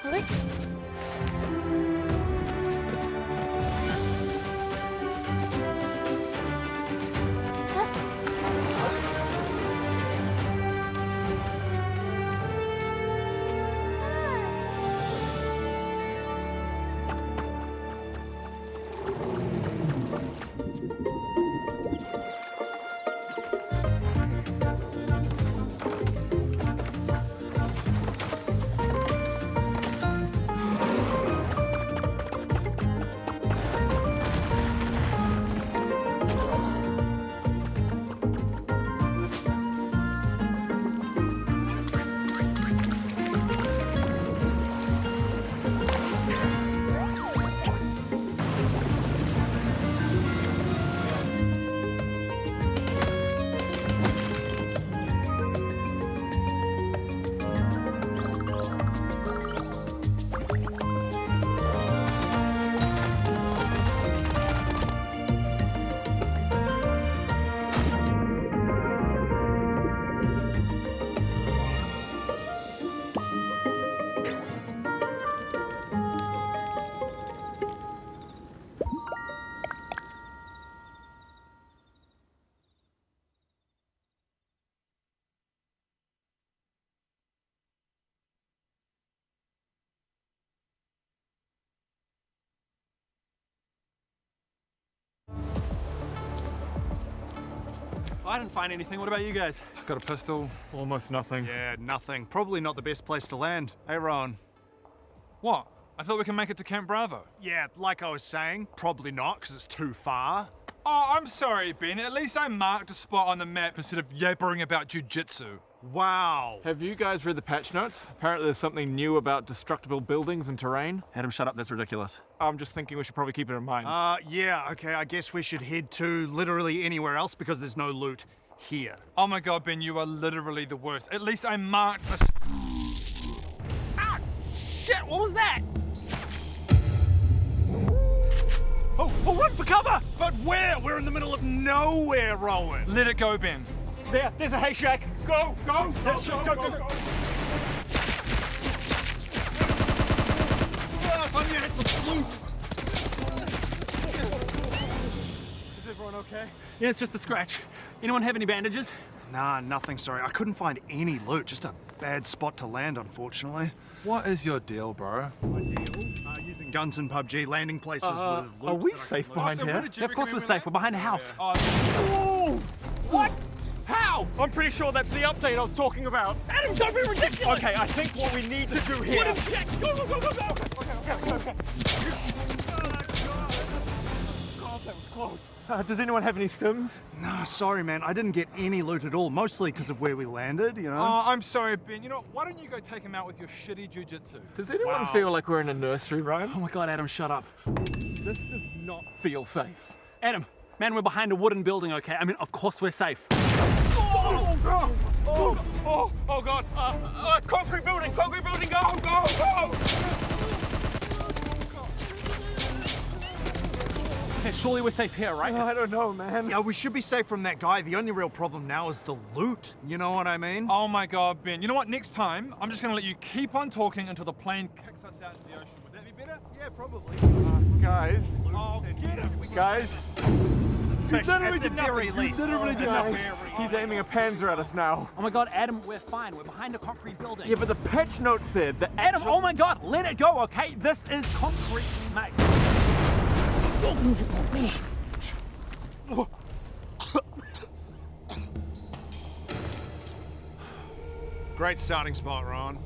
เฮ้ย I didn't find anything. What about you guys? Got a pistol, almost nothing. Yeah, nothing. Probably not the best place to land. Hey, Rowan. What? I thought we can make it to Camp Bravo. Yeah, like I was saying, probably not, because it's too far. Oh, I'm sorry, Ben. At least I marked a spot on the map instead of yabbering about jiu-jitsu. Wow. Have you guys read the patch notes? Apparently there's something new about destructible buildings and terrain. Adam, shut up. That's ridiculous. I'm just thinking we should probably keep it in mind. Yeah, okay, I guess we should head to literally anywhere else because there's no loot here. Oh my god, Ben, you are literally the worst. At least I marked a Ah! Shit! What was that? Oh, run for cover! But where? We're in the middle of nowhere, Rowan. Let it go, Ben. There's a hay shack. Go, go, go, go, go, go. I need to hit the loot. Is everyone okay? Yeah, it's just a scratch. Anyone have any bandages? Nah, nothing, sorry. I couldn't find any loot. Just a bad spot to land, unfortunately. What is your deal, bro? Using guns in PUBG, landing places with loot. Are we that I safe can behind So here? where did you Yeah, of course we're recommend safe. we We're behind a land? house. Oh, What? How? I'm pretty sure that's the update I was talking about. Adam, don't be ridiculous! Okay, I think what we need to do here... What is Jack? Go, go, go, go, go! Okay. God, that was close. Does anyone have any stims? Nah, sorry, man. I didn't get any loot at all, mostly because of where we landed, you know? Oh, I'm sorry, Ben. You know, why don't you go take him out with your shitty jiu-jitsu? Does anyone feel like we're in a nursery rhyme? Oh my god, Adam, shut up. This does not feel safe. Adam, man, we're behind a wooden building, okay? I mean, of course we're safe. Oh God! Concrete building, go, go! Okay, surely we're safe here, right? I don't know, man. Yeah, we should be safe from that guy. The only real problem now is the loot. You know what I mean? Oh my god, Ben. You know what? Next time, I'm just gonna let you keep on talking until the plane kicks us out to the ocean. Would that be better? Yeah, probably. Guys, Oh, get him! guys. You literally at the did very nothing. least. You literally did Guys, nothing. He's aiming a Panzer at us now. Oh my god, Adam, we're fine. We're behind a concrete building. Yeah, but the patch note said that Adam, oh my god, let it go, okay? This is concrete, mate. Great starting spot, Ron.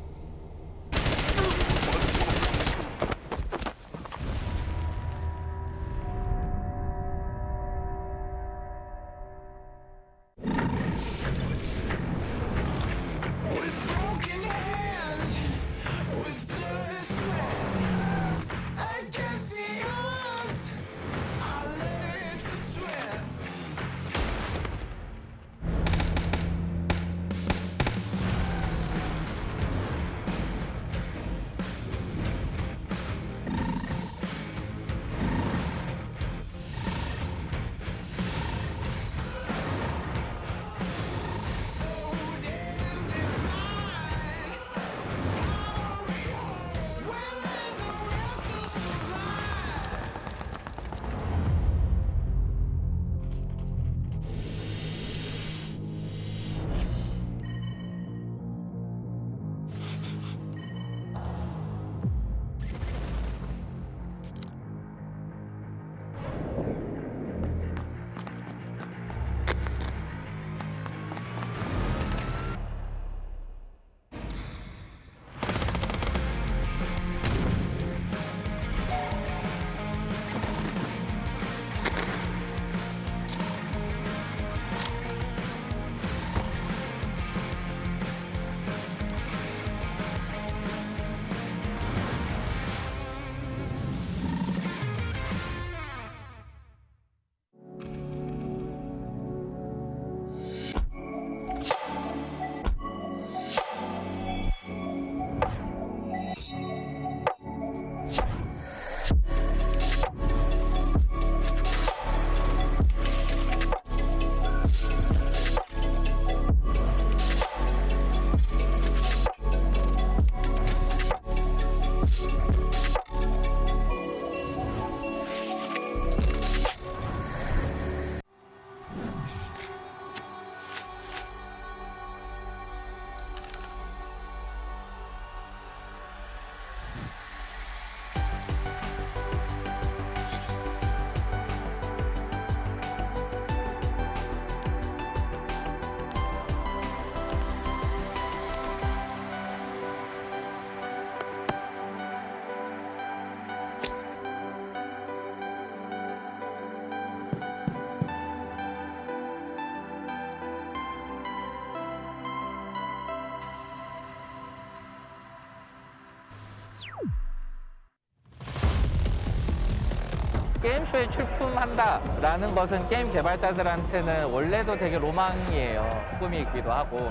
게임쇼에 출품한다라는 것은 게임 개발자들한테는 원래도 되게 로망이에요. 꿈이기도 하고.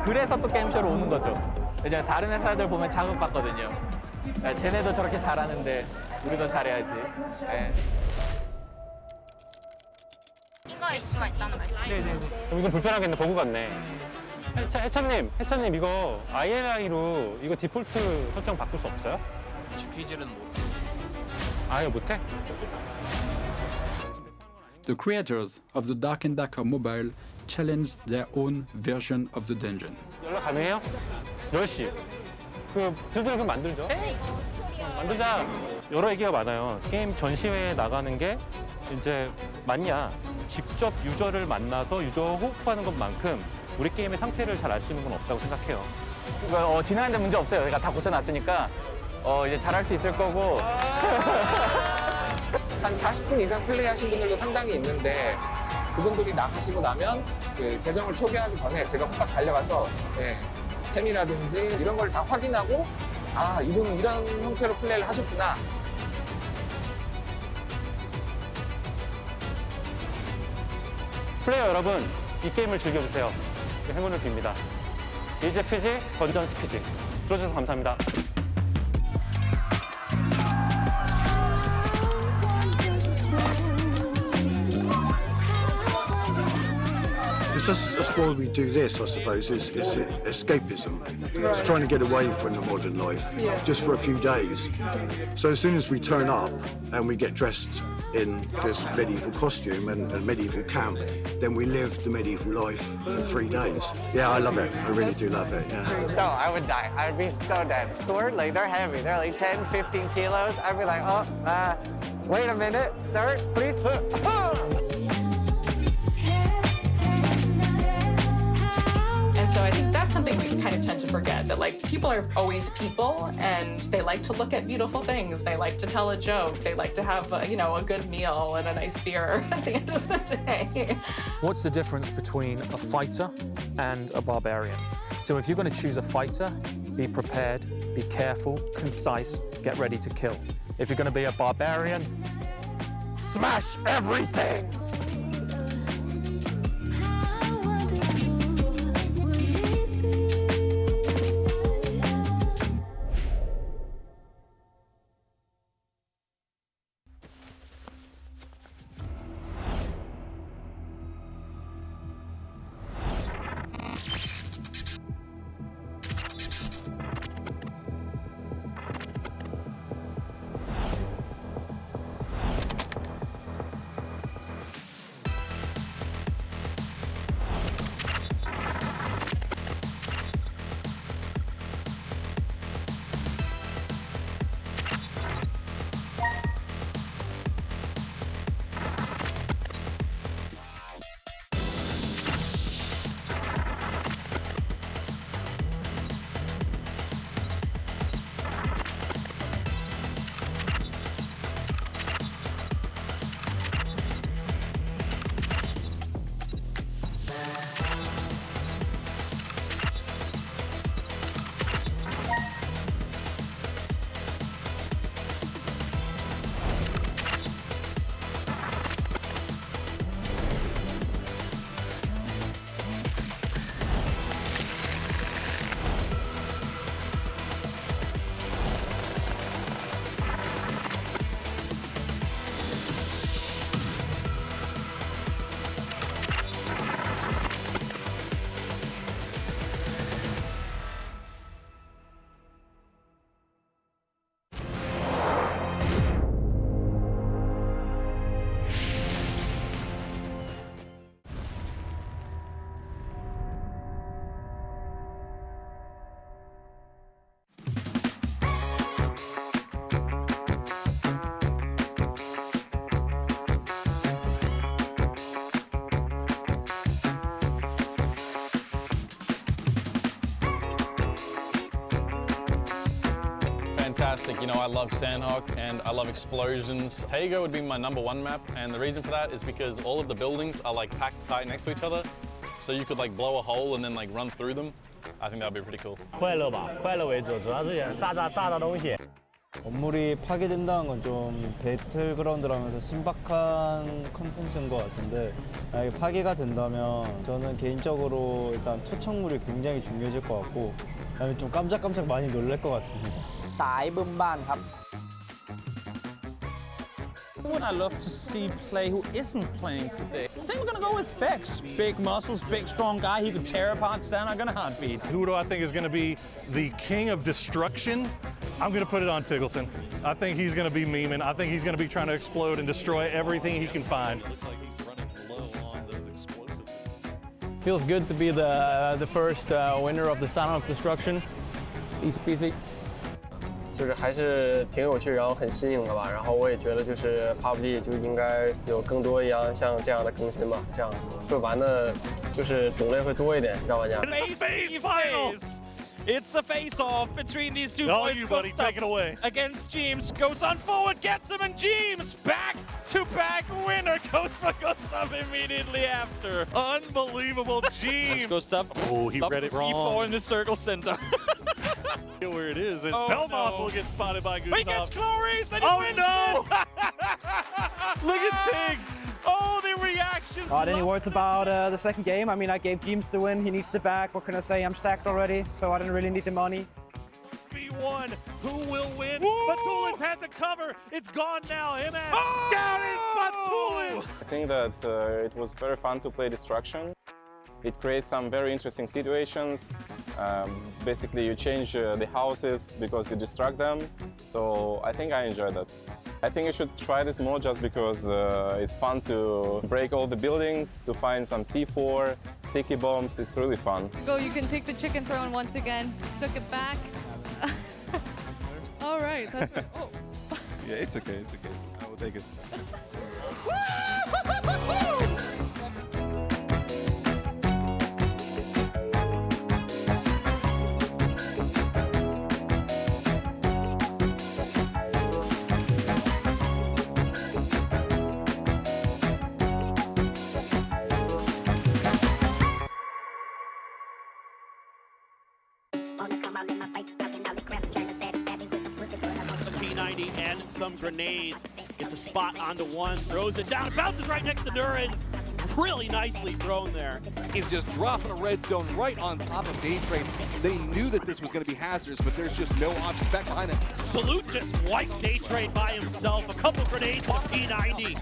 그래서 또 게임쇼로 오는 거죠. 이제 다른 회사들 보면 자극받거든요. 야, 쟤네도 저렇게 잘하는데 우리도 잘해야지. 네. 인거일 수가 있다는 말씀이죠? 그럼 이건 불편하겠네. 버그 같네. 해찬님 이거 ILI로 이거 디폴트 설정 바꿀 수 없어요? GPG는 못. 아예 못해? The creators of the Dark and Darker mobile challenged their own version of the dungeon. 연락 가능해요? 10시. 그 빌드를 그럼 만들죠. 만들자. 여러 얘기가 많아요. 게임 전시회에 나가는 게 이제 맞냐. 직접 유저를 만나서 유저와 호흡하는 것만큼 우리 게임의 상태를 잘 알 수 있는 건 없다고 생각해요. 진행하는데 문제 없어요. 저희가 다 고쳐놨으니까 이제 잘할 수 있을 거고. 한 40분 이상 플레이하신 분들도 상당히 있는데 그분들이 나가시고 나면 그 계정을 초기화하기 전에 제가 후딱 달려가서 템이라든지 이런 걸 다 확인하고 아 이분은 이런 형태로 플레이를 하셨구나. 플레이어 여러분, 이 게임을 즐겨주세요. 행운을 빕니다. 이제 피지, 건전 스피지. 들어주셔서 감사합니다. That's why we do this, I suppose, is escapism. It's trying to get away from the modern life, just for a few days. So as soon as we turn up and we get dressed in this medieval costume and a medieval camp, then we live the medieval life for 3 days. Yeah, I love it. I really do love it, yeah. So I would die. I'd be so dead. Sword, like, they're heavy. They're like 10, 15 kilos. I'd be like, wait a minute, sir, please. So I think that's something we kind of tend to forget, that like people are always people and they like to look at beautiful things. They like to tell a joke. They like to have, a good meal and a nice beer at the end of the day. What's the difference between a fighter and a barbarian? So if you're going to choose a fighter, be prepared, be careful, concise, get ready to kill. If you're going to be a barbarian, smash everything! Fantastic. I love Sandhawk and I love explosions. Tago would be my #1 map, and the reason for that is because all of the buildings are like packed tight next to each other, so you could like blow a hole and then like run through them. I think that would be pretty cool. 快乐吧，快乐为主，主要是炸东西。 건물이 파괴된다는 건 좀 배틀그라운드라면서 신박한 컨텐츠인 것 같은데 만약에 파괴가 된다면 저는 개인적으로 일단 투척물이 굉장히 중요해질 것 같고 그다음에 좀 깜짝깜짝 많이 놀랄 것 같습니다. สายบึ้มบ้านครับ Who would I love to see play who isn't playing today? I think we're gonna go with Fex. Big muscles, big strong guy. He could tear apart Santa in a heartbeat. Who do I think is gonna be the king of destruction? I'm gonna put it on Tiggleton. I think he's gonna be memeing. I think he's gonna be trying to explode and destroy everything he can find. Feels good to be the first winner of the Santa of Destruction. Easy peasy. 就是还是挺有趣，然后很新颖的吧。然后我也觉得就是 PUBG 就应该有更多像这样的更新吧，这样会玩的就是种类会多一点，让玩家。 Face finals. It's a face-off between these two boys. You, buddy, take it away. Against James. Goes on forward, gets him, and James back-to-back winner goes for Gustav immediately after. Unbelievable, James. Gustav. Oh, he read it wrong. C4 in the circle center. Where it is, and Oh, Belmont no. will get spotted by Gustav. He gets Clarice and he Oh wins no! it. Look at Tig. Oh, the reactions. Any words about the second game? I mean, I gave James the win. He needs the back. What can I say? I'm stacked already, so I didn't really need the money. B1, who will win? Batulin's had the cover. It's gone now. Him and down in Batulin. I think that it was very fun to play Destruction. It creates some very interesting situations. Basically, you change the houses because you destruct them. So I think I enjoyed that. I think you should try this more just because it's fun to break all the buildings, to find some C4, sticky bombs. It's really fun. Go, you can take the chicken throne once again. Took it back. All right. That's right. Oh. Yeah, it's okay. It's okay. I will take it. P90 and some grenades. Gets a spot onto one, throws it down, bounces right next to Durin. Really nicely thrown there. He's just dropping a red zone right on top of Daytrade. They knew that this was going to be hazardous, but there's just no option back behind it. Salute just wiped Daytrade by himself. A couple grenades on P90.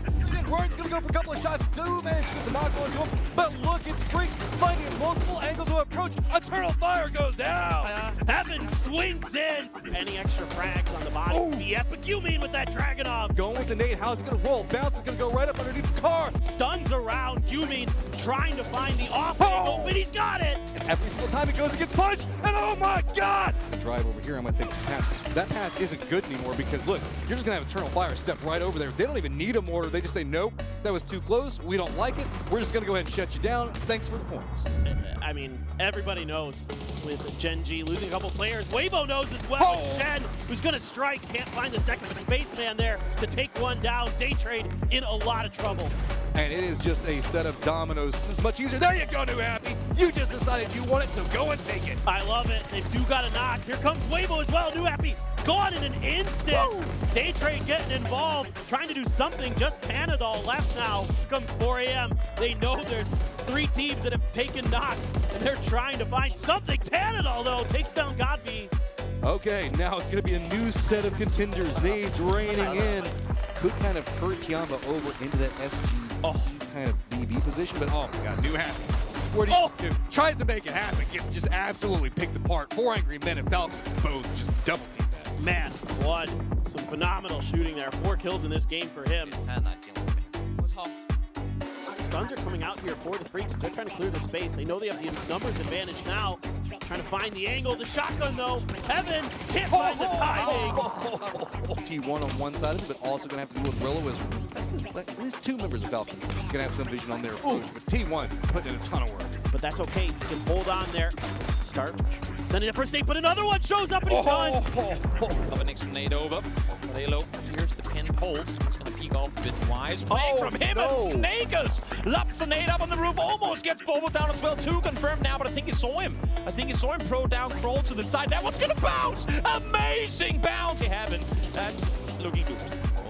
Warren's going to go for a couple of shots. Do manage to get the knock on to him, but look, it's Freaks finding multiple angles of approach. Eternal Fire goes down. Heaven swings in. Any extra frags on the body? Yeah, but you mean with that Dragunov. Going with the nade. How's it going to roll? Bounce is going to go right up underneath the car. Stuns around. You mean trying to find the off angle, but he's got it. And every single time it goes, it gets punched. And oh my God! Drive over here. I'm going to take the path. That path isn't good anymore because look, you're just going to have Eternal Fire step right over there. They don't even need a mortar. They just say, nope, that was too close. We don't like it. We're just going to go ahead and shut you down. Thanks for the points. I mean, everybody knows with Gen G losing a couple players. Wavo knows as well. Shen, who's going to strike, can't find the second spaceman there to take one down. Daytrade in a lot of trouble. And it is just a set of dominoes. It's much easier. There you go, New Happy. You just decided you want it, so go and take it. I love it. They do got a knock. Here comes Wavo as well. New Happy gone in an instant. Daytrade getting involved, trying to do something. Just Panadol left now. Here comes 4 a.m. They know there's 3 teams that have taken knocks, and they're trying to find something. Panadol, though, takes down Godby. Okay, now it's going to be a new set of contenders. Nades raining in. Could kind of hurt Tiamba over into that SG kind of BB position, but oh my God, New Happy. What do you do? Tries to make it happen, gets just absolutely picked apart. 4 angry men and Falcon both just double team that. Man, Blood, some phenomenal shooting there. 4 kills in this game for him. Stuns are coming out here for the Freaks. They're trying to clear the space. They know they have the numbers advantage now. Trying to find the angle. The shotgun, though. Heaven can't find the timing. T1 on one side of it, but also going to have to deal with Rillo as at least 2 members of Falcon going to have some vision on their approach. But T1 putting in a ton of work. But that's okay. You can hold on there. Start sending the first aid, but another one shows up and he's done. Of an extra nade over. Halo, here's the pin pulls. It's gonna peek off bitwise. Playing from him as Snakus laps the nade up on the roof, almost gets Bobo down as well. 2 confirmed now, but I think he saw him. Pro down, crawl to the side. That one's gonna bounce! Amazing bounce! They haven't. That's looking good.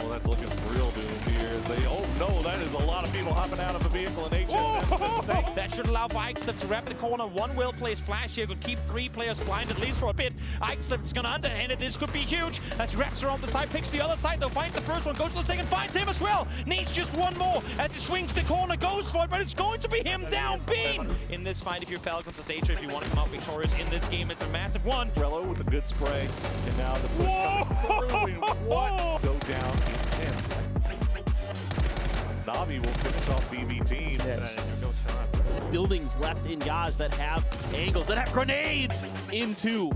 Oh, that's looking real doom here. Oh no, that is a lot of people hopping out of the vehicle in HS. That should allow for Ikeslip to wrap the corner. One well-placed flash here could keep 3 players blind at least for a bit. Ikeslip is gonna underhand it. This could be huge. As he wraps around the side, picks the other side though, finds the first one, goes to the second, finds him as well. Needs just one more as he swings the corner, goes for it, but it's going to be him down. Bean! In this fight, if you're Falcons of Danger, if you want to come out victorious in this game, it's a massive one. Rello with a good spray, and now the push coming through. And what? Go down in 10. Navi will finish off BB team. Buildings left in Yaz that have angles, that have grenades into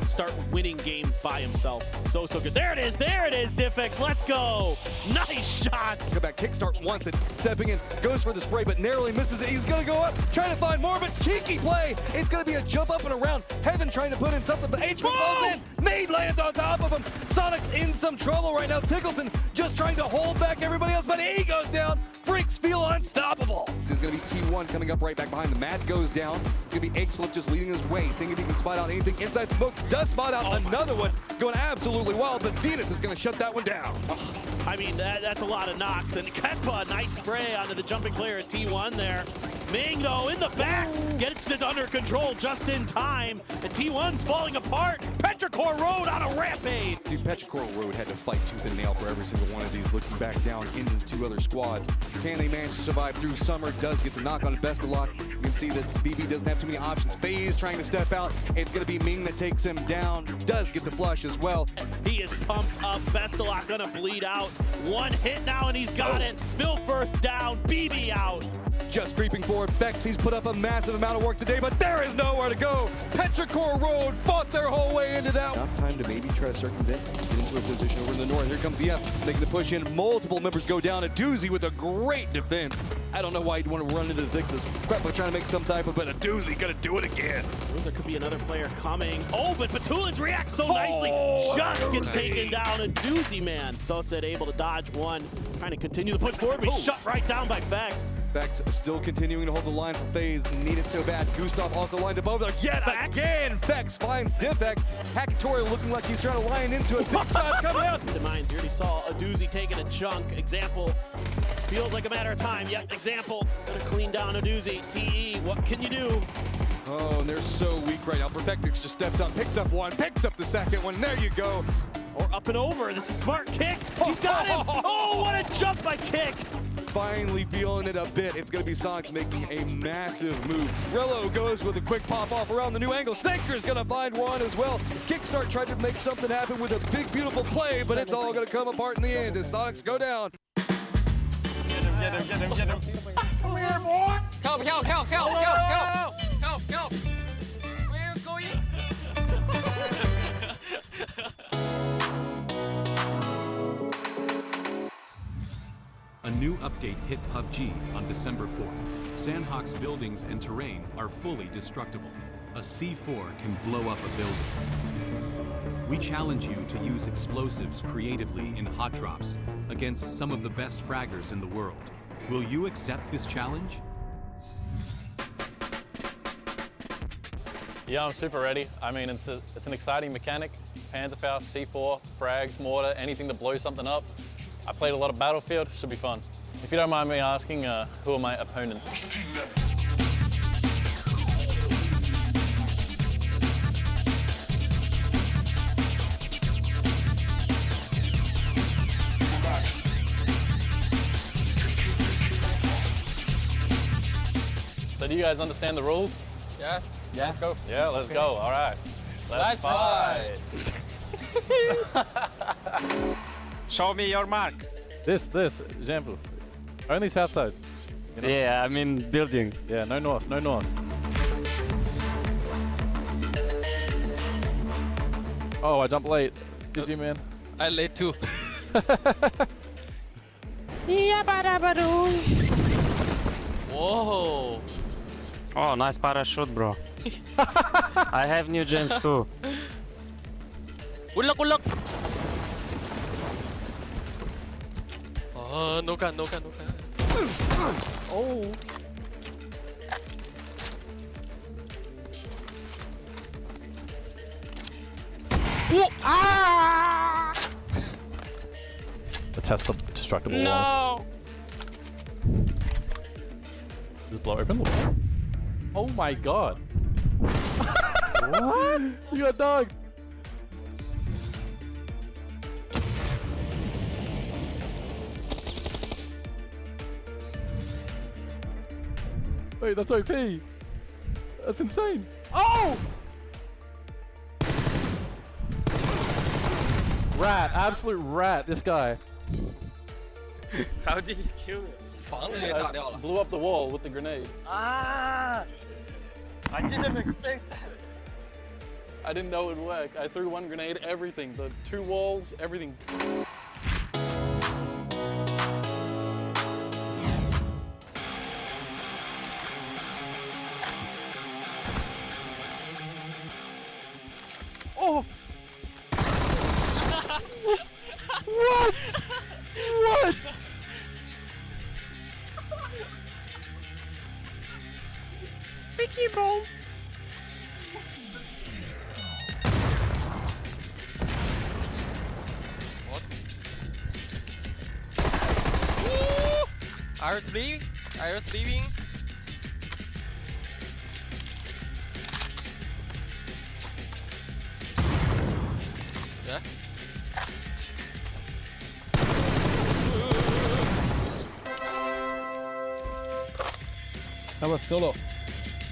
start winning games by himself. So good. There it is, Diffix, let's go. Nice shot. Come back, kickstart wants it, stepping in, goes for the spray, but narrowly misses it. He's gonna go up, trying to find more, but cheeky play. It's gonna be a jump up and around. Heaven trying to put in something, but H falls in. Nade lands on top of him. Sonic's in some trouble right now. Tickleton just trying to hold back everybody else, but he goes down. Freaks feel unstoppable. This is gonna be T1 coming up right back behind. The Mad goes down. It's gonna be Eggslip just leading his way, seeing if he can spot out anything. Inside Smokes does spot out another one, going absolutely wild, but Zenith is gonna shut that one down. I mean, that's a lot of knocks. And Kempa, nice spray onto the jumping player at T1 there. Ming, though, in the back, gets it under control just in time. The T1's falling apart. Petrichor Road on a rampage. Dude, Petrichor Road had to fight tooth and nail for every single one of these, looking back down into the 2 other squads. Can they manage to survive through Summer? Does get the knock on best of luck. You can see that BB doesn't have too many options. FaZe trying to step out. It's going to be Ming that takes him down. Does get the flush as well. He is pumped up. Bestelot gonna bleed out. 1 hit now and he's got it. Bill first down, BB out. Just creeping forward, Vex, he's put up a massive amount of work today, but there is nowhere to go. Petrichor Road fought their whole way into that. Enough time to maybe try to circumvent, get into a position over in the north. Here comes the F, making the push in. Multiple members go down. A doozy with a great defense. I don't know why you'd want to run into the thick of this crap by trying to make some type of, but a doozy gonna do it again. There could be another player coming. Oh, but Batulins reacts so nicely. Just gets taken down. A doozy, man. Sosa able to dodge one. Trying to continue the push forward, but he's shut right down by Vex. Vex still continuing to hold the line for FaZe. Need it so bad. Gustav also lined up over there yet again. Vex finds Diffx. Hackatorial looking like he's trying to line into it. Big shot coming out. The minds, you already saw a doozy taking a chunk. Example. Feels like a matter of time. Yet Example gonna clean down a doozy. TE, what can you do? Oh, and they're so weak right now. Perfectix just steps up, picks up one, picks up the second one. There you go. Or up and over. This is a smart kick. He's got him. Oh, what a jump by Kick. Finally feeling it a bit. It's going to be Sonics making a massive move. Rello goes with a quick pop off around the new angle. Snaker's going to find one as well. Kickstart tried to make something happen with a big, beautiful play, but it's all going to come apart in the end as Sonics go down. Get him. Come here, boy. Help. Where's going? A new update hit PUBG on December 4th. Sandhawk's buildings and terrain are fully destructible. A C4 can blow up a building. We challenge you to use explosives creatively in hot drops against some of the best fraggers in the world. Will you accept this challenge? Yeah, I'm super ready. I mean, it's an exciting mechanic. Panzerfaust, C4, frags, mortar, anything to blow something up. I played a lot of Battlefield, should be fun. If you don't mind me asking, who are my opponents? So do you guys understand the rules? Yeah. Let's go. Yeah, let's go. All right. Let's fight. Show me your mark. This example. Only south side. You know? Yeah, I mean building. Yeah, no north. Oh, I jumped late. Did you, man? I late too. Whoa. Oh, nice parachute, bro. I have new gens too. Good luck. no gun, no gun, no gun. Oh. Ooh! Ah! To test the destructible wall. No! Just blow open the wall. Oh my god. What? You got dogged. Wait, that's OP. That's insane. Oh! Rat, absolute rat, this guy. How did you kill him? I blew up the wall with the grenade. Ah! I didn't expect that. I didn't know it would work. I threw one grenade, everything. The 2 walls, everything. Oh! What? What? Sticky bomb. What? Are you sleeping? Are you sleeping? Yeah. How about solo?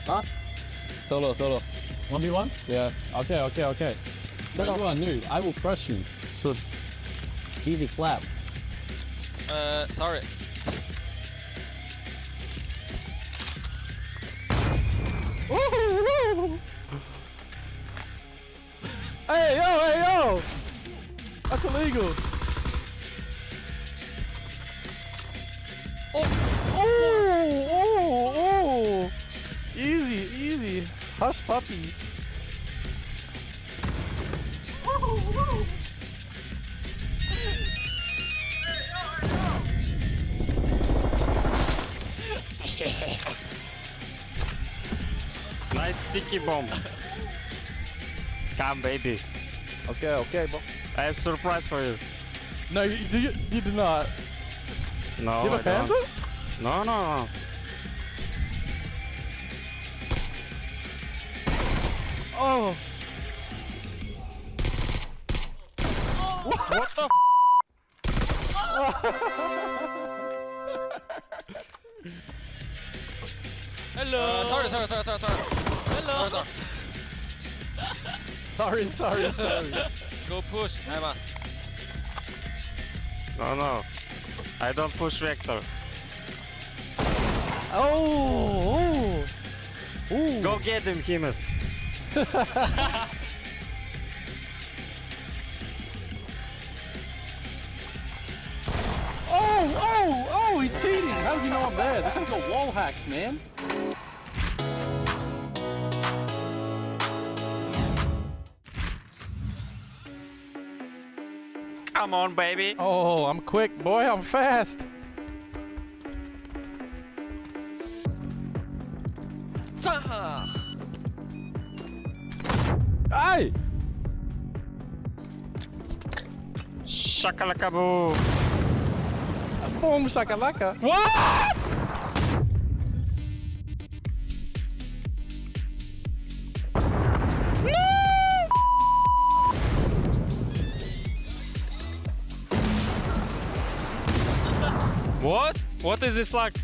Huh? Solo. 1v1? Yeah. Okay. But you are new. I will crush you. So, easy clap. Sorry. Woo! Hey yo! That's illegal. Oh! Easy. Hush puppies. Nice sticky bomb. Come, baby. Okay, bro. I have a surprise for you. No, you do not. No, You have a I don't. panda? No. Oh. What the Hello. Sorry. Hello. Sorry. Go push, Emma. No. I don't push vector. Oh. Ooh. Go get him, Himus. Oh, he's cheating. How does he know I'm there? This guy's got wall hacks, man. Come on, baby. Oh, I'm quick, boy. I'm fast. Hey! Shakalaka boo. Boom shakalaka. What? What? What is this like?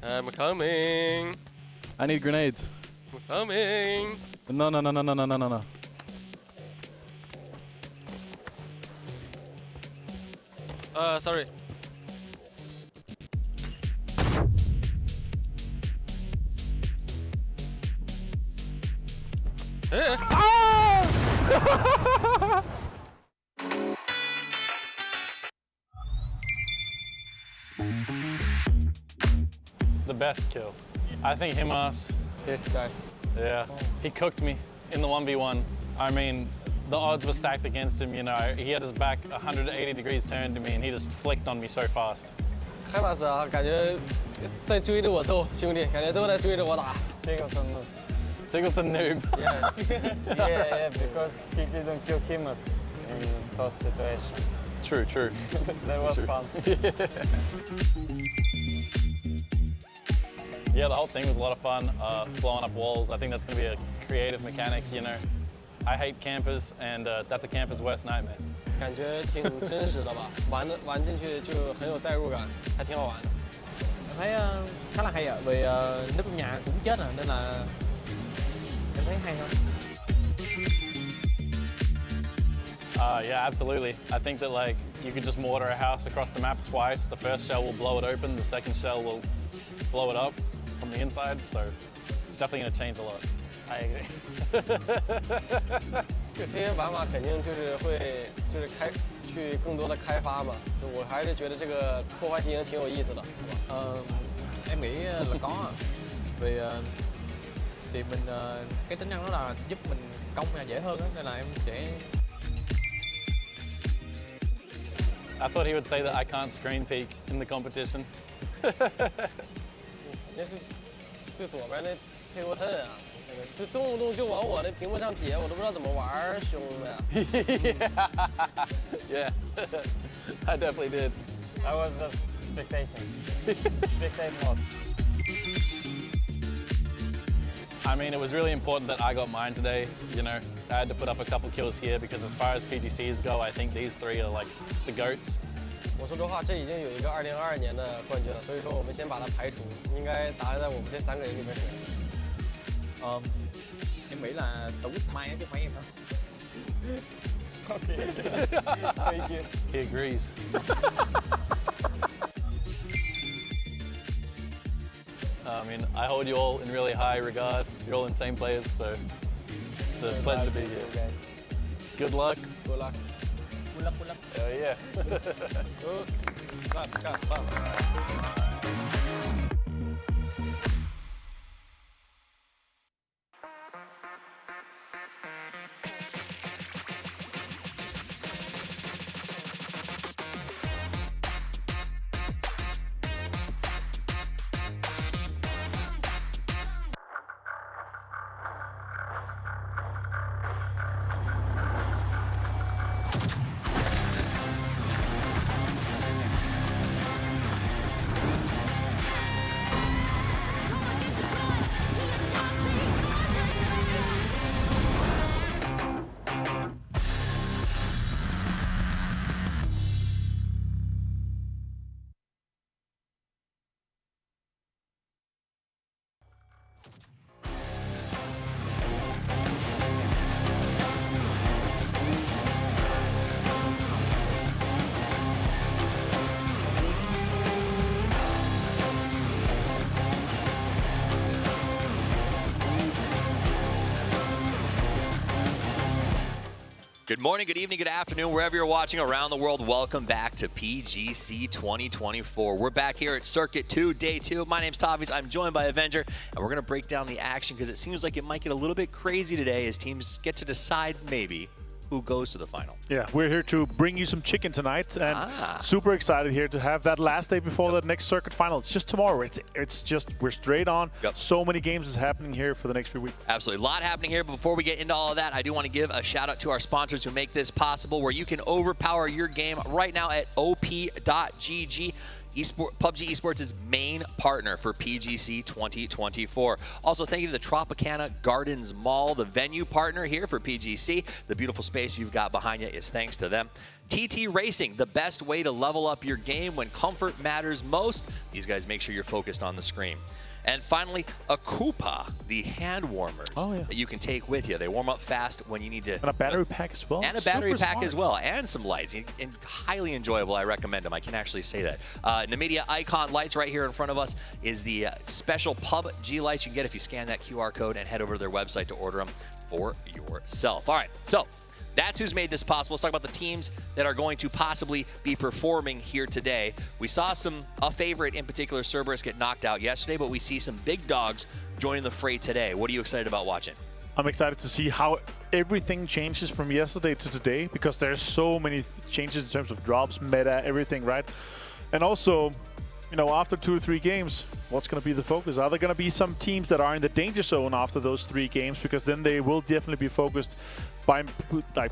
I'm coming. I need grenades. Coming. No, no, no, no, no, no, no, no. Sorry. The best kill. I think Himas. This guy. Yeah, he cooked me in the 1v1. I mean, the odds were stacked against him, you know. He had his back 180 degrees turned to me and he just flicked on me so fast. 开马斯啊，感觉在追着我揍，兄弟，感觉都在追着我打。这个真的。 Ziggle's a noob. Yeah, because he didn't kill Kimas in those situations. True, true. That was fun. Yeah, the whole thing was a lot of fun. Blowing up walls. I think that's going to be a creative mechanic, you know. I hate campers, and that's a camper's worst nightmare. 感觉挺真實的吧，玩進去就很有代入感，還挺好玩的。Em thấy khá là hay ạ, vì núp trong nhà cũng chết rồi nên là em thấy hay hơn. Yeah, absolutely. I think that like you could just mortar a house across the map twice. The first shell will blow it open. The second shell will blow it up from the inside. So it's definitely going to change a lot. I agree. 就这些玩法肯定就是会去更多的开发嘛。我还是觉得这个破坏性挺有意思的。Em nghĩ là có, vì thì mình cái tính năng đó là giúp mình công nhà dễ hơn đó, nên là em sẽ. I thought he would say that I can't screen peek in the competition. 那是最左边那黑锅盾啊。 就动不动就往我的屏幕上撇，我都不知道怎么玩，兄弟。Yeah, I definitely did. I was just spectating. Spectate mode. I mean, it was really important that I got mine today. You know, I had to put up a couple kills here because as far as PGCs go, I think these three are like the goats. 我说实话，这已经有一个2022年的冠军了，所以说我们先把它排除，应该答案在我们这3个人里面选。 Em nghĩ là Tú Mai chứ không phải em đâu. Okay. Thank you. He agrees. I mean, I hold you all in really high regard. You're all insane players, so it's a pleasure to be here. Guys. Good luck. Good luck. Good luck, good luck. Oh yeah. Good. Clap. Good morning, good evening, good afternoon, wherever you're watching around the world. Welcome back to PGC 2024. We're back here at Circuit 2, Day 2. My name's Tavis. I'm joined by Avenger, and we're going to break down the action because it seems like it might get a little bit crazy today as teams get to decide maybe who goes to the final. Yeah, we're here to bring you some chicken tonight, and super excited here to have that last day before the next circuit final. It's just tomorrow. It's just, we're straight on. Yep. So many games is happening here for the next few weeks. Absolutely. A lot happening here. But before we get into all of that, I do want to give a shout out to our sponsors who make this possible, where you can overpower your game right now at op.gg. PUBG Esports is main partner for PGC 2024. Also, thank you to the Tropicana Gardens Mall, the venue partner here for PGC. The beautiful space you've got behind you is thanks to them. TT Racing, the best way to level up your game when comfort matters most. These guys make sure you're focused on the screen. And finally, a Koopa, the hand warmers that you can take with you. They warm up fast when you need to. And a battery pack as well. And a battery pack as well, and some lights. And highly enjoyable. I recommend them. I can actually say that. NVIDIA Icon lights right here in front of us is the special PUBG lights you can get if you scan that QR code and head over to their website to order them for yourself. All right, so that's who's made this possible. Let's talk about the teams that are going to possibly be performing here today. We saw a favorite in particular, Cerberus, get knocked out yesterday, but we see some big dogs joining the fray today. What are you excited about watching? I'm excited to see how everything changes from yesterday to today, because there's so many changes in terms of drops, meta, everything, right? And also, you know, after 2 or 3 games, what's going to be the focus? Are there going to be some teams that are in the danger zone after those 3 games? Because then they will definitely be focused by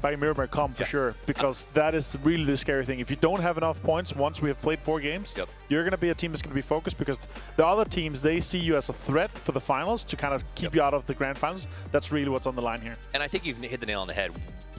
Miramar for sure. Because that is really the scary thing. If you don't have enough points once we have played 4 games, you're going to be a team that's going to be focused, because the other teams, they see you as a threat for the finals to kind of keep you out of the grand finals. That's really what's on the line here. And I think you've hit the nail on the head.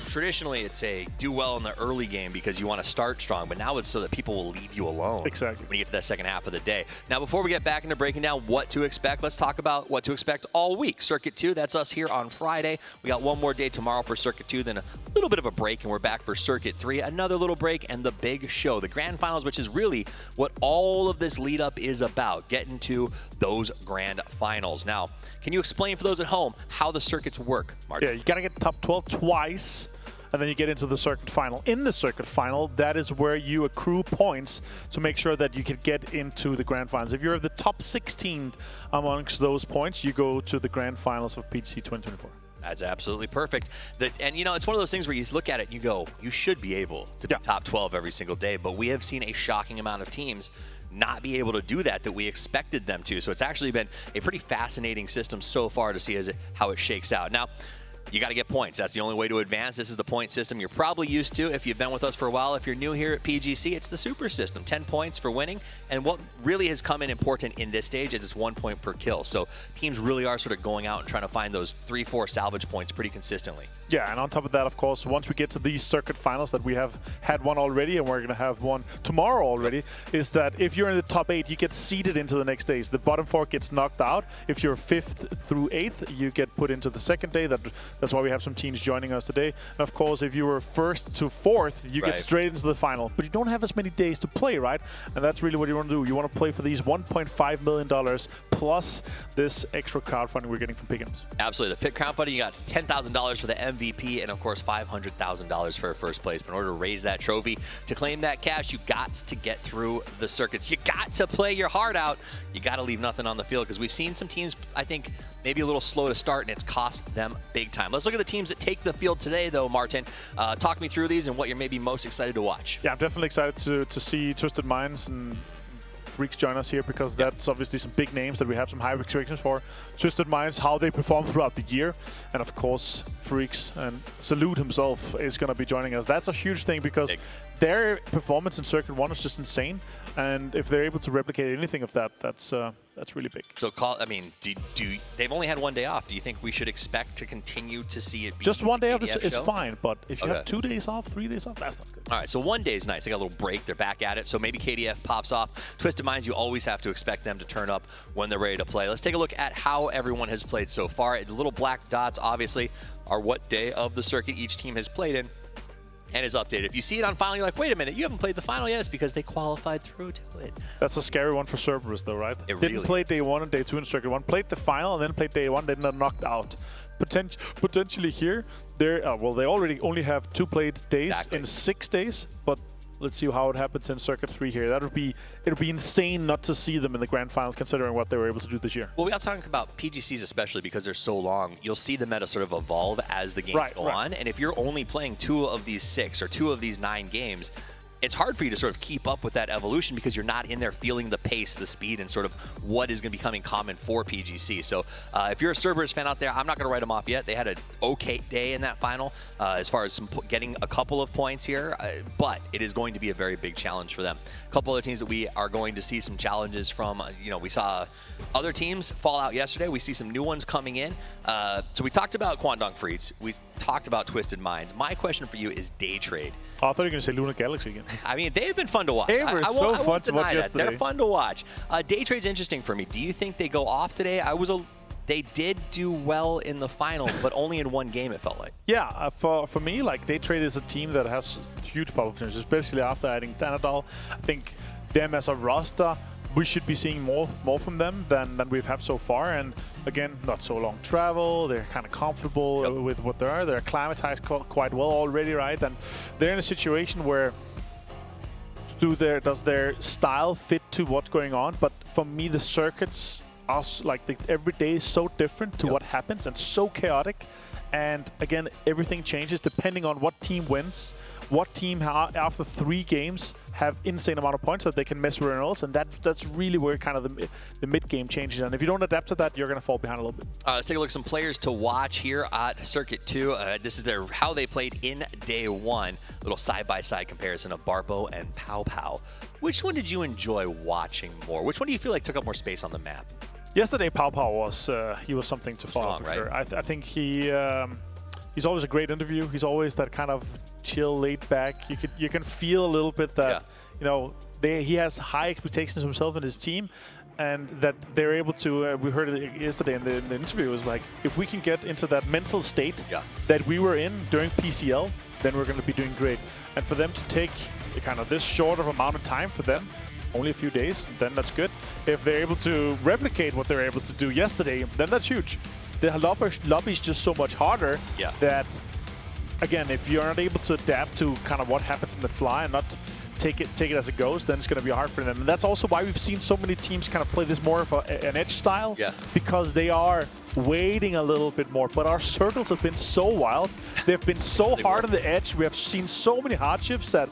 Traditionally, it's a do well in the early game because you want to start strong, but now it's so that people will leave you alone when you get to that second half of the day. Now, before we get back into breaking down what to expect, let's talk about what to expect all week. Circuit 2, that's us here on Friday. We got one more day tomorrow for Circuit 2, then a little bit of a break, and we're back for Circuit 3, another little break, and the big show, the grand finals, which is really what all of this lead up is about, getting to those grand finals. Now, can you explain for those at home how the circuits work, Martin? Yeah, you got to get top 12 twice, and then you get into the circuit final. In the circuit final, that is where you accrue points to make sure that you can get into the grand finals. If you're the top 16 amongst those points, you go to the grand finals of PGC 2024. That's absolutely perfect. And, you know, it's one of those things where you look at it and you go, you should be able to be top 12 every single day. But we have seen a shocking amount of teams not be able to do that we expected them to. So it's actually been a pretty fascinating system so far to see how it shakes out. Now, you got to get points. That's the only way to advance. This is the point system you're probably used to if you've been with us for a while. If you're new here at PGC, it's the super system. 10 points for winning. And what really has come in important in this stage is it's 1 point per kill. So teams really are sort of going out and trying to find those 3-4 salvage points pretty consistently. Yeah, and on top of that, of course, once we get to these circuit finals that we have had one already, and we're going to have one tomorrow already, is that if you're in the top 8, you get seeded into the next days. The bottom 4 gets knocked out. If you're 5th through 8th, you get put into the second day. That's why we have some teams joining us today. And of course, if you were 1st to 4th, you get straight into the final. But you don't have as many days to play, right? And that's really what you want to do. You want to play for these $1.5 million plus this extra crowdfunding we're getting from Pick'ems. Absolutely. The crowdfunding, you got $10,000 for the MVP and, of course, $500,000 for first place. But in order to raise that trophy, to claim that cash, you got to get through the circuits. You got to play your heart out. You got to leave nothing on the field, because we've seen some teams, I think, maybe a little slow to start, and it's cost them big time. Let's look at the teams that take the field today, though, Martin. Talk me through these and what you're maybe most excited to watch. Yeah, I'm definitely excited to see Twisted Minds and Freaks join us here, because that's obviously some big names that we have some high expectations for. Twisted Minds, how they perform throughout the year, and of course Freaks and Salute himself is going to be joining us. That's a huge thing, because their performance in Circuit 1 is just insane, and if they're able to replicate anything of that, that's really big. So, they've only had 1 day off. Do you think we should expect to continue to see it be just 1 day off is show? fine, but if you have 2 days off, 3 days off, that's not good. All right, so 1 day is nice. They got a little break. They're back at it. So maybe KDF pops off. Twisted Minds, you always have to expect them to turn up when they're ready to play. Let's take a look at how everyone has played so far. The little black dots, obviously, are what day of the circuit each team has played in and is updated. If you see it on final, you're like, wait a minute, you haven't played the final yet. It's because they qualified through to it. That's a scary one for Cerberus, though, right? It Didn't really play day 1 and day 2 in Circuit 1. Played the final and then played day 1. Then they're knocked out. Potentially here, they already only have 2 played days in 6 days, but let's see how it happens in Circuit 3 here. It'll be insane not to see them in the grand finals, considering what they were able to do this year. Well, we are talking about PGCs, especially because they're so long. You'll see the meta sort of evolve as the games go on. And if you're only playing 2 of these 6 or 2 of these 9 games, it's hard for you to sort of keep up with that evolution, because you're not in there feeling the pace, the speed, and sort of what is going to be becoming common for PGC. So if you're a Cerberus fan out there, I'm not going to write them off yet. They had an okay day in that final as far as getting a couple of points here, but it is going to be a very big challenge for them. A couple other teams that we are going to see some challenges from, we saw other teams fall out yesterday. We see some new ones coming in. So we talked about Kwangdong Freaks. We talked about Twisted Minds. My question for you is Day Trade. Oh, I thought you were going to say Lunar Galaxy again. I mean, they've been fun to watch. They were so fun to watch yesterday. They're fun to watch. Day Trade's interesting for me. Do you think they go off today? They did do well in the final, but only in one game, it felt like. Yeah, for me, like, Day Trade is a team that has huge power potential, especially after adding Thanadol. I think them as a roster, we should be seeing more from them than we've had so far. And again, not so long travel. They're kind of comfortable with what they are. They're acclimatized quite well already, right? And they're in a situation where does their style fit to what's going on? But for me, the circuits are like every day is so different to what happens and so chaotic. And again, everything changes depending on what team wins. What team after 3 games have insane amount of points that they can mess with everyone else, and that's really where kind of the mid game changes. And if you don't adapt to that, you're going to fall behind a little bit. Let's take a look at some players to watch here at Circuit 2. This is how they played in Day 1. Little side-by-side comparison of Barpo and Pow Pow. Which one did you enjoy watching more? Which one do you feel like took up more space on the map? Yesterday, Pow Pow was something to follow for sure. I think he's always a great interview. He's always that kind of chill, laid back. You can feel a little bit that he has high expectations of himself and his team, and that they're able to. We heard it yesterday in the interview. It was like, if we can get into that mental state that we were in during PCL, then we're going to be doing great. And for them to take kind of this short of amount of time for them. Only a few days, then that's good. If they're able to replicate what they were able to do yesterday, then that's huge. The lobby is just so much harder that, again, if you're not able to adapt to kind of what happens in the fly and not take it as it goes, then it's going to be hard for them. And that's also why we've seen so many teams kind of play this more of an edge style, because they are waiting a little bit more. But our circles have been so wild. They've been so hard on the edge. We have seen so many hardships that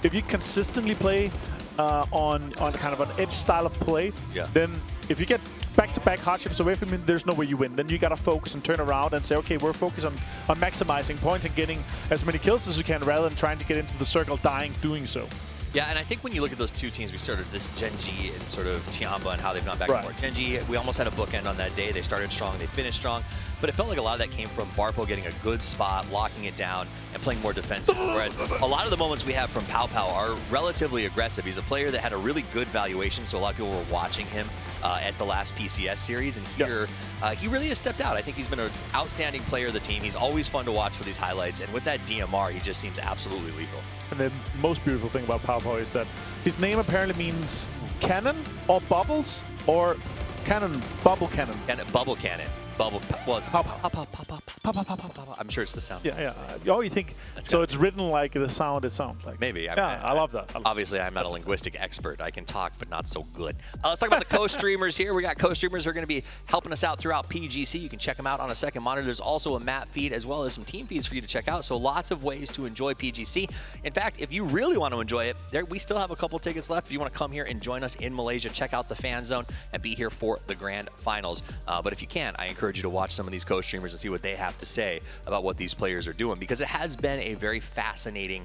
if you consistently play on kind of an edge style of play, then if you get back-to-back hardships away from him, there's no way you win. Then you gotta focus and turn around and say, okay, we're focused on maximizing points and getting as many kills as we can, rather than trying to get into the circle dying doing so. Yeah, and I think when you look at those two teams, we started this Gen G and sort of Tiamba and how they've gone back and forth. Gen G, we almost had a bookend on that day. They started strong, they finished strong, but it felt like a lot of that came from Barpo getting a good spot, locking it down, and playing more defensive. Whereas a lot of the moments we have from Pow Pow are relatively aggressive. He's a player that had a really good valuation, so a lot of people were watching him at the last PCS series, and here he really has stepped out. I think he's been an outstanding player of the team. He's always fun to watch for these highlights, and with that DMR, he just seems absolutely lethal. And the most beautiful thing about Pow Pow is that his name apparently means cannon or bubbles, or cannon, bubble cannon. Bubble cannon. Bubble, well, it's pop, pop, pop, pop, pop, pop, pop, pop, pop. I'm sure it's the sound. Yeah. Oh, you think so? It's written like the sound it sounds like. Maybe. I love that. Obviously, I'm not a linguistic expert. I can talk, but not so good. Let's talk about the co-streamers here. We got co-streamers who are going to be helping us out throughout PGC. You can check them out on a second monitor. There's also a map feed as well as some team feeds for you to check out. So lots of ways to enjoy PGC. In fact, if you really want to enjoy it, we still have a couple tickets left. If you want to come here and join us in Malaysia, check out the fan zone and be here for the grand finals. But if you can, I encourage you to watch some of these co-streamers and see what they have to say about what these players are doing, because it has been a very fascinating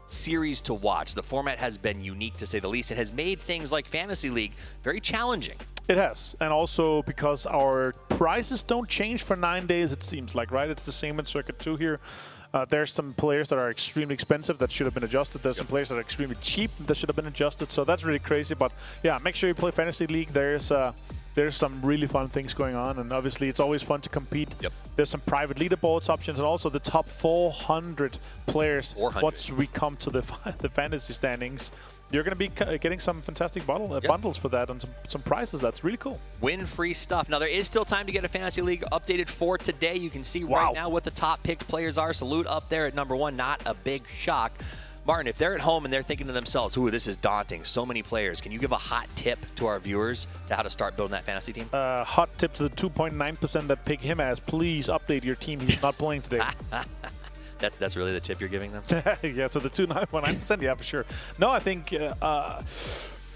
series to watch. The format has been unique, to say the least. It has made things like Fantasy League very challenging. It has, and also because our prices don't change for 9 days, it seems like, right? It's the same in Circuit 2 here. There's some players that are extremely expensive that should have been adjusted. There's some players that are extremely cheap that should have been adjusted. So that's really crazy. But yeah, make sure you play Fantasy League. There's some really fun things going on, and obviously it's always fun to compete. There's some private leaderboards options, and also the top 400 players. Once we come to the fantasy standings, you're going to be getting some fantastic bundles for that, and some prizes. That's really cool. Win-free stuff. Now, there is still time to get a Fantasy League updated for today. You can see right now what the top picked players are. Salute up there at #1. Not a big shock. Martin, if they're at home and they're thinking to themselves, ooh, this is daunting, so many players, can you give a hot tip to our viewers to how to start building that fantasy team? Hot tip to the 2.9% that pick him as, please update your team. He's not playing today. That's really the tip you're giving them? Yeah, so the 2.9%, yeah, for sure. No, I think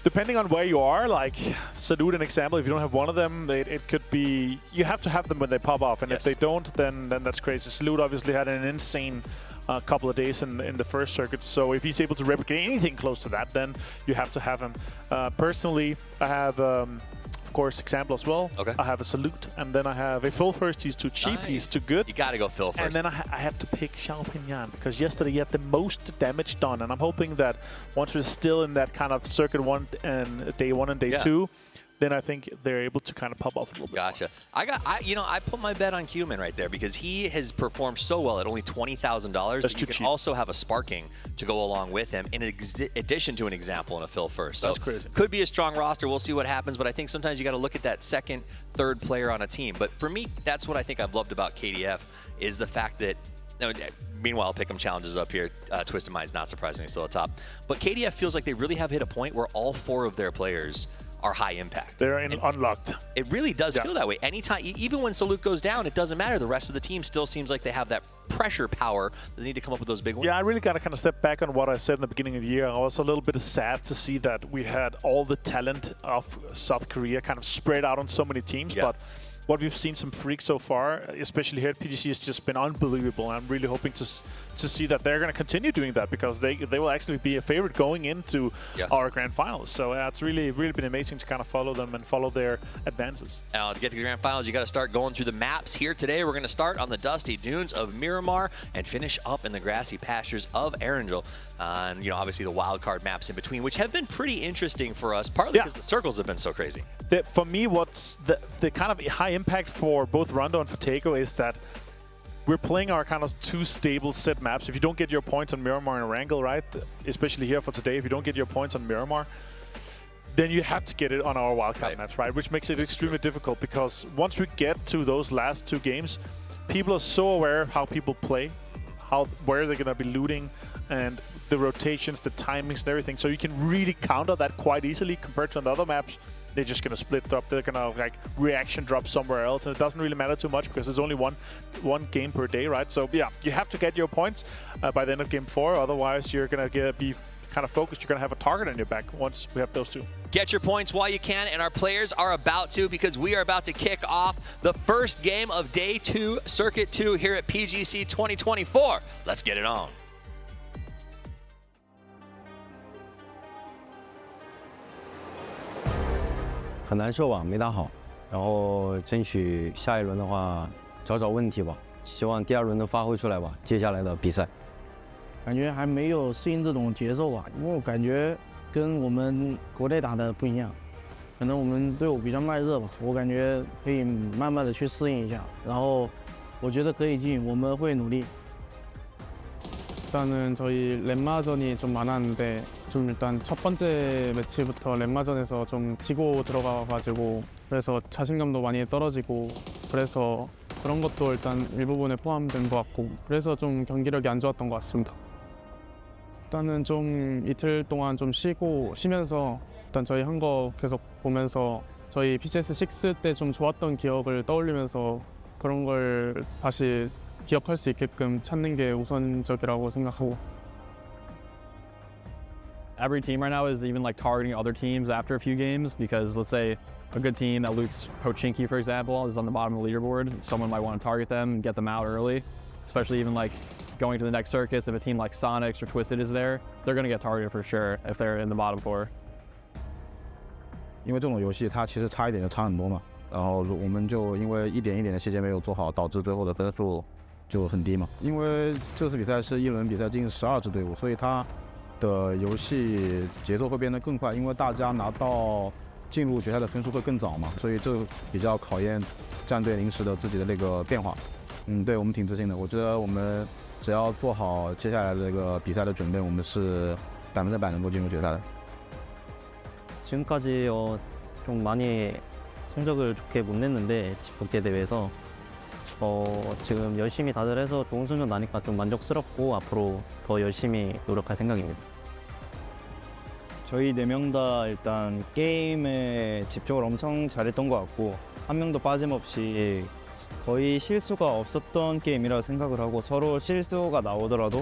depending on where you are, like Salute, an example, if you don't have one of them, it could be, you have to have them when they pop off, and if they don't, then that's crazy. Salute obviously had an insane couple of days in the first circuit, so if he's able to replicate anything close to that, then you have to have him. Personally, I have, of of course, example as well. Okay. I have a salute, and then I have a Phil first. He's too cheap. Nice. He's too good. You got to go Phil first. And then I have to pick Xiao Pinyan because yesterday he had the most damage done, and I'm hoping that once we're still in that kind of circuit 1 and day 1 and day 2, then I think they're able to kind of pop off a little bit. Gotcha. I put my bet on Cumin right there because he has performed so well at only $20,000 that you can also have a sparking to go along with him in addition to an example in a Phil first. So that's crazy. Could be a strong roster. We'll see what happens, but I think sometimes you got to look at that second, third player on a team. But for me, that's what I think I've loved about KDF is the fact that meanwhile, Pick'em challenges up here. Twisted Mind's not surprisingly still at top. But KDF feels like they really have hit a point where all 4 of their players are high impact. They're unlocked. It really does feel that way. Anytime, even when Salute goes down, it doesn't matter. The rest of the team still seems like they have that pressure power. They need to come up with those big wins. Yeah, I really got to kind of step back on what I said in the beginning of the year. I was a little bit sad to see that we had all the talent of South Korea kind of spread out on so many teams. But what we've seen some freaks so far, especially here at PGC, has just been unbelievable. I'm really hoping to see that they're going to continue doing that because they will actually be a favorite going into our grand finals. So it's really been amazing to kind of follow them and follow their advances. Now, to get to the grand finals, you got to start going through the maps here today. We're going to start on the dusty dunes of Miramar and finish up in the grassy pastures of Erangel. And obviously the wild card maps in between, which have been pretty interesting for us, partly because the circles have been so crazy. For me, what's the kind of high impact for both Rondo and Fatego is that we're playing our kind of 2 stable set maps. If you don't get your points on Miramar and Erangel, right, especially here for today, if you don't get your points on Miramar, then you have to get it on our wildcard maps, right? Which makes it extremely difficult because once we get to those last 2 games, people are so aware of how people play, where they're going to be looting, and the rotations, the timings, and everything. So you can really counter that quite easily compared to the other maps. They're just going to split up. They're going to like reaction drop somewhere else, and it doesn't really matter too much because there's only one game per day, right? So yeah, you have to get your points by the end of game 4. Otherwise, you're going to be kind of focused. You're going to have a target on your back once we have those 2. Get your points while you can, and our players are about to because we are about to kick off the first game of Day 2, Circuit 2 here at PGC 2024. Let's get it on. 很难受吧，没打好，然后争取下一轮的话找找问题吧，希望第2轮能发挥出来吧。接下来的比赛，感觉还没有适应这种节奏吧，因为我感觉跟我们国内打的不一样，可能我们队伍比较慢热吧，我感觉可以慢慢的去适应一下，然后我觉得可以进，我们会努力。 일단은 저희 랜마전이 좀 많았는데 좀 일단 첫 번째 매치부터 랜마전에서 좀 지고 들어가가지고 그래서 자신감도 많이 떨어지고 그래서 그런 것도 일단 일부분에 포함된 것 같고 그래서 좀 경기력이 안 좋았던 것 같습니다. 일단은 좀 이틀 동안 좀 쉬면서 일단 저희 한 거 계속 보면서 저희 PGS6 때 좀 좋았던 기억을 떠올리면서 그런 걸 다시 기억할 수 있게끔 찾는 게 우선적이라고 생각하고. Every team right now is even like targeting other teams after a few games because let's say a good team that loots Pochinki, for example, is on the bottom of the leaderboard. Someone might want to target them and get them out early, especially even like going to the next circus. If a team like Sonics or Twisted is there, they're going to get targeted for sure if they're in the bottom 4. 因为这种游戏它其实差一点就差很多嘛，然后我们就因为一点一点的细节没有做好，导致最后的分数就很低嘛。因为这次比赛是1轮比赛进12支队伍，所以它的游戏节奏会变得更快，因为大家拿到进入决赛的分数会更早嘛，所以这比较考验战队临时的自己的那个变化。对我们挺自信的，我觉得我们只要做好接下来的这个比赛的准备，我们是100%能够进入决赛的。 지금까지 좀 많이 성적을 좋게 못 냈는데 국제 대회에서 지금 열심히 다들 해서 좋은 성적 나니까 좀 만족스럽고 앞으로 더 열심히 노력할 생각입니다. 저희 4명 다 일단 게임에 집중을 엄청 잘했던 것 같고 한 명도 빠짐없이 거의 실수가 없었던 게임이라 생각을 하고 서로 실수가 나오더라도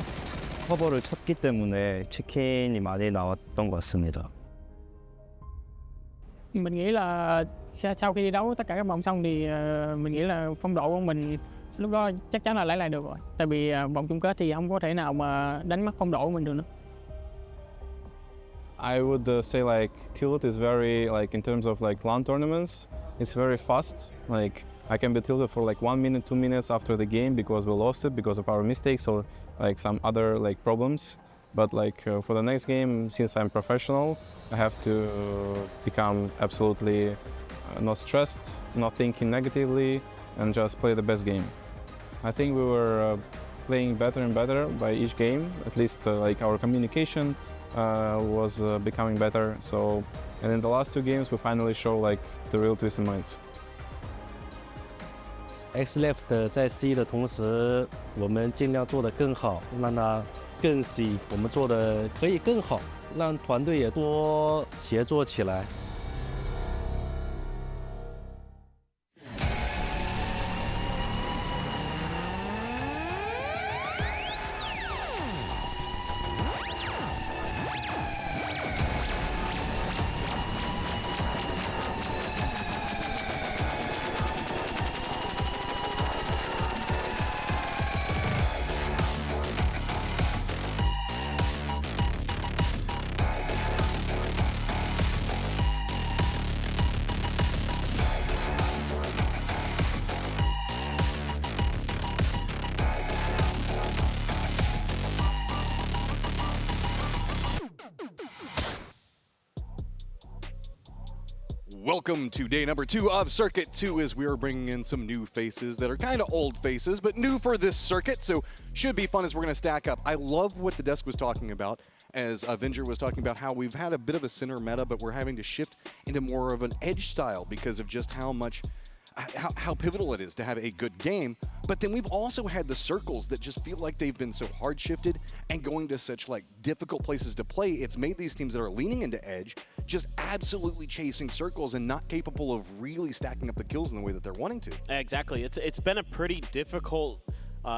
커버를 쳤기 때문에 치킨이 많이 나왔던 것 같습니다. Mình nghĩ là sau khi đi đấu tất cả các vòng xong thì mình nghĩ là phong độ của mình lúc đó chắc chắn là lấy lại được rồi. Tại vì vòng chung kết thì không có thể nào mà đánh mất phong độ của mình được nữa. I would say like tilt is very like in terms of like LAN tournaments, it's very fast. Like I can be tilted for like 1 minute, 2 minutes after the game because we lost it because of our mistakes or like some other like problems. But like for the next game, since I'm professional, I have to become absolutely not stressed, not thinking negatively, and just play the best game. I think we were playing better and better by each game. At least like our communication was becoming better. So, and in the last 2 games, we finally show like the real Twisted Minds. X Left 在 C 的同时，我们尽量做得更好，让它更 C。我们做的可以更好，让团队也多协作起来。Welcome to day number 2 of Circuit 2 as we are bringing in some new faces that are kind of old faces, but new for this circuit, so should be fun as we're going to stack up. I love what the desk was talking about as Avenger was talking about how we've had a bit of a center meta, but we're having to shift into more of an edge style because of just how much how pivotal it is to have a good game. But then we've also had the circles that just feel like they've been so hard shifted and going to such like difficult places to play. It's made these teams that are leaning into edge just absolutely chasing circles and not capable of really stacking up the kills in the way that they're wanting to. Exactly. It's been a pretty difficult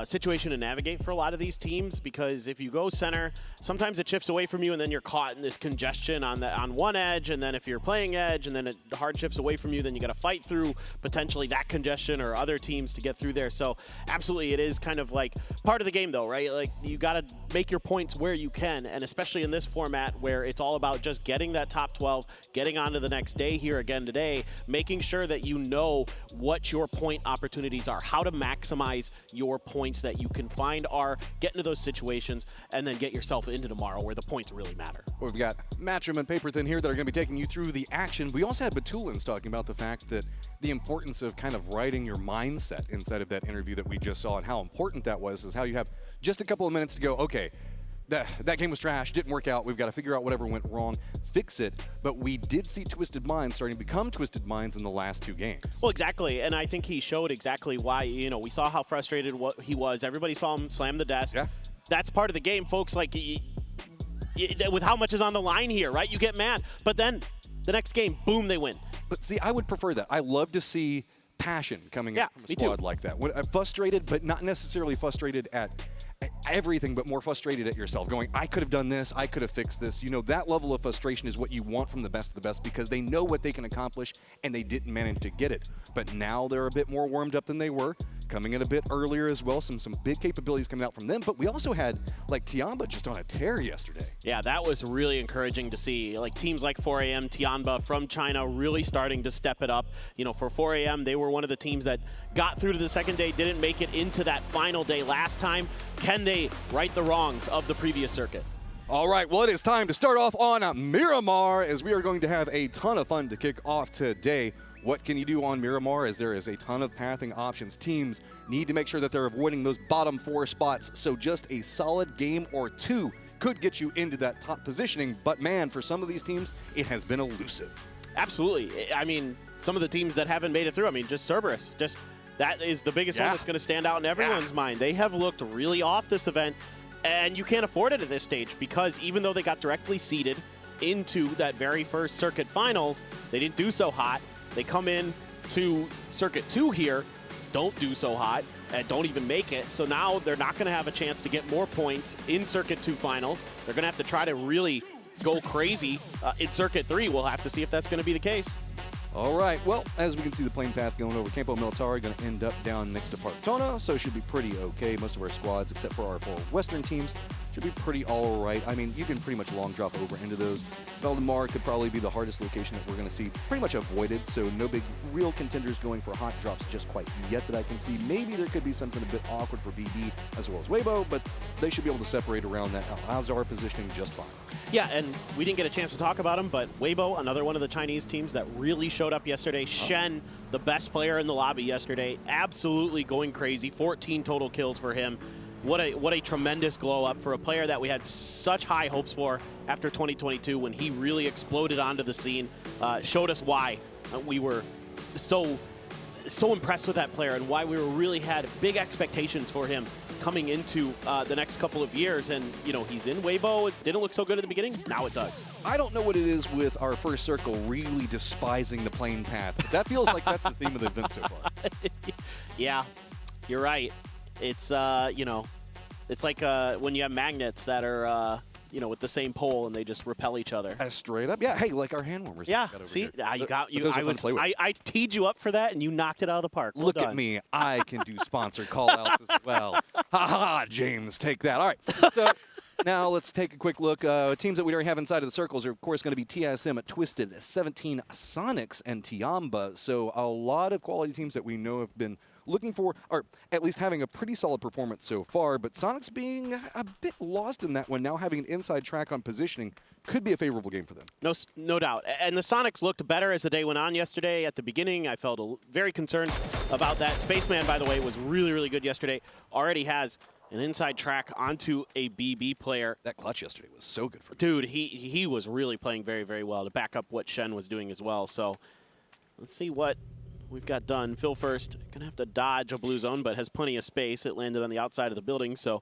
situation to navigate for a lot of these teams, because if you go center, sometimes it shifts away from you and then you're caught in this congestion on one edge, and then if you're playing edge and then it hard shifts away from you, then you got to fight through potentially that congestion or other teams to get through there. So absolutely, it is kind of like part of the game though, right? Like you got to make your points where you can, and especially in this format where it's all about just getting that top 12, getting on to the next day here again today, making sure that you know what your point opportunities are, how to maximize your points that you can find are, get into those situations, and then get yourself into tomorrow where the points really matter. We've got Matchroom and Paperthin here that are going to be taking you through the action. We also had Batulins talking about the fact that the importance of kind of writing your mindset inside of that interview that we just saw, and how important that was, is how you have just a couple of minutes to go, okay, that game was trash, didn't work out, we've got to figure out whatever went wrong, fix it. But we did see Twisted Minds starting to become Twisted Minds in the last 2 games. Well, exactly, and I think he showed exactly why. You know, we saw how frustrated he was. Everybody saw him slam the desk. Yeah. That's part of the game, folks. Like, with how much is on the line here, right? You get mad, but then the next game, boom, they win. But see, I would prefer that. I love to see passion coming out from a squad like that. When, frustrated, but not necessarily frustrated at everything, but more frustrated at yourself, going, I could have done this, I could have fixed this. You know, that level of frustration is what you want from the best of the best, because they know what they can accomplish and they didn't manage to get it. But now they're a bit more warmed up than they were, coming in a bit earlier as well, some big capabilities coming out from them. But we also had like Tianba just on a tear yesterday. Yeah, that was really encouraging to see. Like teams like 4AM, Tianba from China really starting to step it up. You know, for 4AM, they were one of the teams that got through to the second day, didn't make it into that final day last time. Can they right the wrongs of the previous circuit? All right, well, it is time to start off on Miramar, as we are going to have a ton of fun to kick off today. What can you do on Miramar, as there is a ton of pathing options. Teams need to make sure that they're avoiding those bottom 4 spots, so just a solid game or 2 could get you into that top positioning. But man, for some of these teams, it has been elusive. Absolutely. I mean, some of the teams that haven't made it through, I mean, just Cerberus, that is the biggest one that's going to stand out in everyone's mind. They have looked really off this event, and you can't afford it at this stage, because even though they got directly seeded into that very first circuit finals, they didn't do so hot. They come in to Circuit 2 here, don't do so hot, and don't even make it. So now they're not going to have a chance to get more points in Circuit 2 finals. They're going to have to try to really go crazy in Circuit 3. We'll have to see if that's going to be the case. All right, well, as we can see, the plane path going over Campo Militari going to end up down next to Partona, so should be pretty okay. Most of our squads, except for our 4 Western teams, should be pretty all right. I mean, you can pretty much long drop over into those. Valdemar could probably be the hardest location that we're going to see pretty much avoided, so no big real contenders going for hot drops just quite yet that I can see. Maybe there could be something a bit awkward for BB as well as Weibo, but they should be able to separate around that Al-Azhar positioning just fine. Yeah, and we didn't get a chance to talk about him, but Weibo, another one of the Chinese teams that really showed up yesterday. Shen, the best player in the lobby yesterday, absolutely going crazy. 14 total kills for him. What a tremendous glow up for a player that we had such high hopes for after 2022 when he really exploded onto the scene. Showed us why we were so impressed with that player and why we really had big expectations for him coming into the next couple of years. And, you know, he's in Weibo. It didn't look so good at the beginning. Now it does. I don't know what it is with our first circle really despising the plane path, but that feels like that's the theme of the event so far. Yeah, you're right. It's, you know, it's like when you have magnets that are, you know, with the same pole and they just repel each other. Straight up. Yeah, hey, like our hand warmers. Yeah, see, I teed you up for that and you knocked it out of the park. Well Look done. at me. I can do sponsored call-outs as well. Ha-ha, James, take that. All right, so now let's take a quick look. Teams that we already have inside of the circles are, of course, going to be TSM at Twisted, 17 Sonics, and Tiamba. So a lot of quality teams that we know have been looking for, or at least having a pretty solid performance so far, but Sonics being a bit lost in that one, now having an inside track on positioning, could be a favorable game for them. No doubt. And the Sonics looked better as the day went on yesterday. At the beginning, I felt very concerned about that. Spaceman, by the way, was really, really good yesterday. Already has an inside track onto a BB player. That clutch yesterday was so good for him. Dude, he was really playing very, very well to back up what Shen was doing as well. So let's see what we've got done. Phil first, gonna have to dodge a blue zone, but has plenty of space. It landed on the outside of the building, so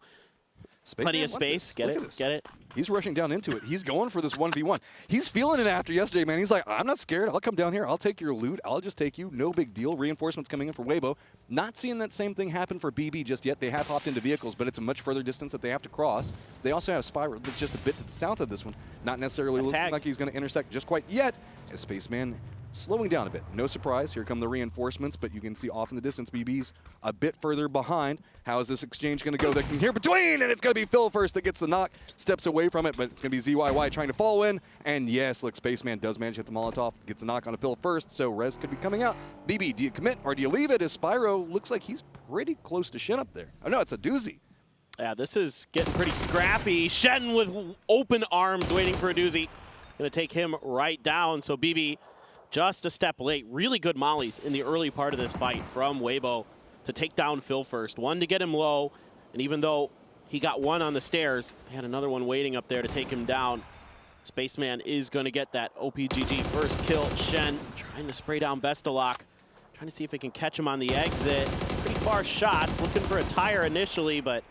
plenty of space. Get it? He's rushing down into it. He's going for this 1v1. He's feeling it after yesterday, man. He's like, I'm not scared. I'll come down here. I'll take your loot. I'll just take you. No big deal. Reinforcements coming in for Weibo. Not seeing that same thing happen for BB just yet. They have hopped into vehicles, but it's a much further distance that they have to cross. They also have Spyro that's just a bit to the south of this one. Not necessarily looking like he's going to intersect just quite yet. As Spaceman slowing down a bit. No surprise, here come the reinforcements, but you can see off in the distance, BB's a bit further behind. How is this exchange going to go? They can hear between, and it's going to be Phil first that gets the knock, steps away from it, but it's going to be ZYY trying to fall in. And yes, look, Spaceman does manage to hit the Molotov, gets the knock on a Phil first, so Rez could be coming out. BB, do you commit or do you leave it? As Spyro looks like he's pretty close to Shen up there. Oh no, it's a doozy. Yeah, this is getting pretty scrappy. Shen with open arms waiting for a doozy. Gonna take him right down, so BB just a step late. Really good mollies in the early part of this fight from Weibo to take down Phil first. One to get him low, and even though he got one on the stairs, they had another one waiting up there to take him down. Spaceman is going to get that OPGG first kill. Shen trying to spray down Bestalock, trying to see if he can catch him on the exit. Pretty far shots, looking for a tire initially, but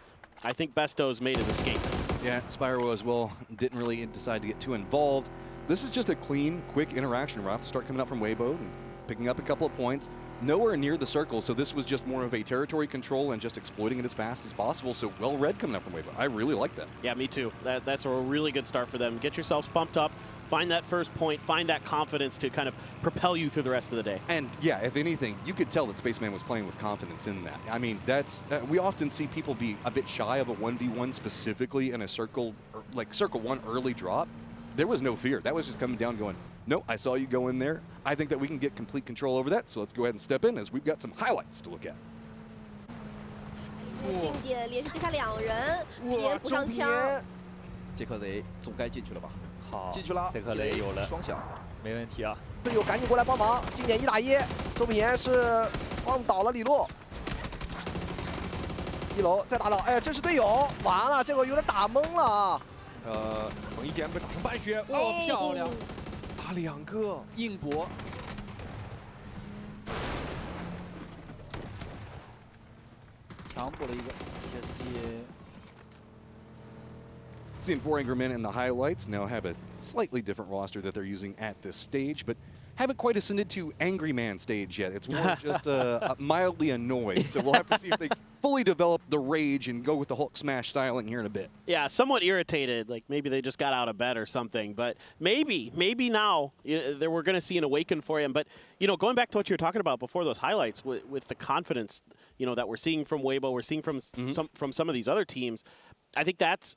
I think Besto's made his escape. Yeah, Spyro as well didn't really decide to get too involved. This is just a clean, quick interaction. We'll have to start coming up from Weibo and picking up a couple of points. Nowhere near the circle, so this was just more of a territory control and just exploiting it as fast as possible. So well read coming up from Weibo. I really like that. Yeah, me too. That's a really good start for them. Get yourselves pumped up, find that first point, find that confidence to kind of propel you through the rest of the day. And yeah, if anything, you could tell that Spaceman was playing with confidence in that. I mean, that's we often see people be a bit shy of a 1v1 specifically in a circle, like circle one early drop. There was no fear. That was just coming down going, no, I saw you go in there. I think that we can get complete control over that, so let's go ahead and step in as we've got some highlights to look at. 经典连续击杀2人，皮耶补上枪。这颗雷总该进去了吧？好，进去了，这颗雷有了，双响，没问题啊。队友赶紧过来帮忙，经典1打1，周品言是放倒了李洛。1楼再打倒，哎呀，这是队友，完了，这个有点打懵了啊。冯一坚被打成半血，哦，漂亮，打2个，硬搏。强补了一个，直接。 Seeing 4 Angry Men in the highlights now have a slightly different roster that they're using at this stage, but haven't quite ascended to Angry Man stage yet. It's more just mildly annoyed. So we'll have to see if they fully develop the rage and go with the Hulk smash styling here in a bit. Yeah, somewhat irritated. Like maybe they just got out of bed or something. But maybe now we're going to see an awaken for him. But, you know, going back to what you were talking about before those highlights with the confidence, you know, that we're seeing from Weibo, we're seeing from some of these other teams, I think that's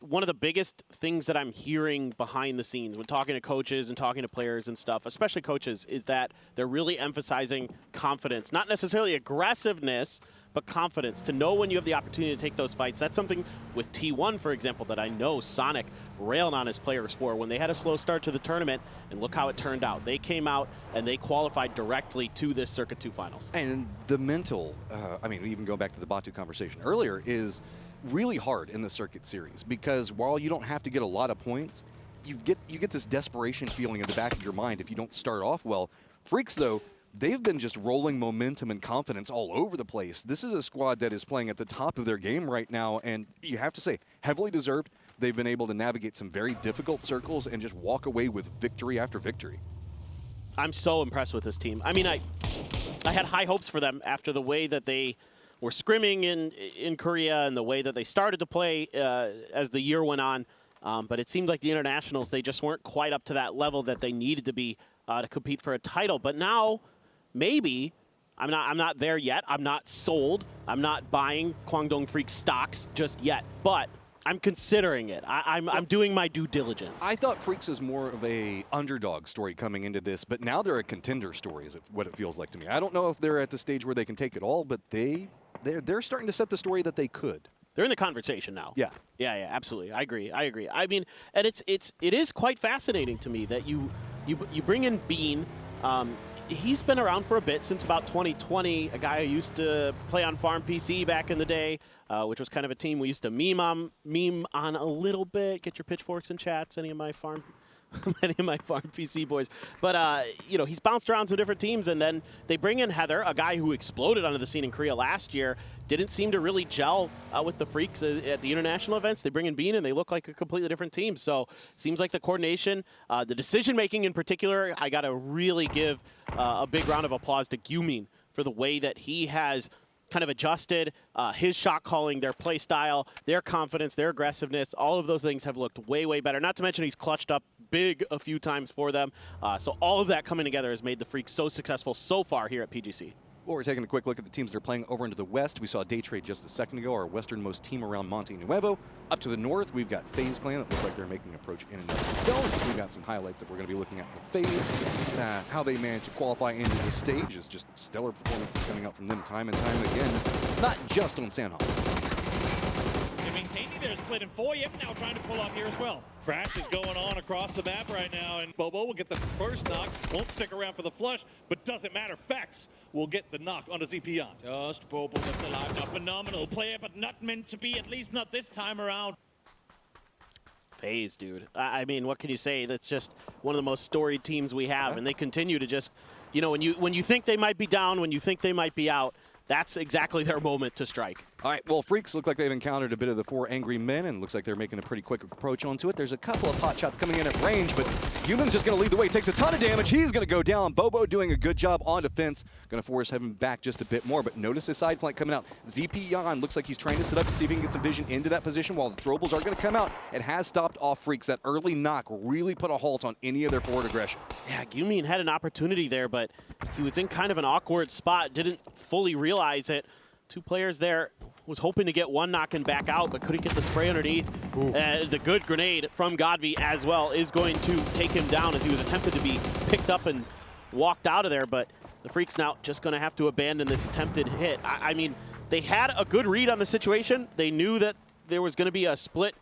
one of the biggest things that I'm hearing behind the scenes when talking to coaches and talking to players and stuff, especially coaches, is that they're really emphasizing confidence, not necessarily aggressiveness, but confidence, to know when you have the opportunity to take those fights. That's something with T1, for example, that I know Sonic railed on his players for when they had a slow start to the tournament, and look how it turned out. They came out and they qualified directly to this Circuit 2 finals. And the mental, I mean, even going back to the Batu conversation earlier, is really hard in the Circuit series, because while you don't have to get a lot of points, you get this desperation feeling in the back of your mind if you don't start off well. Freaks, though, they've been just rolling momentum and confidence all over the place. This is a squad that is playing at the top of their game right now, and you have to say, heavily deserved. They've been able to navigate some very difficult circles and just walk away with victory after victory. I'm so impressed with this team. I mean, I had high hopes for them after the way that they were scrimming in Korea and the way that they started to play as the year went on. But it seemed like the internationals, they just weren't quite up to that level that they needed to be to compete for a title. But now, maybe, I'm not there yet. I'm not sold. I'm not buying Kwangdong Freaks stocks just yet. But I'm considering it. I'm doing my due diligence. I thought Freaks is more of a underdog story coming into this, but now they're a contender story is what it feels like to me. I don't know if they're at the stage where they can take it all, but they're starting to set the story that they could. They're in the conversation now. Yeah. Yeah, absolutely. I agree. I mean, and it is quite fascinating to me that you bring in Bean. He's been around for a bit, since about 2020, a guy who used to play on Farm PC back in the day, which was kind of a team we used to meme on a little bit. Get your pitchforks in chats, any of my Farm PC boys. But, you know, he's bounced around some different teams, and then they bring in Heather, a guy who exploded onto the scene in Korea last year, didn't seem to really gel with the Freaks at the international events. They bring in Bean, and they look like a completely different team. So seems like the coordination, the decision-making in particular, I got to really give a big round of applause to Gyumin for the way that he has kind of adjusted his shot calling, their play style, their confidence, their aggressiveness. All of those things have looked way, way better. Not to mention he's clutched up big a few times for them. So all of that coming together has made the Freaks so successful so far here at PGC. Well, we're taking a quick look at the teams they're playing over into the west. We saw Day Trade just a second ago, our westernmost team around Monte Nuevo. Up to the north, we've got FaZe Clan that looks like they're making an approach in and of themselves. We've got some highlights that we're going to be looking at for FaZe. How they managed to qualify into the stage is just stellar performances coming out from them time and time again. Not just on Sandhawk. They're maintaining their split in 4. Yep, now trying to pull up here as well. Crash is going on across the map right now, and Bobo will get the first knock. Won't stick around for the flush, but doesn't matter. Fex will get the knock onto Zepion. Just Bobo left alive. A phenomenal player, but not meant to be, at least not this time around. FaZe, dude. I mean, what can you say? That's just one of the most storied teams we have, and they continue to just, you know, when you think they might be down, when you think they might be out, that's exactly their moment to strike. All right, well, Freaks look like they've encountered a bit of the 4 angry men, and looks like they're making a pretty quick approach onto it. There's a couple of hot shots coming in at range, but Human's just going to lead the way. Takes a ton of damage. He's going to go down. Bobo doing a good job on defense. Going to force him back just a bit more, but notice his side flank coming out. Zepion looks like he's trying to set up to see if he can get some vision into that position while the throwables are going to come out. It has stopped off Freaks. That early knock really put a halt on any of their forward aggression. Yeah, Gyumin had an opportunity there, but he was in kind of an awkward spot. Didn't fully realize it. 2 players there. Was hoping to get one knocking back out, but couldn't get the spray underneath. The good grenade from Godvi as well is going to take him down as he was attempted to be picked up and walked out of there, but the Freaks now just going to have to abandon this attempted hit. I mean, they had a good read on the situation. They knew that there was going to be a split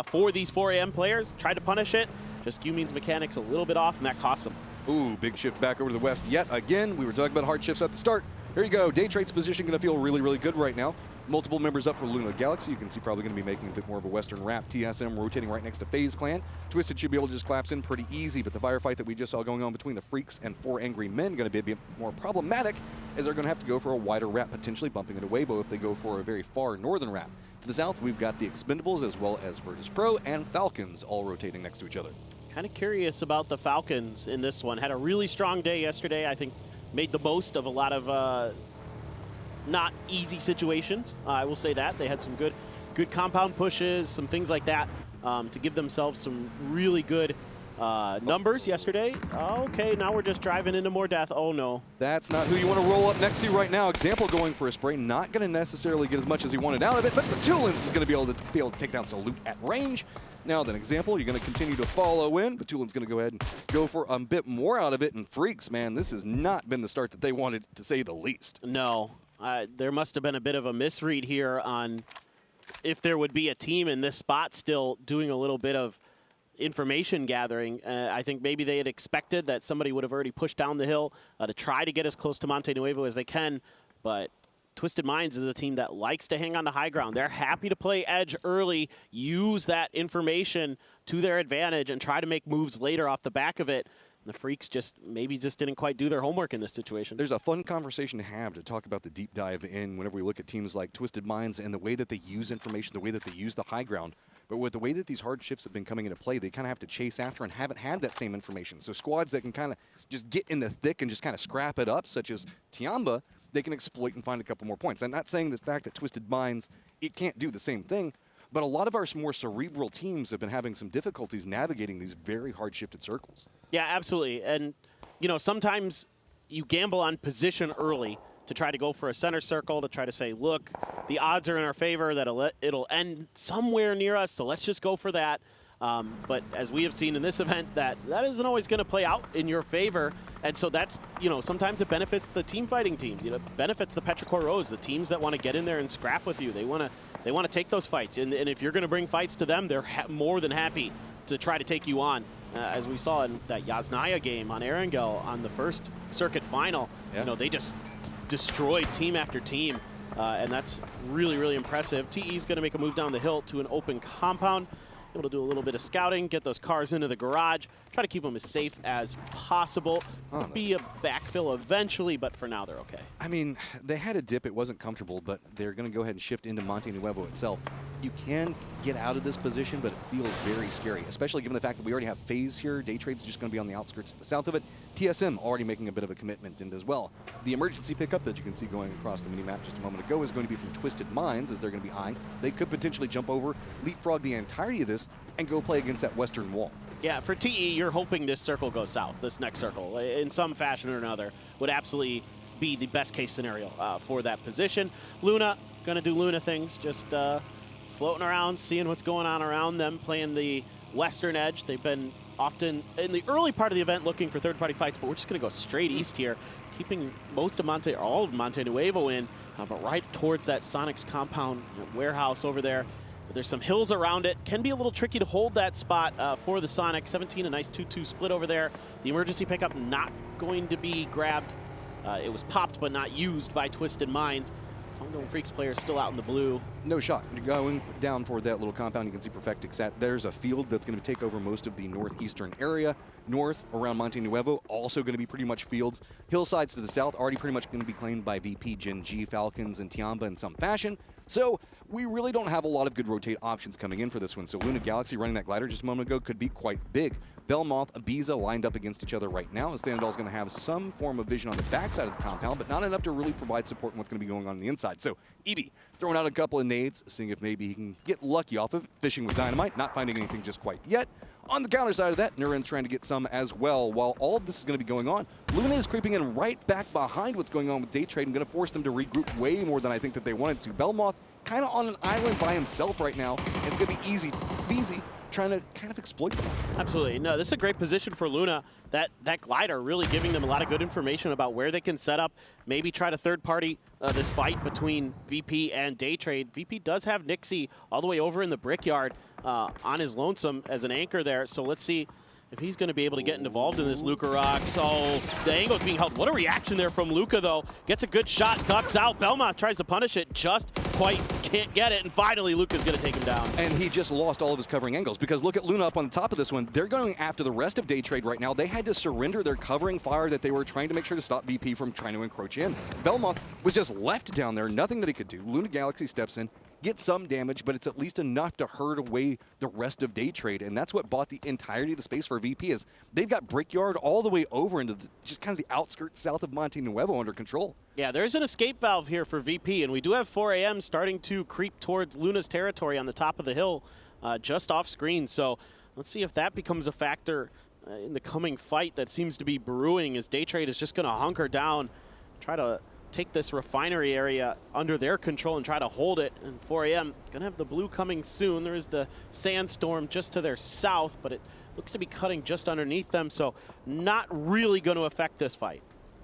for these 4 AM players. Tried to punish it. Just Gyumin's mechanics a little bit off, and that cost them. Ooh, big shift back over to the west yet again. We were talking about hard shifts at the start. Here you go. Day Trade's position going to feel really, really good right now. Multiple members up for Luna Galaxy. You can see probably going to be making a bit more of a Western wrap. TSM rotating right next to FaZe Clan. Twisted should be able to just collapse in pretty easy, but the firefight that we just saw going on between the Freaks and 4 Angry Men going to be a bit more problematic, as they're going to have to go for a wider wrap, potentially bumping into Weibo if they go for a very far northern wrap. To the south, we've got the Expendables as well as Virtus Pro and Falcons all rotating next to each other. Kind of curious about the Falcons in this one. Had a really strong day yesterday. I think made the most of a lot of not easy situations. I will say that. They had some good compound pushes, some things like that to give themselves some really good numbers yesterday. Okay, now we're just driving into more death. Oh no. That's not who you want to roll up next to right now. Example going for a spray, not going to necessarily get as much as he wanted out of it, but Batulins is going to be able to take down Salute at range. Now then, Example, you're going to continue to follow in. Batulin's going to go ahead and go for a bit more out of it. And Freaks, man, this has not been the start that they wanted, to say the least. No, there must have been a bit of a misread here on if there would be a team in this spot still doing a little bit of information gathering. I think maybe they had expected that somebody would have already pushed down the hill to try to get as close to Monte Nuevo as they can, but Twisted Minds is a team that likes to hang on to high ground. They're happy to play edge early, use that information to their advantage, and try to make moves later off the back of it. And the Freaks maybe just didn't quite do their homework in this situation. There's a fun conversation to have to talk about the deep dive in whenever we look at teams like Twisted Minds and the way that they use information, the way that they use the high ground. But with the way that these hard shifts have been coming into play, they kind of have to chase after and haven't had that same information. So squads that can kind of just get in the thick and just kind of scrap it up, such as Tiamba, they can exploit and find a couple more points. I'm not saying the fact that Twisted Minds, it can't do the same thing, but a lot of our more cerebral teams have been having some difficulties navigating these very hard shifted circles. Yeah, absolutely. And, you know, sometimes you gamble on position early to try to go for a center circle, to try to say, look, the odds are in our favor that it'll end somewhere near us, so let's just go for that. But as we have seen in this event, that isn't always going to play out in your favor. And so that's, you know, sometimes it benefits the team fighting teams. You know, it benefits the Petrichor Roads, the teams that want to get in there and scrap with you. They want to take those fights. And if you're going to bring fights to them, they're more than happy to try to take you on. As we saw in that Yasnaya game on Erangel on the first circuit final, you know, they just destroyed team after team. And that's really, really impressive. TE's going to make a move down the hill to an open compound. Able to do a little bit of scouting, get those cars into the garage, try to keep them as safe as possible. There'll be a backfill eventually, but for now they're okay. I mean, they had a dip, it wasn't comfortable, but they're going to go ahead and shift into Monte Nuevo itself. You can get out of this position, but it feels very scary, especially given the fact that we already have FaZe here. Daytrade's just going to be on the outskirts to the south of it. TSM already making a bit of a commitment in as well. The emergency pickup that you can see going across the mini-map just a moment ago is going to be from Twisted Minds, as they're going to be eyeing. They could potentially jump over, leapfrog the entirety of this, and go play against that western wall. Yeah, for TE, you're hoping this circle goes south, this next circle, in some fashion or another. Would absolutely be the best case scenario for that position. Luna, gonna do Luna things, just floating around, seeing what's going on around them, playing the western edge. They've been often, in the early part of the event, looking for third-party fights, but we're just gonna go straight east here, keeping most of all of Monte Nuevo in, but right towards that Sonics compound warehouse over there. There's some hills around it. Can be a little tricky to hold that spot for the Sonic. 17, a nice 2-2 split over there. The emergency pickup not going to be grabbed. It was popped but not used by Twisted Minds. Congo Freaks players still out in the blue. No shot. Going down for that little compound, you can see Perfectix at. There's a field that's going to take over most of the northeastern area. North, around Monte Nuevo, also going to be pretty much fields. Hillsides to the south, already pretty much going to be claimed by VP, Gen G, Falcons, and Tiamba in some fashion. So we really don't have a lot of good rotate options coming in for this one. So Luna Galaxy running that glider just a moment ago could be quite big. Belmoth, Ibiza lined up against each other right now. And Standal's going to have some form of vision on the backside of the compound, but not enough to really provide support in what's going to be going on the inside. So Ebi throwing out a couple of nades, seeing if maybe he can get lucky off of it. Fishing with dynamite, not finding anything just quite yet. On the counter side of that, Nuren's trying to get some as well. While all of this is going to be going on, Luna is creeping in right back behind what's going on with Daytrade and going to force them to regroup way more than I think that they wanted to. Belmoth kind of on an island by himself right now. It's going to be easy trying to kind of exploit them. Absolutely. No, this is a great position for Luna. That glider really giving them a lot of good information about where they can set up, maybe try to third-party this fight between VP and Daytrade. VP does have Nixie all the way over in the Brickyard on his lonesome as an anchor there, so let's see if he's going to be able to get involved in this Luca Rock. So the angle's being held. What a reaction there from Luca, though. Gets a good shot, ducks out. Belmoth tries to punish it, just quite can't get it, and finally Luca's going to take him down. And he just lost all of his covering angles, because look at Luna up on the top of this one. They're going after the rest of Daytrade right now. They had to surrender their covering fire that they were trying to make sure to stop VP from trying to encroach in. Belmoth was just left down there, nothing that he could do. Luna Galaxy steps in, get some damage, but it's at least enough to herd away the rest of Daytrade, and that's what bought the entirety of the space for VP. Is they've got Brickyard all the way over into just kind of the outskirts south of Monte Nuevo under control. Yeah, there's an escape valve here for VP, and we do have 4 AM starting to creep towards Luna's territory on the top of the hill, just off screen. So Let's see if that becomes a factor in the coming fight that seems to be brewing, as Daytrade is just going to hunker down, try to take this refinery area under their control and try to hold it. And 4AM gonna have the blue coming soon. There is the sandstorm just to their south, but it looks to be cutting just underneath them, so not really going to affect this fight.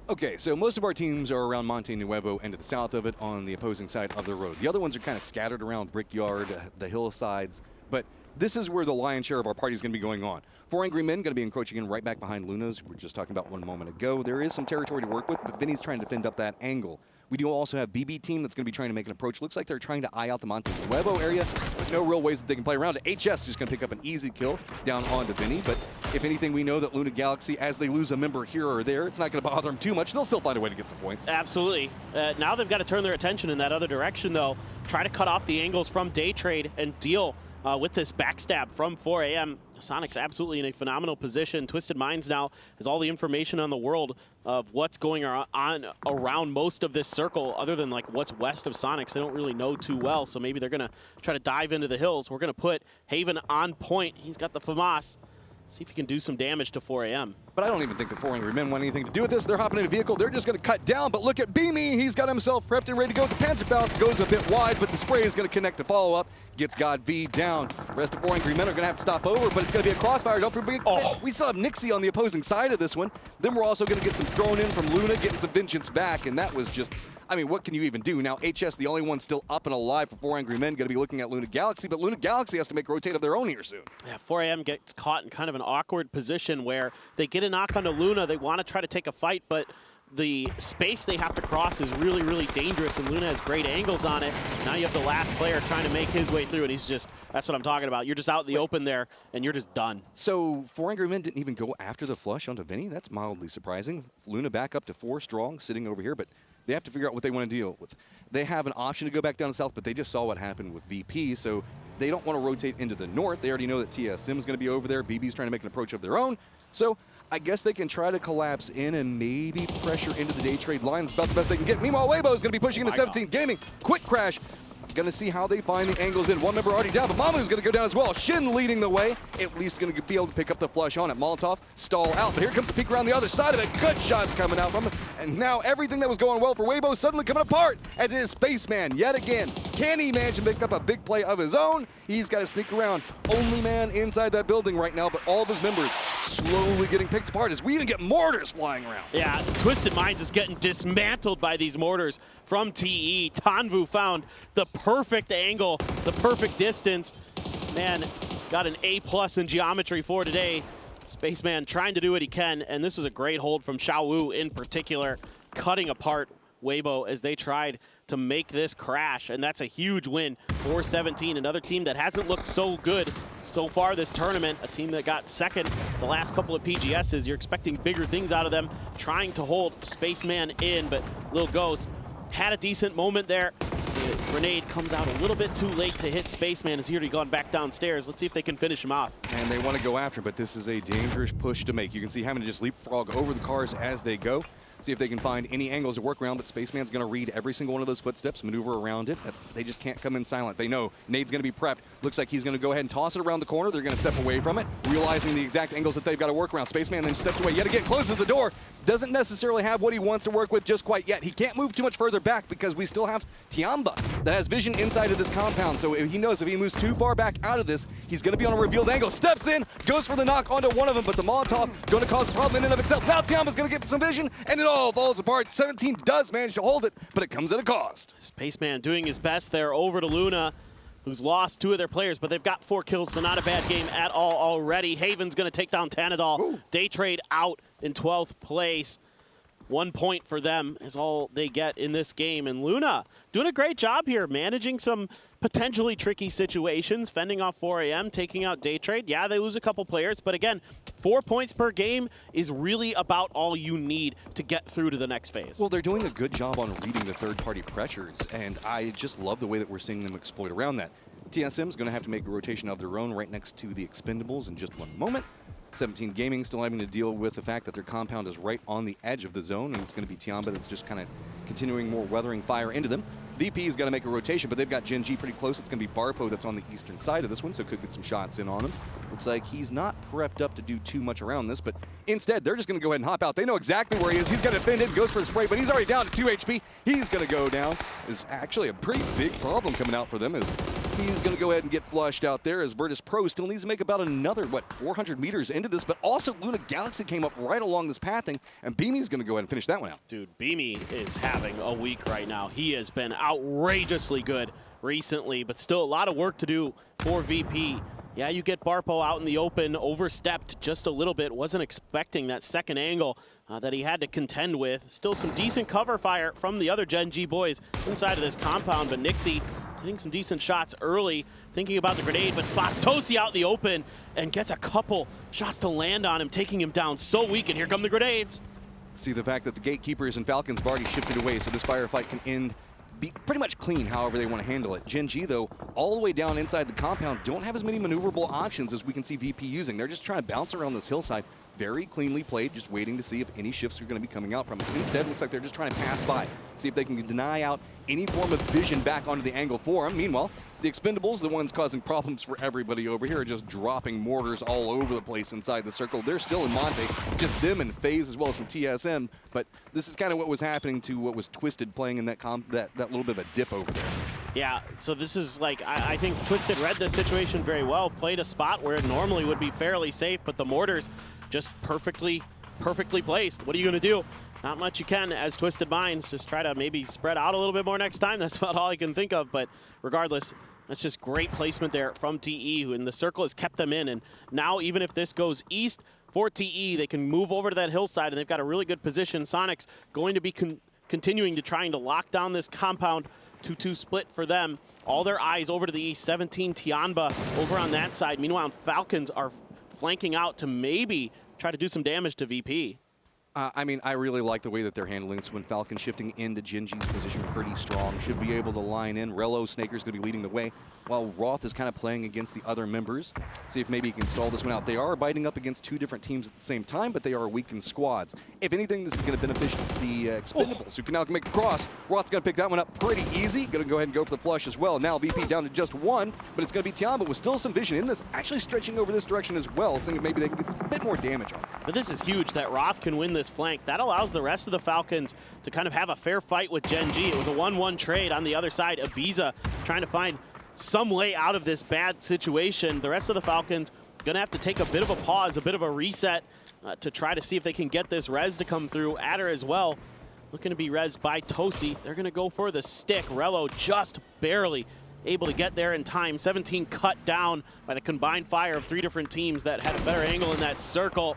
Okay, so most of our teams are around Monte Nuevo and to the south of it on the opposing side of the road. The other ones are kind of scattered around Brickyard, the hillsides, but this is where the lion's share of our party is going to be going on. 4 Angry Men going to be encroaching in right back behind Luna's. We were just talking about one moment ago. There is some territory to work with, but Vinny's trying to defend up that angle. We do also have BB team that's going to be trying to make an approach. Looks like they're trying to eye out the Monte Nuevo area. There's no real ways that they can play around it. HS just going to pick up an easy kill down onto Vinny, but if anything, we know that Luna Galaxy, as they lose a member here or there, it's not going to bother them too much. They'll still find a way to get some points. Absolutely. Now they've got to turn their attention in that other direction, though. Try to cut off the angles from Daytrade and deal with this backstab from 4AM. Sonic's absolutely in a phenomenal position. Twisted Minds now has all the information on the world of what's going on around most of this circle, other than like what's west of Sonic's. They don't really know too well, so maybe they're going to try to dive into the hills. We're going to put Haven on point. He's got the FAMAS. See if he can do some damage to 4AM. But I don't even think the 4 Angry Men want anything to do with this. They're hopping in a vehicle. They're just going to cut down. But look at Beamy. He's got himself prepped and ready to go. The Panzerfaust goes a bit wide, but the spray is going to connect the follow-up. Gets God V down. The rest of 4 Angry Men are going to have to stop over, but it's going to be a crossfire. Don't forget, we still have Nixie on the opposing side of this one. Then we're also going to get some thrown in from Luna, getting some vengeance back, and that was just... I mean, what can you even do? Now, HS, the only one still up and alive for 4 Angry Men, going to be looking at Luna Galaxy, but Luna Galaxy has to make a rotate of their own here soon. Yeah, 4AM gets caught in kind of an awkward position where they get a knock onto Luna. They want to try to take a fight, but the space they have to cross is really, really dangerous, and Luna has great angles on it. Now you have the last player trying to make his way through, and he's just, that's what I'm talking about. You're just out in the open there, and you're just done. So 4 Angry Men didn't even go after the flush onto Vinny. That's mildly surprising. Luna back up to 4 strong, sitting over here, but they have to figure out what they want to deal with. They have an option to go back down south, but they just saw what happened with VP, so they don't want to rotate into the north. They already know that TSM is going to be over there. BB's trying to make an approach of their own. So I guess they can try to collapse in and maybe pressure into the Daytrade line. It's about the best they can get. Meanwhile, Weibo is going to be pushing into 17 Gaming. Quick crash. Going to see how they find the angles in. One member already down, but Mamu's going to go down as well. Shin leading the way. At least going to be able to pick up the flush on it. Molotov stall out, but here comes the peek around the other side of it. Good shots coming out from it. And now everything that was going well for Weibo suddenly coming apart. And it is Spaceman yet again. Can he manage to pick up a big play of his own? He's got to sneak around. Only man inside that building right now, but all of his members slowly getting picked apart as we even get mortars flying around. Yeah, Twisted Minds is getting dismantled by these mortars from TE. Tanvu found the perfect angle, the perfect distance. Man, got an A+ in geometry for today. Spaceman trying to do what he can, and this is a great hold from Xiao Wu in particular, cutting apart Weibo as they tried to make this crash, and that's a huge win for 17. Another team that hasn't looked so good so far this tournament, a team that got second the last couple of PGSs. You're expecting bigger things out of them, trying to hold Spaceman in, but Lil Ghost had a decent moment there. The grenade comes out a little bit too late to hit Spaceman as he already gone back downstairs. Let's see if they can finish him off. And they want to go after, but this is a dangerous push to make. You can see having to just leapfrog over the cars as they go. See if they can find any angles to work around, but Spaceman's going to read every single one of those footsteps, maneuver around it. They just can't come in silent. They know Nade's going to be prepped. Looks like he's going to go ahead and toss it around the corner. They're going to step away from it, realizing the exact angles that they've got to work around. Spaceman then steps away yet again, closes the door. Doesn't necessarily have what he wants to work with just quite yet. He can't move too much further back because we still have Tiamba that has vision inside of this compound. So he knows if he moves too far back out of this, he's going to be on a revealed angle. Steps in, goes for the knock onto one of them, but the Molotov going to cause a problem in and of itself. Now Tiamba's going to get some vision, and it all falls apart. 17 does manage to hold it, but it comes at a cost. Spaceman doing his best there over to Luna, who's lost 2 of their players, but they've got 4 kills, so not a bad game at all already. Haven's going to take down Tanadol. Daytrade out in 12th place. 1 point for them is all they get in this game. And Luna doing a great job here, managing some potentially tricky situations, fending off 4AM, taking out Daytrade. Yeah, they lose a couple players, but again, 4 points per game is really about all you need to get through to the next phase. Well, they're doing a good job on reading the third-party pressures, and I just love the way that we're seeing them exploit around that. TSM is going to have to make a rotation of their own right next to the Expendables in just 1 moment. 17 Gaming still having to deal with the fact that their compound is right on the edge of the zone, and it's going to be Tiamba that's just kind of continuing more weathering fire into them. VP is going to make a rotation, but they've got Gen G pretty close. It's going to be Barpo that's on the eastern side of this one, so could get some shots in on him. Looks like he's not prepped up to do too much around this, but instead, they're just going to go ahead and hop out. They know exactly where he is. He's going to defend it, goes for the spray, but he's already down to 2 HP. He's going to go down. Is actually a pretty big problem coming out for them, as he's going to go ahead and get flushed out there, as Virtus Pro still needs to make about another, 400 meters into this, but also Luna Galaxy came up right along this pathing, and Beamy's going to go ahead and finish that one out. Dude, Beamy is having a week right now. He has been outrageously good recently, but still a lot of work to do for VP. Yeah, you get Barpo out in the open, overstepped just a little bit, wasn't expecting that second angle that he had to contend with. Still some decent cover fire from the other Gen G boys inside of this compound, but Nixie getting some decent shots early, thinking about the grenade, but spots Tosi out in the open and gets a couple shots to land on him, taking him down so weak, and here come the grenades. See the fact that the Gatekeepers and Falcons have already shifted away, so this firefight can end be pretty much clean however they want to handle it. Gen G, though, all the way down inside the compound, don't have as many maneuverable options as we can see VP using. They're just trying to bounce around this hillside. Very cleanly played, just waiting to see if any shifts are going to be coming out from it. Instead, it looks like they're just trying to pass by, see if they can deny out any form of vision back onto the angle for them. Meanwhile, the Expendables, the ones causing problems for everybody over here, are just dropping mortars all over the place inside the circle. They're still in Monte, just them and FaZe as well as some TSM, but this is kind of what was happening to what was Twisted playing in that little bit of a dip over there. Yeah, so this is like, I think Twisted read this situation very well, played a spot where it normally would be fairly safe, but the mortars just perfectly placed. What are you going to do? Not much you can as Twisted Minds. Just try to maybe spread out a little bit more next time. That's about all I can think of, but regardless, that's just great placement there from TE, who in the circle has kept them in, and now even if this goes east for TE, they can move over to that hillside, and they've got a really good position. Sonic's going to be continuing to trying to lock down this compound. 2-2 split for them. All their eyes over to the east. 17 Tianba over on that side. Meanwhile, Falcons are flanking out to maybe try to do some damage to VP. I mean, I really like the way that they're handling this when Falcon shifting into Gen G's position pretty strong. Should be able to line in. Rello, Snaker's going to be leading the way, while Roth is kind of playing against the other members. See if maybe he can stall this one out. They are biting up against two different teams at the same time, but they are weak in squads. If anything, this is going to benefit the Expendables, who can now make a cross. Roth's going to pick that one up pretty easy. Going to go ahead and go for the flush as well. Now VP down to just one, but it's going to be Tiamba with still some vision in this, actually stretching over this direction as well, seeing if maybe they can get a bit more damage on it. But this is huge that Roth can win this flank. That allows the rest of the Falcons to kind of have a fair fight with Gen G. It was a 1-1 trade on the other side. Ibiza trying to find some way out of this bad situation. The rest of the Falcons gonna have to take a bit of a pause, a bit of a reset to try to see if they can get this res to come through. Adder as well, looking to be resed by Tosi. They're gonna go for the stick. Rello just barely able to get there in time. 17 cut down by the combined fire of three different teams that had a better angle in that circle.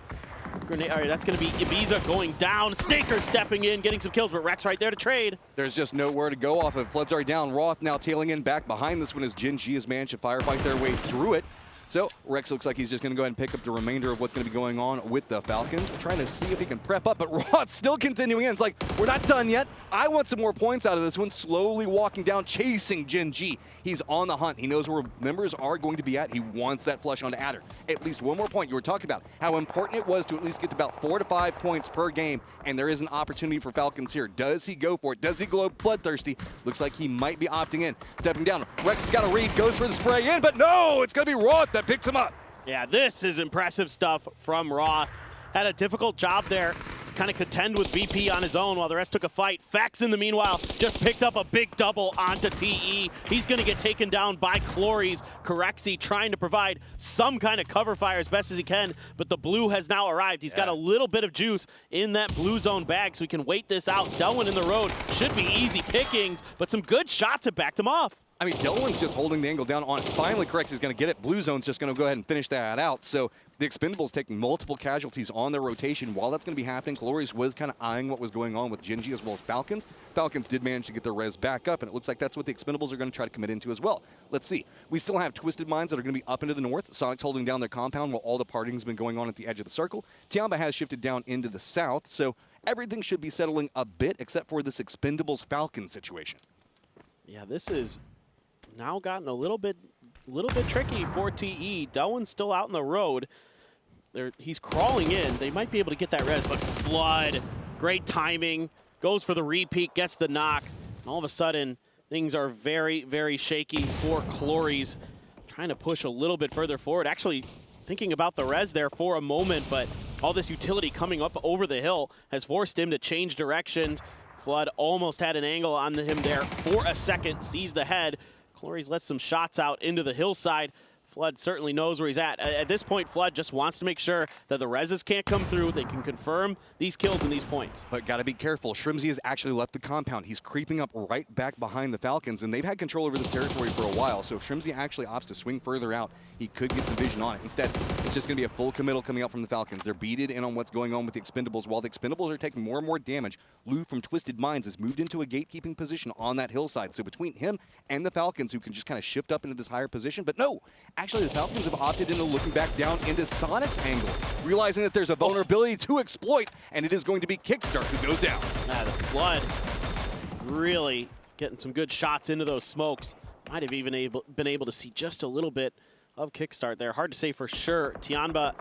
Grenade, all right, that's going to be Ibiza going down. Snaker stepping in, getting some kills, but Rex right there to trade. There's just nowhere to go off of. Flood's already down. Roth now tailing in back behind this one as Gen G has managed to firefight their way through it. So Rex looks like he's just going to go ahead and pick up the remainder of what's going to be going on with the Falcons, trying to see if he can prep up, but Roth's still continuing in. It's like, we're not done yet. I want some more points out of this one. Slowly walking down, chasing Gen G. He's on the hunt. He knows where members are going to be at. He wants that flush onto Adder. At least one more point. You were talking about how important it was to at least get to about 4 to 5 points per game, and there is an opportunity for Falcons here. Does he go for it? Does he go bloodthirsty? Looks like he might be opting in. Stepping down. Rex has got a read, goes for the spray in, but no, it's going to be Roth that picks him up. Yeah, this is impressive stuff from Roth. Had a difficult job there to kind of contend with VP on his own while the rest took a fight. Fax in the meanwhile just picked up a big double onto TE. He's going to get taken down by Clories. Corexi trying to provide some kind of cover fire as best as he can, but the blue has now arrived. He's got a little bit of juice in that blue zone bag, so he can wait this out. Delwyn in the road should be easy pickings, but some good shots have backed him off. I mean, Delwyn's just holding the angle down on it. Finally, Corexi is going to get it. Blue Zone's just going to go ahead and finish that out. So the Expendables taking multiple casualties on their rotation. While that's going to be happening, Clories was kind of eyeing what was going on with Gen G as well as Falcons. Falcons did manage to get their res back up, and it looks like that's what the Expendables are going to try to commit into as well. Let's see. We still have Twisted Minds that are going to be up into the north. Sonic's holding down their compound while all the partying's been going on at the edge of the circle. Tiamba has shifted down into the south, so everything should be settling a bit except for this Expendables-Falcons situation. Yeah, this is now gotten a little bit tricky for TE. Delwyn's still out in the road. He's crawling in. They might be able to get that res, but Flood, great timing, goes for the repeat, gets the knock. And all of a sudden, things are very, very shaky for Clories. Trying to push a little bit further forward. Actually thinking about the res there for a moment, but all this utility coming up over the hill has forced him to change directions. Flood almost had an angle on him there for a second, sees the head. Clories lets some shots out into the hillside. Flood certainly knows where he's at. At this point, Flood just wants to make sure that the reses can't come through. They can confirm these kills and these points. But got to be careful. Shrimzy has actually left the compound. He's creeping up right back behind the Falcons, and they've had control over this territory for a while. So if Shrimzy actually opts to swing further out, he could get some vision on it. Instead, it's just going to be a full committal coming out from the Falcons. They're beated in on what's going on with the Expendables. While the Expendables are taking more and more damage, Lou from Twisted Minds has moved into a gatekeeping position on that hillside. So between him and the Falcons, who can just kind of shift up into this higher position, but no, actually the Falcons have opted into looking back down into Sonic's angle, realizing that there's a vulnerability to exploit, and it is going to be Kickstart who goes down. The Flood really getting some good shots into those smokes. Might have even been able to see just a little bit of Kickstart there. Hard to say for sure. Tianba,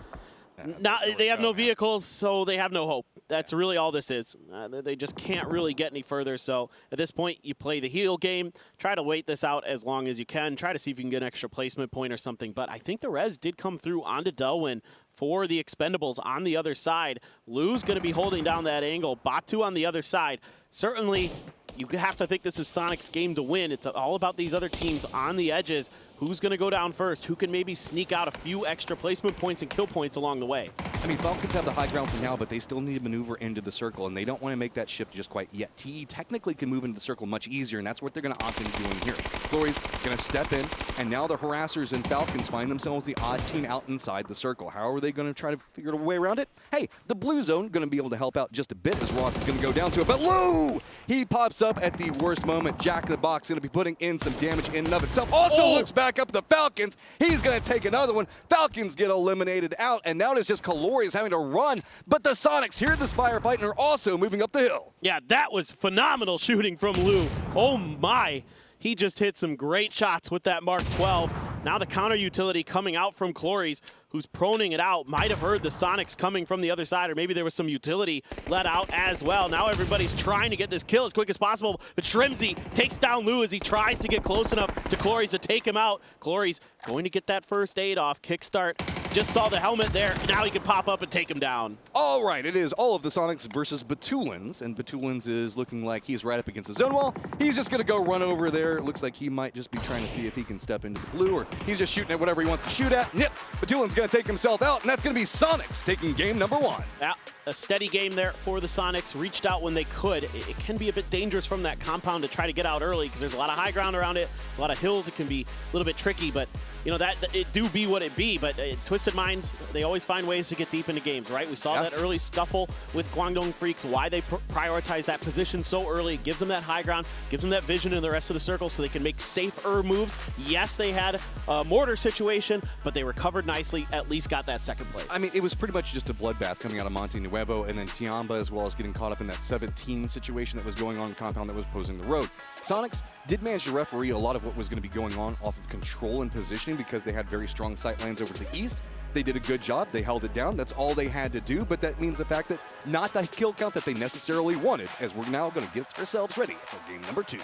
they have no vehicles, so they have no hope. That's really all this is. They just can't really get any further. So at this point, you play the heal game. Try to wait this out as long as you can. Try to see if you can get an extra placement point or something. But I think the res did come through onto Delwyn for the Expendables on the other side. Lou's going to be holding down that angle. Batu on the other side. Certainly, you have to think this is Sonic's game to win. It's all about these other teams on the edges. Who's going to go down first? Who can maybe sneak out a few extra placement points and kill points along the way? I mean, Falcons have the high ground for now, but they still need to maneuver into the circle, and they don't want to make that shift just quite yet. TE technically can move into the circle much easier, and that's what they're going to opt into doing here. Clories going to step in, and now the Harassers and Falcons find themselves the odd team out inside the circle. How are they going to try to figure a way around it? Hey, the blue zone going to be able to help out just a bit as Roth is going to go down to it, but Lou! He pops up at the worst moment. Jack in the Box going to be putting in some damage in and of itself. Also looks back up at the Falcons. He's going to take another one. Falcons get eliminated out, and now it's just Calories having to run, but the Sonics hear this firefight and are also moving up the hill. Yeah, that was phenomenal shooting from Lou. Oh my. He just hit some great shots with that Mark 12. Now the counter utility coming out from Clories, who's proning it out. Might have heard the Sonics coming from the other side, or maybe there was some utility let out as well. Now everybody's trying to get this kill as quick as possible, but Shrimzy takes down Lou as he tries to get close enough to Clories to take him out. Clories going to get that first aid off. Kickstart just saw the helmet there. Now he can pop up and take him down. All right, it is all of the Sonics versus Batulins, and Batulins is looking like he's right up against the zone wall. He's just going to go run over there. It looks like he might just be trying to see if he can step into the blue, or he's just shooting at whatever he wants to shoot at. Yep, Batulin's going to take himself out, and that's going to be Sonics taking game number 1. Yeah, a steady game there for the Sonics. Reached out when they could. It can be a bit dangerous from that compound to try to get out early because there's a lot of high ground around it. There's a lot of hills. It can be a little bit tricky, but you know, that it do be what it be. But Twisted Minds, they always find ways to get deep into games, right? We saw that early scuffle with Guangdong Freaks, why they prioritize that position so early. It gives them that high ground, gives them that vision in the rest of the circle so they can make safer moves. Yes, they had a mortar situation, but they recovered nicely, at least got that second place. I mean, it was pretty much just a bloodbath coming out of Monte Nuevo, and then Tiamba as well as getting caught up in that 17 situation that was going on in compound that was posing the road. Sonics did manage to referee a lot of what was going to be going on off of control and positioning because they had very strong sight lines over to the east. They did a good job. They held it down. That's all they had to do, but that means the fact that not the kill count that they necessarily wanted, as we're now going to get ourselves ready for game number 2.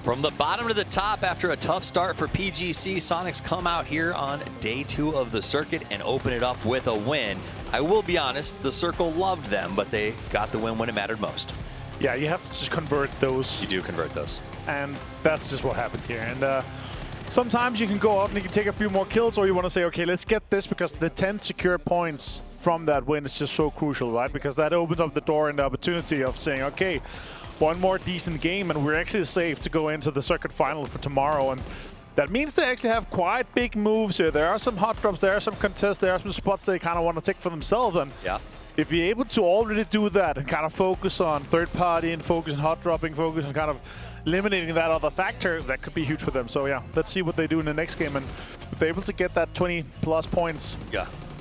From the bottom to the top after a tough start for PGC, Sonics come out here on day 2 of the circuit and open it up with a win. I will be honest, the circle loved them, but they got the win when it mattered most. Yeah, you have to just convert those. You do convert those. And that's just what happened here. And sometimes you can go out and you can take a few more kills, or you want to say, okay, let's get this, because the 10 secure points from that win is just so crucial, right? Because that opens up the door and the opportunity of saying, okay, one more decent game and we're actually safe to go into the circuit final for tomorrow. And that means they actually have quite big moves here. There are some hot drops, there are some contests, there are some spots they kind of want to take for themselves. And if you're able to already do that and kind of focus on third party and focus on hot dropping, focus on kind of eliminating that other factor, that could be huge for them. So yeah, let's see what they do in the next game. And if they're able to get that 20+ points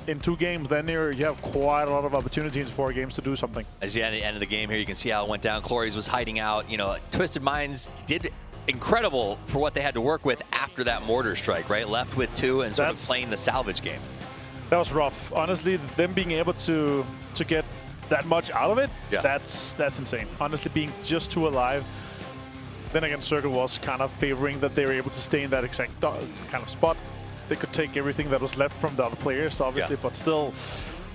in 2 games, then you have quite a lot of opportunities in 4 games to do something. As you at the end of the game here, you can see how it went down. Clories was hiding out. You know, Twisted Minds did incredible for what they had to work with after that mortar strike, right? Left with 2 and sort of playing the salvage game. That was rough. Honestly, them being able to get that much out of it, that's insane. Honestly, being just 2 alive. Then again, Circle was kind of favoring that they were able to stay in that exact kind of spot. They could take everything that was left from the other players, obviously, but still,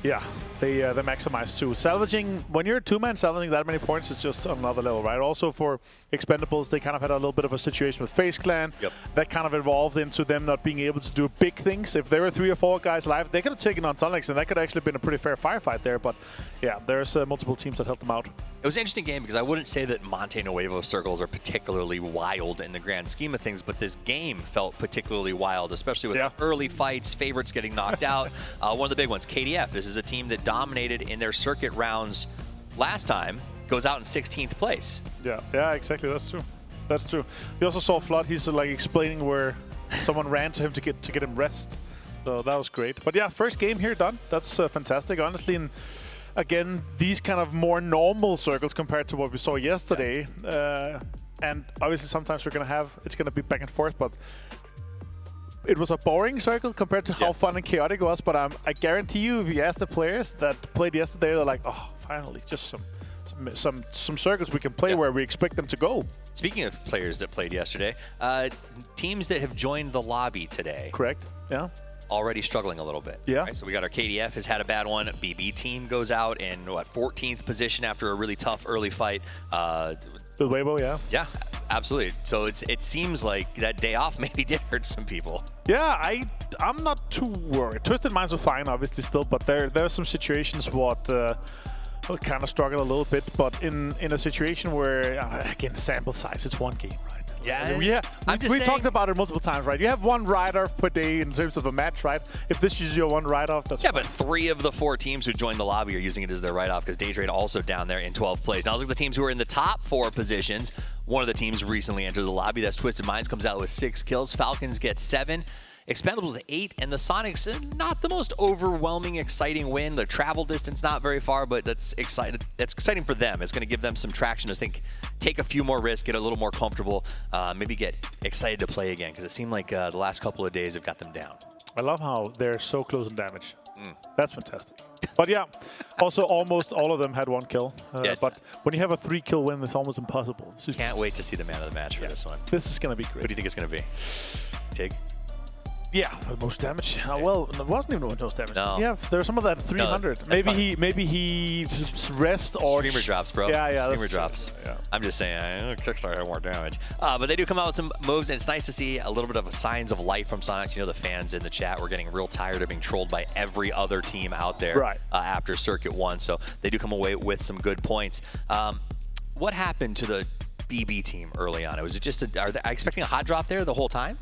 yeah, they maximized too. Salvaging, when you're a 2-man, salvaging that many points is just on another level, right? Also for Expendables, they kind of had a little bit of a situation with FaZe Clan. That kind of evolved into them not being able to do big things. If there were 3 or 4 guys live, they could have taken on Sonics, and that could have actually been a pretty fair firefight there. But yeah, there's multiple teams that helped them out. It was an interesting game because I wouldn't say that Monte Nuevo circles are particularly wild in the grand scheme of things, but this game felt particularly wild, especially with early fights, favorites getting knocked out. One of the big ones, KDF. This is a team that dominated in their circuit rounds last time, goes out in 16th place. Yeah, exactly. That's true. That's true. We also saw Flood. He's like explaining where someone ran to him to get him rest. So that was great. But yeah, first game here done. That's fantastic, honestly. And again, these kind of more normal circles compared to what we saw yesterday. And obviously sometimes it's gonna be back and forth, but it was a boring circle compared to how fun and chaotic it was. But I guarantee you, if you ask the players that played yesterday, they're like, oh, finally, just some circles we can play where we expect them to go. Speaking of players that played yesterday, teams that have joined the lobby today. Correct, yeah. Already struggling a little bit. Yeah. Right? So we got our KDF has had a bad one. BB team goes out in, what, 14th position after a really tough early fight. With Weibo, yeah. Yeah, absolutely. So it seems like that day off maybe did hurt some people. Yeah, I'm not too worried. Twisted Minds were fine, obviously, still, but there are some situations what kind of struggle a little bit, but in a situation where, again, sample size, it's 1 game, right? Yeah, we talked about it multiple times, right? You have 1 write-off per day in terms of a match, right? If this is your 1 write-off, that's fine. But 3 of the 4 teams who joined the lobby are using it as their write-off because Daytrade also down there in 12th place. Now look at the teams who are in the top 4 positions. One of the teams recently entered the lobby. That's Twisted Minds, comes out with 6 kills. Falcons get 7. Expendables 8, and the Sonics, not the most overwhelming, exciting win. The travel distance not very far, but that's exciting for them. It's going to give them some traction to take a few more risks, get a little more comfortable, maybe get excited to play again, because it seemed like the last couple of days have got them down. I love how they're so close in damage. That's fantastic. But yeah, also almost all of them had 1 kill. But when you have a 3-kill win, it's almost impossible. Can't wait to see the man of the match for this one. This is going to be great. What do you think it's going to be? Tig? Yeah, the most damage. Well, it wasn't even the most damage. No. Yeah, there's some of that 300. No, maybe he rest or streamer drops, bro. Yeah, streamer drops. Yeah. I'm just saying, Kickstarter had more damage. But they do come out with some moves, and it's nice to see a little bit of signs of life from Sonics. You know, the fans in the chat were getting real tired of being trolled by every other team out there after Circuit 1. So they do come away with some good points. What happened to the BB team early on? Was it just are they expecting a hot drop there the whole time?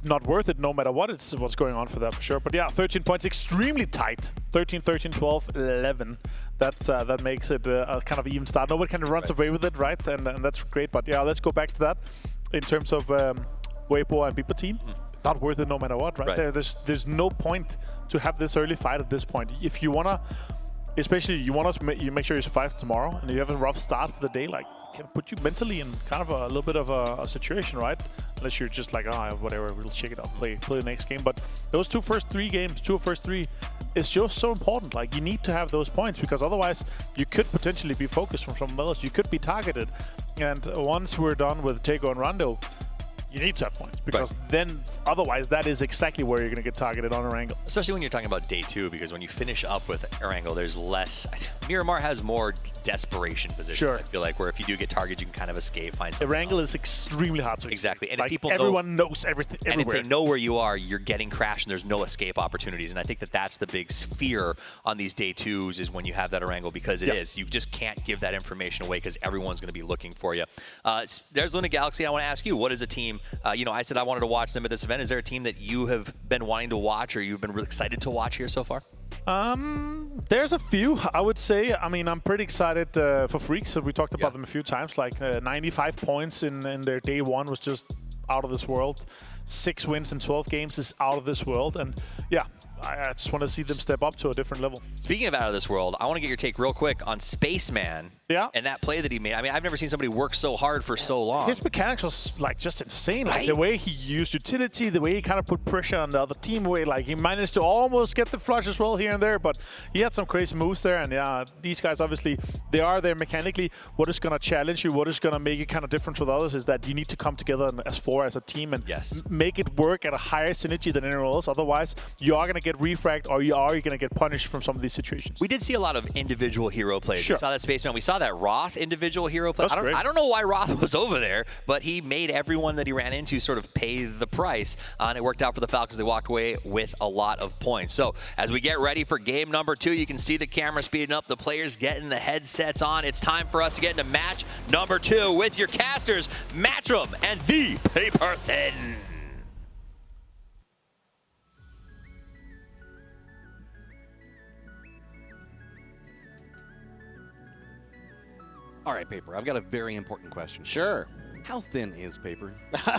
Not worth it no matter what's going on for that for sure. But yeah, 13 points, extremely tight. 13, 13, 12, 11. That makes it a kind of even start. Nobody kind of runs away with it, right? And that's great. But yeah, let's go back to that. In terms of Weibo and Beeper team, not worth it no matter what, right? There's no point to have this early fight at this point. If you wanna, especially you make sure you survive tomorrow, and you have a rough start of the day, like can put you mentally in kind of a little bit of a situation, right? Unless you're just like, whatever, we'll check it out, play the next game. But those 2 first 3 games, 2 of first 3, is just so important. Like, you need to have those points, because otherwise you could potentially be focused from someone else. You could be targeted. And once we're done with Tego and Rondo, you need to have points, because then otherwise that is exactly where you're going to get targeted on Erangel. Especially when you're talking about day 2, because when you finish up with Erangel, there's less. Miramar has more desperation positions. I feel like, where if you do get targeted, you can kind of escape, find something Erangel is extremely hard to exactly, and like, if people everyone knows everything. And everywhere. if they know where you are, you're getting crashed, and there's no escape opportunities. And I think that's the big fear on these day 2s is when you have that Erangel, because it is. You just can't give that information away because everyone's going to be looking for you. There's Luna Galaxy. I want to ask you, what is a team? I said I wanted to watch them at this event. event? Is there a team that you have been wanting to watch or you've been really excited to watch here so far? There's a few, I would say. I mean, I'm pretty excited for Freaks. So we talked about them a few times. Like 95 points in their day one was just out of this world. 6 wins in 12 games is out of this world. And yeah, I just want to see them step up to a different level. Speaking of out of this world, I want to get your take real quick on Spaceman. Yeah. And that play that he made. I mean, I've never seen somebody work so hard for so long. His mechanics was like just insane. Like Right? the way he used utility, the way he kind of put pressure on the other team, the way like he managed to almost get the flush as well here and there, but he had some crazy moves there. And yeah, these guys obviously, they are there mechanically. What is going to challenge you, what is going to make it kind of different with others is that you need to come together as four, as a team, and make it work at a higher synergy than anyone else. Otherwise, you are going to get refragged or you are going to get punished from some of these situations. We did see a lot of individual hero plays. Sure. We saw that Spaceman. We saw that Roth individual hero play. I don't know why Roth was over there, but he made everyone that he ran into sort of pay the price. And it worked out for the Falcons. They walked away with a lot of points. So as we get ready for game number 2, you can see the camera speeding up, the players getting the headsets on. It's time for us to get into match number 2 with your casters, Matchroom and the Paper Thin. All right, Paper, I've got a very important question. Sure. How thin is Paper?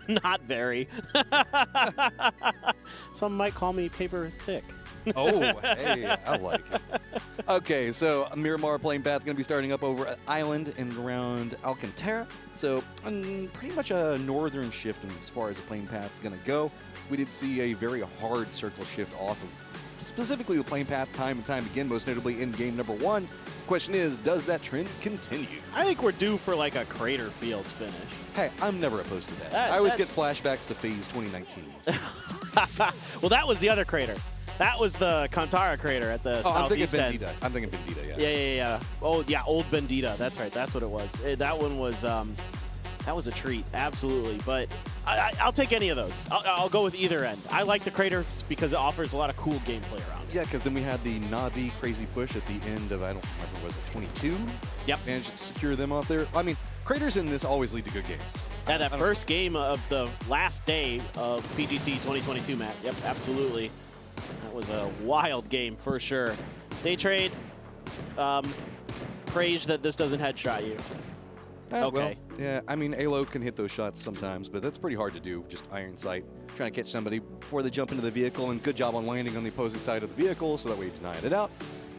Not very. Some might call me paper thick. Oh, hey, I like it. Okay, so Miramar playing path going to be starting up over at Island and around Alcantara. So pretty much a northern shift as far as the playing path's going to go. We did see a very hard circle shift off of specifically the playing path time and time again, most notably in game number 1. Question is, does that trend continue? I think we're due for like a Crater Fields finish. Hey, I'm never opposed to that. I always get flashbacks to Phase 2019. Well, that was the other crater. That was the Kantara crater at the southeast end. I'm thinking Bendita, yeah. Yeah. Oh, yeah, old Bendita. That's right. That's what it was. That one was that was a treat, absolutely. But I'll take any of those. I'll go with either end. I like the crater because it offers a lot of cool gameplay around it. Yeah, because then we had the Navi crazy push at the end of, I don't remember, was it 22? Yep. Managed to secure them off there. I mean, craters in this always lead to good games. Yeah, that first game of the last day of PGC 2022, Matt. Yep, absolutely. That was a wild game for sure. Day trade, praise that this doesn't headshot you. Okay. Well, yeah, I mean, Alo can hit those shots sometimes, but that's pretty hard to do, just iron sight. Trying to catch somebody before they jump into the vehicle, and good job on landing on the opposing side of the vehicle, so that way you denied it out.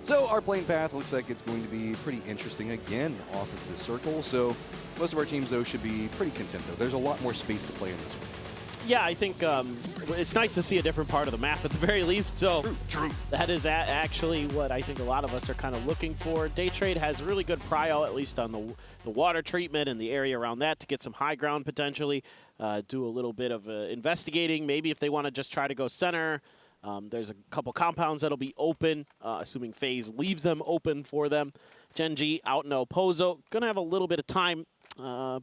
So our playing path looks like it's going to be pretty interesting again off of the circle, so most of our teams, though, should be pretty content, though. There's a lot more space to play in this one. Yeah, I think it's nice to see a different part of the map at the very least. So True. That is actually what I think a lot of us are kind of looking for. Day Trade has really good prio, at least on the water treatment and the area around that, to get some high ground potentially. Do a little bit of investigating, maybe if they want to just try to go center. There's a couple compounds that'll be open, assuming FaZe leaves them open for them. Genji out in Opozo, going to have a little bit of time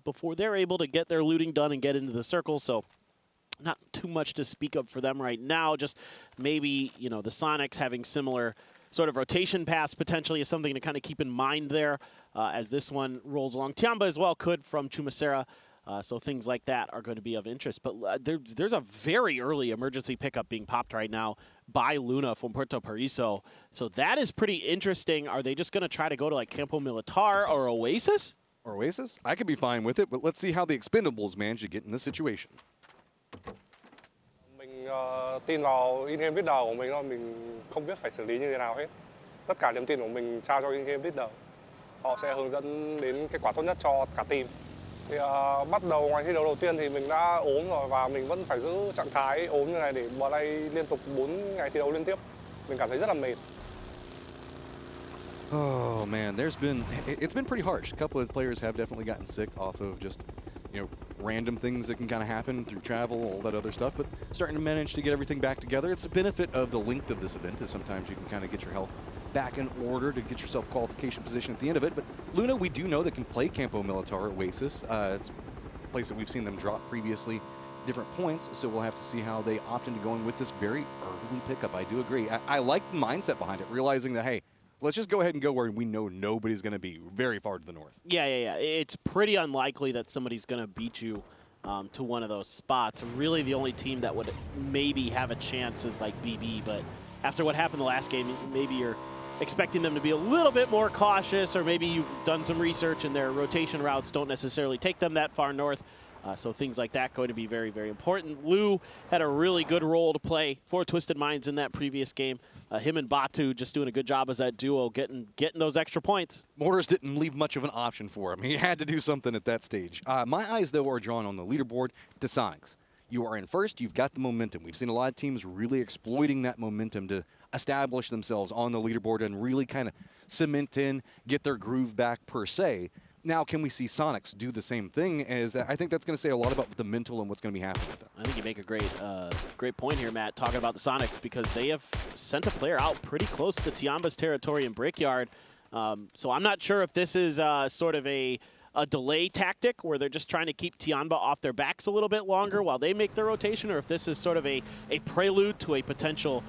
before they're able to get their looting done and get into the circle. So not too much to speak of for them right now. Just maybe, you know, the Sonics having similar sort of rotation paths potentially is something to kind of keep in mind there as this one rolls along. Tiamba as well could from Chumacera. So things like that are going to be of interest. But there's a very early emergency pickup being popped right now by Luna from Puerto Paraiso. So that is pretty interesting. Are they just going to try to go to like Campo Militar or Oasis? Oasis? I could be fine with it, but let's see how the Expendables manage to get in this situation. Mình tin vào in-game leader của mình thôi, mình không biết phải xử lý như thế nào hết. Tất cả niềm tin của mình trao cho in-game leader. Họ sẽ hướng dẫn đến kết quả tốt nhất cho cả team. Thì bắt đầu ngày thi đấu đầu tiên thì mình đã ốm rồi và mình vẫn phải giữ trạng thái ốm như này để vào đây liên tục 4 ngày thi đấu liên tiếp. Mình cảm thấy rất là mệt. Oh man, it's been pretty harsh. A couple of players have definitely gotten sick off of just, you know, random things that can kind of happen through travel, all that other stuff, but starting to manage to get everything back together. It's a benefit of the length of this event, is sometimes you can kind of get your health back in order to get yourself qualification position at the end of it. But Luna, we do know that can play Campo Militar Oasis. It's a place that we've seen them drop previously, different points, so we'll have to see how they opt into going with this very early pickup. I do agree. I like the mindset behind it, realizing that, hey, let's just go ahead and go where we know nobody's going to be, very far to the north. Yeah. It's pretty unlikely that somebody's going to beat you to one of those spots. And really the only team that would maybe have a chance is like BB, but after what happened the last game, maybe you're expecting them to be a little bit more cautious, or maybe you've done some research and their rotation routes don't necessarily take them that far north. So things like that going to be very, very important. Lou had a really good role to play for Twisted Minds in that previous game. Him and Batu just doing a good job as that duo, getting those extra points. Mortars didn't leave much of an option for him. He had to do something at that stage. My eyes, though, are drawn on the leaderboard to Sonics. You are in first. You've got the momentum. We've seen a lot of teams really exploiting that momentum to establish themselves on the leaderboard and really kind of cement in, get their groove back per se. Now, can we see Sonics do the same thing? I think that's going to say a lot about the mental and what's going to be happening with them. I think you make a great point here, Matt, talking about the Sonics, because they have sent a player out pretty close to Tiamba's territory in Brickyard. So I'm not sure if this is sort of a delay tactic where they're just trying to keep Tiamba off their backs a little bit longer while they make their rotation, or if this is sort of a prelude to a potential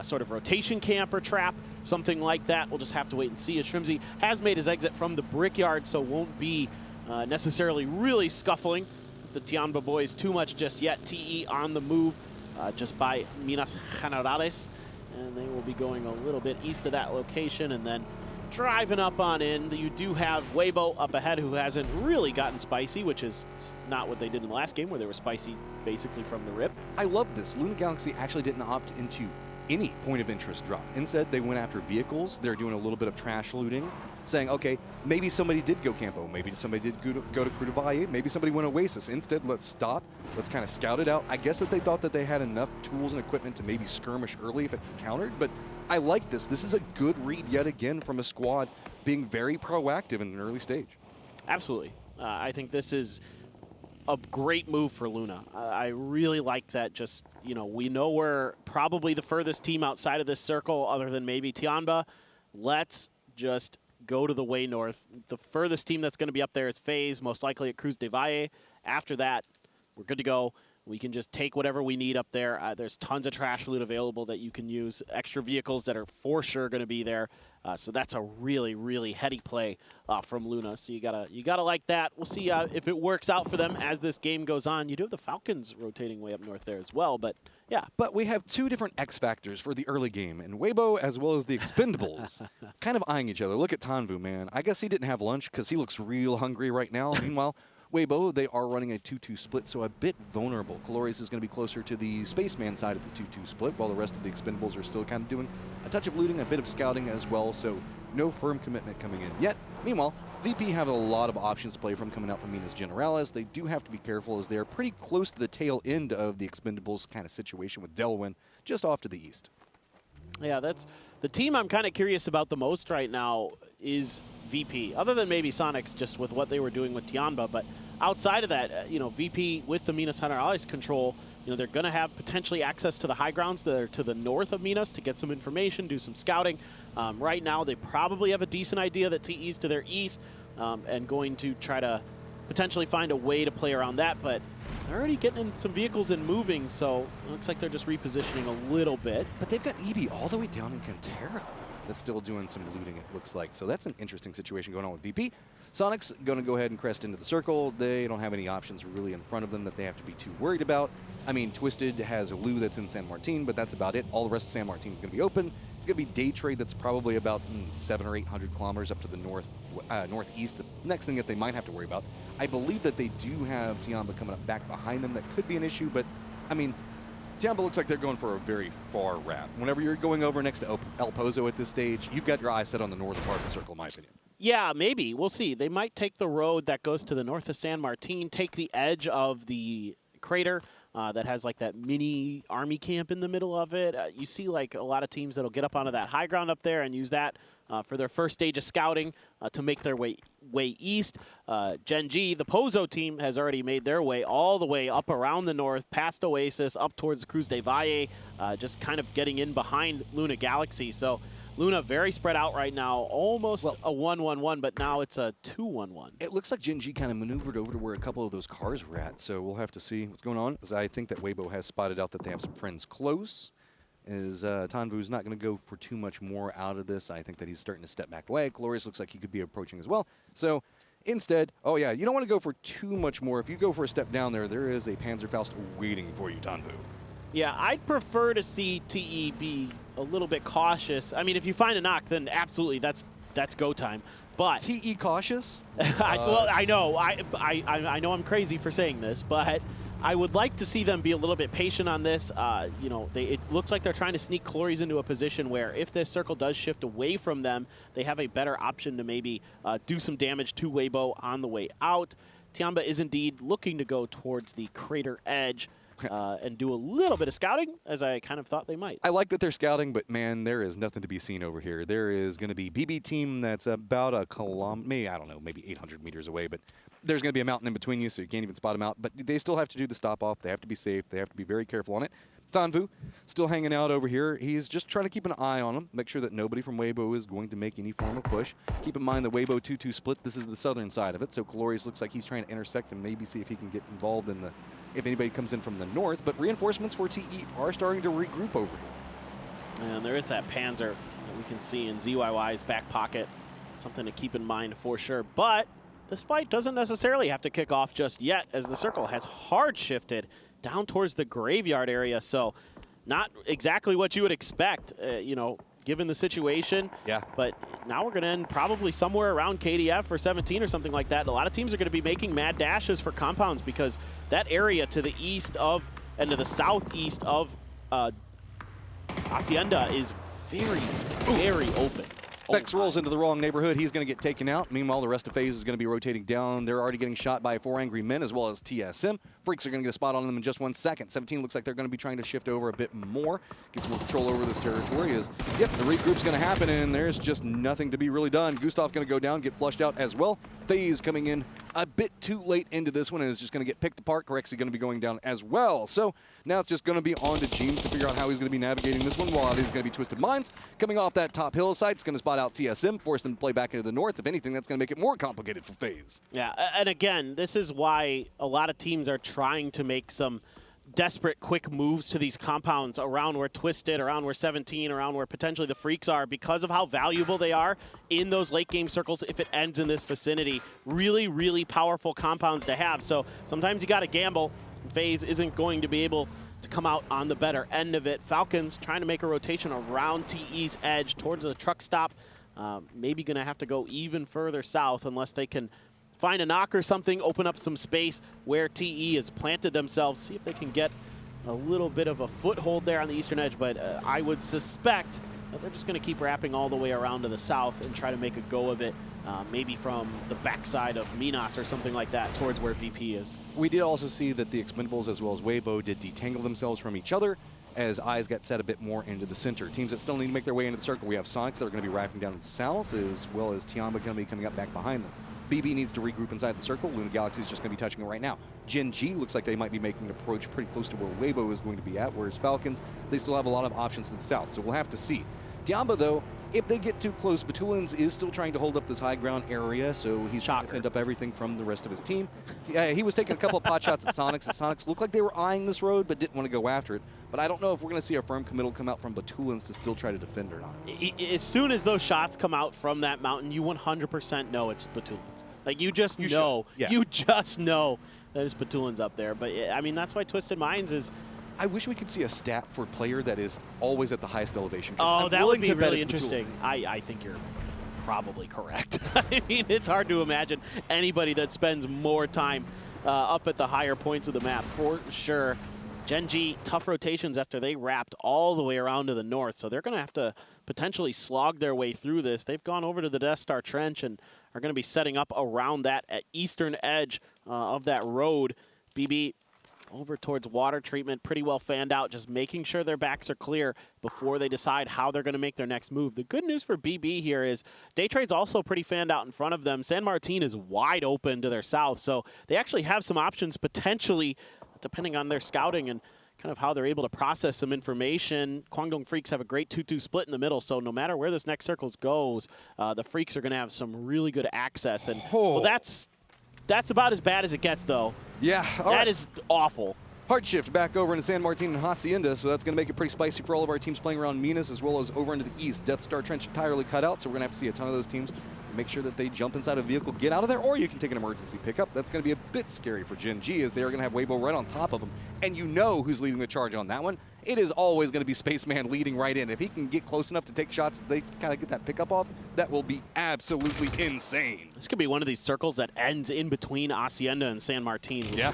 sort of rotation camp or trap, something like that. We'll just have to wait and see. As Shrimsy has made his exit from the Brickyard, so won't be necessarily really scuffling with the Tiamba boys too much just yet. TE on the move just by Minas Generales, and they will be going a little bit east of that location and then driving up on in. You do have Weibo up ahead, who hasn't really gotten spicy, which is not what they did in the last game, where they were spicy basically from the rip. I love this. Luna Galaxy actually didn't opt into any point of interest drop. Instead, they went after vehicles. They're doing a little bit of trash looting, saying, okay, maybe somebody did go Campo, maybe somebody did go to Cruda Valle, maybe somebody went Oasis. Instead, let's stop, let's kind of scout it out. I guess that they thought that they had enough tools and equipment to maybe skirmish early if it encountered, but I like this. This is a good read yet again from a squad being very proactive in an early stage. Absolutely. I think this is a great move for Luna. I really like that. Just, you know, we know we're probably the furthest team outside of this circle other than maybe Tiamba. Let's just go to the way north. The furthest team that's going to be up there is FaZe, most likely at Cruz de Valle. After that, we're good to go. We can just take whatever we need up there. There's tons of trash loot available that you can use. Extra vehicles that are for sure going to be there. So that's a really, really heady play from Luna. So you gotta like that. We'll see if it works out for them as this game goes on. You do have the Falcons rotating way up north there as well, but yeah. But we have two different X factors for the early game, and Weibo as well as the Expendables kind of eyeing each other. Look at Tanvu, man. I guess he didn't have lunch because he looks real hungry right now. Meanwhile, Weibo, they are running a 2-2 split, so a bit vulnerable. Colores is going to be closer to the Spaceman side of the 2-2 split, while the rest of the Expendables are still kind of doing a touch of looting, a bit of scouting as well, so no firm commitment coming in yet. Meanwhile, VP have a lot of options to play from coming out from Minas Generales. They do have to be careful as they are pretty close to the tail end of the Expendables kind of situation with Delwyn just off to the east. Yeah, that's the team I'm kind of curious about the most right now is VP, other than maybe Sonics just with what they were doing with Tiamba. But outside of that, you know, VP with the Minas Generales control, you know, they're going to have potentially access to the high grounds that are to the north of Minas to get some information, do some scouting. Right now, they probably have a decent idea that TE's to their east and going to try to potentially find a way to play around that. But they're already getting in some vehicles and moving, so it looks like they're just repositioning a little bit. But they've got EB all the way down in Cantera that's still doing some looting, it looks like. So that's an interesting situation going on with VP. Sonics going to go ahead and crest into the circle. They don't have any options really in front of them that they have to be too worried about. I mean, Twisted has a Lou that's in San Martin, but that's about it. All the rest of San Martin is going to be open. It's going to be day trade that's probably about 700 or 800 kilometers up to the northeast. The next thing that they might have to worry about, I believe that they do have Tiamba coming up back behind them. That could be an issue, but I mean, Tiamba looks like they're going for a very far route. Whenever you're going over next to El Pozo at this stage, you've got your eyes set on the northern part of the circle, in my opinion. Yeah, maybe. We'll see. They might take the road that goes to the north of San Martin, take the edge of the crater that has like that mini army camp in the middle of it. You see like a lot of teams that'll get up onto that high ground up there and use that for their first stage of scouting to make their way east. Gen G, the Pozo team, has already made their way all the way up around the north, past Oasis, up towards Cruz de Valle, just kind of getting in behind Luna Galaxy. So Luna very spread out right now, almost a 1-1-1, but now it's a 2-1-1. It looks like Gen G kind of maneuvered over to where a couple of those cars were at, so we'll have to see what's going on. As I think that Weibo has spotted out that they have some friends close. Is Tanvu's not going to go for too much more out of this. I think that he's starting to step back away. Glorious looks like he could be approaching as well. So Instead, oh yeah, you don't want to go for too much more. If you go for a step down there, there is a Panzerfaust waiting for you, Tanvu. Yeah, I'd prefer to see TE be a little bit cautious. I mean, if you find a knock, then absolutely, that's go time. But TE cautious? Well, I know, I know I'm crazy for saying this, but I would like to see them be a little bit patient on this. You know, it looks like they're trying to sneak Clories into a position where if this circle does shift away from them, they have a better option to maybe do some damage to Weibo on the way out. Tiamba is indeed looking to go towards the crater edge and do a little bit of scouting, as I kind of thought they might. I like that they're scouting, but man, there is nothing to be seen over here. There is going to be BB team that's about a kilometer, maybe, I don't know, maybe 800 meters away, but there's going to be a mountain in between you, so you can't even spot them out. But they still have to do the stop off. They have to be safe. They have to be very careful on it. Tanvu still hanging out over here. He's just trying to keep an eye on him, make sure that nobody from Weibo is going to make any form of push. Keep in mind the Weibo 2-2 split. This is the southern side of it, so Calorius looks like he's trying to intersect and maybe see if he can get involved in the, if anybody comes in from the north. But reinforcements for TE are starting to regroup over here. And there is that Panzer that we can see in ZYY's back pocket. Something to keep in mind for sure. But this fight doesn't necessarily have to kick off just yet, as the circle has hard shifted down towards the graveyard area. So not exactly what you would expect, you know, given the situation. Yeah. But now we're going to end probably somewhere around KDF or 17 or something like that. A lot of teams are going to be making mad dashes for compounds because that area to the east of and to the southeast of Hacienda is very, very open. Bex rolls into the wrong neighborhood. He's going to get taken out. Meanwhile, the rest of FaZe is going to be rotating down. They're already getting shot by 4 Angry Men as well as TSM. Freaks are going to get a spot on them in just 1 second. 17 looks like they're going to be trying to shift over a bit more, get some more control over this territory. Yep, the regroup's going to happen, and there's just nothing to be really done. Gustav's going to go down, get flushed out as well. FaZe coming in a bit too late into this one and is just going to get picked apart. Corexy going to be going down as well. So now it's just going to be on to James to figure out how he's going to be navigating this one. While he's going to be Twisted Minds coming off that top hillside. It's going to spot out TSM, force them to play back into the north. If anything, that's going to make it more complicated for FaZe. Yeah, and again, this is why a lot of teams are trying to make some desperate quick moves to these compounds around where Twisted, around where 17, around where potentially the Freaks are, because of how valuable they are in those late game circles if it ends in this vicinity. Really, really powerful compounds to have. So sometimes you got to gamble. FaZe isn't going to be able to come out on the better end of it. Falcons trying to make a rotation around TE's edge towards the truck stop. Maybe going to have to go even further south unless they can find a knock or something, open up some space where TE has planted themselves, see if they can get a little bit of a foothold there on the eastern edge. But I would suspect that they're just going to keep wrapping all the way around to the south and try to make a go of it, maybe from the backside of Minas or something like that towards where VP is. We did also see that the Expendables as well as Weibo did detangle themselves from each other as eyes got set a bit more into the center. Teams that still need to make their way into the circle. We have Sonics that are going to be wrapping down in the south, as well as Tiamba going to be coming up back behind them. BB needs to regroup inside the circle. Luna Galaxy is just going to be touching it right now. Gen G looks like they might be making an approach pretty close to where Weibo is going to be at, whereas Falcons, they still have a lot of options to the south, so we'll have to see. Tiamba, though, if they get too close, Batulins is still trying to hold up this high ground area, so he's trying to fend up everything from the rest of his team. He was taking a couple of pot shots at Sonics, and Sonics looked like they were eyeing this road, but didn't want to go after it. But I don't know if we're going to see a firm committal come out from Batulins to still try to defend or not. As soon as those shots come out from that mountain, you 100% know it's Batulins. Like, you just know. Yeah. You just know that it's Batulins up there. But, I mean, that's why Twisted Minds is... I wish we could see a stat for a player that is always at the highest elevation. Oh, that would be really interesting. I think you're probably correct. I mean, it's hard to imagine anybody that spends more time up at the higher points of the map, for sure. Gen G, tough rotations after they wrapped all the way around to the north, so they're going to have to potentially slog their way through this. They've gone over to the Death Star Trench and are going to be setting up around that eastern edge of that road. BB over towards water treatment, pretty well fanned out, just making sure their backs are clear before they decide how they're going to make their next move. The good news for BB here is Daytrade's also pretty fanned out in front of them. San Martin is wide open to their south, so they actually have some options potentially, depending on their scouting and kind of how they're able to process some information. Kwangdong Freaks have a great 2-2 split in the middle, so no matter where this next circle goes, the Freaks are going to have some really good access. And well, that's about as bad as it gets, though. Yeah. That is awful. Hard shift back over into San Martin and Hacienda, so that's going to make it pretty spicy for all of our teams playing around Minas, as well as over into the east. Death Star Trench entirely cut out, so we're going to have to see a ton of those teams make sure that they jump inside a vehicle, get out of there, or you can take an emergency pickup. That's going to be a bit scary for Gen G, as they're going to have Weibo right on top of them. And you know who's leading the charge on that one. It is always going to be Spaceman leading right in. If he can get close enough to take shots, they kind of get that pickup off, that will be absolutely insane. This could be one of these circles that ends in between Hacienda and San Martin, which is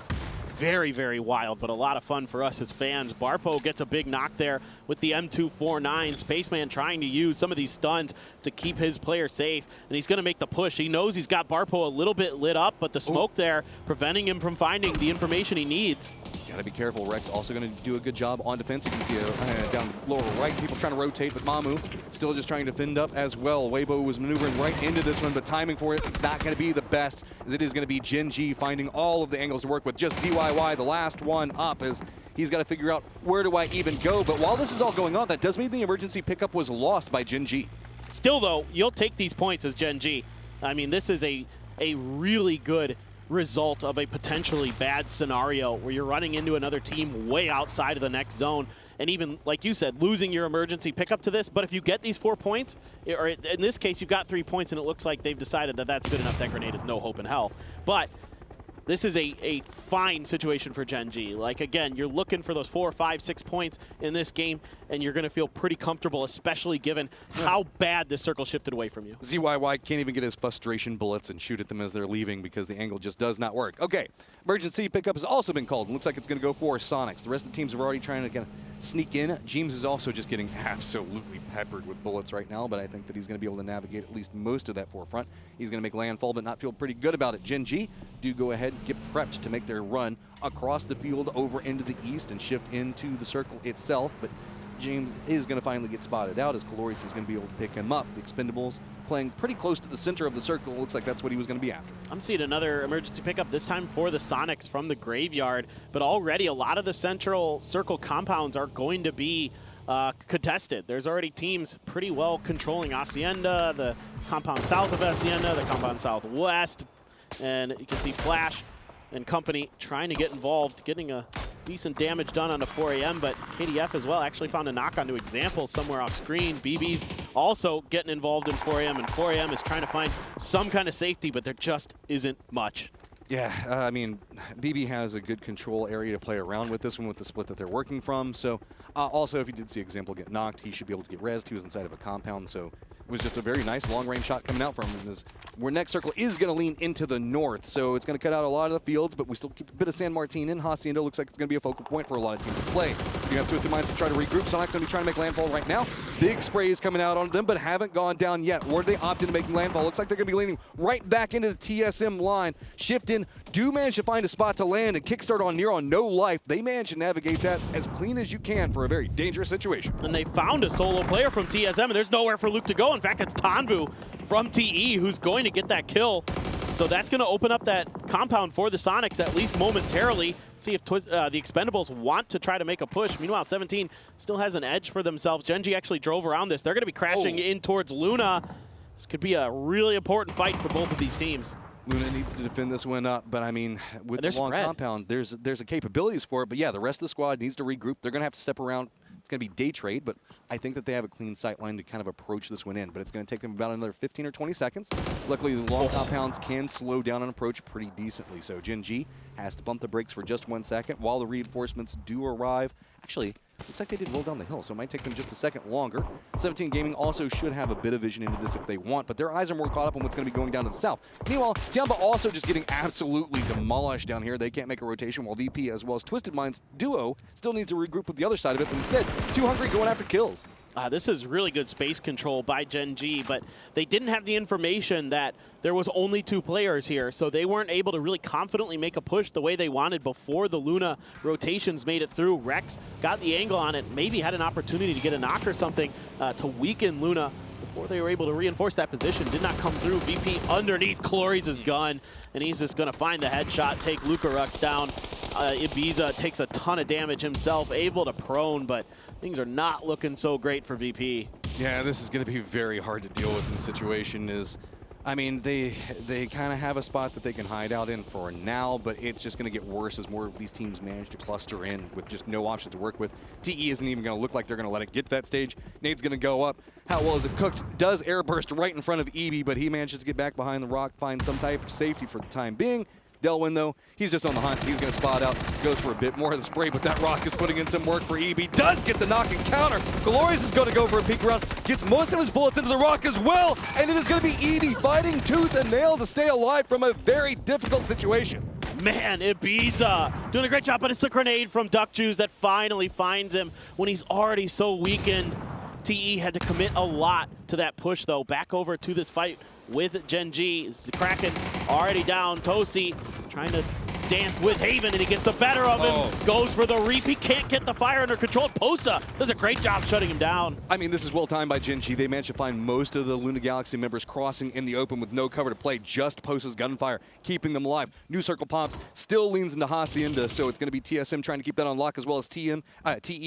very, very wild, but a lot of fun for us as fans. Barpo gets a big knock there with the M249. Spaceman trying to use some of these stuns to keep his player safe, and he's going to make the push. He knows he's got Barpo a little bit lit up, but the smoke there preventing him from finding the information he needs. Gotta be careful. Rex also going to do a good job on defense. You can see down lower right, people trying to rotate, but Mamu still just trying to fend up as well. Weibo was maneuvering right into this one, but timing for it, it's not going to be the best, as it is going to be Gen G finding all of the angles to work with. Just ZYY, the last one up, as he's got to figure out where do I even go. But while this is all going on, that does mean the emergency pickup was lost by Gen G. Still, though, you'll take these points as Gen G. I mean, this is a really good result of a potentially bad scenario where you're running into another team way outside of the next zone, and even, like you said, losing your emergency pickup to this. But if you get these 4 points, or in this case, you've got 3 points, and it looks like they've decided that that's good enough. That grenade is no hope in hell. But this is a fine situation for Gen G. Like, again, you're looking for those 4, 5, 6 points in this game, and you're going to feel pretty comfortable, especially given how bad this circle shifted away from you. ZYY can't even get his frustration bullets and shoot at them as they're leaving because the angle just does not work. Okay, emergency pickup has also been called. Looks like it's going to go for Sonics. The rest of the teams are already trying to kind of sneak in. James is also just getting absolutely peppered with bullets right now, but I think that he's going to be able to navigate at least most of that forefront. He's going to make landfall, but not feel pretty good about it. Gen G do go ahead and get prepped to make their run across the field over into the east and shift into the circle itself, but James is going to finally get spotted out as Caloris is going to be able to pick him up. The Expendables playing pretty close to the center of the circle. Looks like that's what he was going to be after. I'm seeing another emergency pickup, this time for the Sonics from the graveyard, but already a lot of the central circle compounds are going to be contested. There's already teams pretty well controlling Hacienda, the compound south of Hacienda, the compound southwest, and you can see Flash and company trying to get involved, getting a decent damage done on the 4 AM, but KDF as well actually found a knock onto Example somewhere off screen. BB's also getting involved in 4 AM, and 4 AM is trying to find some kind of safety, but there just isn't much. Yeah, I mean, BB has a good control area to play around with this one with the split that they're working from. So also, if you did see Example get knocked, he should be able to get rezzed. He was inside of a compound, so it was just a very nice long-range shot coming out from him. Where next circle is going to lean into the north, so it's going to cut out a lot of the fields, but we still keep a bit of San Martin in. Hacienda looks like it's going to be a focal point for a lot of teams to play. You have Twisted Minds to try to regroup. Sonic's going to be trying to make landfall right now. Big sprays coming out on them, but haven't gone down yet. Or do they opt into making landfall? Looks like they're going to be leaning right back into the TSM line. Shift in, do manage to find a spot to land, and kickstart on near on no life. They manage to navigate that as clean as you can for a very dangerous situation. And they found a solo player from TSM, and there's nowhere for Luke to go. In fact, it's Tanbu from TE who's going to get that kill. So that's going to open up that compound for the Sonics, at least momentarily. See if the Expendables want to try to make a push. Meanwhile, 17 still has an edge for themselves. Gen G actually drove around this. They're going to be crashing in towards Luna. This could be a really important fight for both of these teams. Luna needs to defend this one up, but I mean, with the long compound, there's a capabilities for it. But yeah, the rest of the squad needs to regroup. They're going to have to step around. It's going to be day trade, but I think that they have a clean sight line to kind of approach this one in. But it's going to take them about another 15 or 20 seconds. Luckily, the long compounds can slow down an approach pretty decently. So Gen G has to bump the brakes for just 1 second while the reinforcements do arrive. Actually, looks like they did roll down the hill, so it might take them just a second longer. 17 Gaming also should have a bit of vision into this if they want, but their eyes are more caught up on what's going to be going down to the south. Meanwhile, Tiamba also just getting absolutely demolished down here. They can't make a rotation, while VP as well as Twisted Minds duo still needs to regroup with the other side of it, but instead, Too Hungry going after kills. This is really good space control by Gen G, but they didn't have the information that there was only 2 players here, so they weren't able to really confidently make a push the way they wanted before the Luna rotations made it through. Rex got the angle on it, maybe had an opportunity to get a knock or something to weaken Luna before they were able to reinforce that position. Did not come through. VP underneath Cloris' gun, and he's just going to find the headshot, take Luca Rux down. Ibiza takes a ton of damage himself, able to prone, but things are not looking so great for VP. Yeah, this is going to be very hard to deal with in the situation. I mean, they kind of have a spot that they can hide out in for now, but it's just going to get worse as more of these teams manage to cluster in with just no option to work with. TE isn't even going to look like they're going to let it get to that stage. Nade's going to go up. How well is it cooked? Does air burst right in front of EB, but he manages to get back behind the rock, find some type of safety for the time being. Delwyn, though, he's just on the hunt. He's going to spot out, goes for a bit more of the spray, but that rock is putting in some work for EB. Does get the knock and counter. Glorious is going to go for a peek around, gets most of his bullets into the rock as well, and it is going to be EB fighting tooth and nail to stay alive from a very difficult situation. Man, Ibiza doing a great job, but it's the grenade from Duck Juice that finally finds him when he's already so weakened. TE had to commit a lot to that push, though. Back over to this fight with Gen G. Kraken already down. Tosi trying to dance with Haven, and he gets the better of him. Goes for the reap. He can't get the fire under control. Posa does a great job shutting him down. I mean, this is well timed by Gen G. They managed to find most of the Luna Galaxy members crossing in the open with no cover to play. Just Posa's gunfire, keeping them alive. New circle pops, still leans into Hacienda, so it's going to be TSM trying to keep that on lock, as well as TE,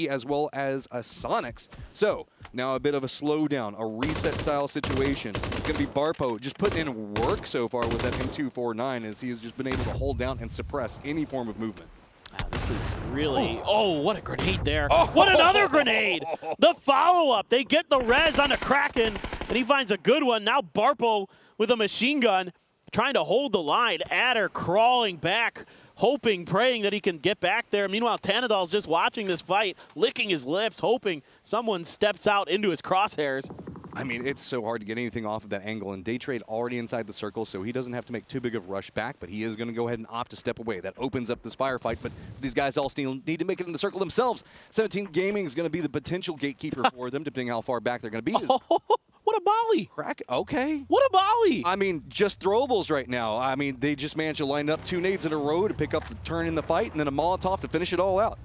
as well as Sonics. So now a bit of a slowdown, a reset style situation. It's going to be Barpo just putting in work so far with that M249 as he has just been able to hold down and suppress any form of movement. Wow, this is really, what a grenade there. What another grenade! The follow-up, they get the res on a Kraken, and he finds a good one. Now Barpo with a machine gun trying to hold the line. Adder crawling back, hoping, praying that he can get back there. Meanwhile, Tanadol's just watching this fight, licking his lips, hoping someone steps out into his crosshairs. I mean, it's so hard to get anything off of that angle, and Daytrade already inside the circle, so he doesn't have to make too big of a rush back, but he is going to go ahead and opt to step away. That opens up this firefight, but these guys all still need to make it in the circle themselves. 17 Gaming is going to be the potential gatekeeper for them, depending how far back they're going to be. What a volley! Okay. What a volley! I mean, just throwables right now. I mean, they just managed to line up 2 nades in a row to pick up the turn in the fight, and then a Molotov to finish it all out.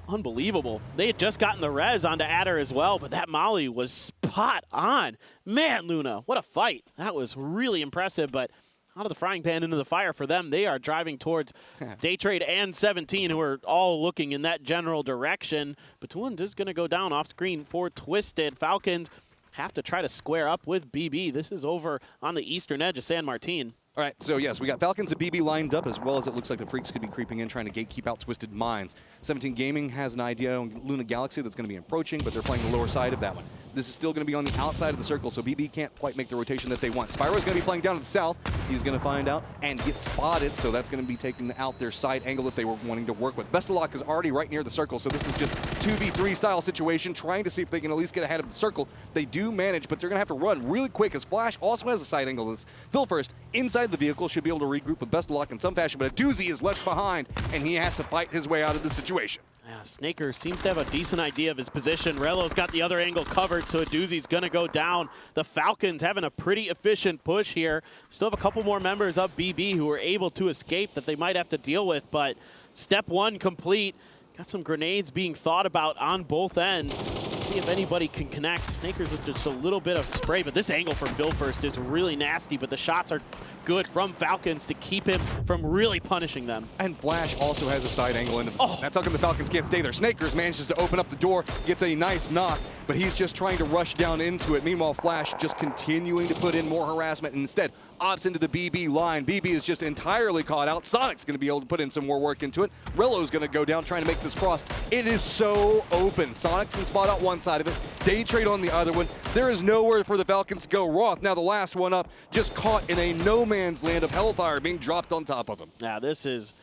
Unbelievable. They had just gotten the res onto Adder as well, but that molly was spot on. Man, Luna, what a fight. That was really impressive, but out of the frying pan into the fire for them. They are driving towards Daytrade and 17, who are all looking in that general direction. Batuan is going to go down off screen for Twisted. Falcons have to try to square up with BB. This is over on the eastern edge of San Martin. All right, so yes, we got Falcons and BB lined up, as well as it looks like the Freaks could be creeping in, trying to gatekeep out Twisted Minds. 17 Gaming has an idea on Luna Galaxy that's going to be approaching, but they're playing the lower side of that one. This is still going to be on the outside of the circle, so BB can't quite make the rotation that they want. Spyro's going to be playing down to the south. He's going to find out and get spotted, so that's going to be taking out their side angle that they were wanting to work with. Best of Luck is already right near the circle, so this is just 2v3 style situation, trying to see if they can at least get ahead of the circle. They do manage, but they're going to have to run really quick, as Flash also has a side angle. Phil first, inside the vehicle, should be able to regroup with Best of Luck in some fashion, but a doozy is left behind, and he has to fight his way out of the situation. Yeah, Snaker seems to have a decent idea of his position. Relo's got the other angle covered, so a doozy's going to go down. The Falcons having a pretty efficient push here. Still have a couple more members of BB who are able to escape that they might have to deal with, but step one complete. Got some grenades being thought about on both ends. Let's see if anybody can connect. Snakers with just a little bit of spray, but this angle from Bill first is really nasty, but the shots are good from Falcons to keep him from really punishing them. And Flash also has a side angle into the That's how come the Falcons can't stay there. Snakers manages to open up the door, gets a nice knock, but he's just trying to rush down into it. Meanwhile, Flash just continuing to put in more harassment and instead opts into the BB line. BB is just entirely caught out. Sonic's going to be able to put in some more work into it. Relo's going to go down trying to make this cross. It is so open. Sonics can spot out one side of it. Daytrade on the other one. There is nowhere for the Falcons to go. Roth, now the last one up, just caught in a no man's land of hellfire being dropped on top of him. Yeah, this is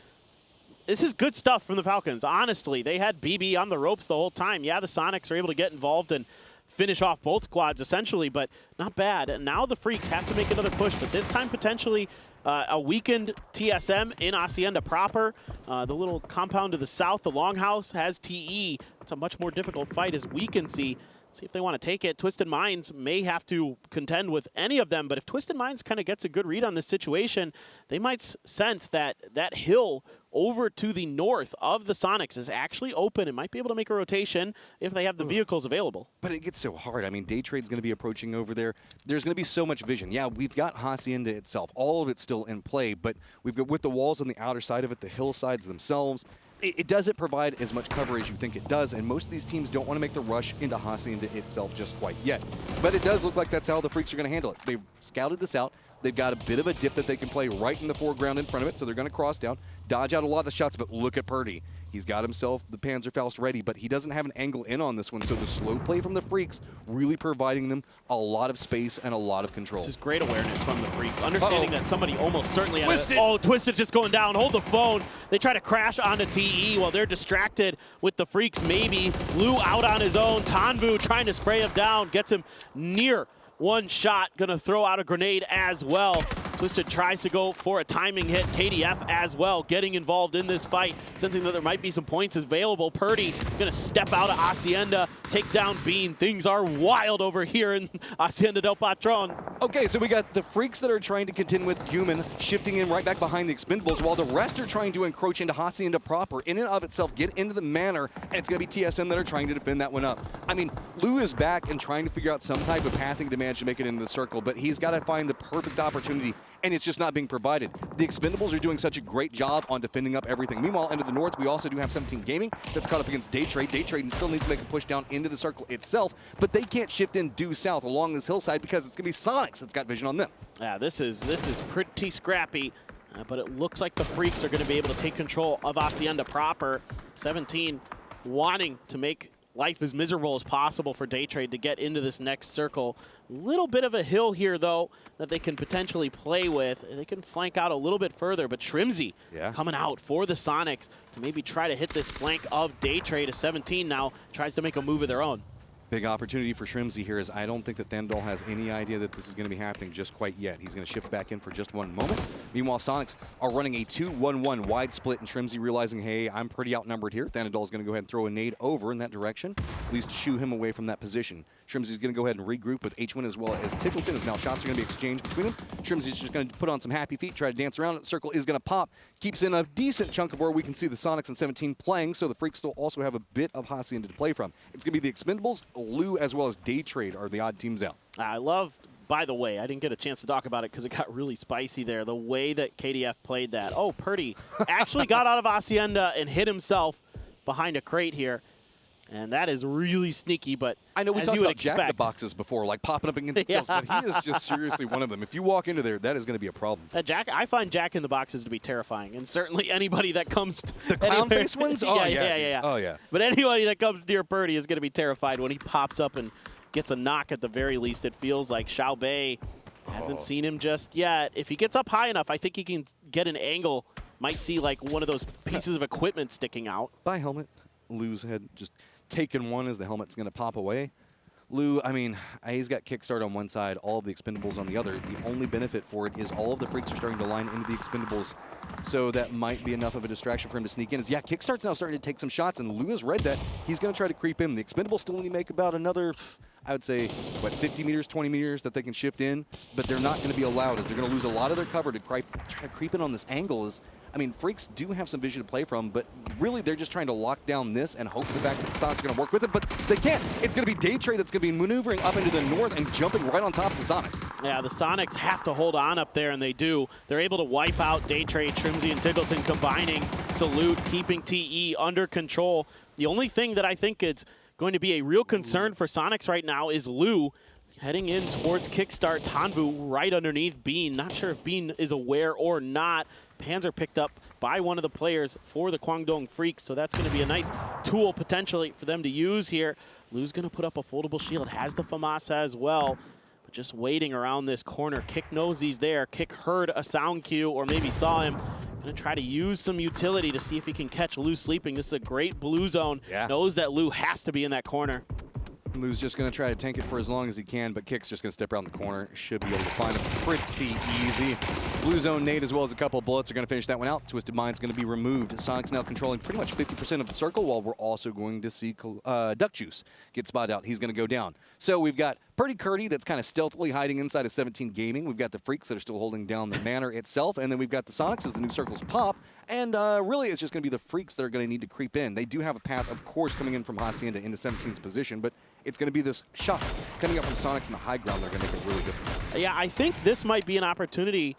good stuff from the Falcons. Honestly, they had BB on the ropes the whole time. Yeah, the Sonics are able to get involved and finish off both squads essentially, but not bad. And now the Freaks have to make another push, but this time potentially a weakened TSM in Hacienda proper. The little compound to the south, the Longhouse, has TE. It's a much more difficult fight, as we can see. See if they want to take it. Twisted Minds may have to contend with any of them, but if Twisted Minds kind of gets a good read on this situation, they might sense that that hill over to the north of the Sonics is actually open and might be able to make a rotation if they have the vehicles available. But it gets so hard. I mean, Daytrade's going to be approaching over there. There's going to be so much vision. Yeah, we've got Hacienda itself. All of it's still in play, but we've got with the walls on the outer side of it, the hillsides themselves, it doesn't provide as much cover as you think it does, and most of these teams don't want to make the rush into Hacienda itself just quite yet. But it does look like that's how the Freaks are going to handle it. They've scouted this out. They've got a bit of a dip that they can play right in the foreground in front of it, so they're going to cross down, dodge out a lot of the shots, but look at Purdy. He's got himself the Panzerfaust ready, but he doesn't have an angle in on this one, so the slow play from the Freaks really providing them a lot of space and a lot of control. This is great awareness from the Freaks, understanding that somebody almost certainly had it. Oh, Twisted just going down. Hold the phone. They try to crash onto TE while they're distracted with the Freaks maybe. Lou out on his own. Tanvu trying to spray him down, gets him near one shot. Gonna throw out a grenade as well. Twisted tries to go for a timing hit. KDF as well getting involved in this fight, sensing that there might be some points available. Purdy gonna step out of Hacienda, take down Bean. Things are wild over here in Hacienda del Patron. Okay, so we got the Freaks that are trying to contend with Human, shifting in right back behind the Expendables, while the rest are trying to encroach into Hacienda proper, in and of itself, get into the manor, and it's gonna be TSM that are trying to defend that one up. I mean, Lou is back and trying to figure out some type of pathing to manage to make it into the circle, but he's gotta find the perfect opportunity, and it's just not being provided. The Expendables are doing such a great job on defending up everything. Meanwhile, into the north, we also do have 17 Gaming that's caught up against Daytrade. Daytrade still needs to make a push down into the circle itself, but they can't shift in due south along this hillside because it's going to be Sonics that's got vision on them. Yeah, this is pretty scrappy, but it looks like the Freaks are going to be able to take control of Hacienda proper. 17 wanting to make life as miserable as possible for Daytrade to get into this next circle. Little bit of a hill here, though, that they can potentially play with. They can flank out a little bit further, but Trimsy coming out for the Sonics to maybe try to hit this flank of Daytrade. A 17 now tries to make a move of their own. Big opportunity for Shrimsy here is I don't think that Thandal has any idea that this is going to be happening just quite yet. He's going to shift back in for just one moment. Meanwhile, Sonics are running a 2-1-1 wide split, and Shrimsy realizing, hey, I'm pretty outnumbered here. Thandal is going to go ahead and throw a nade over in that direction, at least shoo him away from that position. Shrimsy is going to go ahead and regroup with H1 as well as Tickleton, as now shots are going to be exchanged between them. Shrimsy is just going to put on some happy feet, try to dance around. The circle is going to pop. Keeps in a decent chunk of where we can see the Sonics and 17 playing, so the Freaks still also have a bit of Hacienda to play from. It's going to be the Expendables, Lou, as well as Daytrade are the odd teams out. I love, by the way, I didn't get a chance to talk about it because it got really spicy there, the way that KDF played that. Oh, Purdy actually got out of Hacienda and hit himself behind a crate here. And that is really sneaky, but I know we as talked you would about Jack in the boxes before, like popping up against the kills, but he is just seriously one of them. If you walk into there, that is going to be a problem. Jack, I find Jack in the boxes to be terrifying, and certainly anybody that comes the clown face ones. Oh yeah. Oh yeah. But anybody that comes near Purdy is going to be terrified when he pops up and gets a knock at the very least. It feels like Xiao Bei hasn't seen him just yet. If he gets up high enough, I think he can get an angle. Might see like one of those pieces of equipment sticking out. By helmet, Lou's head just taken one as the helmet's going to pop away. Lou, I mean, he's got Kickstart on one side, all of the Expendables on the other. The only benefit for it is all of the Freaks are starting to line into the Expendables, so that might be enough of a distraction for him to sneak in. Yeah, Kickstart's now starting to take some shots, and Lou has read that. He's going to try to creep in. The Expendables still only make about another, I would say, what, 50 meters, 20 meters that they can shift in, but they're not going to be allowed, as they're going to lose a lot of their cover to try to creep in on this angle. I mean, Freaks do have some vision to play from, but really they're just trying to lock down this and hope for the fact that the Sonics are going to work with it, but they can't. It's going to be Daytrade that's going to be maneuvering up into the north and jumping right on top of the Sonics. Yeah, the Sonics have to hold on up there, and they do. They're able to wipe out Daytrade, Trimsy, and Tiggleton combining. Salute, keeping TE under control. The only thing that I think is going to be a real concern for Sonics right now is Lou heading in towards Kickstart. Tanvu right underneath Bean. Not sure if Bean is aware or not. Panzer picked up by one of the players for the Guangdong Freaks, so that's going to be a nice tool potentially for them to use here. Lou's going to put up a foldable shield, has the FAMASA as well, but just waiting around this corner. Kick knows he's there. Kick heard a sound cue or maybe saw him. Going to try to use some utility to see if he can catch Lou sleeping. This is a great blue zone. Knows that Lou has to be in that corner. Lou's just going to try to tank it for as long as he can, but Kick's just going to step around the corner. Should be able to find him pretty easy. Blue zone nade as well as a couple of bullets are going to finish that one out. Twisted Mind's going to be removed. Sonic's now controlling pretty much 50% of the circle, while we're also going to see Duck Juice get spotted out. He's going to go down. So we've got Purdy Curdy that's kind of stealthily hiding inside of 17 Gaming. We've got the Freaks that are still holding down the manor itself, and then we've got the Sonics as the new circles pop. And really, it's just going to be the Freaks that are going to need to creep in. They do have a path, of course, coming in from Hacienda into 17's position, but it's going to be this shots coming up from Sonics in the high ground. They're going to make it really difficult. Yeah, I think this might be an opportunity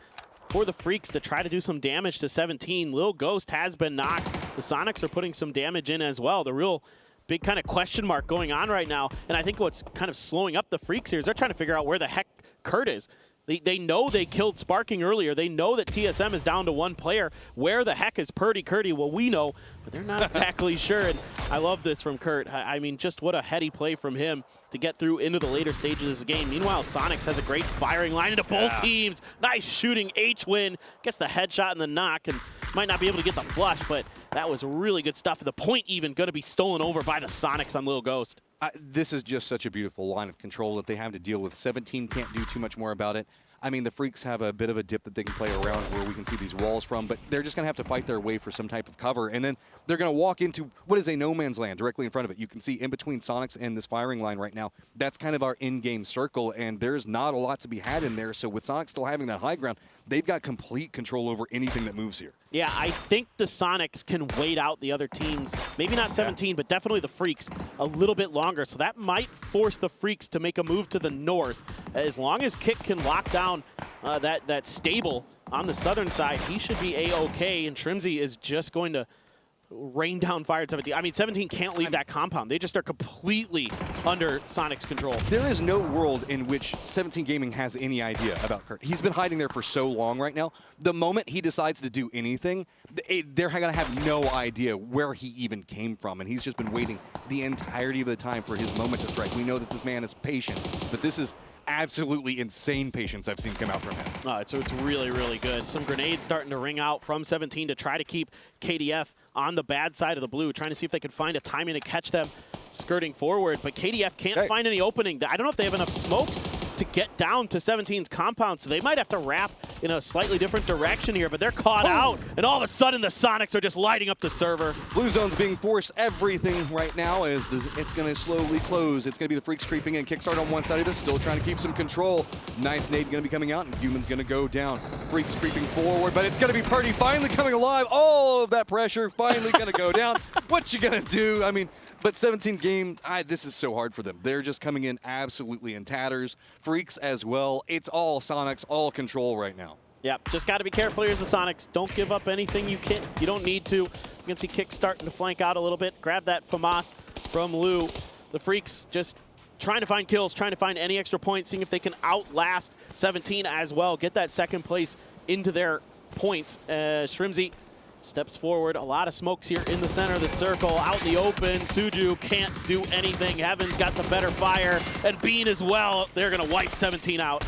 for the Freaks to try to do some damage to 17. Lil Ghost has been knocked. The Sonics are putting some damage in as well. The real big kind of question mark going on right now, and I think what's kind of slowing up the Freaks here is they're trying to figure out where the heck Kurt is. They know they killed Sparking earlier. They know that TSM is down to 1 player. Where the heck is Purdy Curdy? Well, we know, but they're not exactly sure. And I love this from Kurt. I mean, just what a heady play from him to get through into the later stages of the game. Meanwhile, Sonics has a great firing line into both teams. Nice shooting. H-Win gets the headshot and the knock, and might not be able to get the flush, but that was really good stuff. The point even going to be stolen over by the Sonics on Lil Ghost. This is just such a beautiful line of control that they have to deal with. 17 can't do too much more about it. I mean, the Freaks have a bit of a dip that they can play around where we can see these walls from, but they're just going to have to fight their way for some type of cover, and then they're going to walk into what is a no man's land directly in front of it. You can see in between Sonics and this firing line right now, that's kind of our in-game circle, and there's not a lot to be had in there, so with Sonics still having that high ground, they've got complete control over anything that moves here. Yeah, I think the Sonics can wait out the other teams, maybe not 17, but definitely the Freaks, a little bit longer. So that might force the Freaks to make a move to the north. As long as Kick can lock down that stable on the southern side, he should be A-OK, and Trimsy is just going to rain down fire at 17. I mean, 17 can't leave that compound. They just are completely under Sonic's control. There is no world in which 17 Gaming has any idea about Kurt. He's been hiding there for so long right now. The moment he decides to do anything, they're going to have no idea where he even came from, and he's just been waiting the entirety of the time for his moment to strike. We know that this man is patient, but this is absolutely insane patience I've seen come out from him. So it's really, really good. Some grenades starting to ring out from 17 to try to keep KDF on the bad side of the blue, trying to see if they could find a timing to catch them skirting forward, but KDF can't find any opening. I don't know if they have enough smokes to get down to 17's compound, so they might have to wrap in a slightly different direction here, but they're caught out, and all of a sudden the Sonics are just lighting up the server. Blue zone's being forced everything right now as it's going to slowly close. It's going to be the Freaks creeping in. Kickstart on one side of this, still trying to keep some control. Nice nade going to be coming out, and Human's going to go down. Freaks creeping forward, but it's going to be Purdy finally coming alive. All of that pressure finally going to go down. What you going to do? I mean, but 17 game, this is so hard for them. They're just coming in absolutely in tatters. Freaks as well. It's all Sonics, all control right now. Yeah, just got to be careful here as the Sonics. Don't give up anything you can. You don't need to. You can see Kick starting to flank out a little bit. Grab that FAMAS from Lou. The Freaks just trying to find kills, trying to find any extra points, seeing if they can outlast 17 as well. Get that second place into their points. Shrimzy steps forward. A lot of smokes here in the center of the circle. Out in the open. Suju can't do anything. Heaven's got the better fire. And Bean as well. They're going to wipe 17 out.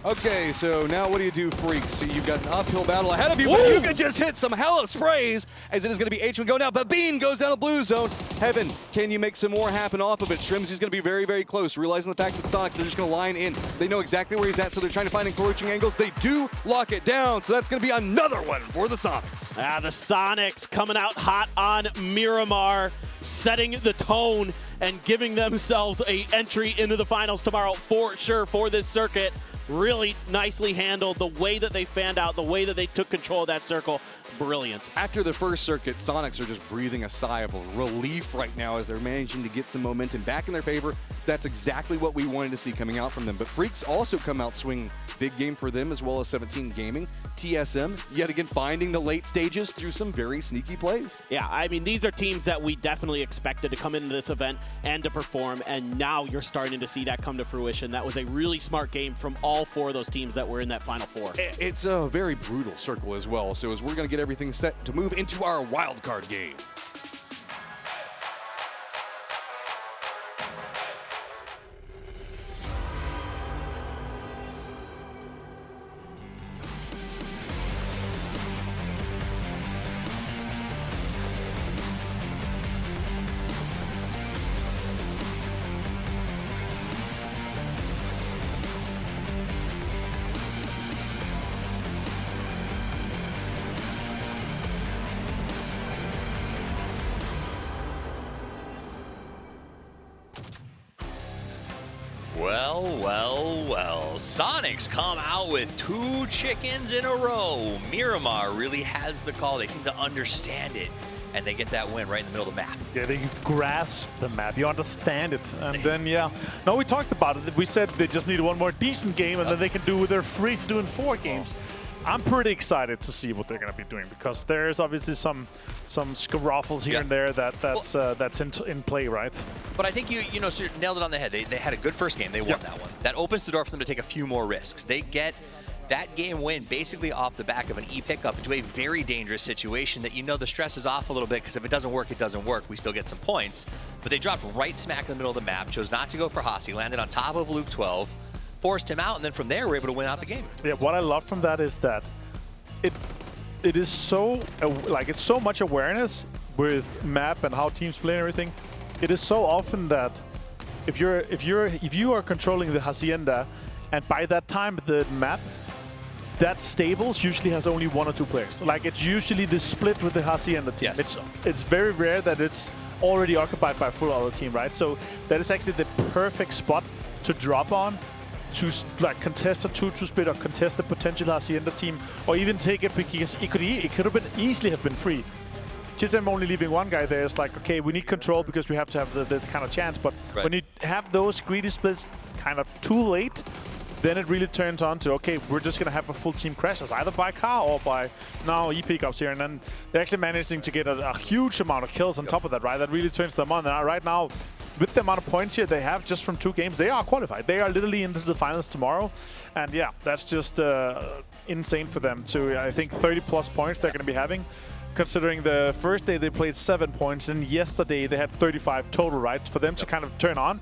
Okay, so now what do you do, Freaks? So you've got an uphill battle ahead of you, but you can just hit some hella sprays as it is going to be H1 going down, but Bean goes down the blue zone. Heaven, can you make some more happen off of it? Shrimsy's going to be very, very close, realizing the fact that Sonics, they're just going to line in. They know exactly where he's at, so they're trying to find encroaching angles. They do lock it down, so that's going to be another one for the Sonics. The Sonics coming out hot on Miramar, setting the tone and giving themselves an entry into the finals tomorrow for sure for this circuit. Really nicely handled. The way that they fanned out, the way that they took control of that circle, brilliant. After the first circuit, Sonics are just breathing a sigh of relief right now as they're managing to get some momentum back in their favor. That's exactly what we wanted to see coming out from them. But Freaks also come out swinging. Big game for them as well as 17 Gaming. TSM, yet again, finding the late stages through some very sneaky plays. Yeah, I mean, these are teams that we definitely expected to come into this event and to perform, and now you're starting to see that come to fruition. That was a really smart game from all four of those teams that were in that Final Four. It's a very brutal circle as well, so as we're going to get everything set to move into our wildcard game. Well. Sonics come out with 2 chickens in a row. Miramar really has the call. They seem to understand it, and they get that win right in the middle of the map. Yeah, they grasp the map. You understand it. And then, yeah. No, we talked about it. We said they just need one more decent game, and then they can do what they're free to do in 4 games. I'm pretty excited to see what they're going to be doing, because there's obviously some scuffles here and there that's in play, right? But I think you nailed it on the head. They had a good first game. They won that one. That opens the door for them to take a few more risks. They get that game win basically off the back of an E-pickup into a very dangerous situation that the stress is off a little bit, because if it doesn't work, it doesn't work. We still get some points. But they dropped right smack in the middle of the map, chose not to go for Hasi, landed on top of Luke 12, forced him out, and then from there we're able to win out the game. Yeah, what I love from that is that it is so it's so much awareness with map and how teams play and everything. It is so often that if you are controlling the Hacienda, and by that time the map, that stables usually has only 1 or 2 players. Like, it's usually the split with the Hacienda team. Yes. It's very rare that it's already occupied by a full other team, right? So that is actually the perfect spot to drop on, to contest a 2-2 split or contest the potential Hacienda team, or even take it, because it could easily have been free. Just them only leaving one guy there is like, okay, we need control because we have to have the kind of chance. But when you have those greedy splits kind of too late, then it really turns on to, okay, we're just going to have a full team crashes, either by car or by now E-pickups here. And then they're actually managing to get a huge amount of kills on top of that, right? That really turns them on. And right now, with the amount of points here they have just from 2 games, they are qualified. They are literally into the finals tomorrow. And yeah, that's just insane for them to, I think, 30+ points they're going to be having. Considering the first day they played 7 points, and yesterday they had 35 total, right? For them to kind of turn on.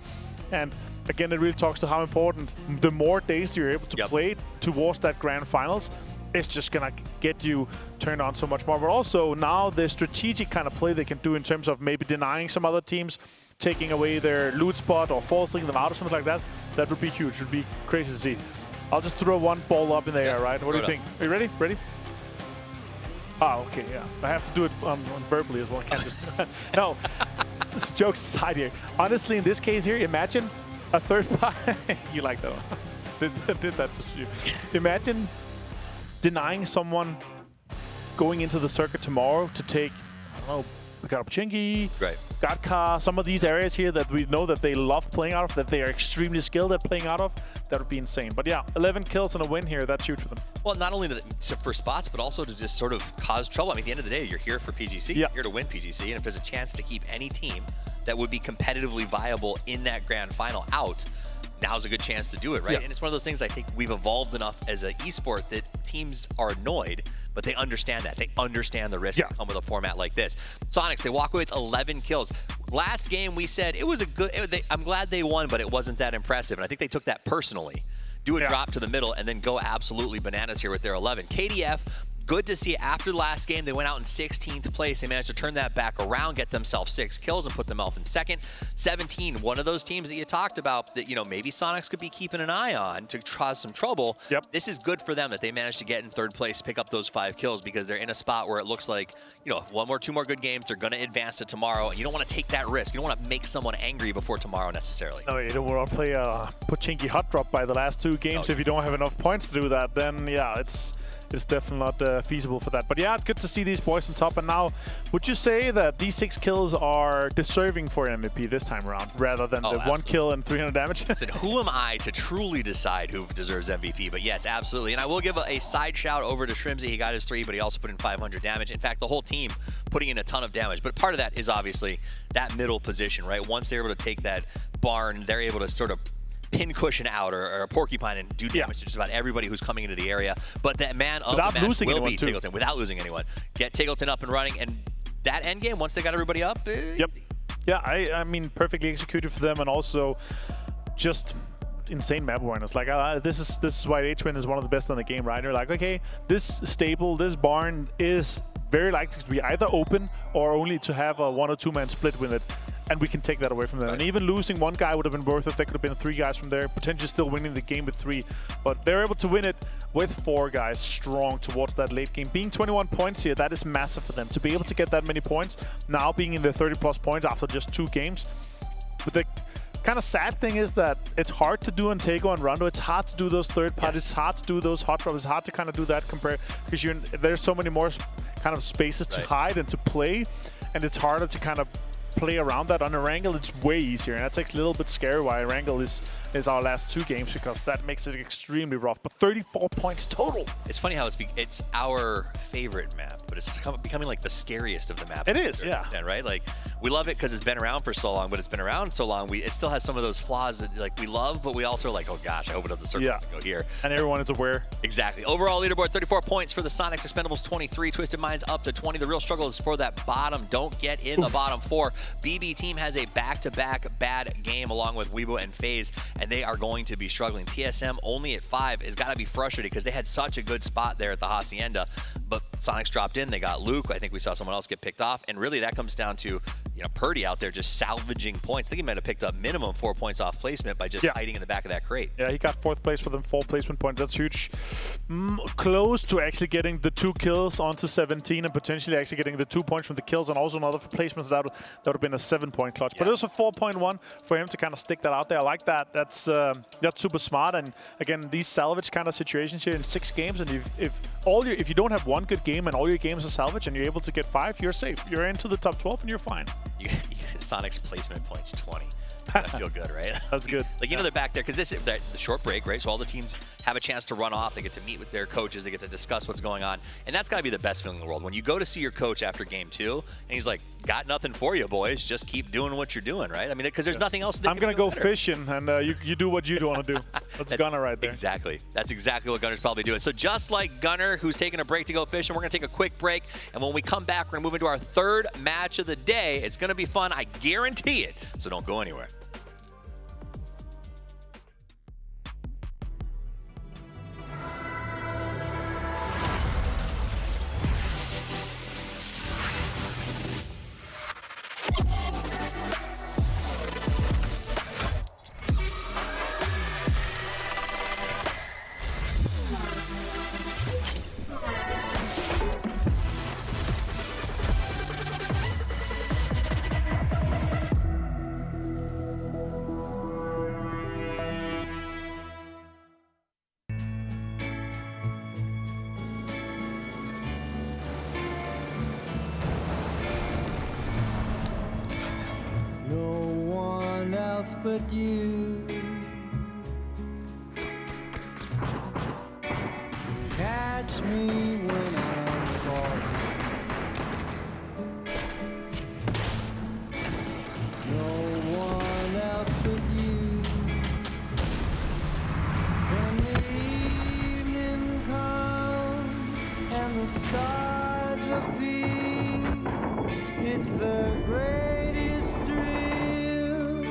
And again, it really talks to how important the more days you're able to play towards that grand finals, it's just gonna get you turned on so much more. But also now the strategic kind of play they can do in terms of maybe denying some other teams, taking away their loot spot or forcing them out or something like that, that would be huge. It would be crazy to see. I'll just throw one ball up in the air, right? What do you think? Are you ready? Ready? Oh, okay, yeah. I have to do it on verbally as well. I can't just... No, jokes aside here. Honestly, in this case here, imagine a third party... You like that one. did that just for you. Imagine denying someone going into the circuit tomorrow to take, I don't know, PUBG, Gatka, some of these areas here that we know that they love playing out of, that they are extremely skilled at playing out of. That would be insane. But yeah, 11 kills and a win here, that's huge for them. Well, not only for spots, but also to just sort of cause trouble. I mean, at the end of the day, you're here for PGC, you're here to win PGC, and if there's a chance to keep any team that would be competitively viable in that grand final out, now's a good chance to do it, right? And it's one of those things I think we've evolved enough as an esport that teams are annoyed, but they understand that. They understand the risks that come with a format like this. Sonics, they walk away with 11 kills. Last game we said it was a good, I'm glad they won, but it wasn't that impressive. And I think they took that personally. Do a drop to the middle and then go absolutely bananas here with their 11. KDF, good to see after the last game, they went out in 16th place. They managed to turn that back around, get themselves 6 kills and put themselves in second. 17, one of those teams that you talked about that, maybe Sonics could be keeping an eye on to cause some trouble. This is good for them that they managed to get in 3rd place, pick up those 5 kills, because they're in a spot where it looks like, 1 or 2 more good games, they're going to advance to tomorrow. And you don't want to take that risk. You don't want to make someone angry before tomorrow necessarily. No, you don't want to play a Pochinki hot drop by the last 2 games. If you don't have enough points to do that, then yeah, it's definitely not feasible for that. But yeah, it's good to see these boys on top. And now, would you say that these 6 kills are deserving for MVP this time around, rather than the 1 kill and 300 damage? Listen, who am I to truly decide who deserves MVP? But yes, absolutely. And I will give a side shout over to Shrimsy. He got his 3, but he also put in 500 damage. In fact, the whole team putting in a ton of damage. But part of that is obviously that middle position, right? Once they're able to take that barn, they're able to sort of pin cushion out or a porcupine and do damage to just about everybody who's coming into the area. But that man of the match will be Tiggleton, without losing anyone. Get Tiggleton up and running, and that end game, once they got everybody up, easy. Yeah, I mean, perfectly executed for them, and also just insane map awareness. Like, this is why H-Win is one of the best in the game, right? You're like, okay, this stable, this barn is very likely to be either open or only to have a 1 or 2 man split with it. And we can take that away from them. And even losing 1 guy would have been worth it. There could have been 3 guys from there, potentially still winning the game with 3. But they're able to win it with 4 guys strong towards that late game. Being 21 points here, that is massive for them. To be able to get that many points, now being in the 30+ points after just 2 games. But the kind of sad thing is that it's hard to do on Tego and Rondo. It's hard to do those third parties. It's hard to do those hot drops. It's hard to kind of do that because there's so many more kind of spaces to hide and to play. And it's harder to kind of play around that on a Wrangle, it's way easier, and that's actually a little bit scary why Wrangle is our last 2 games, because that makes it extremely rough. But 34 points total. It's funny how it's our favorite map, but it's becoming like the scariest of the maps. It is, yeah. Extent, right? Like, we love it because it's been around for so long, but it's been around so long, it still has some of those flaws that like we love, but we also are like, oh gosh, I hope it doesn't circle to go here. And everyone is aware. Exactly. Overall leaderboard, 34 points for the Sonics, Expendables 23, Twisted Minds up to 20. The real struggle is for that bottom. Don't get in the bottom 4. BB team has a back-to-back bad game along with Weibo and FaZe, and they are going to be struggling. TSM only at 5 has got to be frustrated because they had such a good spot there at the Hacienda, but Sonics dropped in. They got Luke. I think we saw someone else get picked off, and really that comes down to, you know, Purdy out there just salvaging points. I think he might have picked up minimum 4 points off placement by just hiding in the back of that crate. Yeah, he got 4th place for them, 4 placement points. That's huge. Close to actually getting the 2 kills onto 17 and potentially actually getting the 2 points from the kills and also another placements. That would have been a 7-point clutch. But it was a 4.1 for him to kind of stick that out there. I like that. That's super smart. And again, these salvage kind of situations here in 6 games, and if you don't have 1 good game and all your games are salvage and you're able to get 5, you're safe. You're into the top 12 and you're fine. Sonic's placement points 20. That feel good, right? That's good. Like, you know, they're back there because this is the short break, right? So all the teams have a chance to run off. They get to meet with their coaches. They get to discuss what's going on. And that's got to be the best feeling in the world. When you go to see your coach after game 2, and he's like, got nothing for you, boys. Just keep doing what you're doing, right? I mean, because there's nothing else. I'm going to go fishing, and you do what you want to do. That's Gunner right there. Exactly. That's exactly what Gunner's probably doing. So just like Gunner, who's taking a break to go fishing, we're going to take a quick break. And when we come back, we're going to move into our 3rd match of the day. It's going to be fun. I guarantee it. So don't go anywhere. But you catch me when I'm falling. No one else but you. When the evening comes and the stars appear, it's the greatest thrill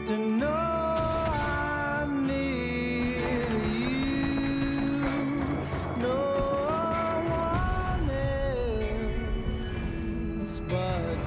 to know I'm near you. No one else but you.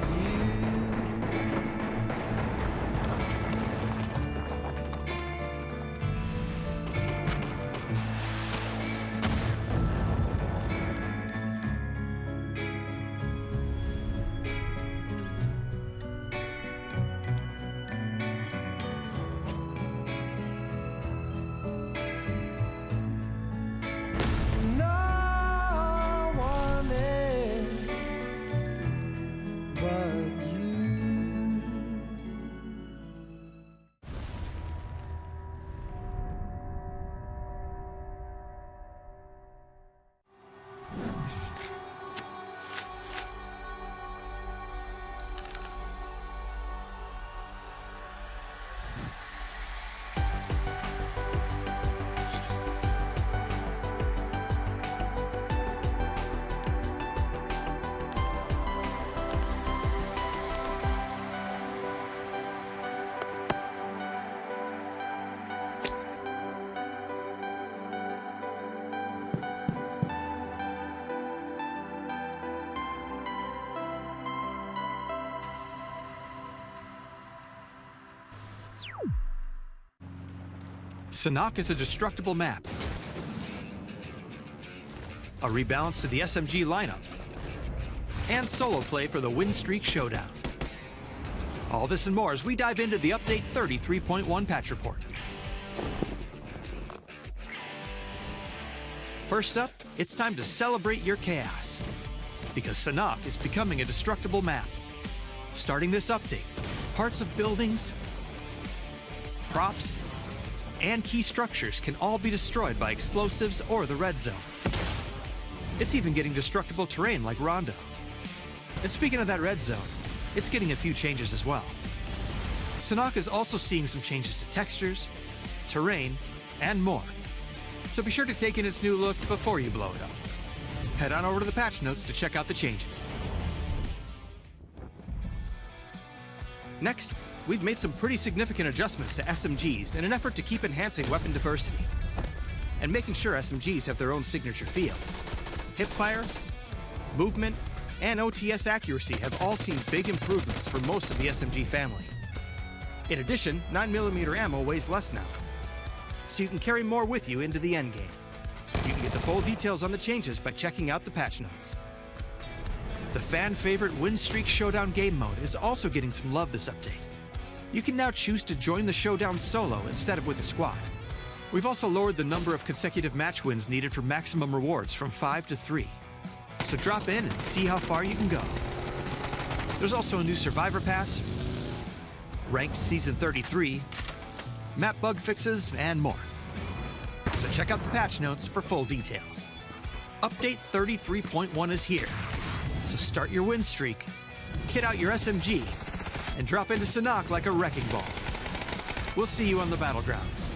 Sanhok is a destructible map. A rebalance to the SMG lineup. And solo play for the Win Streak Showdown. All this and more as we dive into the Update 33.1 patch report. First up, it's time to celebrate your chaos. Because Sanhok is becoming a destructible map. Starting this update, parts of buildings, props, and key structures can all be destroyed by explosives or the red zone. It's even getting destructible terrain like Rondo. And speaking of that red zone, it's getting a few changes as well. Sanhok is also seeing some changes to textures, terrain, and more. So be sure to take in its new look before you blow it up. Head on over to the patch notes to check out the changes. Next, we've made some pretty significant adjustments to SMGs in an effort to keep enhancing weapon diversity and making sure SMGs have their own signature feel. Hipfire, movement, and OTS accuracy have all seen big improvements for most of the SMG family. In addition, 9mm ammo weighs less now, so you can carry more with you into the endgame. You can get the full details on the changes by checking out the patch notes. The fan-favorite Win Streak Showdown game mode is also getting some love this update. You can now choose to join the showdown solo instead of with a squad. We've also lowered the number of consecutive match wins needed for maximum rewards from 5 to 3. So drop in and see how far you can go. There's also a new Survivor Pass, ranked Season 33, map bug fixes, and more. So check out the patch notes for full details. Update 33.1 is here. So start your win streak, kit out your SMG, and drop into Sanhok like a wrecking ball. We'll see you on the battlegrounds.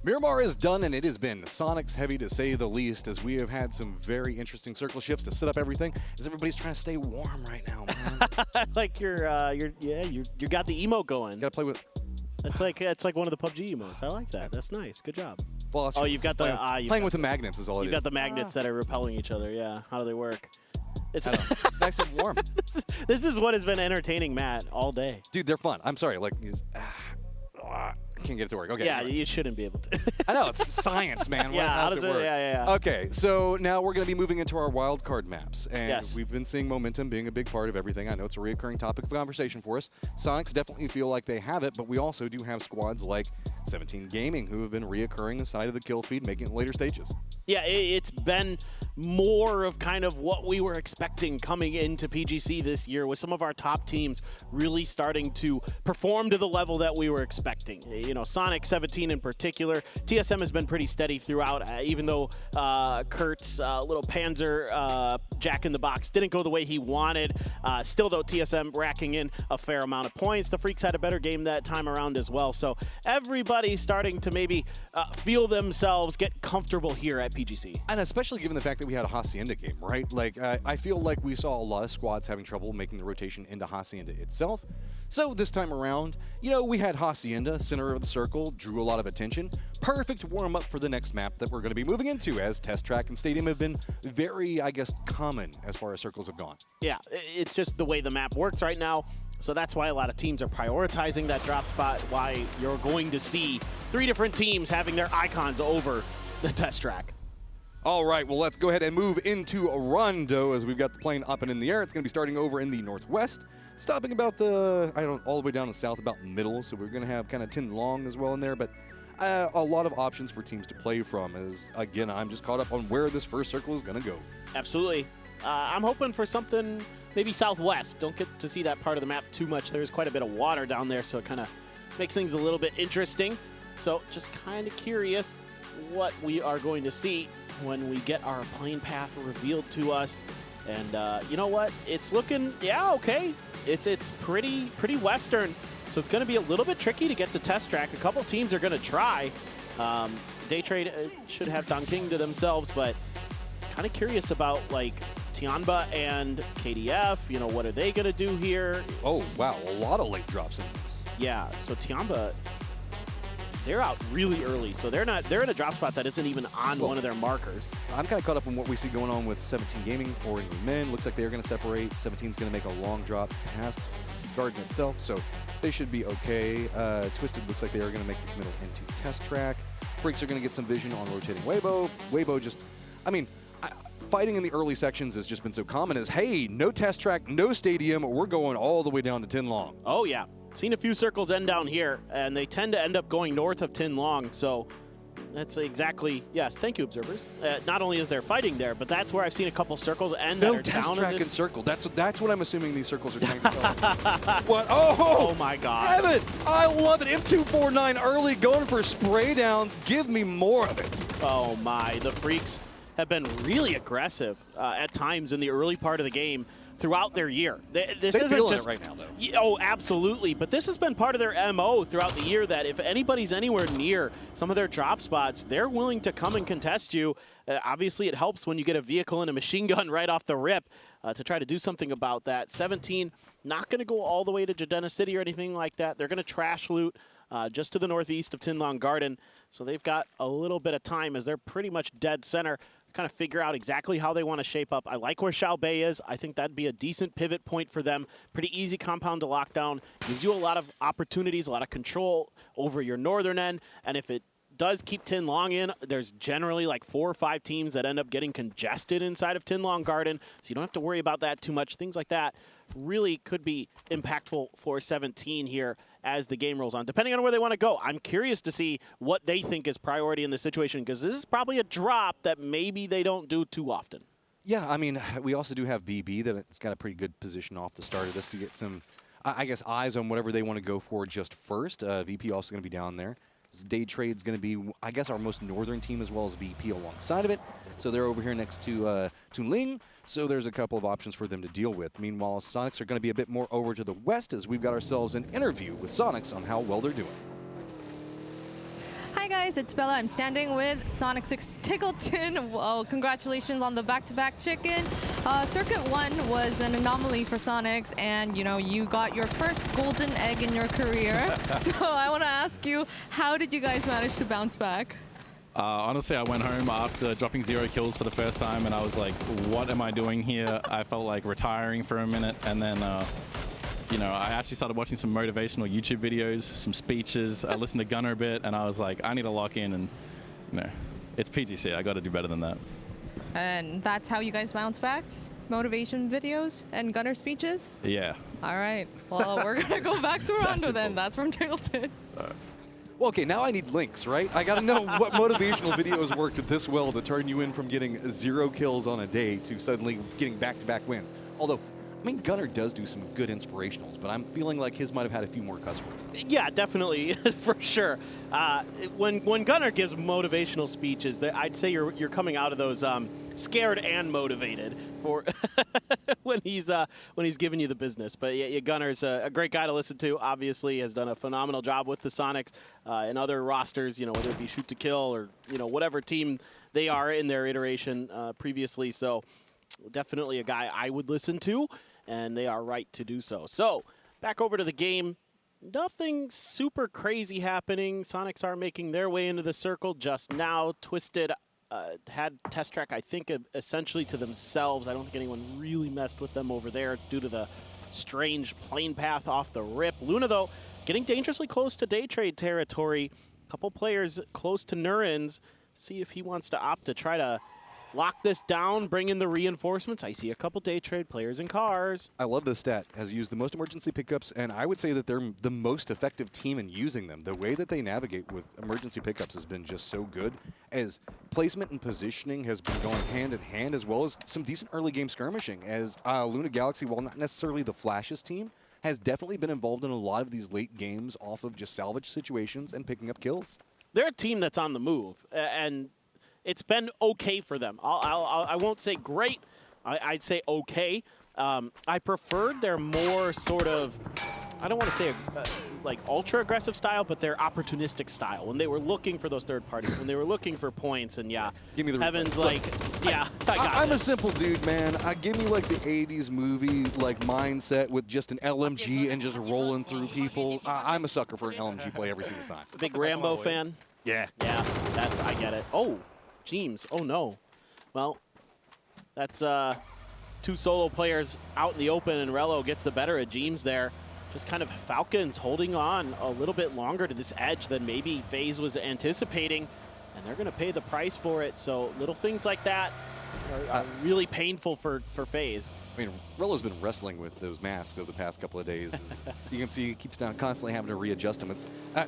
Miramar is done, and it has been Sonic's heavy to say the least, as we have had some very interesting circle shifts to set up everything, as everybody's trying to stay warm right now, man. Like you got the emote going. Gotta play with. It's like one of the PUBG emotes. I like that. That's nice. Good job. Well, oh, you've got the playing with the magnets is all it is. You've got the magnets that are repelling each other. Yeah. How do they work? It's nice and warm. This is what has been entertaining Matt all day. Dude, they're fun. I'm sorry. Like, I can't get it to work. Okay. Yeah, you shouldn't be able to. I know, it's science, man. Yeah, how does it work? Yeah. Okay, so now we're going to be moving into our wildcard maps. And yes. We've been seeing momentum being a big part of everything. I know it's a reoccurring topic of conversation for us. Sonics definitely feel like they have it, but we also do have squads like 17 Gaming who have been reoccurring inside of the kill feed, making it later stages. Yeah, it's been more of kind of what we were expecting coming into PGC this year, with some of our top teams really starting to perform to the level that we were expecting. You know, Sonic 17 in particular. TSM has been pretty steady throughout, even though Kurt's little Panzer Jack in the Box didn't go the way he wanted. Still, though, TSM racking in a fair amount of points. The Freaks had a better game that time around as well. So everybody's starting to maybe feel themselves get comfortable here at PGC. And especially given the fact that we had a Hacienda game, right? Like, I feel like we saw a lot of squads having trouble making the rotation into Hacienda itself. So this time around, you know, we had Hacienda, center of the circle, drew a lot of attention. Perfect warm-up for the next map that we're going to be moving into, as Test Track and Stadium have been very, I guess, common as far as circles have gone. Yeah, it's just the way the map works right now. So that's why a lot of teams are prioritizing that drop spot, why you're going to see 3 different teams having their icons over the Test Track. All right, well, let's go ahead and move into Rondo as we've got the plane up and in the air. It's going to be starting over in the northwest, stopping about all the way down to south, about middle. So we're going to have kind of Tin Long as well in there, but a lot of options for teams to play from. As again, I'm just caught up on where this first circle is going to go. Absolutely. I'm hoping for something maybe southwest. Don't get to see that part of the map too much. There's quite a bit of water down there, so it kind of makes things a little bit interesting. So just kind of curious what we are going to see when we get our plane path revealed to us. And you know what? It's looking, yeah, okay. It's pretty western, so it's going to be a little bit tricky to get to test track. A couple teams are going to try. Daytrade should have Don King to themselves, but kind of curious about like Tianba and KDF. You know, what are they going to do here? Oh, wow, a lot of late drops in this. Yeah, so Tianba, they're out really early, so they're in a drop spot that isn't even on one of their markers. I'm kind of caught up on what we see going on with 17 Gaming or Men. Looks like they're going to separate. 17's going to make a long drop past Garden itself, so they should be okay. Twisted looks like they are going to make the committal into test track. Freaks are going to get some vision on rotating Weibo. Weibo just, I mean, fighting in the early sections has just been so common as, hey, no test track, no stadium, we're going all the way down to Tin Long. Oh, yeah. Seen a few circles end down here, and they tend to end up going north of Tin Long, so that's exactly, yes, thank you, observers. Not only is there fighting there, but that's where I've seen a couple circles end that are down. No test track and circle. That's what I'm assuming these circles are trying to tell. What? Oh my God. Heaven! I love it. M249 early, going for spray downs. Give me more of it. Oh my, the Freaks have been really aggressive at times in the early part of the game throughout their year. This isn't feeling just it right now, though. Oh, absolutely. But this has been part of their MO throughout the year that if anybody's anywhere near some of their drop spots, they're willing to come and contest you. Obviously, it helps when you get a vehicle and a machine gun right off the rip to try to do something about that. 17, not going to go all the way to Jadena City or anything like that. They're going to trash loot just to the northeast of Tin Long Garden. So they've got a little bit of time as they're pretty much dead center. Kind of figure out exactly how they want to shape up. I like where Xiao Bei is. I think that'd be a decent pivot point for them. Pretty easy compound to lock down. Gives you a lot of opportunities, a lot of control over your northern end. And if it does keep Tin Long in, there's generally like 4 or 5 teams that end up getting congested inside of Tin Long Garden. So you don't have to worry about that too much. Things like that really could be impactful for 17 here as the game rolls on, depending on where they want to go. I'm curious to see what they think is priority in this situation, because this is probably a drop that maybe they don't do too often. Yeah, I mean, we also do have BB that's got a pretty good position off the start of this to get some, I guess, eyes on whatever they want to go for just first. VP also going to be down there. Daytrade's going to be, I guess, our most northern team as well as VP alongside of it. So they're over here next to Tunling. So there's a couple of options for them to deal with. Meanwhile, Sonics are going to be a bit more over to the west as we've got ourselves an interview with Sonics on how well they're doing. Hi guys, it's Bella. I'm standing with Sonic 6 Tickleton. Well, congratulations on the back-to-back chicken. Circuit 1 was an anomaly for Sonics, and you got your first golden egg in your career. So I want to ask you, how did you guys manage to bounce back? Honestly, I went home after dropping 0 kills for the first time, and I was like, what am I doing here? I felt like retiring for a minute, and then I actually started watching some motivational YouTube videos, some speeches. I listened to Gunner a bit, and I was like, I need to lock in, and it's PGC. I got to do better than that. And that's how you guys bounce back? Motivation videos and Gunner speeches? Yeah. All right. Well, we're going to go back to Rondo then. That's from Tickleton. Well, okay, now I need links, right? I got to know what motivational videos worked this well to turn you in from getting 0 kills on a day to suddenly getting back-to-back wins. Although, I mean, Gunner does do some good inspirationals, but I'm feeling like his might have had a few more cuss words. Yeah, definitely, for sure. When Gunner gives motivational speeches, I'd say you're coming out of those scared and motivated for when he's giving you the business. But yeah, Gunner's a great guy to listen to. Obviously, has done a phenomenal job with the Sonics and other rosters. Whether it be Shoot to Kill or whatever team they are in their iteration previously. So definitely a guy I would listen to, and they are right to do so. So back over to the game. Nothing super crazy happening. Sonics are making their way into the circle just now. Twisted had test track, I think, essentially to themselves. I don't think anyone really messed with them over there due to the strange plane path off the rip. Luna, though, getting dangerously close to Daytrade territory. A couple players close to Nurin's. See if he wants to opt to try to lock this down, bring in the reinforcements. I see a couple day trade players in cars. I love this stat. Has used the most emergency pickups, and I would say that they're the most effective team in using them. The way that they navigate with emergency pickups has been just so good, as placement and positioning has been going hand in hand, as well as some decent early game skirmishing, as Luna Galaxy, while not necessarily the flashiest team, has definitely been involved in a lot of these late games off of just salvage situations and picking up kills. They're a team that's on the move, and it's been okay for them. I won't say great. I'd say okay. I preferred their more sort of, I don't want to say like ultra aggressive style, but their opportunistic style. When they were looking for those third parties, when they were looking for points, and yeah, give me the Heaven's like, yeah, I'm a simple dude, man. Give me like the 80s movie like mindset with just an LMG and just rolling through people. I'm a sucker for an LMG play every single time. Big Rambo fan. Yeah. Yeah, I get it. Oh, James. Oh no. Well, that's 2 solo players out in the open, and Rello gets the better of James there. Just kind of Falcons holding on a little bit longer to this edge than maybe FaZe was anticipating, and they're going to pay the price for it. So little things like that are really painful for FaZe. I mean, Rello's been wrestling with those masks over the past couple of days. You can see he keeps constantly having to readjust them.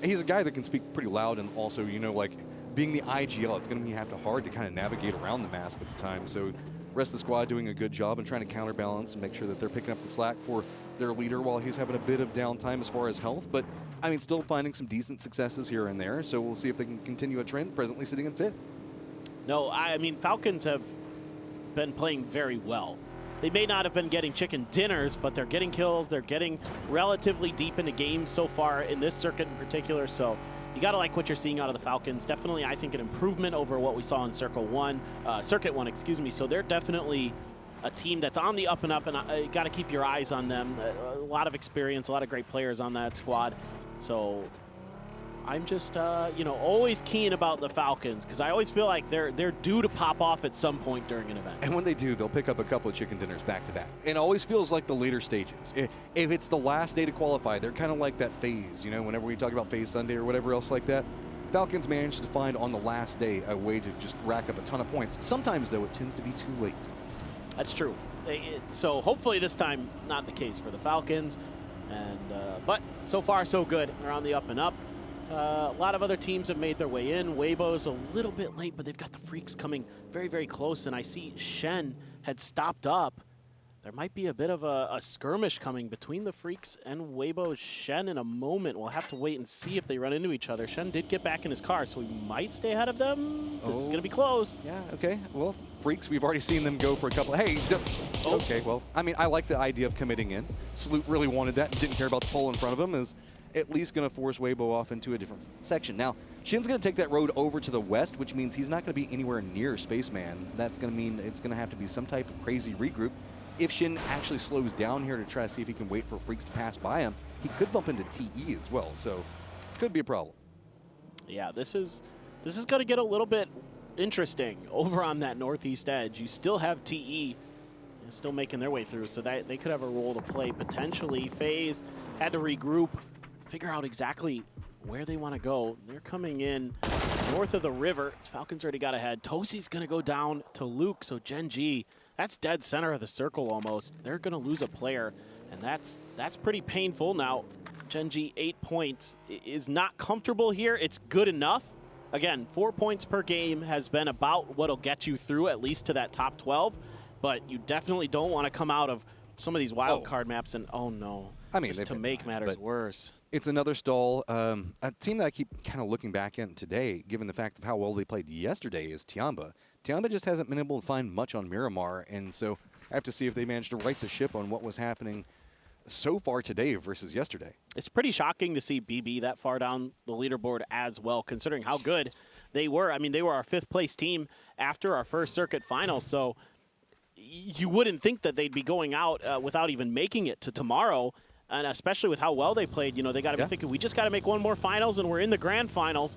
He's a guy that can speak pretty loud, and also, you know, like being the IGL, it's going to be hard to kind of navigate around the mask at the time. So rest of the squad doing a good job and trying to counterbalance and make sure that they're picking up the slack for their leader while he's having a bit of downtime as far as health. But, I mean, still finding some decent successes here and there. So we'll see if they can continue a trend, presently sitting in 5th. No, I mean, Falcons have been playing very well. They may not have been getting chicken dinners, but they're getting kills. They're getting relatively deep into games so far in this circuit in particular. So you got to like what you're seeing out of the Falcons. Definitely, I think, an improvement over what we saw in Circuit 1, excuse me. So they're definitely a team that's on the up and up, and you got to keep your eyes on them. A lot of experience, a lot of great players on that squad. So I'm just, you know, always keen about the Falcons, because I always feel like they're due to pop off at some point during an event. And when they do, they'll pick up a couple of chicken dinners back to back. It always feels like the later stages. If it's the last day to qualify, they're kind of like that FaZe, you know, whenever we talk about FaZe Sunday or whatever else like that. Falcons manage to find on the last day a way to just rack up a ton of points. Sometimes, though, it tends to be too late. That's true. So hopefully this time not the case for the Falcons. And but so far so good. They're on the up and up. A lot of other teams have made their way in. Weibo's a little bit late, but they've got the Freaks coming very, very close. And I see Shen had stopped up. There might be a bit of a skirmish coming between the Freaks and Weibo's Shen in a moment. We'll have to wait and see if they run into each other. Shen did get back in his car, so he might stay ahead of them. This is going to be close. Yeah, okay. Well, Freaks, we've already seen them go for a couple. Hey, okay, well, I mean, I like the idea of committing in. Salute really wanted that and didn't care about the pole in front of him. Is at least going to force Weibo off into a different section. Now, Shin's going to take that road over to the west, which means he's not going to be anywhere near Spaceman. That's going to mean it's going to have to be some type of crazy regroup. If Shin actually slows down here to try to see if he can wait for Freaks to pass by him, he could bump into TE as well, so could be a problem. Yeah, this is going to get a little bit interesting over on that northeast edge. You still have TE still making their way through, so that they could have a role to play potentially. FaZe had to regroup, figure out exactly where they want to go. They're coming in north of the river. Falcons already got ahead. Tosi's going to go down to Luke, so Gen G, that's dead center of the circle almost. They're going to lose a player, and that's pretty painful. Now, Gen G, 8 points is not comfortable here. It's good enough. Again, 4 points per game has been about what'll get you through at least to that top 12, but you definitely don't want to come out of some of these wild card maps and, oh no, I mean, just to make matters worse. It's another stall. A team that I keep kind of looking back at today, given the fact of how well they played yesterday, is Tiamba. Tiamba just hasn't been able to find much on Miramar, and so I have to see if they managed to right the ship on what was happening so far today versus yesterday. It's pretty shocking to see BB that far down the leaderboard as well, considering how good they were. I mean, they were our 5th place team after our first circuit final, so you wouldn't think that they'd be going out without even making it to tomorrow, and especially with how well they played. You know, they got to be thinking, we just got to make one more finals, and we're in the grand finals,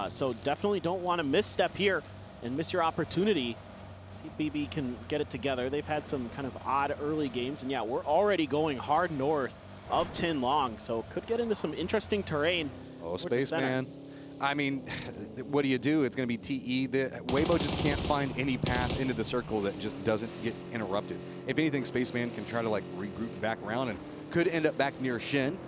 so definitely don't want to misstep here and miss your opportunity. See if BB can get it together. They've had some kind of odd early games, and yeah, we're already going hard north of Tin Long, so could get into some interesting terrain. Oh, Spaceman. I mean, what do you do? It's going to be TE. Weibo just can't find any path into the circle that just doesn't get interrupted. If anything, Spaceman can try to like regroup back around and could end up back near Shin.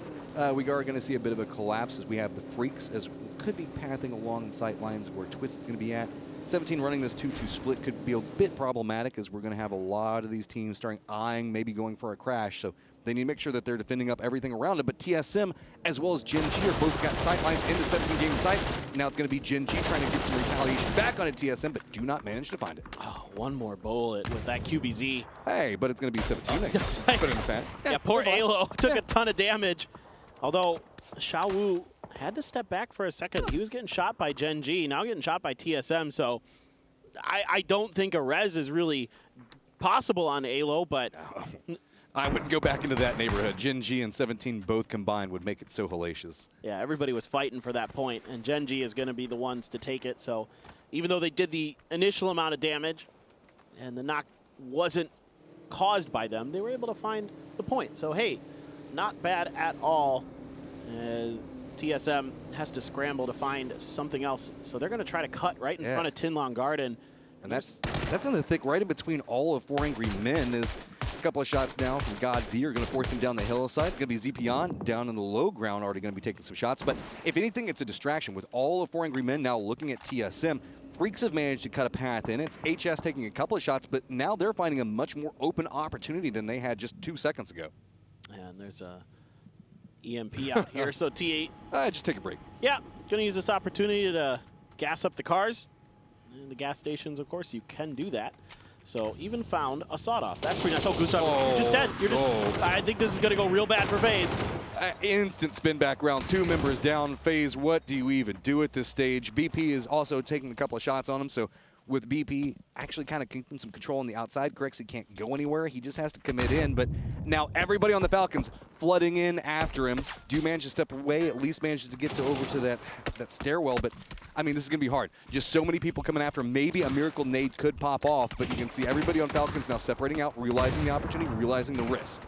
We are going to see a bit of a collapse as we have the Freaks, as could be pathing along the sight lines of where Twisted's going to be at. 17 running this 2-2 split could be a bit problematic, as we're going to have a lot of these teams starting eyeing maybe going for a crash. So they need to make sure that they're defending up everything around it. But TSM as well as Gen G are both got sight lines in the 17-game site. Now it's going to be Gen G trying to get some retaliation back on a TSM, but do not manage to find it. Oh, one more bullet with that QBZ. Hey, but it's going to be 17. Put it in the fan. Yeah, poor Alo took a ton of damage. Although Xiao Wu had to step back for a second. He was getting shot by Gen G, now getting shot by TSM. So I don't think a res is really possible on Alo, but I wouldn't go back into that neighborhood. Gen G and 17 both combined would make it so hellacious. yeah, everybody was fighting for that point, and Gen G is going to be the ones to take it. So even though they did the initial amount of damage and the knock wasn't caused by them, they were able to find the point. So hey, not bad at all. TSM has to scramble to find something else. So they're going to try to cut right in front of Tinlong Garden. And that's in the thick, right in between all of 4 Angry Men. Is a couple of shots now from God V are going to force him down the hillside. It's going to be Zepion down in the low ground, already going to be taking some shots. But if anything, it's a distraction. With all of 4 Angry Men now looking at TSM, Freaks have managed to cut a path in. It's HS taking a couple of shots, but now they're finding a much more open opportunity than they had just 2 seconds ago. And there's a EMP out here, so T8. Just take a break. Yeah, gonna use this opportunity to gas up the cars. And the gas stations, of course, you can do that. So even found a sawed-off. That's pretty nice. Oh, Gustav, you're just dead. You're just. I think this is gonna go real bad for FaZe. Instant spin back round. 2 members down. FaZe, what do you even do at this stage? BP is also taking a couple of shots on him, so with BP actually kind of keeping some control on the outside. Grexy can't go anywhere. He just has to commit in. But now everybody on the Falcons flooding in after him. Do manage to step away, at least manages to get over to that stairwell. But, I mean, this is going to be hard. Just so many people coming after him. Maybe a miracle nade could pop off, but you can see everybody on Falcons now separating out, realizing the opportunity, realizing the risk.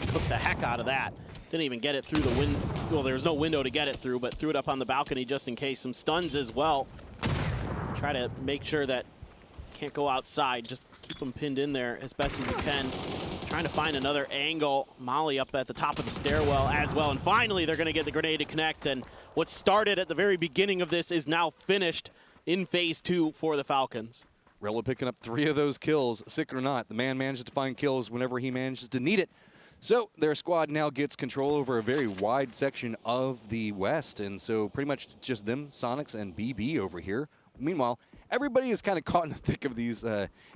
Cooked the heck out of that. Didn't even get it through the window. Well, there was no window to get it through, but threw it up on the balcony just in case. Some stuns as well. Try to make sure that can't go outside. Just keep them pinned in there as best as you can. Trying to find another angle. Molly up at the top of the stairwell as well. And finally, they're going to get the grenade to connect. And what started at the very beginning of this is now finished in phase 2 for the Falcons. Rella picking up 3 of those kills. Sick or not, the man manages to find kills whenever he manages to need it. So their squad now gets control over a very wide section of the West. And so pretty much just them, Sonics, and BB over here. Meanwhile, everybody is kind of caught in the thick of these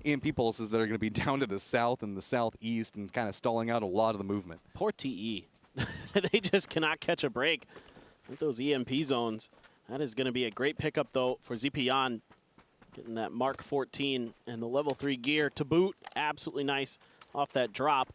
EMP pulses that are going to be down to the south and the southeast and kind of stalling out a lot of the movement. Poor TE. They just cannot catch a break with those EMP zones. That is going to be a great pickup, though, for Zepion. Getting that Mark 14 and the level 3 gear to boot. Absolutely nice off that drop.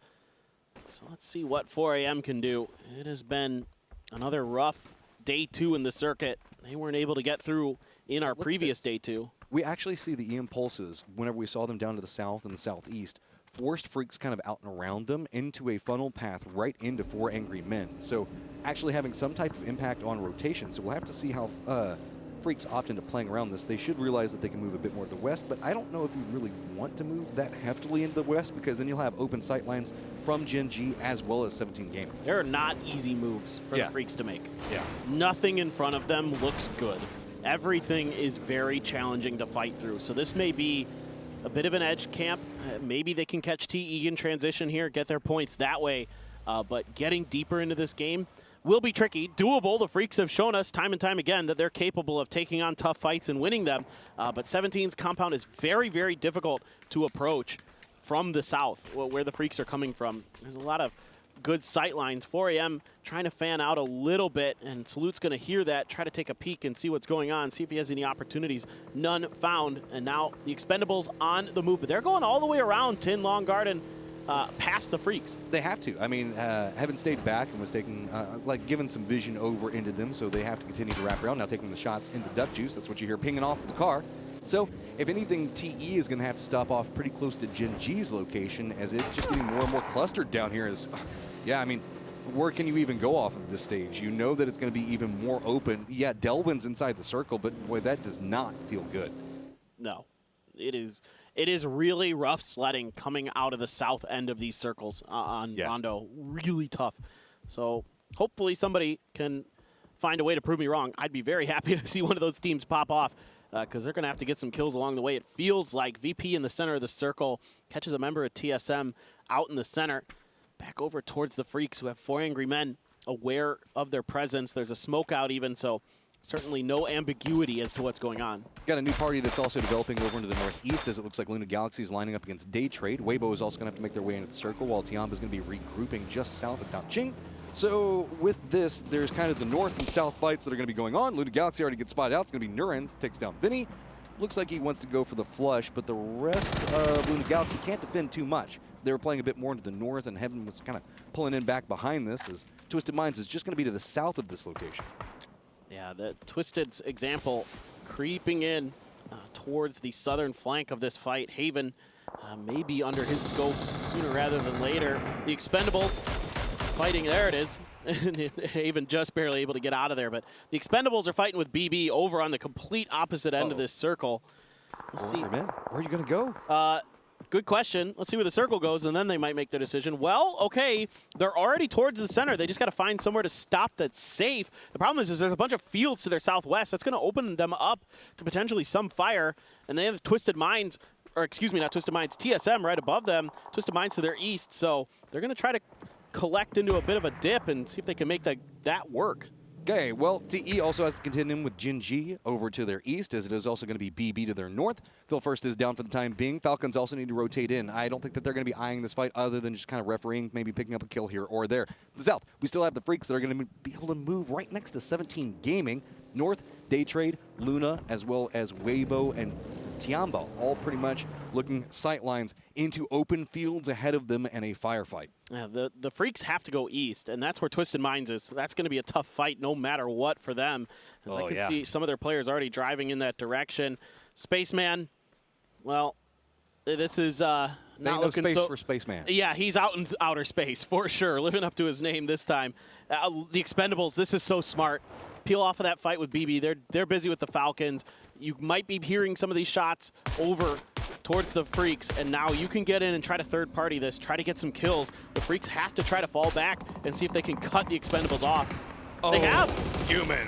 So let's see what 4AM can do. It has been another rough day 2 in the circuit. They weren't able to get through in our previous day 2. We actually see the EM pulses whenever we saw them down to the south and the southeast. Forced Freaks kind of out and around them into a funnel path right into 4 Angry Men. So actually having some type of impact on rotation. So we'll have to see how Freaks opt into playing around this. They should realize that they can move a bit more to the west, but I don't know if you really want to move that heftily into the west, because then you'll have open sight lines from Gen G as well as 17 Gamer. There are not easy moves for the Freaks to make. Yeah. Nothing in front of them looks good. Everything is very challenging to fight through. So this may be a bit of an edge camp. Maybe they can catch TE in transition here, get their points that way. But getting deeper into this game will be tricky. Doable. The Freaks have shown us time and time again that they're capable of taking on tough fights and winning them. But 17's compound is very, very difficult to approach from the south, where the Freaks are coming from. There's a lot of good sight lines. 4AM trying to fan out a little bit, and Salute's going to hear that, try to take a peek and see what's going on, see if he has any opportunities. None found, and now the Expendables on the move. But they're going all the way around Tin Long Garden past the Freaks. They have to. I mean, Heaven stayed back and was taking, given some vision over into them, so they have to continue to wrap around. Now taking the shots into Duck Juice. That's what you hear pinging off the car. So, if anything, TE is going to have to stop off pretty close to Gen G's location, as it's just getting more and more clustered down here. Yeah, I mean, where can you even go off of this stage? You know that it's going to be even more open. Yeah, Delwyn's inside the circle, but boy, that does not feel good. No, it is really rough sledding coming out of the south end of these circles on Rondo. Really tough. So hopefully somebody can find a way to prove me wrong. I'd be very happy to see one of those teams pop off because they're going to have to get some kills along the way. It feels like VP in the center of the circle catches a member of TSM out in the center. Back over towards the Freaks, who have 4 angry men aware of their presence. There's a smoke out even, so certainly no ambiguity as to what's going on. Got a new party that's also developing over into the northeast, as it looks like Luna Galaxy is lining up against Day Trade. Weibo is also going to have to make their way into the circle, while Tiamba is going to be regrouping just south of Daoqing. So with this, there's kind of the north and south fights that are going to be going on. Luna Galaxy already gets spotted out. It's going to be Nurens, takes down Vinny. Looks like he wants to go for the flush, but the rest of Luna Galaxy can't defend too much. They were playing a bit more into the north, and Heaven was kind of pulling in back behind this, as Twisted Minds is just going to be to the south of this location. Yeah, the Twisted's example creeping in towards the southern flank of this fight. Haven may be under his scopes sooner rather than later. The Expendables fighting, there it is. Haven just barely able to get out of there, but the Expendables are fighting with BB over on the complete opposite end of this circle. Let's see. Man, where are you going to go? Good question. Let's see where the circle goes, and then they might make their decision. Well, okay, they're already towards the center. They just got to find somewhere to stop that's safe. The problem is there's a bunch of fields to their southwest. That's going to open them up to potentially some fire, and they have Twisted Minds, or excuse me, not Twisted Minds, TSM right above them, Twisted Minds to their east, so they're going to try to collect into a bit of a dip and see if they can make that work. Okay, well, TE also has to contend in with Jinji over to their east, as it is also going to be BB to their north. Phil First is down for the time being. Falcons also need to rotate in. I don't think that they're going to be eyeing this fight other than just kind of refereeing, maybe picking up a kill here or there. The south, we still have the Freaks that are going to be able to move right next to 17 Gaming. North, Day Trade, Luna, as well as Weibo and Tiamba, all pretty much looking sightlines into open fields ahead of them and a firefight. Yeah, the Freaks have to go east, and that's where Twisted Minds is. So that's going to be a tough fight no matter what for them. As I can see some of their players already driving in that direction. Spaceman, well, this is not looking space so for Spaceman. Yeah, he's out in outer space for sure, living up to his name this time. The Expendables, this is so smart. Peel off of that fight with BB. They're busy with the Falcons. You might be hearing some of these shots over towards the Freaks, and now you can get in and try to third party this, try to get some kills. The Freaks have to try to fall back and see if they can cut the Expendables off. They have. Human.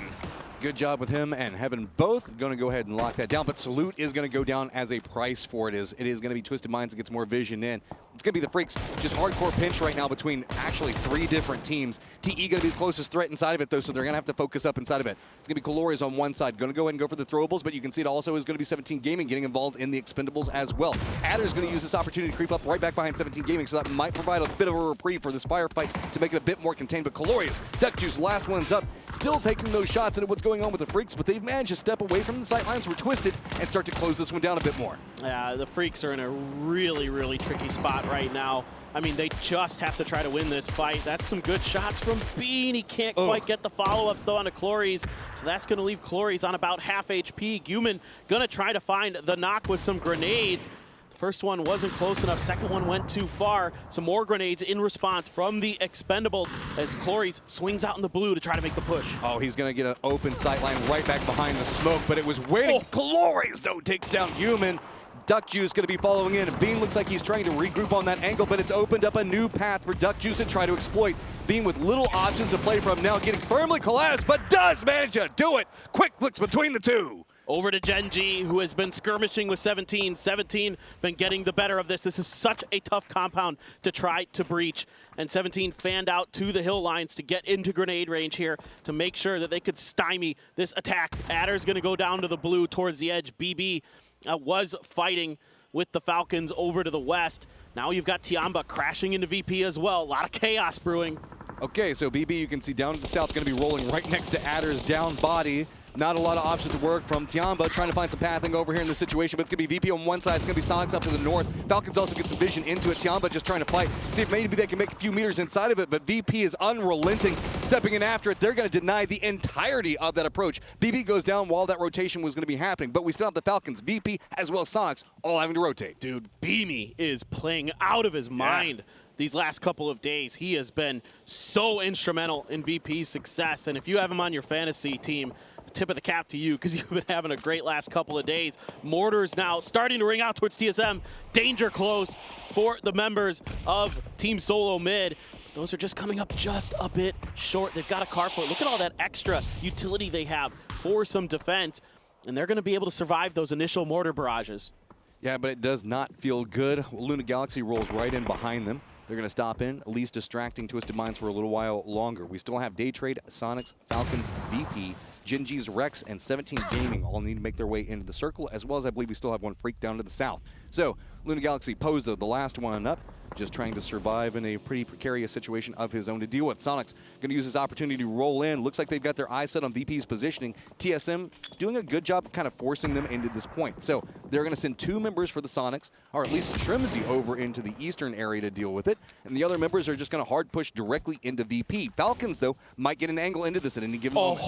Good job with him and Heaven both going to go ahead and lock that down, but Salute is going to go down as a price for it. It is going to be Twisted Minds that gets more vision in. It's going to be the Freaks, just hardcore pinch right now between actually 3 different teams. TE going to be the closest threat inside of it, though, so they're going to have to focus up inside of it. It's going to be Colores on one side, going to go ahead and go for the throwables, but you can see it also is going to be 17 Gaming getting involved in the Expendables as well. Adder's going to use this opportunity to creep up right back behind 17 Gaming, so that might provide a bit of a reprieve for this firefight to make it a bit more contained. But Colores, Duck Juice, last one's up, still taking those shots into what's going on with the Freaks, but they've managed to step away from the sight lines for Twisted and start to close this one down a bit more. Yeah, the Freaks are in a really, really tricky spot right now. I mean, they just have to try to win this fight. That's some good shots from Bean. He can't quite get the follow-ups, though, onto Clores. So that's going to leave Clores on about half HP. Guman going to try to find the knock with some grenades. The first one wasn't close enough. Second one went too far. Some more grenades in response from the Expendables as Clores swings out in the blue to try to make the push. Oh, he's going to get an open sightline right back behind the smoke, but it was waiting. Clores, though, takes down Human. Duck Juice going to be following in. Bean looks like he's trying to regroup on that angle, but it's opened up a new path for Duck Juice to try to exploit. Bean with little options to play from now, getting firmly collapsed, but does manage to do it. Quick flicks between the two. Over to Genji, who has been skirmishing with 17. 17 been getting the better of this. This is such a tough compound to try to breach. And 17 fanned out to the hill lines to get into grenade range here to make sure that they could stymie this attack. Adder's going to go down to the blue towards the edge. BB was fighting with the Falcons over to the west. Now you've got Tiamba crashing into VP as well. A lot of chaos brewing. Okay, so BB, you can see down to the south, going to be rolling right next to Adder's down body. Not a lot of options to work from Tiamba, trying to find some pathing over here in this situation, but it's going to be VP on one side, it's going to be Sonics up to the north. Falcons also get some vision into it. Tiamba just trying to fight, see if maybe they can make a few meters inside of it, but VP is unrelenting, stepping in after it. They're going to deny the entirety of that approach. BB goes down while that rotation was going to be happening, but we still have the Falcons, VP, as well as Sonics, all having to rotate. Dude, Beanie is playing out of his mind. these last couple of days. He has been so instrumental in VP's success, and if you have him on your fantasy team, tip of the cap to you, because you've been having a great last couple of days. Mortars now starting to ring out towards TSM. Danger close for the members of Team Solo Mid. Those are just coming up just a bit short. They've got a car for it. Look at all that extra utility they have for some defense, and they're going to be able to survive those initial mortar barrages. Yeah, but it does not feel good. Luna Galaxy rolls right in behind them. They're going to stop in, at least distracting Twisted Minds for a little while longer. We still have Daytrade, Sonics, Falcons, VP, Gen.G's Rex, and 17 Gaming all need to make their way into the circle, as well as I believe we still have one freak down to the south. So, Luna Galaxy Pozo, the last one up, just trying to survive in a pretty precarious situation of his own to deal with. Sonic's going to use his opportunity to roll in. Looks like they've got their eyes set on VP's positioning. TSM doing a good job of kind of forcing them into this point. So they're going to send 2 members for the Sonics, or at least Shrimsy over into the eastern area to deal with it. And the other members are just going to hard push directly into VP. Falcons, though, might get an angle into this at any given moment.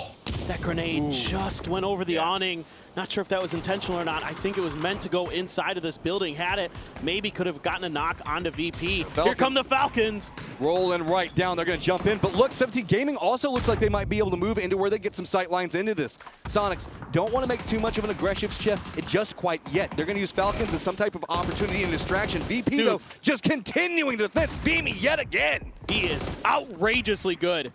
That grenade just went over the awning. Not sure if that was intentional or not. I think it was meant to go inside of this building. Had it, maybe could have gotten a knock onto VP. Here come the Falcons. Rolling right down. They're going to jump in. But look, 17 Gaming also looks like they might be able to move into where they get some sight lines into this. Sonics don't want to make too much of an aggressive shift just quite yet. They're going to use Falcons as some type of opportunity and distraction. VP, though, just continuing the defense. Beamy yet again. He is outrageously good.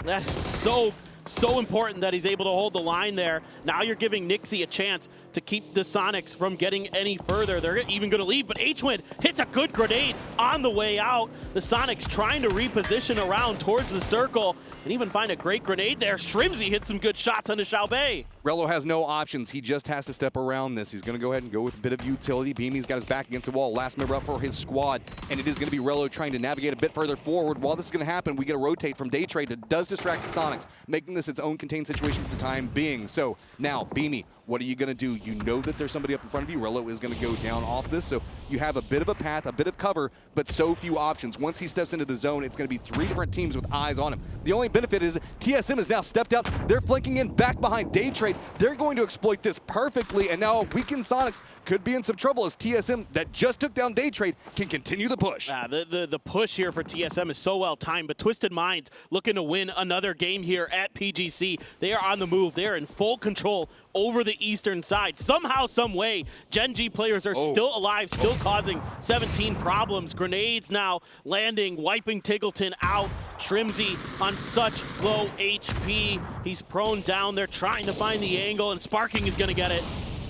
That is so important that he's able to hold the line there. Now you're giving Nixie a chance to keep the Sonics from getting any further. They're even going to leave, but H-Wind hits a good grenade on the way out. The Sonics trying to reposition around towards the circle and even find a great grenade there. Shrimsy hit some good shots onto Xiaobei. Rello has no options. He just has to step around this. He's going to go ahead and go with a bit of utility. Beamy's got his back against the wall. Last member up for his squad, and it is going to be Rello trying to navigate a bit further forward. While this is going to happen, we get a rotate from Daytrade that does distract the Sonics, making this its own contained situation for the time being. So now, Beamy, what are you going to do? You know that there's somebody up in front of you. Rello is going to go down off this, so you have a bit of a path, a bit of cover, but so few options. Once he steps into the zone, it's going to be 3 different teams with eyes on him. The only benefit is TSM has now stepped out. They're flanking in back behind Daytrade. They're going to exploit this perfectly, and now weakened Sonics could be in some trouble as TSM that just took down Daytrade can continue the push. The push here for TSM is so well timed, but Twisted Minds looking to win another game here at PGC. They are on the move. They are in full control over the eastern side. Somehow, some way, Gen.G players are still alive, still causing 17 problems. Grenades now landing, wiping Tiggleton out. Shrimsy on such low HP. He's prone down. They're trying to find the angle, and Sparking is going to get it.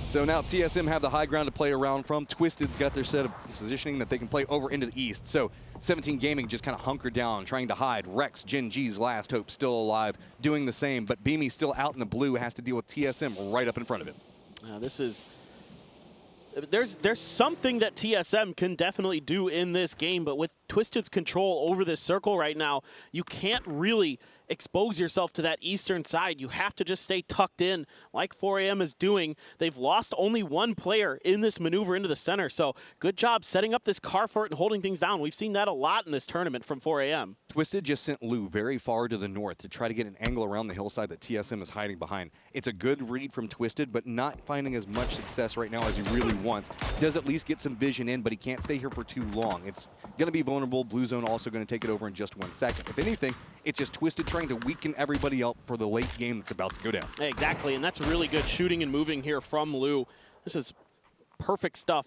So now TSM have the high ground to play around from. Twisted's got their set of positioning that they can play over into the east. So 17 Gaming just kind of hunkered down, trying to hide. Rex, Gen.G's last hope, still alive, doing the same. But Beamy still out in the blue, has to deal with TSM right up in front of him. This is... There's something that TSM can definitely do in this game, but with Twisted's control over this circle right now, you can't really expose yourself to that eastern side. You have to just stay tucked in like 4AM is doing. They've lost only 1 player in this maneuver into the center, so good job setting up this car fort and holding things down. We've seen that a lot in this tournament from 4AM. Twisted just sent Lou very far to the north to try to get an angle around the hillside that TSM is hiding behind. It's a good read from Twisted, but not finding as much success right now as he really wants. Does at least get some vision in, but he can't stay here for too long. It's going to be vulnerable. Blue Zone also going to take it over in just 1 second. If anything, it's just Twisted trying to weaken everybody up for the late game that's about to go down. Exactly, and that's really good shooting and moving here from Lou. This is perfect stuff.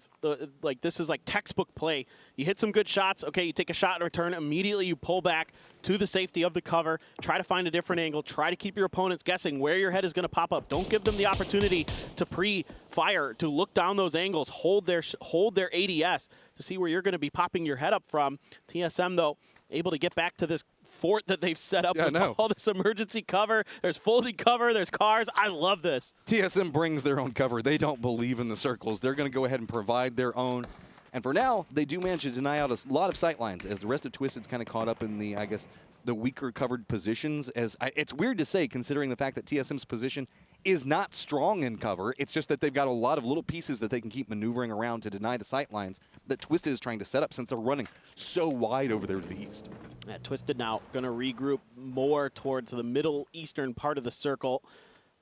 This is like textbook play. You hit some good shots, okay, you take a shot in return, immediately you pull back to the safety of the cover, try to find a different angle, try to keep your opponents guessing where your head is going to pop up. Don't give them the opportunity to pre-fire, to look down those angles, hold their ADS to see where you're going to be popping your head up from. TSM, though, able to get back to this fort that they've set up with all this emergency cover. There's folding cover, there's cars. I love this. TSM brings their own cover. They don't believe in the circles. They're going to go ahead and provide their own. And for now, they do manage to deny out a lot of sight lines as the rest of Twisted's kind of caught up in the, I guess, the weaker covered positions. It's weird to say considering the fact that TSM's position is not strong in cover. It's just that they've got a lot of little pieces that they can keep maneuvering around to deny the sight lines that Twisted is trying to set up since they're running so wide over there to the east. Twisted now going to regroup more towards the middle eastern part of the circle.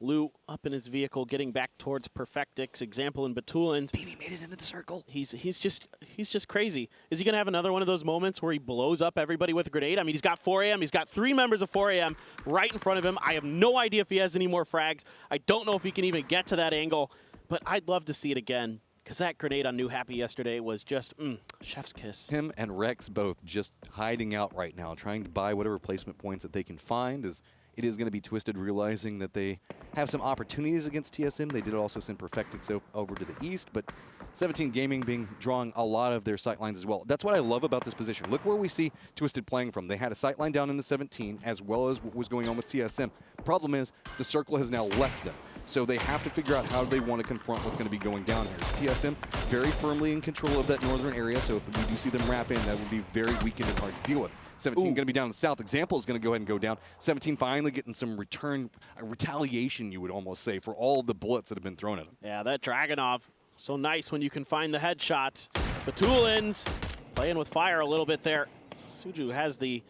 Lou up in his vehicle, getting back towards Perfectix, Example, and Batulins. He made it into the circle. He's just crazy. Is he gonna have another one of those moments where he blows up everybody with a grenade? I mean, he's got 4AM. He's got 3 members of 4AM right in front of him. I have no idea if he has any more frags. I don't know if he can even get to that angle, but I'd love to see it again, because that grenade on New Happy yesterday was just chef's kiss. Him and Rex both just hiding out right now, trying to buy whatever placement points that they can find. As it is going to be Twisted realizing that they have some opportunities against TSM. They did also send Perfectix over to the east, but 17 Gaming drawing a lot of their sight lines as well. That's what I love about this position. Look where we see Twisted playing from. They had a sight line down in the 17, as well as what was going on with TSM. Problem is, the circle has now left them. So they have to figure out how they want to confront what's going to be going down here. TSM very firmly in control of that northern area, so if we do see them wrap in, that would be very weakened and hard to deal with. 17 going to be down in the south. Example is going to go ahead and go down. 17 finally getting some retaliation, you would almost say, for all of the bullets that have been thrown at him. Yeah, that Dragunov, so nice when you can find the headshots. Batulins playing with fire a little bit there. Suju has the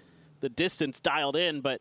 distance dialed in, but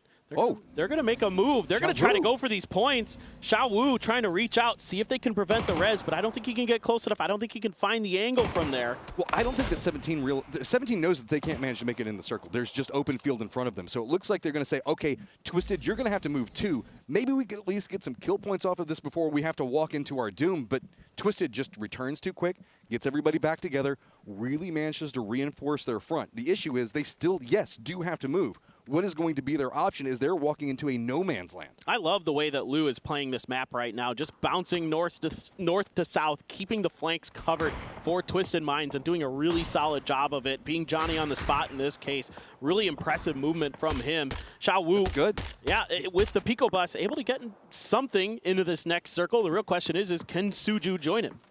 they're going to make a move. They're going to try to go for these points. Xiao Wu trying to reach out, see if they can prevent the res, but I don't think he can get close enough. I don't think he can find the angle from there. Well, I don't think that 17 knows that they can't manage to make it in the circle. There's just open field in front of them. So it looks like they're going to say, okay, Twisted, you're going to have to move too. Maybe we could at least get some kill points off of this before we have to walk into our doom. But Twisted just returns too quick, gets everybody back together, really manages to reinforce their front. The issue is they still, yes, do have to move. What is going to be their option is they're walking into a no man's land. I love the way that Lou is playing this map right now, just bouncing north to south, keeping the flanks covered for Twisted Minds and doing a really solid job of it, being Johnny on the spot in this case. Really impressive movement from him. Xiao Wu, good. Yeah, with the Pico Bus, able to get something into this next circle. The real question is can Suju join him?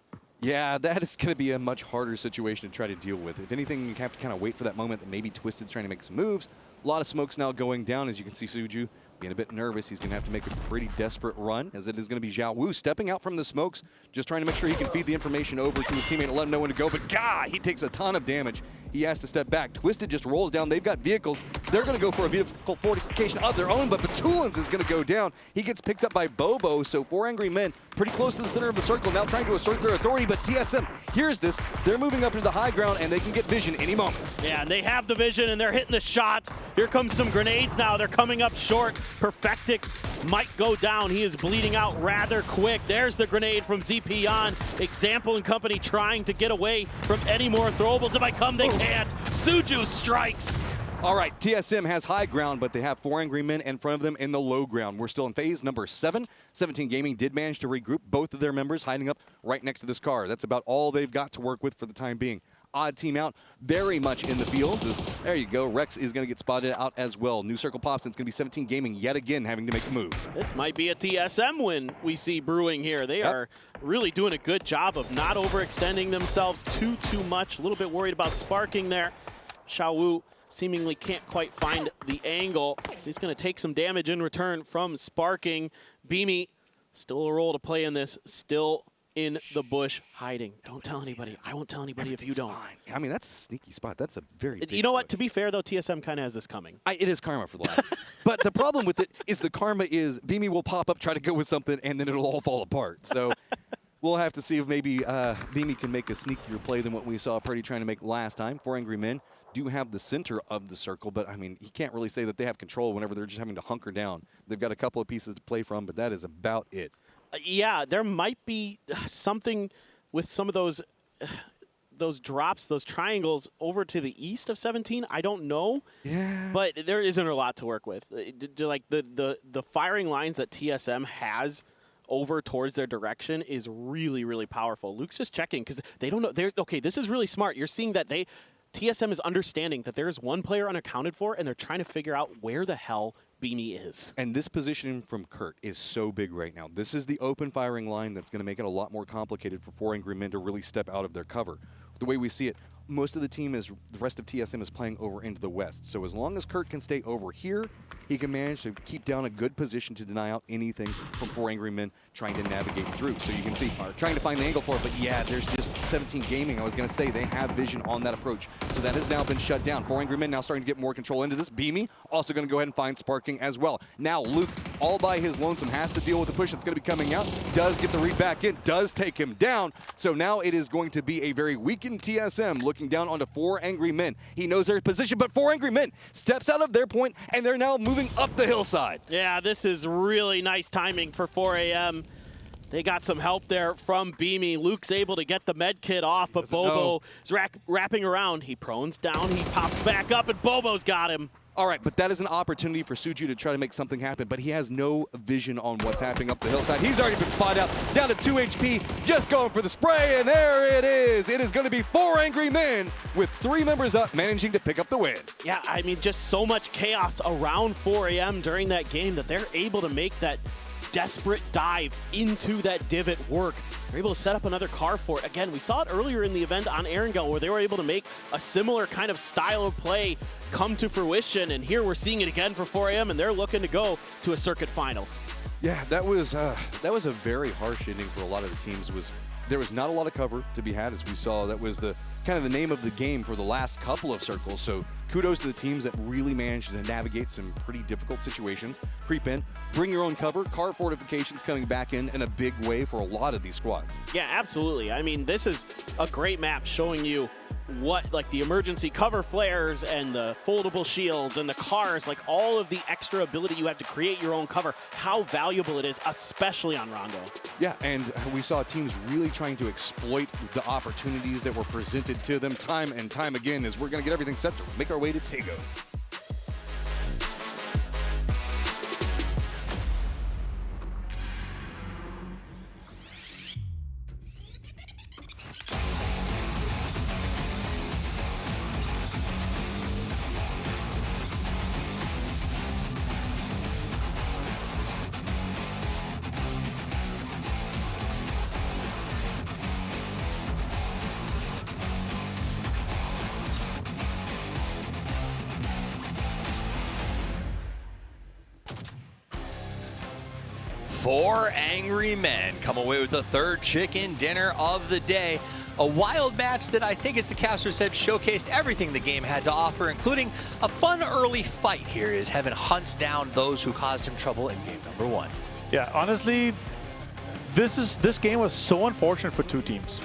Yeah, that is going to be a much harder situation to try to deal with. If anything, you have to kind of wait for that moment that maybe Twisted's trying to make some moves. A lot of smokes now going down. As you can see, Suju being a bit nervous. He's going to have to make a pretty desperate run, as it is going to be Xiao Wu stepping out from the smokes, just trying to make sure he can feed the information over to his teammate and let him know when to go. But God, he takes a ton of damage. He has to step back. Twisted just rolls down. They've got vehicles. They're going to go for a vehicle fortification of their own, but Batulins is going to go down. He gets picked up by Bobo, so 4 Angry Men pretty close to the center of the circle, now trying to assert their authority, but TSM hears this. They're moving up into the high ground, and they can get vision any moment. Yeah, and they have the vision, and they're hitting the shots. Here comes some grenades now. They're coming up short. Perfectix might go down. He is bleeding out rather quick. There's the grenade from Zepion. Example and company trying to get away from any more throwables. If I come, they can't. Suju strikes. All right, TSM has high ground, but they have 4 Angry Men in front of them in the low ground. We're still in phase number 7. 17 Gaming did manage to regroup both of their members hiding up right next to this car. That's about all they've got to work with for the time being. Odd team out, very much in the field. There you go, Rex is going to get spotted out as well. New circle pops, and it's going to be 17 Gaming yet again having to make a move. This might be a TSM win we see brewing here. They are really doing a good job of not overextending themselves too much. A little bit worried about sparking there. Xiao Wu seemingly can't quite find the angle. He's going to take some damage in return from sparking. Beamy, still a role to play in this, still in the bush hiding. Don't tell anybody. I won't tell anybody if you don't. Fine. I mean, that's a sneaky spot. That's a very big You know what? To be fair, though, TSM kind of has this coming. It is karma for the last. But the problem with it is the karma is Beamy will pop up, try to go with something, and then it'll all fall apart. So we'll have to see if maybe Beamy can make a sneakier play than what we saw Purdy trying to make last time. 4 Angry Men do have the center of the circle, but I mean, he can't really say that they have control whenever they're just having to hunker down. They've got a couple of pieces to play from, but that is about it. Yeah, there might be something with some of those drops, those triangles over to the east of 17. I don't know. Yeah. But there isn't a lot to work with. Like the firing lines that TSM has over towards their direction is really, really powerful. Luke's just checking because they don't know. Okay, this is really smart. You're seeing that TSM is understanding that there is one player unaccounted for, and they're trying to figure out where the hell Beanie is. And this position from Kurt is so big right now. This is the open firing line that's going to make it a lot more complicated for 4 Angry Men to really step out of their cover. The way we see it, most of the rest of TSM is playing over into the west. So as long as Kurt can stay over here, he can manage to keep down a good position to deny out anything from 4 Angry Men trying to navigate through. So you can see, trying to find the angle for it, but yeah, there's just 17 Gaming. I was going to say, they have vision on that approach. So that has now been shut down. 4 Angry Men now starting to get more control into this. Beamy also going to go ahead and find Sparking as well. Now Luke, all by his lonesome, has to deal with the push that's going to be coming out. Does get the read back in, does take him down. So now it is going to be a very weakened TSM looking down onto 4 Angry Men. He knows their position, but 4 Angry Men steps out of their point, and they're now moving up the hillside. Yeah, this is really nice timing for 4AM. They got some help there from Beamy. Luke's able to get the med kit off, but Bobo is wrapping around. He prones down, he pops back up, and Bobo's got him. All right, but that is an opportunity for Suju to try to make something happen, but he has no vision on what's happening up the hillside. He's already been spotted out, down to 2 HP, just going for the spray, and there it is. It is going to be 4 Angry Men with 3 members up, managing to pick up the win. Yeah, I mean, just so much chaos around 4AM during that game that they're able to make that desperate dive into that divot work. They're able to set up another car for it. Again, we saw it earlier in the event on Erangel where they were able to make a similar kind of style of play come to fruition, and here we're seeing it again for 4AM, and they're looking to go to a circuit finals. Yeah, that was a very harsh ending for a lot of the teams. There was not a lot of cover to be had, as we saw. That was the kind of the name of the game for the last couple of circles. So kudos to the teams that really managed to navigate some pretty difficult situations, creep in, bring your own cover. Car fortifications coming back in a big way for a lot of these squads. Yeah, absolutely. I mean, this is a great map showing you what, like, the emergency cover flares and the foldable shields and the cars, like all of the extra ability you have to create your own cover, how valuable it is, especially on Rondo. Yeah, and we saw teams really trying to exploit the opportunities that were presented to them time and time again, as we're going to get everything set to make our way to Tego. Four Angry Men come away with the third chicken dinner of the day. A wild match that I think, as the caster said, showcased everything the game had to offer, including a fun early fight here as Heaven hunts down those who caused him trouble in game number 1. Yeah, honestly, this game was so unfortunate for two teams.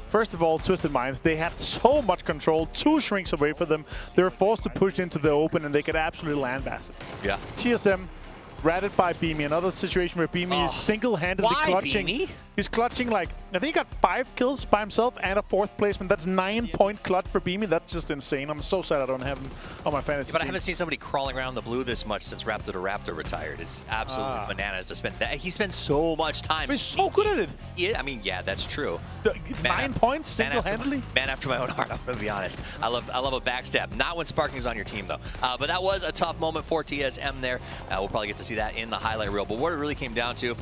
First of all, Twisted Minds, they had so much control, 2 shrinks away from them. They were forced to push into the open, and they could absolutely landmass it. Yeah. TSM, ratted by Beamy. Another situation where Beamy is single-handedly clutching. Beamy? He's clutching, like, I think he got 5 kills by himself and a 4th placement. That's 9-point clutch for Beamy. That's just insane. I'm so sad I don't have him on my fantasy But team. I haven't seen somebody crawling around the blue this much since Raptor to Raptor retired. It's absolutely bananas to spend that. He spends so much time. He's so good at it. Yeah, I mean, yeah, that's true. It's 9 points single-handedly. Man after my own heart, I'm gonna be honest. I love a backstab. Not when Sparking's on your team though. But that was a tough moment for TSM there. We'll probably get to see that in the highlight reel. But what it really came down to,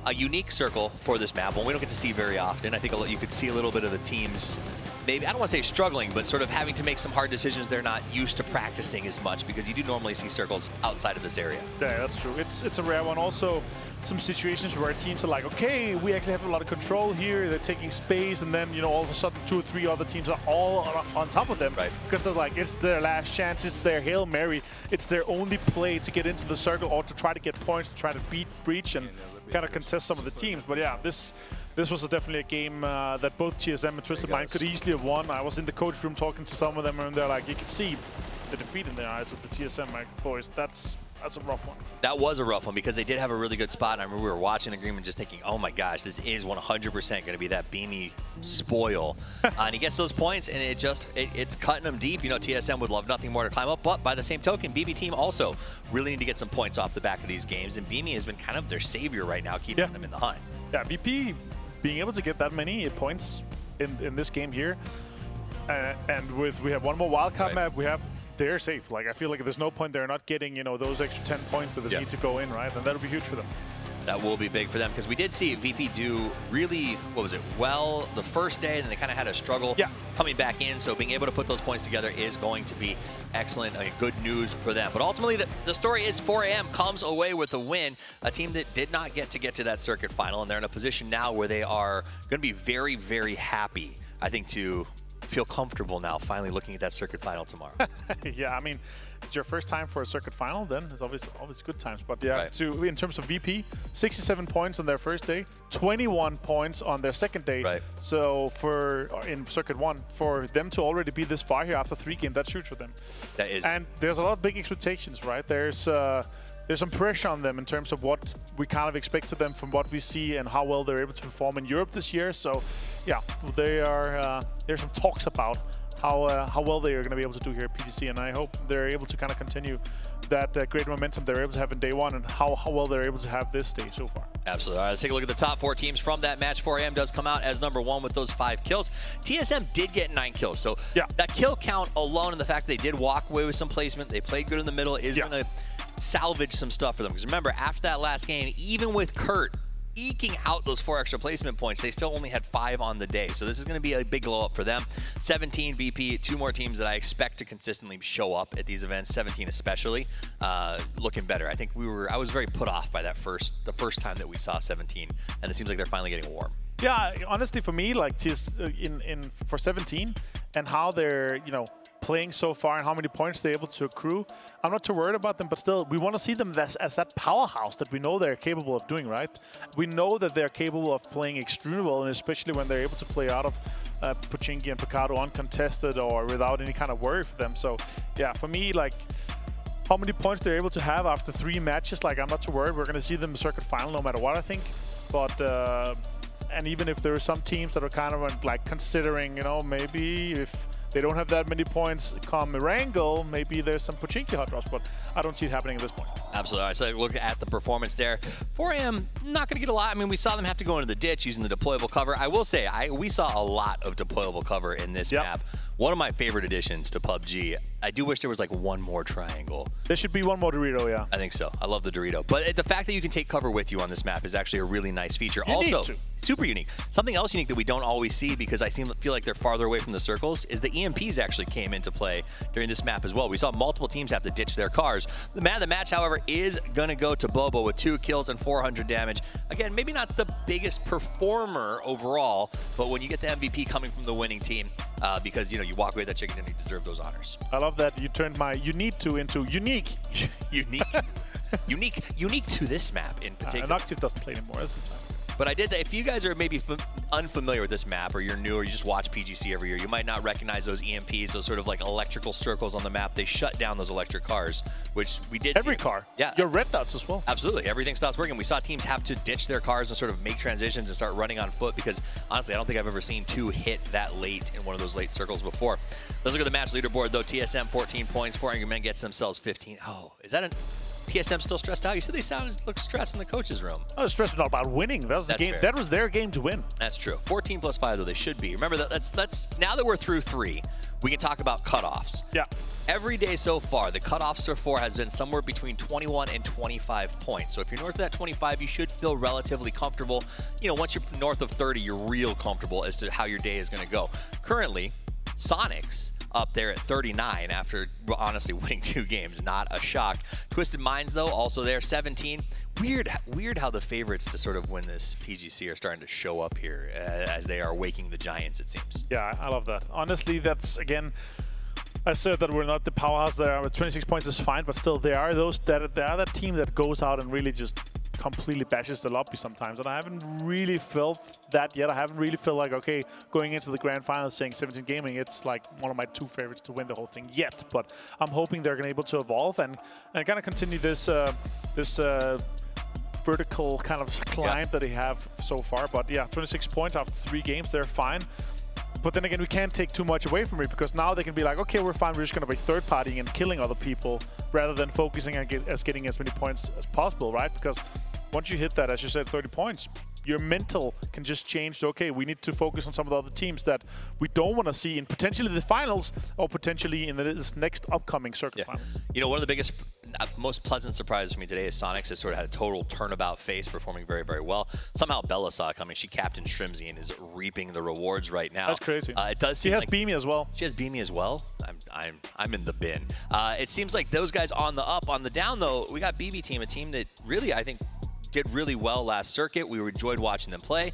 a unique circle for this map, one we don't get to see very often. I think you could see a little bit of the teams, maybe, I don't want to say struggling, but sort of having to make some hard decisions they're not used to practicing as much, because you do normally see circles outside of this area. Yeah, that's true. It's a rare one. Also, some situations where teams are like, okay, we actually have a lot of control here. They're taking space, and then, you know, all of a sudden 2 or 3 other teams are all on top of them. Right. Because they're like, it's their last chance. It's their Hail Mary. It's their only play to get into the circle or to try to get points, to try to beat Breach and kind of contest some of the teams. But yeah, this was definitely a game that both TSM and Twisted Mind could easily have won. I was in the coach room talking to some of them, and they're like, you could see the defeat in their eyes of the TSM boys. That's a rough one. That was a rough one because they did have a really good spot. And I remember we were watching the game and just thinking, oh my gosh, this is 100% going to be that Beamy spoil. And he gets those points, and it's cutting them deep. You know, TSM would love nothing more to climb up, but by the same token, BB team also really need to get some points off the back of these games, and Beamy has been kind of their savior right now, keeping them in the hunt. Yeah, VP being able to get that many points in this game here, and we have one more wildcard map, they're safe. Like, I feel like there's no point they're not getting, you know, those extra 10 points that they need to go in, right? And that'll be huge for them. That will be big for them because we did see VP do really, well the first day, and then they kind of had a struggle coming back in. So being able to put those points together is going to be excellent. Good news for them. But ultimately, the story is 4AM comes away with a win. A team that did not get to that circuit final, and they're in a position now where they are going to be very, very happy, I think, to feel comfortable now finally looking at that circuit final tomorrow. Yeah, I mean, it's your first time for a circuit final, then it's always good times. But yeah, in terms of VP, 67 points on their first day, 21 points on their second day. Right. So in circuit 1, for them to already be this far here after 3 games, that's huge for them. That is. And there's a lot of big expectations, right? There's some pressure on them in terms of what we kind of expect of them from what we see and how well they're able to perform in Europe this year. So yeah, there's some talks about how well they are going to be able to do here at PGC, and I hope they're able to kind of continue that great momentum they're able to have in day 1 and how well they're able to have this stage so far. Absolutely. All right, let's take a look at the top 4 teams from that match. 4AM does come out as number 1 with those 5 kills. TSM did get 9 kills, so that kill count alone and the fact they did walk away with some placement, they played good in the middle, is going to salvage some stuff for them. Because remember, after that last game, even with Kurt eking out those 4 extra placement points, they still only had 5 on the day. So this is going to be a big glow up for them. 17 VP, 2 more teams that I expect to consistently show up at these events. 17 especially, looking better. I think I was very put off by the first time that we saw 17, and it seems like they're finally getting warm. Yeah, honestly, for me, like for 17 and how they're playing so far and how many points they're able to accrue, I'm not too worried about them, but still, we want to see them as that powerhouse that we know they're capable of doing, right? We know that they're capable of playing extremely well, and especially when they're able to play out of Pochinki and Picado uncontested or without any kind of worry for them. So yeah, for me, like, how many points they're able to have after 3 matches, like, I'm not too worried. We're going to see them in the circuit final no matter what, I think. But and even if there are some teams that are kind of like considering, maybe if they don't have that many points come Erangel, maybe there's some Pochinki hot drops, but I don't see it happening at this point. Absolutely. All right, so look at the performance there. 4AM, not going to get a lot. I mean, we saw them have to go into the ditch using the deployable cover. I will say, we saw a lot of deployable cover in this map. One of my favorite additions to PUBG. I do wish there was like 1 more triangle. There should be 1 more Dorito, yeah. I think so. I love the Dorito. But the fact that you can take cover with you on this map is actually a really nice feature. Also, super unique. Something else unique that we don't always see because I feel like they're farther away from the circles is the EMPs actually came into play during this map as well. We saw multiple teams have to ditch their cars. The man of the match, however, is going to go to Bobo with 2 kills and 400 damage. Again, maybe not the biggest performer overall, but when you get the MVP coming from the winning team, because you walk away with that chicken and you deserve those honors. I love that you turned my you need to into unique. unique to this map in particular. Noctive doesn't play anymore. But I did that. If you guys are maybe unfamiliar with this map, or you're new, or you just watch PGC every year, you might not recognize those EMPs, those sort of like electrical circles on the map. They shut down those electric cars, which we did every car. Yeah. Your red dots as well. Absolutely. Everything stops working. We saw teams have to ditch their cars and sort of make transitions and start running on foot because, honestly, I don't think I've ever seen 2 hit that late in one of those late circles before. Let's look at the match leaderboard, though. TSM 14 points. 4 Men gets themselves 15. Oh, is that TSM still stressed out? You said they look stressed in the coach's room. I was stressed about winning. That was the game. That was their game to win. That's true. 14 plus 5, though, they should be. Remember, that's now that we're through 3, we can talk about cutoffs. Yeah. Every day so far, the cutoffs for 4 has been somewhere between 21 and 25 points. So if you're north of that 25, you should feel relatively comfortable. Once you're north of 30, you're real comfortable as to how your day is going to go. Currently, Sonics up there at 39 after honestly winning 2 games. Not a shock. Twisted Minds, though, also there, 17. Weird how the favorites to sort of win this PGC are starting to show up here as they are waking the giants, it seems. Yeah, I love that. Honestly, that's, again, I said that we're not the powerhouse there. With 26 points is fine, but still, there are that team that goes out and really just completely bashes the lobby sometimes, and I haven't really felt that yet. I haven't really felt like, okay, going into the grand final saying 17 Gaming, it's like one of my 2 favorites to win the whole thing yet, but I'm hoping they're going to be able to evolve and kind of continue this vertical kind of climb that they have so far. But yeah, 26 points after 3 games, they're fine. But then again, we can't take too much away from it because now they can be like, okay, we're fine. We're just going to be third-partying and killing other people rather than focusing on getting as many points as possible, right? Because once you hit that, as you said, 30 points, your mental can just change to, okay, we need to focus on some of the other teams that we don't want to see in potentially the finals or potentially in this next upcoming circuit finals. One of the biggest, most pleasant surprise for me today is Sonics has sort of had a total turnabout face, performing very, very well. Somehow Bella saw it coming. She captained Shrimsy and is reaping the rewards right now. That's crazy. It does seem She has like Beamy as well. She has Beamy as well. I'm in the bin. It seems like those guys on the up. On the down, though, we got BB Team, a team that really, I think, did really well last circuit. We enjoyed watching them play.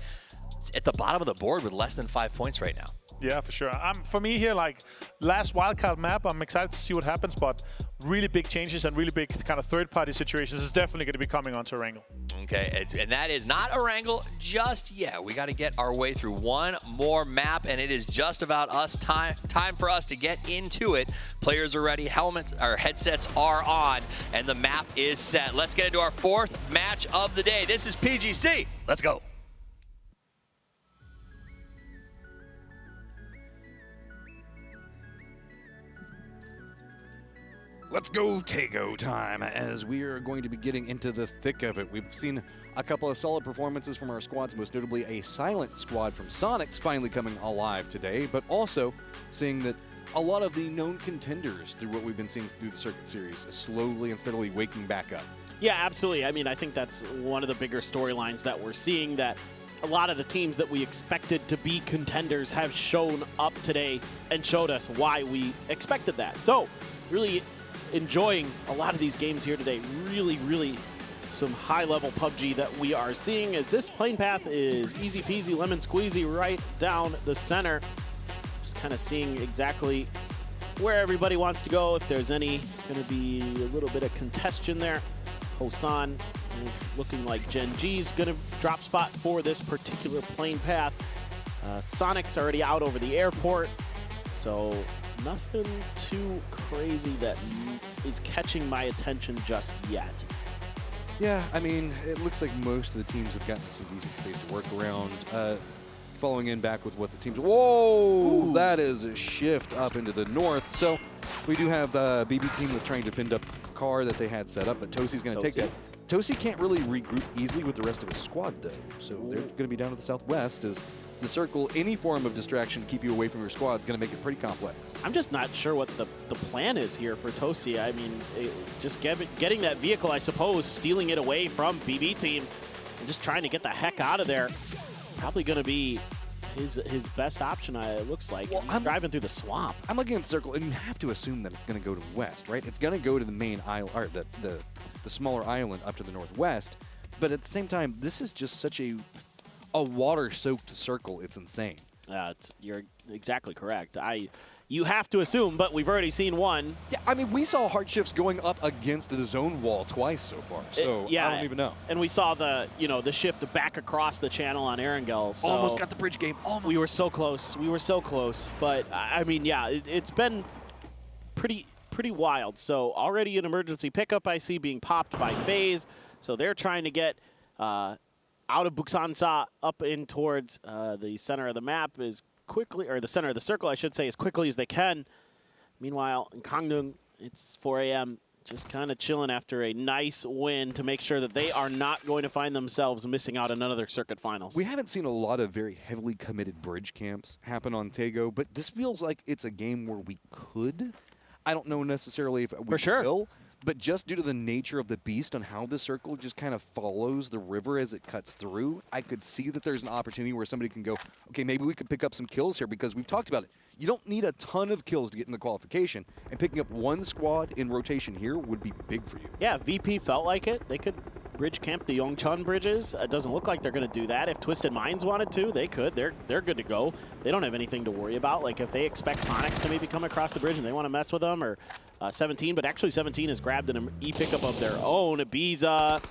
It's at the bottom of the board with less than 5 points right now. Yeah, for sure. For me here, like last wildcard map, I'm excited to see what happens, but really big changes and really big kind of third-party situations is definitely going to be coming onto Erangel. Okay, and that is not Erangel just yet. We got to get our way through one more map, and it is just about us time for us to get into it. Players are ready, headsets are on, and the map is set. Let's get into our fourth match of the day. This is PGC. Let's go. Let's go Tego time, as we are going to be getting into the thick of it. We've seen a couple of solid performances from our squads, most notably a silent squad from Sonics finally coming alive today, but also seeing that a lot of the known contenders through what we've been seeing through the circuit series slowly and steadily waking back up. Yeah, absolutely. I mean, I think that's one of the bigger storylines that we're seeing, that a lot of the teams that we expected to be contenders have shown up today and showed us why we expected that. So, really enjoying a lot of these games here today. Really some high-level PUBG that we are seeing, as this plane path is easy peasy lemon squeezy right down the center. Just kind of seeing exactly where everybody wants to go, if there's any going to be a little bit of congestion there. Hosan is looking like Gen G's going to drop spot for this particular plane path. Sonic's already out over the airport, so nothing too crazy that is catching my attention just yet. Yeah, I mean, it looks like most of the teams have gotten some decent space to work around. Following in back with what the teams... Whoa! Ooh. That is a shift up into the north. So we do have the BB team that's trying to fend up a car that they had set up, but Tosi's going to take that. Tosi can't really regroup easily with the rest of his squad, though. So they're going to be down to the southwest as the circle, any form of distraction to keep you away from your squad is going to make it pretty complex. I'm just not sure what the plan is here for Tosi. I mean, just getting that vehicle, I suppose, stealing it away from BB team and just trying to get the heck out of there. Probably going to be his best option, it looks like. Well, I'm driving through the swamp. I'm looking at the circle, and you have to assume that it's going to go to the west, right? It's going to go to the main island, or the smaller island up to the northwest. But at the same time, this is just such a water-soaked circle. It's insane. You're exactly correct. You have to assume, but we've already seen one. Yeah, I mean, we saw hard shifts going up against the zone wall twice so far, so yeah, I don't even know. And we saw the shift back across the channel on Erangel. So almost got the bridge game. Almost. We were so close. We were so close. But I mean, yeah, it's been pretty wild. So already an emergency pickup I see being popped by FaZe. So they're trying to get out of Buksansa up in towards the center of the map as quickly, or the center of the circle, I should say, as quickly as they can. Meanwhile, in Gangneung, it's 4 a.m., just kind of chilling after a nice win to make sure that they are not going to find themselves missing out on another circuit finals. We haven't seen a lot of very heavily committed bridge camps happen on Tego, but this feels like it's a game where we could. I don't know necessarily if we will, but just due to the nature of the beast on how the circle just kind of follows the river as it cuts through, I could see that there's an opportunity where somebody can go, okay, maybe we could pick up some kills here, because we've talked about it. You don't need a ton of kills to get in the qualification, and picking up one squad in rotation here would be big for you. Yeah, VP felt like it. They could bridge camp the Yongchun bridges. It doesn't look like they're going to do that. If Twisted Minds wanted to, they could. They're good to go. They don't have anything to worry about. Like, if they expect Sonics to maybe come across the bridge and they want to mess with them, or 17, but actually 17 has grabbed an E-pickup of their own. Ibiza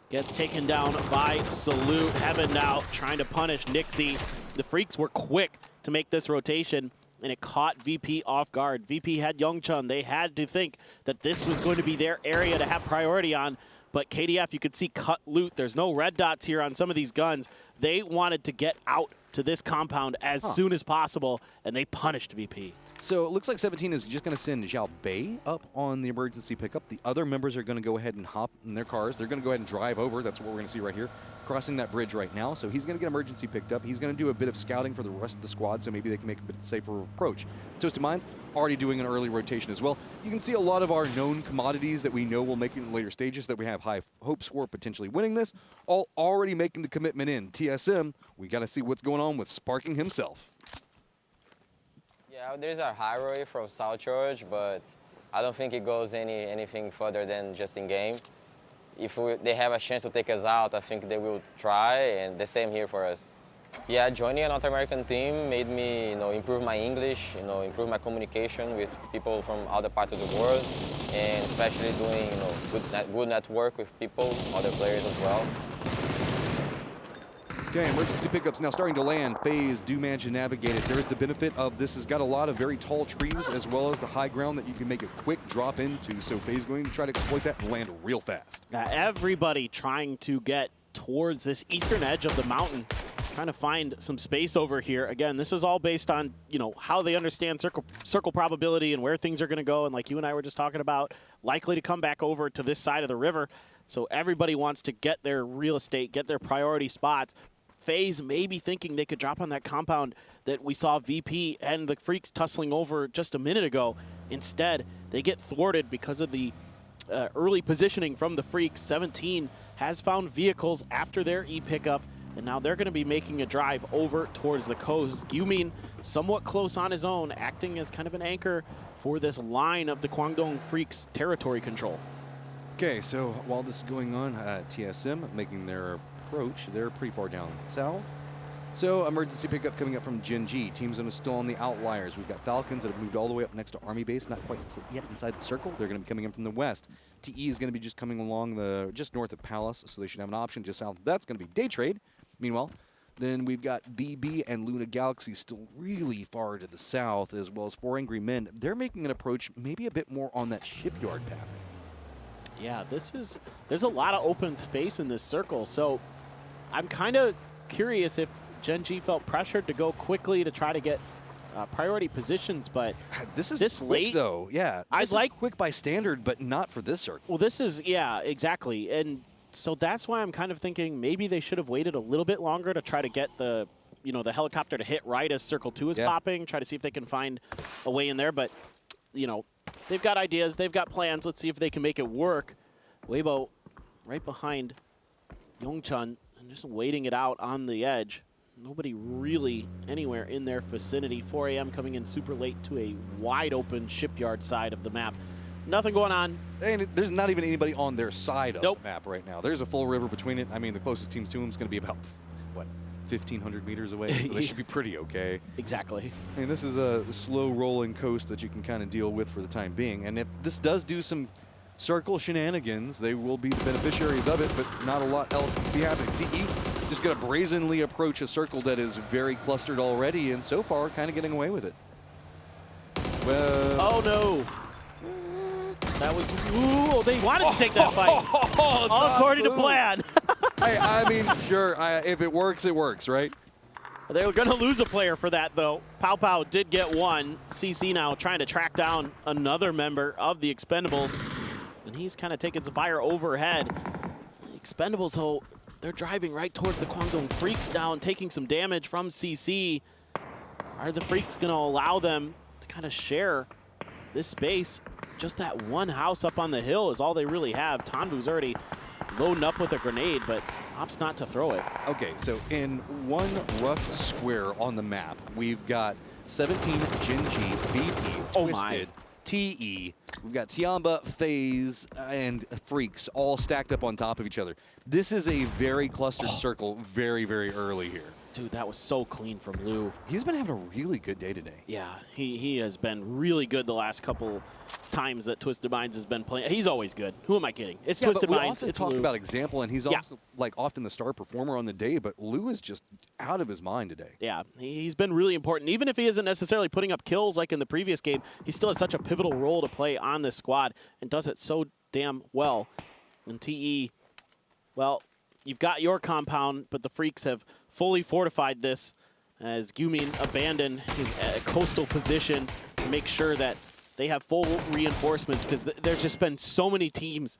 gets taken down by Salute. Heaven now trying to punish Nixie. The Freaks were quick to make this rotation, and it caught VP off guard. VP had Yongchun. They had to think that this was going to be their area to have priority on, but KDF, you could see, cut loot. There's no red dots here on some of these guns. They wanted to get out to this compound as soon as possible, and they punished VP. So it looks like 17 is just going to send Zhao Bei up on the emergency pickup. The other members are going to go ahead and hop in their cars. They're going to go ahead and drive over. That's what we're going to see right here, crossing that bridge right now. So he's going to get emergency picked up. He's going to do a bit of scouting for the rest of the squad, so maybe they can make a bit safer approach. Twisted Minds already doing an early rotation as well. You can see a lot of our known commodities that we know will make it in later stages that we have high hopes for potentially winning this, all already making the commitment in. TSM, we got to see what's going on with Sparking himself. Yeah, there's a highway from South George, but I don't think it goes anything further than just in game. If they have a chance to take us out, I think they will try, and the same here for us. Yeah, joining a North American team made me, improve my English, improve my communication with people from other parts of the world, and especially doing, good network with people, other players as well. Okay, emergency pickups now starting to land. FaZe do manage to navigate it. There is the benefit of this has got a lot of very tall trees as well as the high ground that you can make a quick drop into. So FaZe going to try to exploit that and land real fast. Everybody trying to get towards this eastern edge of the mountain, trying to find some space over here. Again, this is all based on, how they understand circle probability and where things are going to go. And like you and I were just talking about, likely to come back over to this side of the river. So everybody wants to get their real estate, get their priority spots. FaZe may be thinking they could drop on that compound that we saw VP and the Freaks tussling over just a minute ago. Instead, they get thwarted because of the early positioning from the Freaks. 17 has found vehicles after their E-pickup, and now they're going to be making a drive over towards the coast. Gyumin somewhat close on his own, acting as kind of an anchor for this line of the Kwangdong Freaks territory control. Okay, so while this is going on, TSM making their approach. They're pretty far down south. So emergency pickup coming up from Genji. Team Zone is still on the outliers. We've got Falcons that have moved all the way up next to Army Base, not quite yet inside the circle. They're going to be coming in from the west. TE is going to be just coming along just north of Palace, so they should have an option just south. That's going to be Day Trade. Meanwhile, then we've got BB and Luna Galaxy still really far to the south, as well as 4 Angry Men. They're making an approach maybe a bit more on that shipyard path. Yeah, there's a lot of open space in this circle, so I'm kind of curious if Genji felt pressured to go quickly to try to get priority positions, but this is this quick, late though. Yeah, I'd like quick by standard, but not for this circle. Well, this is exactly, and so that's why I'm kind of thinking maybe they should have waited a little bit longer to try to get the the helicopter to hit right as Circle 2 is popping. Try to see if they can find a way in there, but they've got ideas, they've got plans. Let's see if they can make it work. Weibo right behind Yongchun and just waiting it out on the edge. Nobody really anywhere in their vicinity. 4 a.m. coming in super late to a wide open shipyard side of the map. Nothing going on. And there's not even anybody on their side of the map right now. There's a full river between it. I mean, the closest teams to them is going to be about, what, 1,500 meters away? So they should be pretty okay. Exactly. I mean, this is a slow rolling coast that you can kind of deal with for the time being. And if this does do some circle shenanigans, they will be the beneficiaries of it, but not a lot else to be happening. TE just going to brazenly approach a circle that is very clustered already, and so far kind of getting away with it. Well, oh no. That was, ooh, they wanted to take that fight. All according to plan. Hey, I mean, sure, if it works, right? They were going to lose a player for that, though. Pow Pow did get one. CC now trying to track down another member of the Expendables. And he's kind of taking some fire overhead. The Expendables, though, they're driving right towards the Kwangdong Freaks down, taking some damage from CC. Are the Freaks going to allow them to kind of share this space? Just that one house up on the hill is all they really have. Tanvu's already loading up with a grenade, but opts not to throw it. Okay, so in one rough square on the map, we've got 17 Genji, VP, Twisted, TE. We've got Tiamba, FaZe, and Freaks all stacked up on top of each other. This is a very clustered circle very, very early here. Dude, that was so clean from Lou. He's been having a really good day today. Yeah, he has been really good the last couple times that Twisted Minds has been playing. He's always good. Who am I kidding? It's Twisted Minds. It's talk about example, and he's also like often the star performer on the day, but Lou is just out of his mind today. Yeah, he's been really important. Even if he isn't necessarily putting up kills like in the previous game, he still has such a pivotal role to play on this squad and does it so damn well. And TE, well, you've got your compound, but the Freaks have fully fortified this as Gyumin abandoned his coastal position. to make sure that they have full reinforcements, because there's just been so many teams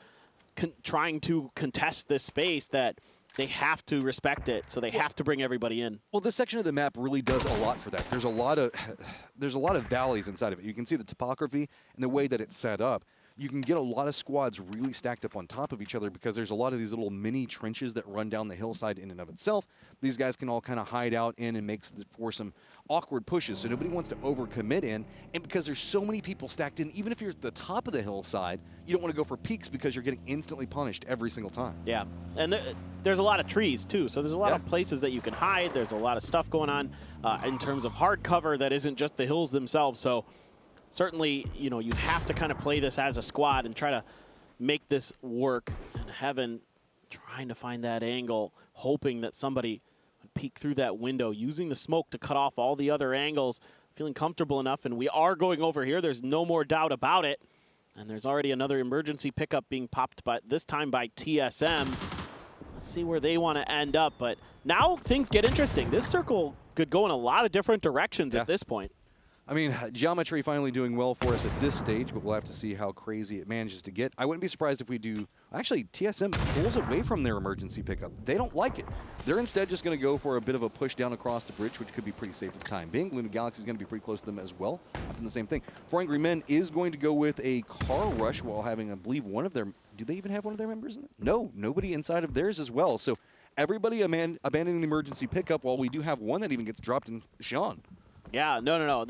trying to contest this space that they have to respect it, so they have to bring everybody in. Well, this section of the map really does a lot for that. There's a lot of valleys inside of it. You can see the topography and the way that it's set up. You can get a lot of squads really stacked up on top of each other because there's a lot of these little mini trenches that run down the hillside in and of itself. These guys can all kind of hide out in and makes for some awkward pushes, so nobody wants to overcommit in. And because there's so many people stacked in, even if you're at the top of the hillside, you don't want to go for peaks because you're getting instantly punished every single time. Yeah, and there's a lot of trees too, so there's a lot of places that you can hide. There's a lot of stuff going on in terms of hard cover that isn't just the hills themselves. So certainly, you know, you have to kind of play this as a squad and try to make this work. And Heaven trying to find that angle, hoping that somebody would peek through that window, using the smoke to cut off all the other angles, feeling comfortable enough. And we are going over here. There's no more doubt about it. And there's already another emergency pickup being popped, by this time by TSM. Let's see where they want to end up. But now things get interesting. This circle could go in a lot of different directions at this point. I mean, Geometry finally doing well for us at this stage, but we'll have to see how crazy it manages to get. I wouldn't be surprised if we do. Actually, TSM pulls away from their emergency pickup. They don't like it. They're instead just going to go for a bit of a push down across the bridge, which could be pretty safe for the time being. Luna Galaxy is going to be pretty close to them as well. Doing the same thing. For Angry Men is going to go with a car rush while having, I believe, one of their. Do they even have one of their members in it? No, nobody inside of theirs as well. So everybody abandoning the emergency pickup, while we do have one that even gets dropped in Sean. Yeah, no.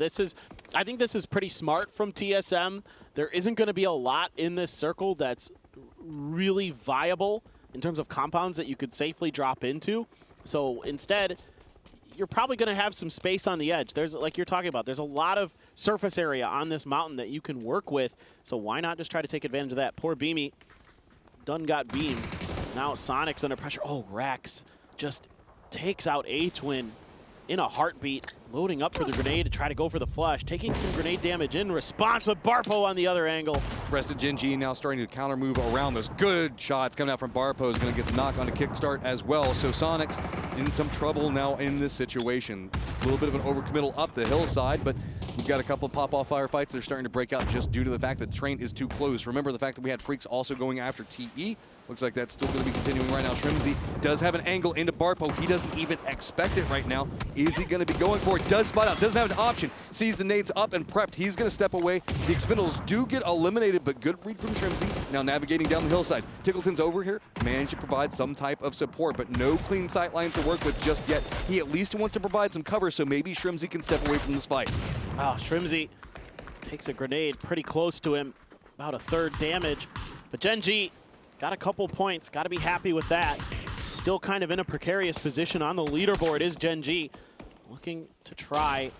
I think this is pretty smart from TSM. There isn't going to be a lot in this circle that's really viable in terms of compounds that you could safely drop into. So instead, you're probably going to have some space on the edge. There's, like you're talking about, there's a lot of surface area on this mountain that you can work with. So why not just try to take advantage of that? Poor Beamy done got beamed. Now Sonic's under pressure. Oh, Rex just takes out H-Win in a heartbeat, loading up for the grenade to try to go for the flush, taking some grenade damage in response with Barpo on the other angle. Rest of Gen G now starting to counter move around this. Good shots coming out from Barpo is going to get the knock on a kickstart as well. So Sonic's in some trouble now in this situation. A little bit of an overcommittal up the hillside, but we've got a couple of pop-off firefights that are starting to break out just due to the fact that the train is too close. Remember the fact that we had Freaks also going after TE. Looks like that's still going to be continuing right now. Shrimzy does have an angle into Barpo. He doesn't even expect it right now. Is he going to be going for it? Does spot out. Doesn't have an option. Sees the nades up and prepped. He's going to step away. The Expendables do get eliminated, but good read from Shrimzy. Now navigating down the hillside. Tickleton's over here. Managed to provide some type of support, but no clean sight lines to work with just yet. He at least wants to provide some cover, so maybe Shrimzy can step away from this fight. Wow, Shrimzy takes a grenade pretty close to him. About a third damage. But Gen G got a couple points, got to be happy with that. Still kind of in a precarious position on the leaderboard is Gen G, looking to try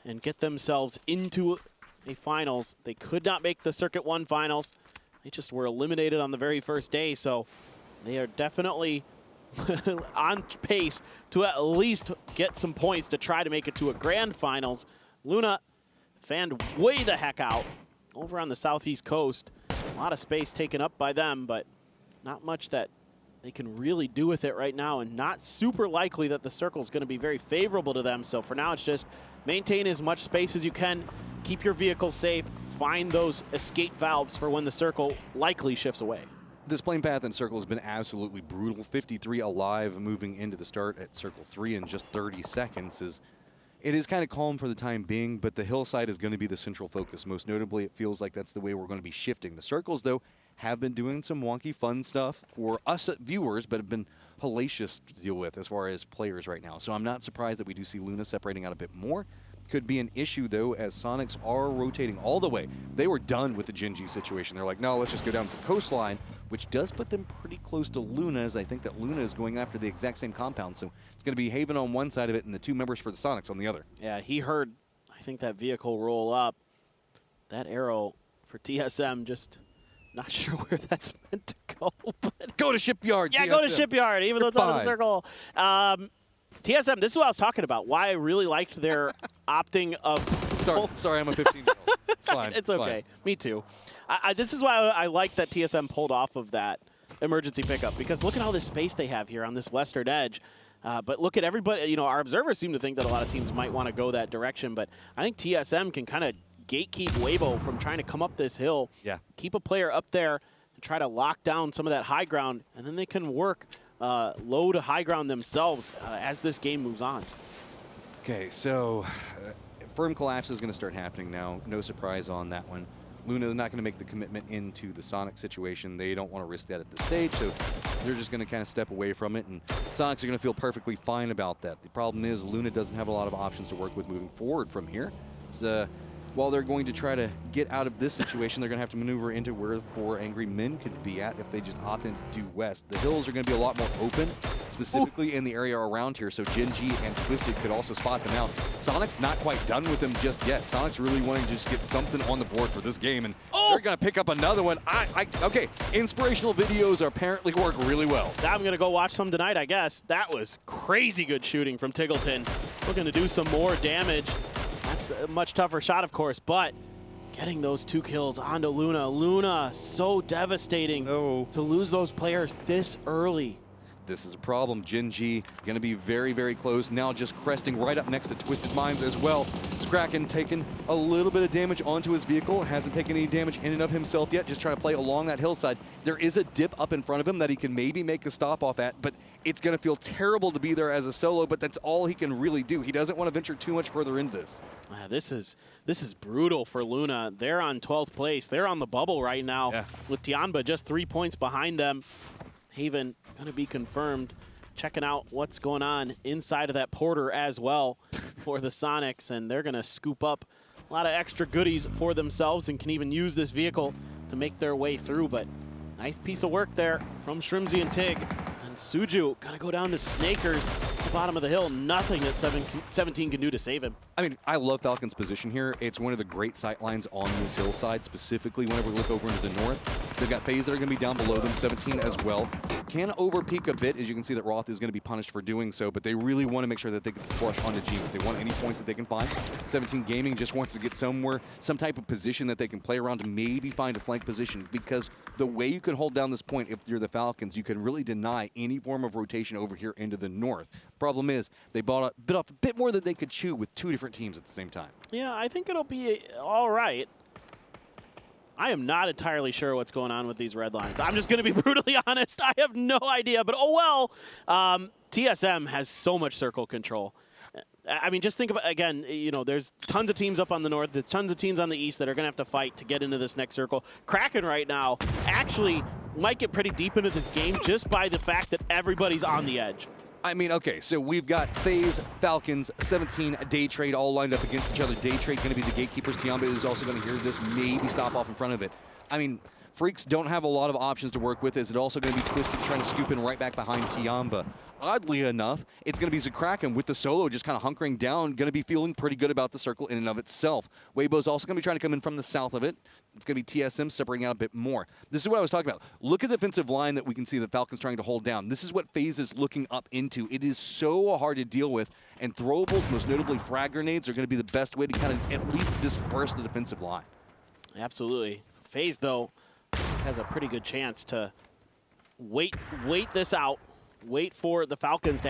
and get themselves into a finals. They could not make the Circuit 1 finals. They just were eliminated on the very first day, so they are definitely on pace to at least get some points to try to make it to a grand finals. Luna fanned way the heck out over on the southeast coast. A lot of space taken up by them, but not much that they can really do with it right now, and not super likely that the circle is going to be very favorable to them. So for now, it's just maintain as much space as you can, keep your vehicle safe, find those escape valves for when the circle likely shifts away. This plane path in circle has been absolutely brutal. 53 alive moving into the start at circle 3 in just 30 seconds. It is kind of calm for the time being, but the hillside is going to be the central focus. Most notably, it feels like that's the way we're going to be shifting. The circles, though, have been doing some wonky fun stuff for us viewers, but have been hellacious to deal with as far as players right now. So I'm not surprised that we do see Luna separating out a bit more. Could be an issue, though, as Sonics are rotating all the way. They were done with the Gen G situation. They're like, no, let's just go down to the coastline, which does put them pretty close to Luna, as I think that Luna is going after the exact same compound. So it's going to be Haven on one side of it and the two members for the Sonics on the other. Yeah, he heard, I think, that vehicle roll up. That arrow for TSM, just not sure where that's meant to go. But go to Shipyard, yeah, TSM. go to Shipyard, even though it's out of the circle. TSM, this is what I was talking about. Why I really liked their opting of. Sorry, I'm a 15-year-old. It's fine. It's okay. Fine. Me too. This is why I like that TSM pulled off of that emergency pickup, because look at all this space they have here on this western edge. But look at everybody. You know, our observers seem to think that a lot of teams might want to go that direction, but I think TSM can kind of gatekeep Weibo from trying to come up this hill. Yeah. Keep a player up there and try to lock down some of that high ground, and then they can work low to high ground themselves as this game moves on. Okay, so firm collapse is going to start happening now. No surprise on that one. Luna is not going to make the commitment into the Sonic situation. They don't want to risk that at this stage, so they're just going to kind of step away from it, and Sonics are going to feel perfectly fine about that. The problem is Luna doesn't have a lot of options to work with moving forward from here. So, while they're going to try to get out of this situation, they're going to have to maneuver into where the 4 angry men could be at if they just opt into due west. The hills are going to be a lot more open, specifically in the area around here, so Gen.G and Twisted could also spot them out. Sonic's not quite done with them just yet. Sonic's really wanting to just get something on the board for this game, and they're going to pick up another one. Okay, inspirational videos apparently work really well. I'm going to go watch some tonight, I guess. That was crazy good shooting from Tiggleton. Looking to do some more damage. That's a much tougher shot, of course, but getting those 2 kills onto Luna. Luna, so devastating to lose those players this early. This is a problem. Gen.G going to be very, very close. Now just cresting right up next to Twisted Minds as well. Kraken taking a little bit of damage onto his vehicle. Hasn't taken any damage in and of himself yet. Just trying to play along that hillside. There is a dip up in front of him that he can maybe make a stop off at, but it's going to feel terrible to be there as a solo, but that's all he can really do. He doesn't want to venture too much further into this. This is brutal for Luna. They're on 12th place. They're on the bubble right now with Tianba just 3 points behind them. Haven going to be confirmed. Checking out what's going on inside of that Porter as well for the Sonics, and they're going to scoop up a lot of extra goodies for themselves and can even use this vehicle to make their way through. But nice piece of work there from Shrimsy and Tig. And Suju going to go down to Snakers at the bottom of the hill. Nothing that 17 can do to save him. I mean, I love Falcon's position here. It's one of the great sight lines on this hillside, specifically whenever we look over into the north. They've got FaZe that are going to be down below them, 17 as well. Can over-peak a bit, as you can see that Roth is going to be punished for doing so, but they really want to make sure that they get the flush onto Genius. They want any points that they can find. 17 Gaming just wants to get somewhere, some type of position that they can play around to maybe find a flank position, because the way you can hold down this point if you're the Falcons, you can really deny any form of rotation over here into the north. Problem is, they bit off a bit more than they could chew with 2 different teams at the same time. Yeah, I think it'll be all right. I am not entirely sure what's going on with these red lines. I'm just going to be brutally honest. I have no idea, but oh well. TSM has so much circle control. I mean, just think about, again, you know, there's tons of teams up on the north, there's tons of teams on the east that are going to have to fight to get into this next circle. Kraken right now actually might get pretty deep into this game just by the fact that everybody's on the edge. I mean, okay, so we've got FaZe, Falcons, 17, Day Trade all lined up against each other. Day Trade going to be the gatekeepers. Tiamba is also going to hear this, maybe stop off in front of it. I mean, Freaks don't have a lot of options to work with. Is it also going to be Twisted trying to scoop in right back behind Tiamba? Oddly enough, it's going to be Zakraken with the solo just kind of hunkering down, going to be feeling pretty good about the circle in and of itself. Weibo's also going to be trying to come in from the south of it. It's going to be TSM separating out a bit more. This is what I was talking about. Look at the defensive line that we can see the Falcons trying to hold down. This is what FaZe is looking up into. It is so hard to deal with, and throwables, most notably frag grenades, are going to be the best way to kind of at least disperse the defensive line. Absolutely. FaZe, though, has a pretty good chance to wait this out. Wait for the Falcons to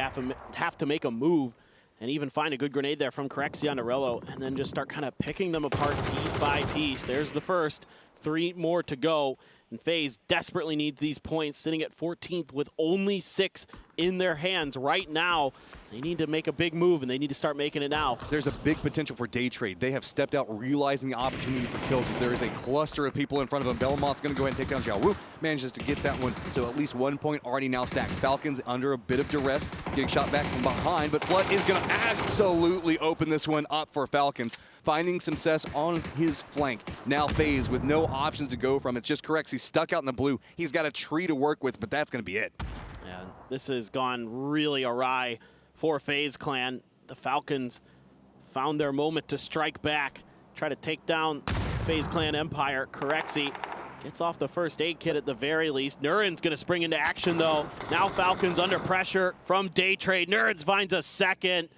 have to make a move and even find a good grenade there from Correxianarello, and then just start kind of picking them apart piece by piece. There's the first, 3 more to go. And FaZe desperately needs these points, sitting at 14th with only 6 in their hands right now. They need to make a big move, and they need to start making it now. There's a big potential for Day Trade. They have stepped out, realizing the opportunity for kills as there is a cluster of people in front of them. Belmont's going to go ahead and take down Xiaowu. Manages to get that one, so at least 1 point already now stacked. Falcons under a bit of duress, getting shot back from behind, but Flood is going to absolutely open this one up for Falcons. Finding success on his flank. Now FaZe with no options to go from. It's just correct. He's stuck out in the blue. He's got a tree to work with, but that's going to be it. Yeah, this has gone really awry for FaZe Clan. The Falcons found their moment to strike back, try to take down FaZe Clan Empire. Corexi gets off the first aid kit at the very least. Nurin's going to spring into action, though. Now Falcons under pressure from Day Trade. Nurin finds a second.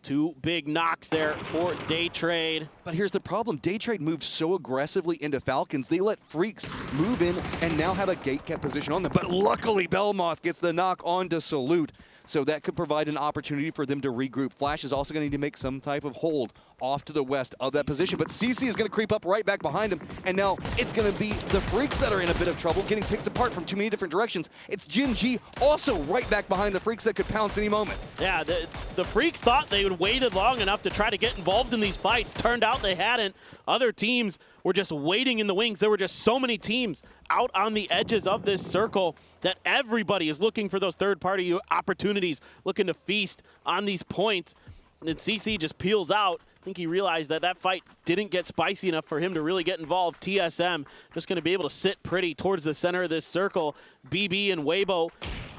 2 big knocks there for Day Trade. But here's the problem. Day Trade moves so aggressively into Falcons, they let Freaks move in and now have a gate kept position on them. But luckily, Belmoth gets the knock onto Salute. So that could provide an opportunity for them to regroup. Flash is also going to need to make some type of hold off to the west of that position. But CC is going to creep up right back behind him. And now it's going to be the Freaks that are in a bit of trouble, getting picked apart from too many different directions. It's Gen G also right back behind the Freaks that could pounce any moment. Yeah, the Freaks thought they would waited long enough to try to get involved in these fights. Turned out they hadn't. Other teams were just waiting in the wings. There were just so many teams out on the edges of this circle that everybody is looking for those third-party opportunities, looking to feast on these points. And CC just peels out. I think he realized that that fight didn't get spicy enough for him to really get involved. TSM just going to be able to sit pretty towards the center of this circle. BB and Weibo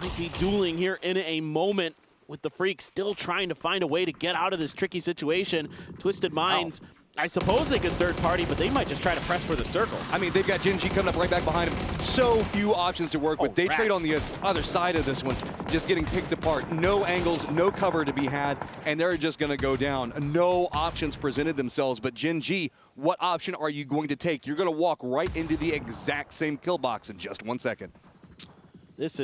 might be dueling here in a moment, with the Freaks still trying to find a way to get out of this tricky situation. Twisted Minds, I suppose they could third party, but they might just try to press for the circle. I mean, they've got Gen G coming up right back behind him. So few options to work with. They trade on the other side of this one, just getting picked apart. No angles, no cover to be had, and they're just going to go down. No options presented themselves, but Gen G, what option are you going to take? You're going to walk right into the exact same kill box in just 1 second. This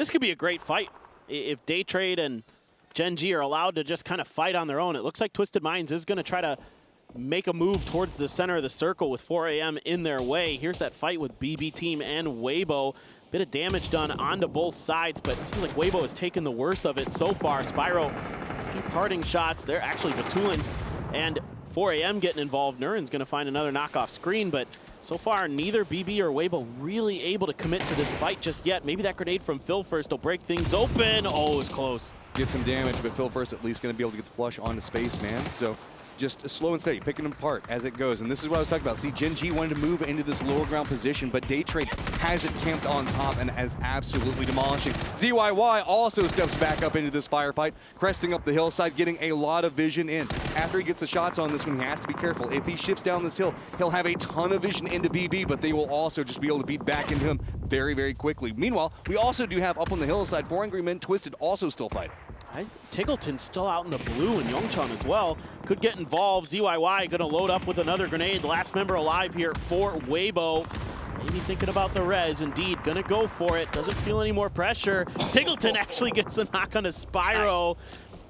could be a great fight. If Daytrade and Gen G are allowed to just kind of fight on their own, it looks like Twisted Minds is going to try to make a move towards the center of the circle with 4AM in their way. Here's that fight with BB Team and Weibo. Bit of damage done onto both sides, but it seems like Weibo has taken the worst of it so far. Spyro, few parting shots. They're actually Batulin's and 4AM getting involved. Nurin's going to find another knockoff screen, but so far neither BB or Weibo really able to commit to this fight just yet. Maybe that grenade from Phil first will break things open. Oh, it was close. Get some damage, but Phil first at least going to be able to get the flush onto space, man. So just slow and steady, picking them apart as it goes. And this is what I was talking about. See, Gen G wanted to move into this lower ground position, but Daytrade has it camped on top and is absolutely demolishing. ZYY also steps back up into this firefight, cresting up the hillside, getting a lot of vision in. After he gets the shots on this one, he has to be careful. If he shifts down this hill, he'll have a ton of vision into BB, but they will also just be able to beat back into him very, very quickly. Meanwhile, we also do have up on the hillside, 4 Angry Men Twisted also still fighting. Tiggleton's still out in the blue, and Yongchun as well. Could get involved. ZYY gonna load up with another grenade. The last member alive here for Weibo. Maybe thinking about the res. Indeed, gonna go for it. Doesn't feel any more pressure. Tiggleton actually gets a knock on a Spyro.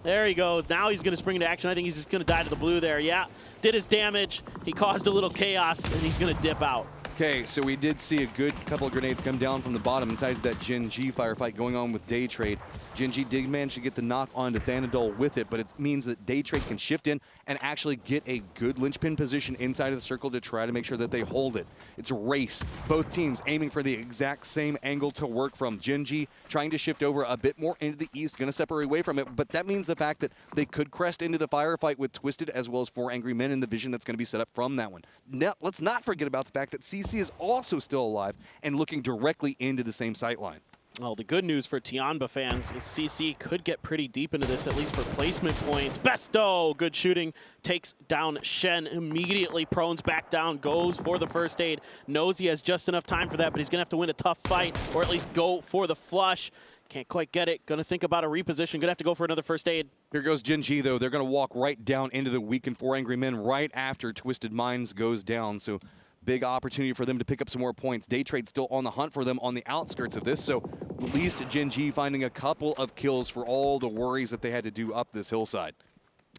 There he goes. Now he's gonna spring into action. I think he's just gonna die to the blue there. Yeah, did his damage. He caused a little chaos, and he's gonna dip out. Okay, so we did see a good couple of grenades come down from the bottom inside that Gen G firefight going on with Daytrade. Gen G did manage to get the knock onto Thanadol with it, but it means that Daytrade can shift in and actually get a good linchpin position inside of the circle to try to make sure that they hold it. It's a race. Both teams aiming for the exact same angle to work from. Gen G trying to shift over a bit more into the east, going to separate away from it, but that means the fact that they could crest into the firefight with Twisted as well as 4 Angry Men in the vision that's going to be set up from that one. Now, let's not forget about the fact that CC is also still alive and looking directly into the same sight line. Well, the good news for Tianba fans is CC could get pretty deep into this, at least for placement points. Besto, good shooting, takes down Shen, immediately prones back down, goes for the first aid. Knows he has just enough time for that, but he's going to have to win a tough fight, or at least go for the flush. Can't quite get it. Going to think about a reposition. Going to have to go for another first aid. Here goes Gen G, though. They're going to walk right down into the weakened 4 Angry Men right after Twisted Minds goes down. So big opportunity for them to pick up some more points. Daytrade's still on the hunt for them on the outskirts of this, so at least Gen G finding a couple of kills for all the worries that they had to do up this hillside.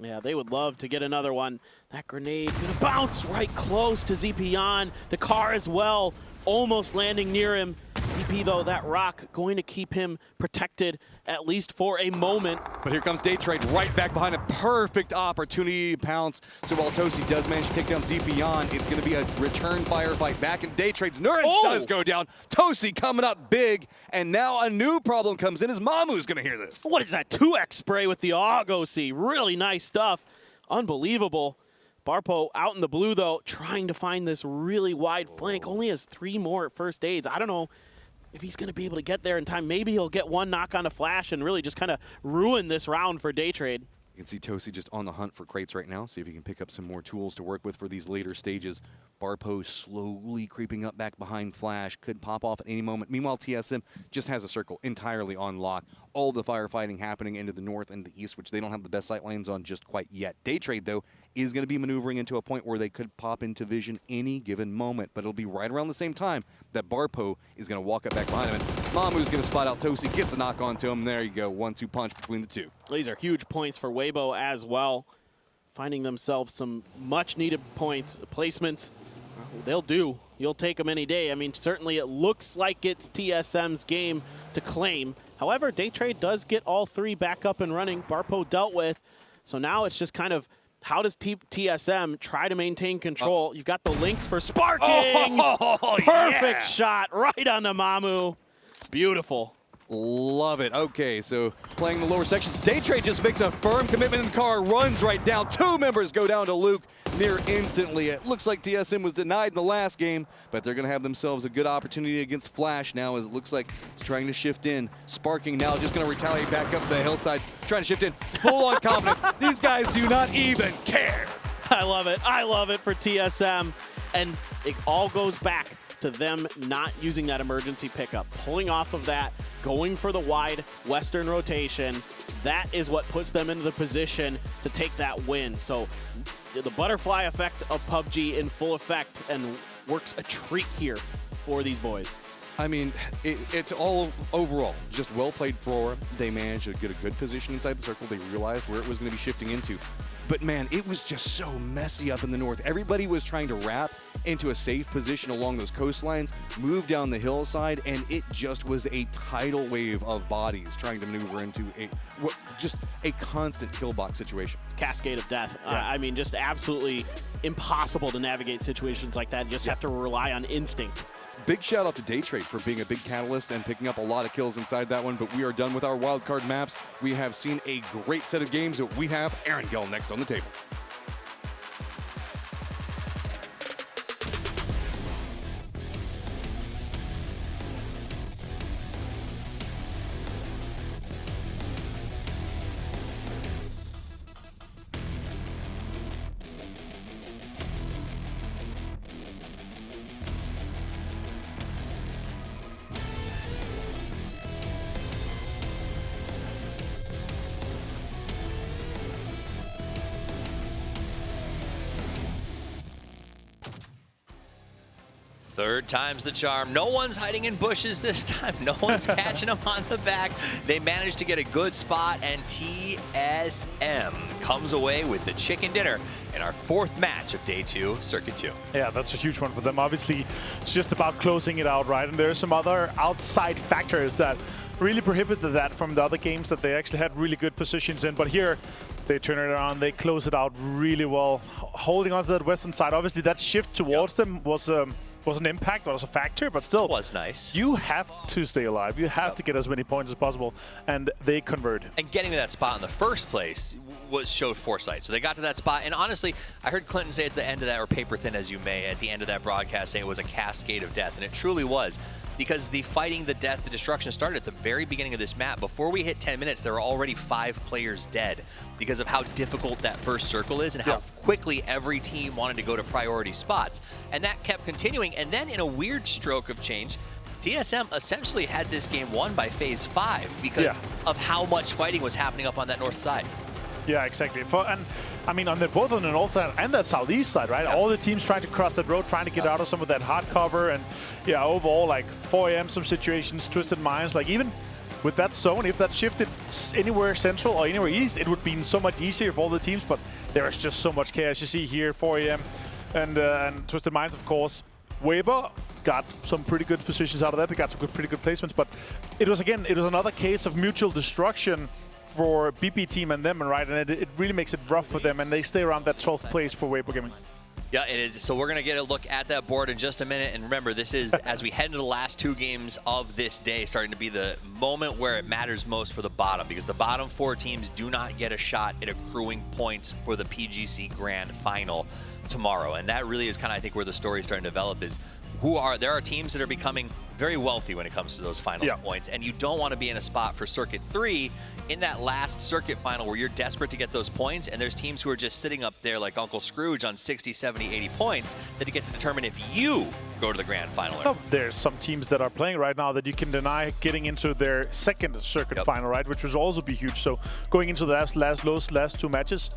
Yeah, they would love to get another one. That grenade gonna bounce right close to Zepion. The car as well, almost landing near him. ZP, though, that rock going to keep him protected at least for a moment. But here comes Daytrade right back behind a perfect opportunity to pounce. So while Tosi does manage to take down Zepion, it's going to be a return firefight back, and Daytrade's Nurin does go down. Tosi coming up big, and now a new problem comes in as Mamu's going to hear this. What is that 2x spray with the Agosi? Really nice stuff. Unbelievable. Barpo out in the blue, though, trying to find this really wide flank. Only has 3 more first aids. I don't know if he's going to be able to get there in time. Maybe he'll get one knock on a flash and really just kind of ruin this round for Daytrade. You can see Tosi just on the hunt for crates right now, see if he can pick up some more tools to work with for these later stages. Barpo slowly creeping up back behind Flash, could pop off at any moment. Meanwhile, TSM just has a circle entirely on lock. All the firefighting happening into the north and the east, which they don't have the best sight lines on just quite yet. Daytrade, though, is going to be maneuvering into a point where they could pop into vision any given moment, but it'll be right around the same time that Barpo is going to walk up back behind him, and Mamu's going to spot out Tosi, get the knock onto him. There you go, 1-2 punch between the two. These are huge points for Weibo as well, finding themselves some much-needed points, placements. They'll do. You'll take them any day. I mean, certainly it looks like it's TSM's game to claim. However, Daytrade does get all three back up and running. Barpo dealt with. So now it's just kind of, how does TSM try to maintain control? You've got the links for sparking. Perfect shot right on the Mamu. Beautiful. Love it. Okay, so playing the lower sections. Daytrade just makes a firm commitment in the car, runs right down. Two members go down to Luke near instantly. It looks like TSM was denied in the last game, but they're going to have themselves a good opportunity against Flash now, as it looks like he's trying to shift in. Sparking now just going to retaliate back up the hillside, trying to shift in. Full on confidence. These guys do not even care. I love it. I love it for TSM. And it all goes back to them not using that emergency pickup, pulling off of that, going for the wide Western rotation. That is what puts them into the position to take that win. So the butterfly effect of PUBG in full effect, and works a treat here for these boys. I mean, it's all overall just well played for. They managed to get a good position inside the circle. They realized where it was going to be shifting into. But man, it was just so messy up in the north. Everybody was trying to wrap into a safe position along those coastlines, move down the hillside, and it just was a tidal wave of bodies trying to maneuver into just a constant kill box situation. Cascade of death. Yeah. I mean, just absolutely impossible to navigate situations like that. You just have to rely on instinct. Big shout out to Daytrade for being a big catalyst and picking up a lot of kills inside that one, but we are done with our wildcard maps. We have seen a great set of games. We have Aaron Gell next on the table. Third time's the charm. No one's hiding in bushes this time. No one's catching them on the back. They managed to get a good spot, and TSM comes away with the chicken dinner in our fourth match of day 2, Circuit 2. Yeah, that's a huge one for them. Obviously, it's just about closing it out, right? And there are some other outside factors that really prohibited that from the other games that they actually had really good positions in. But here, they turn it around, they close it out really well, holding on to that western side. Obviously, that shift towards them was an impact, was a factor, but still, it was nice. You have to stay alive. You have to get as many points as possible, and they convert. And getting to that spot in the first place showed foresight. So they got to that spot, and honestly, I heard Clinton say at the end of that, or paper thin as you may, at the end of that broadcast, saying it was a cascade of death, and it truly was. Because the fighting, the death, the destruction started at the very beginning of this map. Before we hit 10 minutes, there were already 5 players dead because of how difficult that first circle is and how quickly every team wanted to go to priority spots. And that kept continuing. And then in a weird stroke of change, TSM essentially had this game won by phase 5 because of how much fighting was happening up on that north side. Yeah, exactly. And I mean, both on the north side and the southeast side, right? All the teams trying to cross that road, trying to get out of some of that hard cover, and yeah, overall, like 4 AM, some situations, Twisted Minds, like even with that zone, if that shifted anywhere central or anywhere east, it would be so much easier for all the teams. But there is just so much chaos. You see here, 4 AM, and Twisted Minds, of course. Weber got some pretty good positions out of that. They got some pretty good placements, but it was another case of mutual destruction for BP team and them, right? And it really makes it rough for them, and they stay around that 12th place for Weibo Gaming. Yeah, it is. So we're going to get a look at that board in just a minute. And remember, this is, as we head into the last 2 games of this day, starting to be the moment where it matters most for the bottom, because the bottom 4 teams do not get a shot at accruing points for the PGC Grand Final tomorrow. And that really is kind of, I think, where the story is starting to develop, is there are teams that are becoming very wealthy when it comes to those final points, and you don't want to be in a spot for Circuit 3 in that last circuit final where you're desperate to get those points, and there's teams who are just sitting up there like Uncle Scrooge on 60, 70, 80 points that you get to determine if you go to the grand final. Oh, there's some teams that are playing right now that you can deny getting into their second circuit final, right? Which would also be huge. So going into the last 2 matches,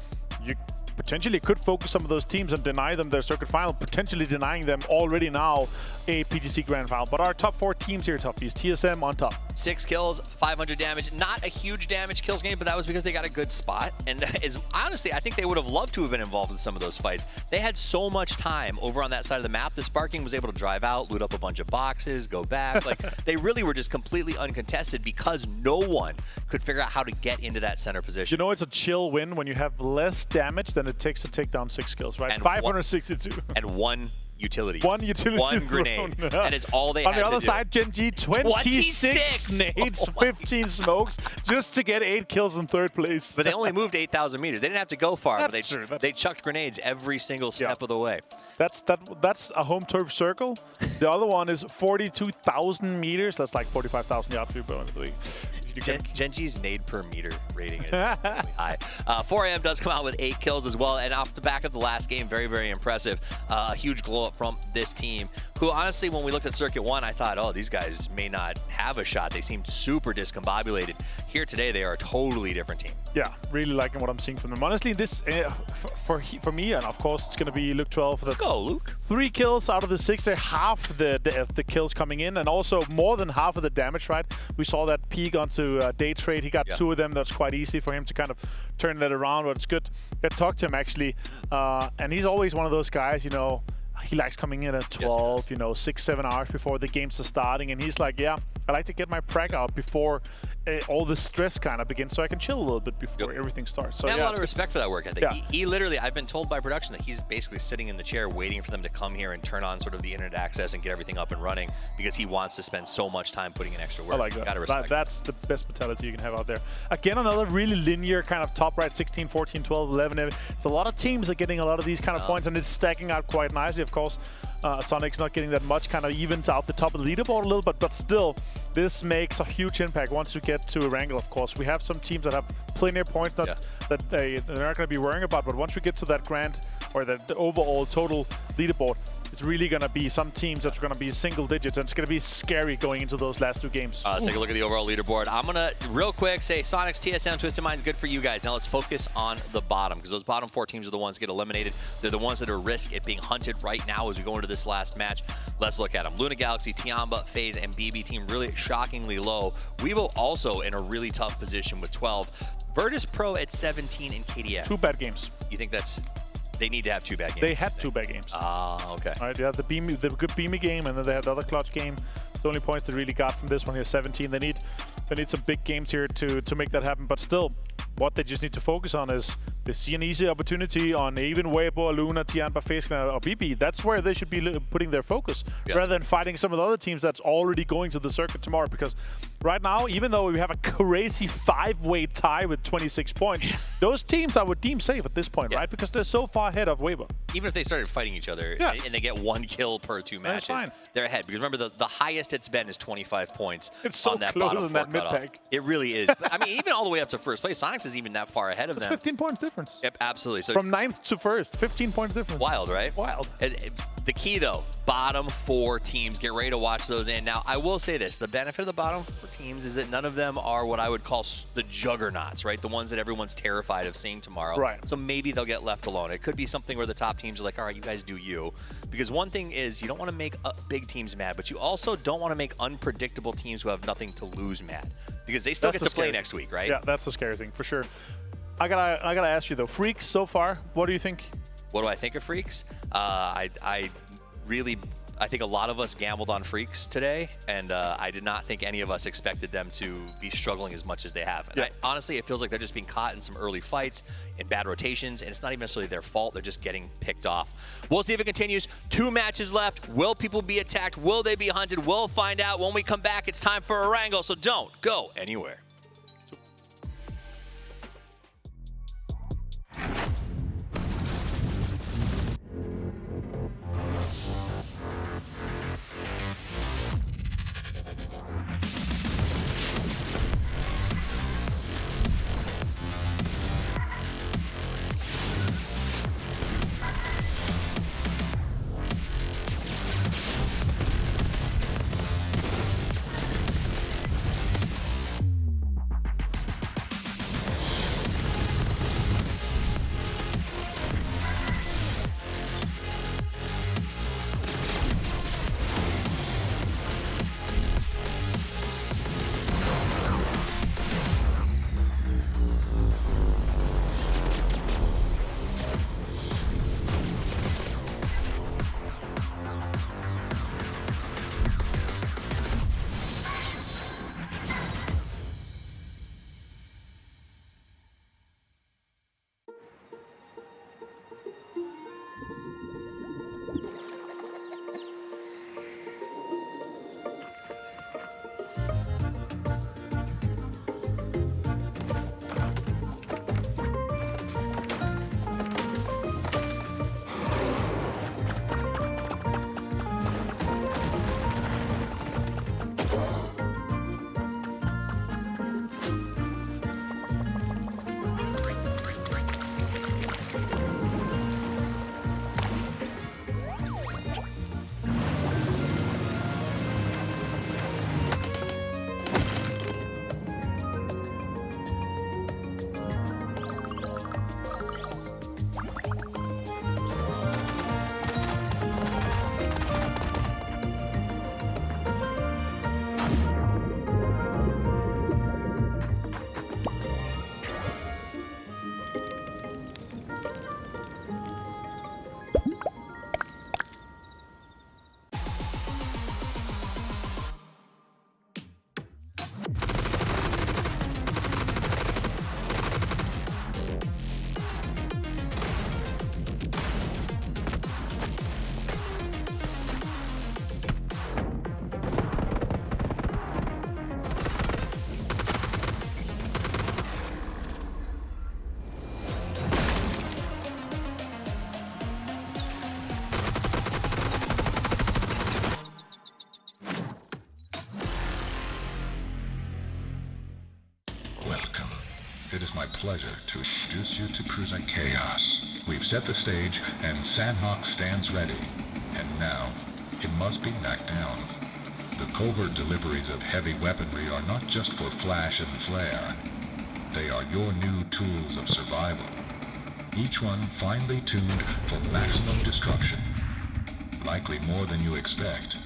potentially could focus some of those teams and deny them their circuit final, potentially denying them already now a PGC Grand Final. But our top 4 teams here, Toughies, TSM on top. 6 kills, 500 damage. Not a huge damage kills game, but that was because they got a good spot. And honestly, I think they would have loved to have been involved in some of those fights. They had so much time over on that side of the map. The Sparking was able to drive out, loot up a bunch of boxes, go back. Like, they really were just completely uncontested because no one could figure out how to get into that center position. You know, it's a chill win when you have less damage than it takes to take down 6 kills, right? And 562. And one utility. One utility. One grenade. That is all they had to do. On the other side, Gen G, 26 nades, 15 smokes, just to get 8 kills in 3rd place. But they only moved 8,000 meters. They didn't have to go far, but That's true. they chucked grenades every single step of the way. That's a home turf circle. The other one is 42,000 meters. That's like 45,000 yards for you. Gen G's nade per meter rating is really high. 4AM does come out with 8 kills as well, and off the back of the last game, very, very impressive. A huge glow up from this team, who honestly, when we looked at Circuit 1, I thought, oh, these guys may not have a shot. They seemed super discombobulated. Here today, they are a totally different team. Yeah, really liking what I'm seeing from them. Honestly, this, for me, and of course, it's going to be Luke 12. Let's go, Luke. 3 kills out of the 6. They're half the kills coming in, and also more than half of the damage, right? We saw that peak onto Day Trade. He got 2 of them. That's quite easy for him to kind of turn that around, but it's good. I talked to him, actually, and he's always one of those guys, you know, he likes coming in at 12, you know, 6-7 hours before the games are starting, and he's like, yeah, I like to get my preg out before all the stress kind of begins, so I can chill a little bit before everything starts. So I have a lot of respect for that work ethic. Yeah. He literally, I've been told by production that he's basically sitting in the chair waiting for them to come here and turn on sort of the internet access and get everything up and running because he wants to spend so much time putting in extra work. I like that. Gotta respect That's the best mentality you can have out there. Again, another really linear kind of top right, 16, 14, 12, 11. It's a lot of teams are getting a lot of these kind of points, and it's stacking out quite nicely, of course. Sonic's not getting that much, kind of evens out the top of the leaderboard a little bit, but still, this makes a huge impact once you get to a wrangle, of course. We have some teams that have plenty of points that they're not going to be worrying about, but once we get to that grand, or the overall total leaderboard, it's really going to be some teams that are going to be single digits, and it's going to be scary going into those last 2 games. Let's take a look at the overall leaderboard. I'm going to, real quick, say Sonic's, TSM, Twisted Minds, good for you guys. Now let's focus on the bottom, because those bottom 4 teams are the ones that get eliminated. They're the ones that are risk it being hunted right now as we go into this last match. Let's look at them. Luna Galaxy, Tiamba, FaZe, and BB team really shockingly low. Weevo also in a really tough position with 12. Virtus Pro at 17 and KDF. 2 bad games. You think that's... They need to have 2 bad games. They had 2 bad games. Okay. All right, they had the good Beamy game, and then they had the other clutch game. It's the only points they really got from this one here, 17. They need some big games here to make that happen. But still, what they just need to focus on is they see an easy opportunity on even Weibo, Luna, Tiamba, FaZe, or BB. That's where they should be putting their focus, rather than fighting some of the other teams that's already going to the circuit tomorrow. Because right now, even though we have a crazy 5-way tie with 26 points, those teams I would deem safe at this point, right? Because they're so far ahead of Weibo. Even if they started fighting each other and they get 1 kill per 2 matches, they're ahead. Because remember, the highest it's been is 25 points on that bottom 4 cutoff. It really is. But, I mean, even all the way up to first place, Sonics is even that far ahead of them. 15 points difference. Yep, absolutely. So from 9th to 1st, 15 points difference. Wild, right? Wild. The key, though, bottom 4 teams. Get ready to watch those in. Now, I will say this. The benefit of the bottom 4 teams is that none of them are what I would call the juggernauts, right? The ones that everyone's terrified of seeing tomorrow. Right. So maybe they'll get left alone. It could be something where the top teams are like, all right, you guys do you. Because one thing is you don't want to make big teams mad, but you also don't want to make unpredictable teams who have nothing to lose mad. Because they still get to play next week, right? Yeah, that's the scary thing, for sure. I gotta ask you, though. Freaks, so far, what do you think? What do I think of Freaks? I think a lot of us gambled on Freaks today, and I did not think any of us expected them to be struggling as much as they have. And honestly, it feels like they're just being caught in some early fights, in bad rotations, and it's not even necessarily their fault. They're just getting picked off. We'll see if it continues. 2 matches left. Will people be attacked? Will they be hunted? We'll find out when we come back. It's time for a wrangle, so don't go anywhere. Welcome. It is my pleasure to introduce you to Cruiser Chaos. We've set the stage, and Sandhawk stands ready. And now, it must be knocked down. The covert deliveries of heavy weaponry are not just for flash and flare. They are your new tools of survival. Each one finely tuned for maximum destruction. Likely more than you expect.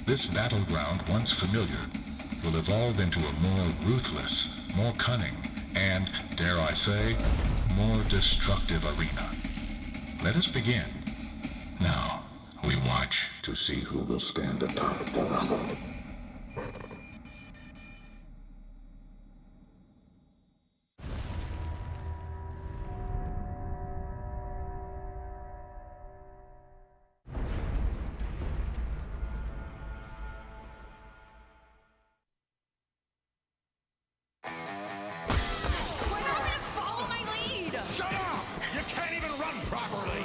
This battleground, once familiar, will evolve into a more ruthless, more cunning, and, dare I say, more destructive arena. Let us begin. Now, we watch to see who will stand atop the rubble. Shut up! You can't even run properly!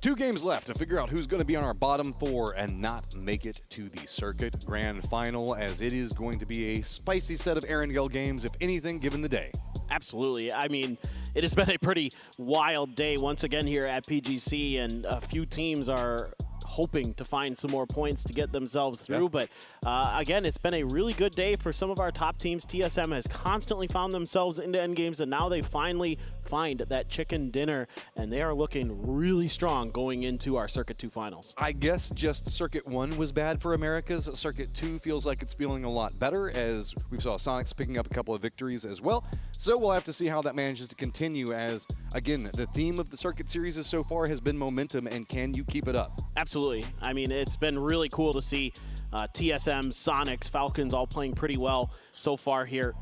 Two games left to figure out who's going to be on our bottom four and not make it to the circuit grand final, as it is going to be a spicy set of Erangel games, if anything, given the day. Absolutely. I mean, it has been a pretty wild day once again here at PGC, and a few teams are hoping to find some more points to get themselves through. But again, it's been a really good day for some of our top teams. TSM has constantly found themselves into end games, and now they finally find that chicken dinner, and they are looking really strong going into our Circuit 2 finals. I guess just Circuit 1 was bad for Americas. Circuit 2 feels like it's feeling a lot better, as we saw Sonics picking up a couple of victories as well. So we'll have to see how that manages to continue, as, again, the theme of the Circuit series so far has been momentum, and can you keep it up? Absolutely. I mean, it's been really cool to see TSM, Sonics, Falcons all playing pretty well so far here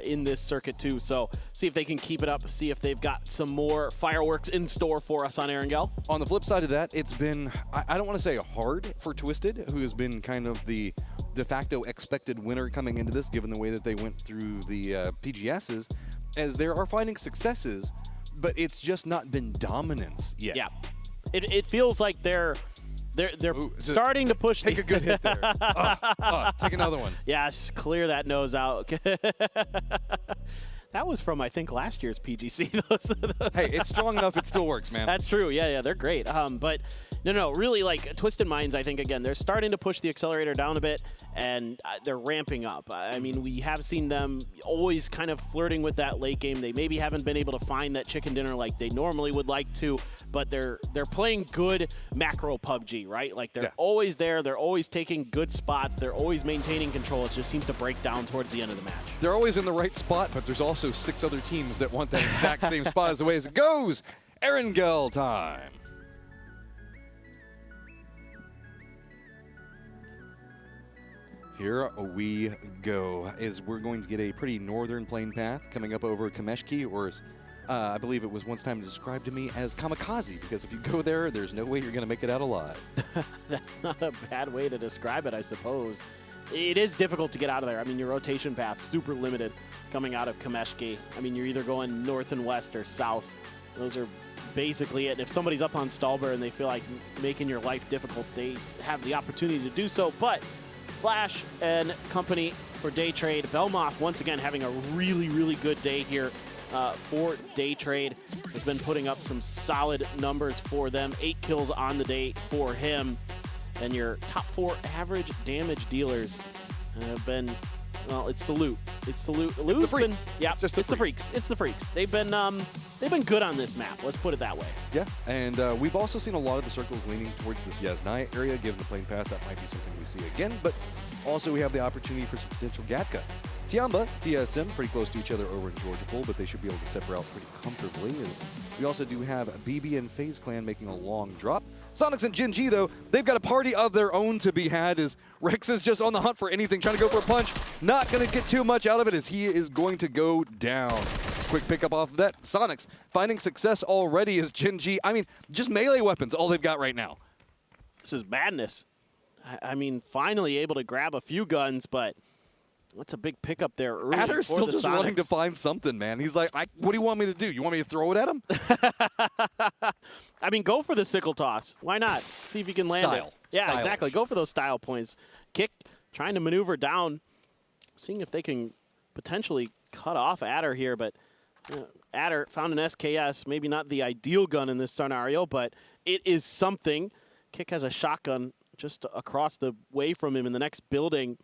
in this Circuit 2. So see if they can keep it up, see if they've got some more fireworks in store for us on Erangel. On the flip side of that, it's been, I don't want to say hard for Twisted, who has been kind of the de facto expected winner coming into this, given the way that they went through the PGSs, as they are finding successes, but it's just not been dominance yet. Yeah, it feels like they're starting to push. Take a good hit there. Take another one. Yes, clear that nose out. That was from, I think, last year's PGC. Hey, it's strong enough it still works, man. That's true. Yeah, they're great. But no, really, like, Twisted Minds, I think, again, they're starting to push the accelerator down a bit, and they're ramping up. I mean, we have seen them always kind of flirting with that late game. They maybe haven't been able to find that chicken dinner like they normally would like to, but they're playing good macro PUBG, right? Like, they're always there. They're always taking good spots. They're always maintaining control. It just seems to break down towards the end of the match. They're always in the right spot, but there's also 6 other teams that want that exact same spot as the way as it goes. Erangel time. Here we go, as we're going to get a pretty northern plane path coming up over Kameshki, or as I believe it was once time described to me as Kamikaze, because if you go there, there's no way you're going to make it out alive. That's not a bad way to describe it, I suppose. It is difficult to get out of there. I mean, your rotation path's super limited coming out of Kameshki. I mean, you're either going north and west or south. Those are basically it. And if somebody's up on Stalber and they feel like making your life difficult, they have the opportunity to do so. But Flash and company for Day Trade. Belmoth once again having a really, really good day here for Day Trade. Has been putting up some solid numbers for them. 8 kills on the day for him. And your top 4 average damage dealers have been, well, it's Salute. It's Salute. It's the Freaks. Yeah, it's the Freaks. It's the Freaks. They've been good on this map. Let's put it that way. Yeah, and we've also seen a lot of the circles leaning towards this Yasnaya area, given the plane path. That might be something we see again, but also we have the opportunity for some potential Gatka. Tiamba, TSM, pretty close to each other over in Georgia Pool, but they should be able to separate out pretty comfortably. As we also do have BB and FaZe Clan making a long drop. Sonics and Gen G, though, they've got a party of their own to be had, as Rex is just on the hunt for anything, trying to go for a punch. Not going to get too much out of it, as he is going to go down. Quick pickup off of that. Sonics finding success already as Gen G. I mean, just melee weapons, all they've got right now. This is madness. I mean, finally able to grab a few guns, but that's a big pickup there early. Adder's still just running to find something, man. He's like, what do you want me to do? You want me to throw it at him? I mean, go for the sickle toss. Why not? See if you can land it. Yeah, Stylish. exactly. Go for those style points. Kick, trying to maneuver down, seeing if they can potentially cut off Adder here, but Adder found an SKS, maybe not the ideal gun in this scenario, but it is something. Kick has a shotgun just across the way from him in the next building.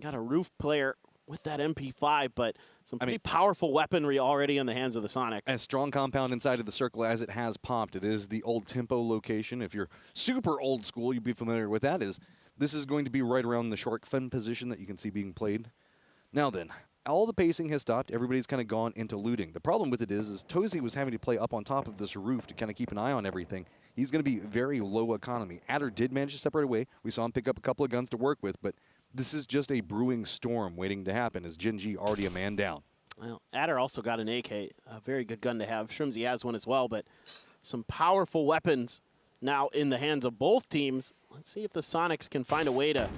Got a roof player with that MP5, but some pretty powerful weaponry already in the hands of the Sonic. A strong compound inside of the circle as it has popped. It is the old tempo location. If you're super old school, you'd be familiar with that. This is going to be right around the shark fin position that you can see being played. Now then, all the pacing has stopped. Everybody's kind of gone into looting. The problem with it is Tozy was having to play up on top of this roof to kind of keep an eye on everything. He's going to be very low economy. Adder did manage to separate away. We saw him pick up a couple of guns to work with, but this is just a brewing storm waiting to happen as Gen G already a man down. Well, Adder also got an AK, a very good gun to have. Shrimsy has one as well, but some powerful weapons now in the hands of both teams. Let's see if the Sonics can find a way to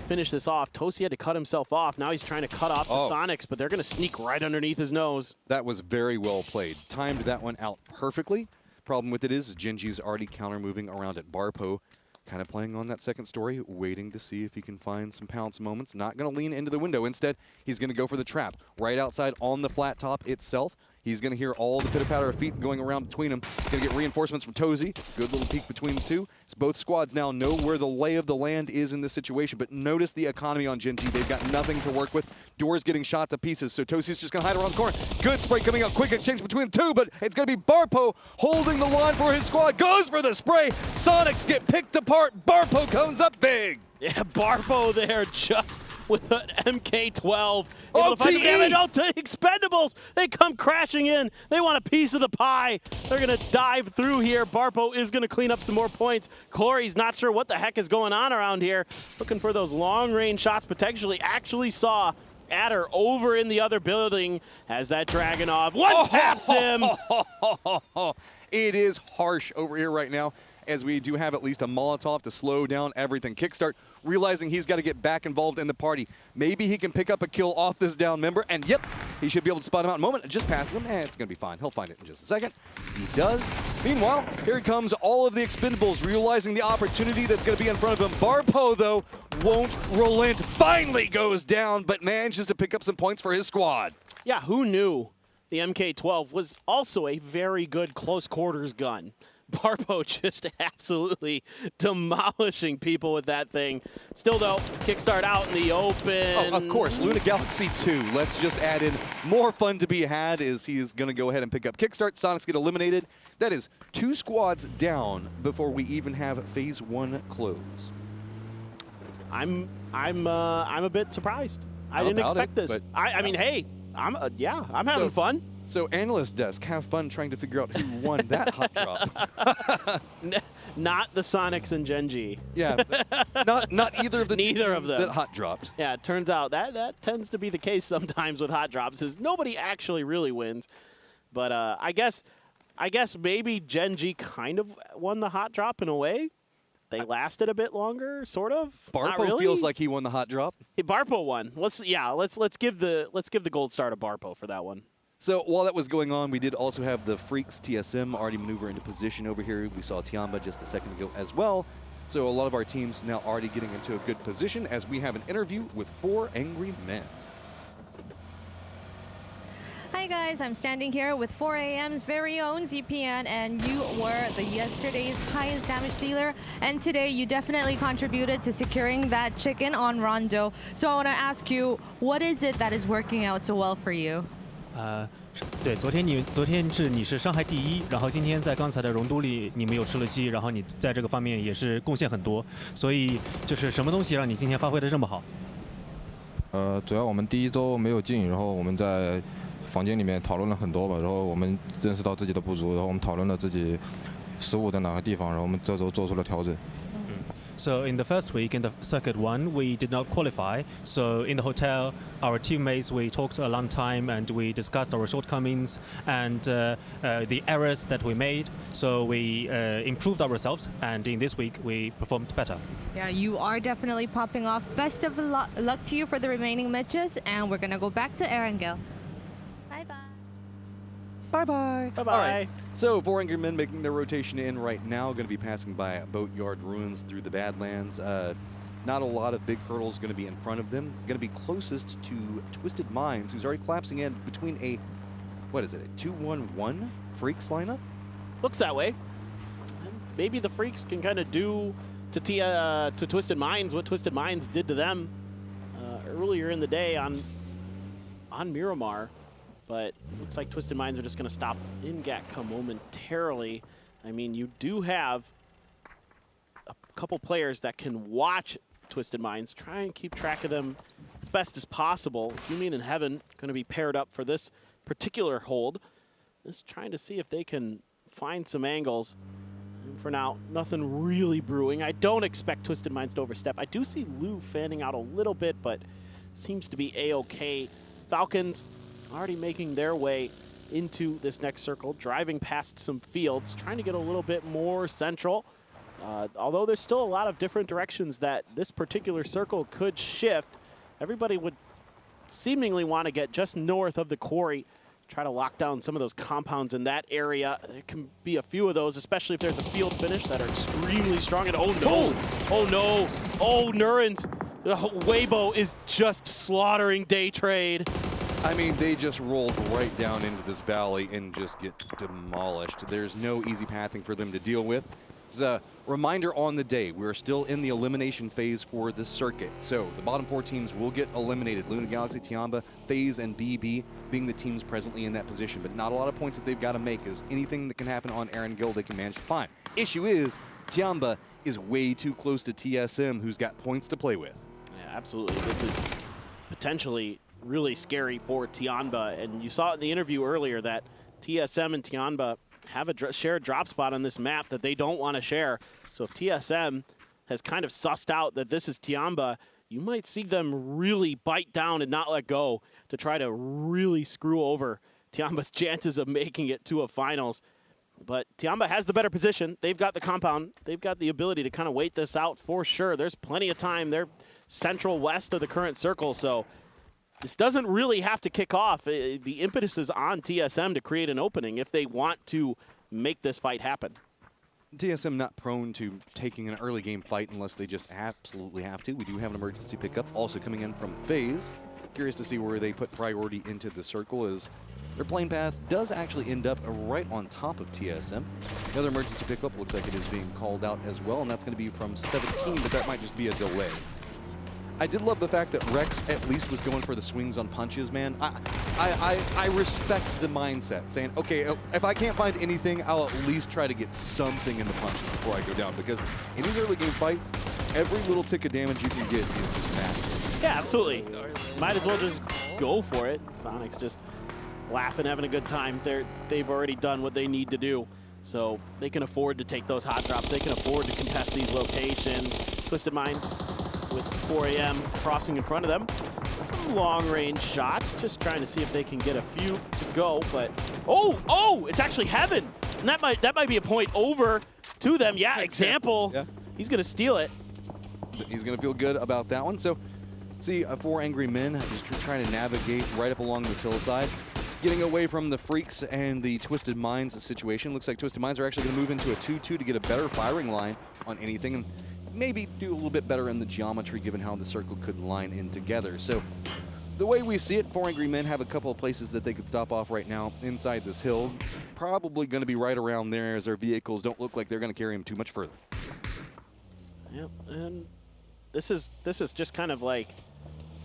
finish this off. Tosi had to cut himself off. Now he's trying to cut off the Sonics, but they're going to sneak right underneath his nose. That was very well played. Timed that one out perfectly. Problem with it is Gen G's already counter-moving around at Barpo. Kind of playing on that second story, waiting to see if he can find some pounce moments. Not going to lean into the window. Instead, he's going to go for the trap. Right outside on the flat top itself. He's going to hear all the pitter-patter of feet going around between them. He's going to get reinforcements from Tozy. Good little peek between the two. As both squads now know where the lay of the land is in this situation. But notice the economy on Gen G. They've got nothing to work with. Doors getting shot to pieces, so Tozy's just going to hide around the corner. Good spray coming out. Quick exchange between the two, but it's going to be Barpo holding the line for his squad. Goes for the spray. Sonics get picked apart. Barpo comes up big. Yeah, Barpo there just with an MK12. Able to find the damage. Oh, the Expendables! They come crashing in. They want a piece of the pie. They're going to dive through here. Barpo is going to clean up some more points. Clory's not sure what the heck is going on around here. Looking for those long-range shots potentially. Actually saw Adder over in the other building as that Dragunov one-taps him. It is harsh over here right now, as we do have at least a Molotov to slow down everything. Kickstart realizing he's got to get back involved in the party. Maybe he can pick up a kill off this down member, and yep, he should be able to spot him out in a moment. It just passes him, and it's going to be fine. He'll find it in just a second, as he does. Meanwhile, here comes all of the Expendables, realizing the opportunity that's going to be in front of him. Barpo, though, won't relent. Finally goes down, but manages to pick up some points for his squad. Yeah, who knew the MK12 was also a very good close quarters gun. Barpo just absolutely demolishing people with that thing. Still though, kickstart out in the open. Oh, of course, Luna Galaxy 2. Let's just add in more fun to be had as he's going to go ahead and pick up kickstart. Sonics get eliminated. That is 2 squads down before we even have phase 1 close. I'm a bit surprised. I didn't expect this. I mean, hey, I'm having fun. So analyst desk, have fun trying to figure out who won that hot drop. Not the Sonics and Genji. Yeah, not either of the Neither of teams them that hot dropped. Yeah, it turns out that tends to be the case sometimes with hot drops, is nobody actually really wins. But I guess maybe Genji kind of won the hot drop in a way. They lasted a bit longer, sort of. Barpo feels like he won the hot drop. Hey, Barpo won. Let's give the gold star to Barpo for that one. So while that was going on, we did also have the Freaks TSM already maneuver into position over here. We saw Tiamba just a second ago as well. So a lot of our teams now already getting into a good position as we have an interview with 4 angry men. Hi guys, I'm standing here with 4 AM's very own ZPN, and you were the yesterday's highest damage dealer, and today you definitely contributed to securing that chicken on Rondo. So I want to ask you, what is it that is working out so well for you? 对，昨天你是伤害第1，然后今天在刚才的荣都里你没有吃了鸡，然后你在这个方面也是贡献很多，所以就是什么东西让你今天发挥的这么好？主要我们第1周没有进，然后我们在房间里面讨论了很多吧，然后我们认识到自己的不足，然后我们讨论了自己失误在哪个地方，然后我们这周做出了调整。So in the first week, in the circuit 1, we did not qualify. So in the hotel, our teammates, we talked a long time and we discussed our shortcomings and the errors that we made. So we improved ourselves, and in this week, we performed better. Yeah, you are definitely popping off. Best of luck to you for the remaining matches, and we're gonna go back to Erangel. Bye-bye. Bye-bye. All right. So 4 angry men making their rotation in right now. Going to be passing by Boatyard Ruins through the Badlands. Not a lot of big hurdles going to be in front of them. Going to be closest to Twisted Minds, who's already collapsing in between a, what is it, a 2-1-1 Freaks lineup? Looks that way. Maybe the Freaks can kind of do to Twisted Minds what Twisted Minds did to them earlier in the day on Miramar. But looks like Twisted Minds are just going to stop in Gatka momentarily. I mean, you do have a couple players that can watch Twisted Minds, try and keep track of them as best as possible. Human and Heaven going to be paired up for this particular hold. Just trying to see if they can find some angles. And for now, nothing really brewing. I don't expect Twisted Minds to overstep. I do see Lou fanning out a little bit, but seems to be A-okay. Falcons already making their way into this next circle, driving past some fields, trying to get a little bit more central. Although there's still a lot of different directions that this particular circle could shift, everybody would seemingly want to get just north of the quarry, try to lock down some of those compounds in that area. There can be a few of those, especially if there's a field finish that are extremely strong. And oh no, oh no, oh Nurens, Weibo is just slaughtering Day Trade. I mean, they just rolled right down into this valley and just get demolished. There's no easy pathing for them to deal with. As a reminder on the day, we're still in the elimination phase for this circuit. So the bottom 4 teams will get eliminated. Luna Galaxy, Tiamba, FaZe, and BB being the teams presently in that position. But not a lot of points that they've got to make, as anything that can happen on Erangel they can manage to find. Issue is, Tiamba is way too close to TSM, who's got points to play with. Yeah, absolutely. This is potentially really scary for Tiamba, and you saw in the interview earlier that TSM and Tiamba have a shared drop spot on this map that they don't want to share. So if TSM has kind of sussed out that this is Tiamba, you might see them really bite down and not let go to try to really screw over Tiamba's chances of making it to a finals. But Tiamba has the better position. They've got the compound. They've got the ability to kind of wait this out for sure. There's plenty of time. They're central west of the current circle, so this doesn't really have to kick off. The impetus is on TSM to create an opening if they want to make this fight happen. TSM not prone to taking an early game fight unless they just absolutely have to. We do have an emergency pickup also coming in from FaZe. Curious to see where they put priority into the circle, as their plane path does actually end up right on top of TSM. The other emergency pickup looks like it is being called out as well, and that's going to be from 17, but that might just be a delay. I did love the fact that Rex at least was going for the swings on punches, man. I respect the mindset, saying, okay, if I can't find anything, I'll at least try to get something in the punches before I go down, because in these early game fights, every little tick of damage you can get is just massive. Yeah, absolutely. Might as well just go for it. Sonic's just laughing, having a good time. They've already done what they need to do, so they can afford to take those hot drops. They can afford to contest these locations. Twisted Minds with 4 AM crossing in front of them. Some long-range shots, just trying to see if they can get a few to go, but oh, it's actually Heaven, and that might be a point over to them. Yeah, Example. Yeah. He's gonna steal it. He's gonna feel good about that one. So, see, 4 Angry Men just trying to navigate right up along this hillside, getting away from the Freaks and the Twisted Minds situation. Looks like Twisted Minds are actually gonna move into a 2-2 to get a better firing line on anything, and maybe do a little bit better in the geometry given how the circle could line in together. So the way we see it, 4 Angry Men have a couple of places that they could stop off right now inside this hill. Probably going to be right around there, as their vehicles don't look like they're going to carry them too much further. Yep, and this is just kind of like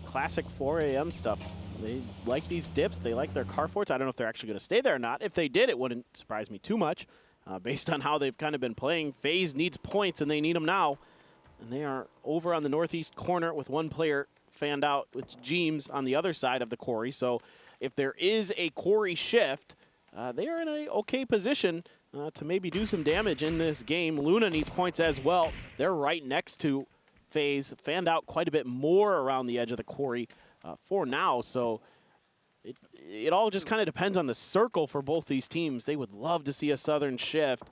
classic 4 AM stuff. They like these dips. They like their car forts. I don't know if they're actually going to stay there or not. If they did, it wouldn't surprise me too much. Based on how they've kind of been playing, FaZe needs points, and they need them now. And they are over on the northeast corner with one player fanned out with Jeems on the other side of the quarry. So if there is a quarry shift, they are in an okay position to maybe do some damage in this game. Luna needs points as well. They're right next to FaZe, fanned out quite a bit more around the edge of the quarry for now. So it all just kind of depends on the circle for both these teams. They would love to see a southern shift,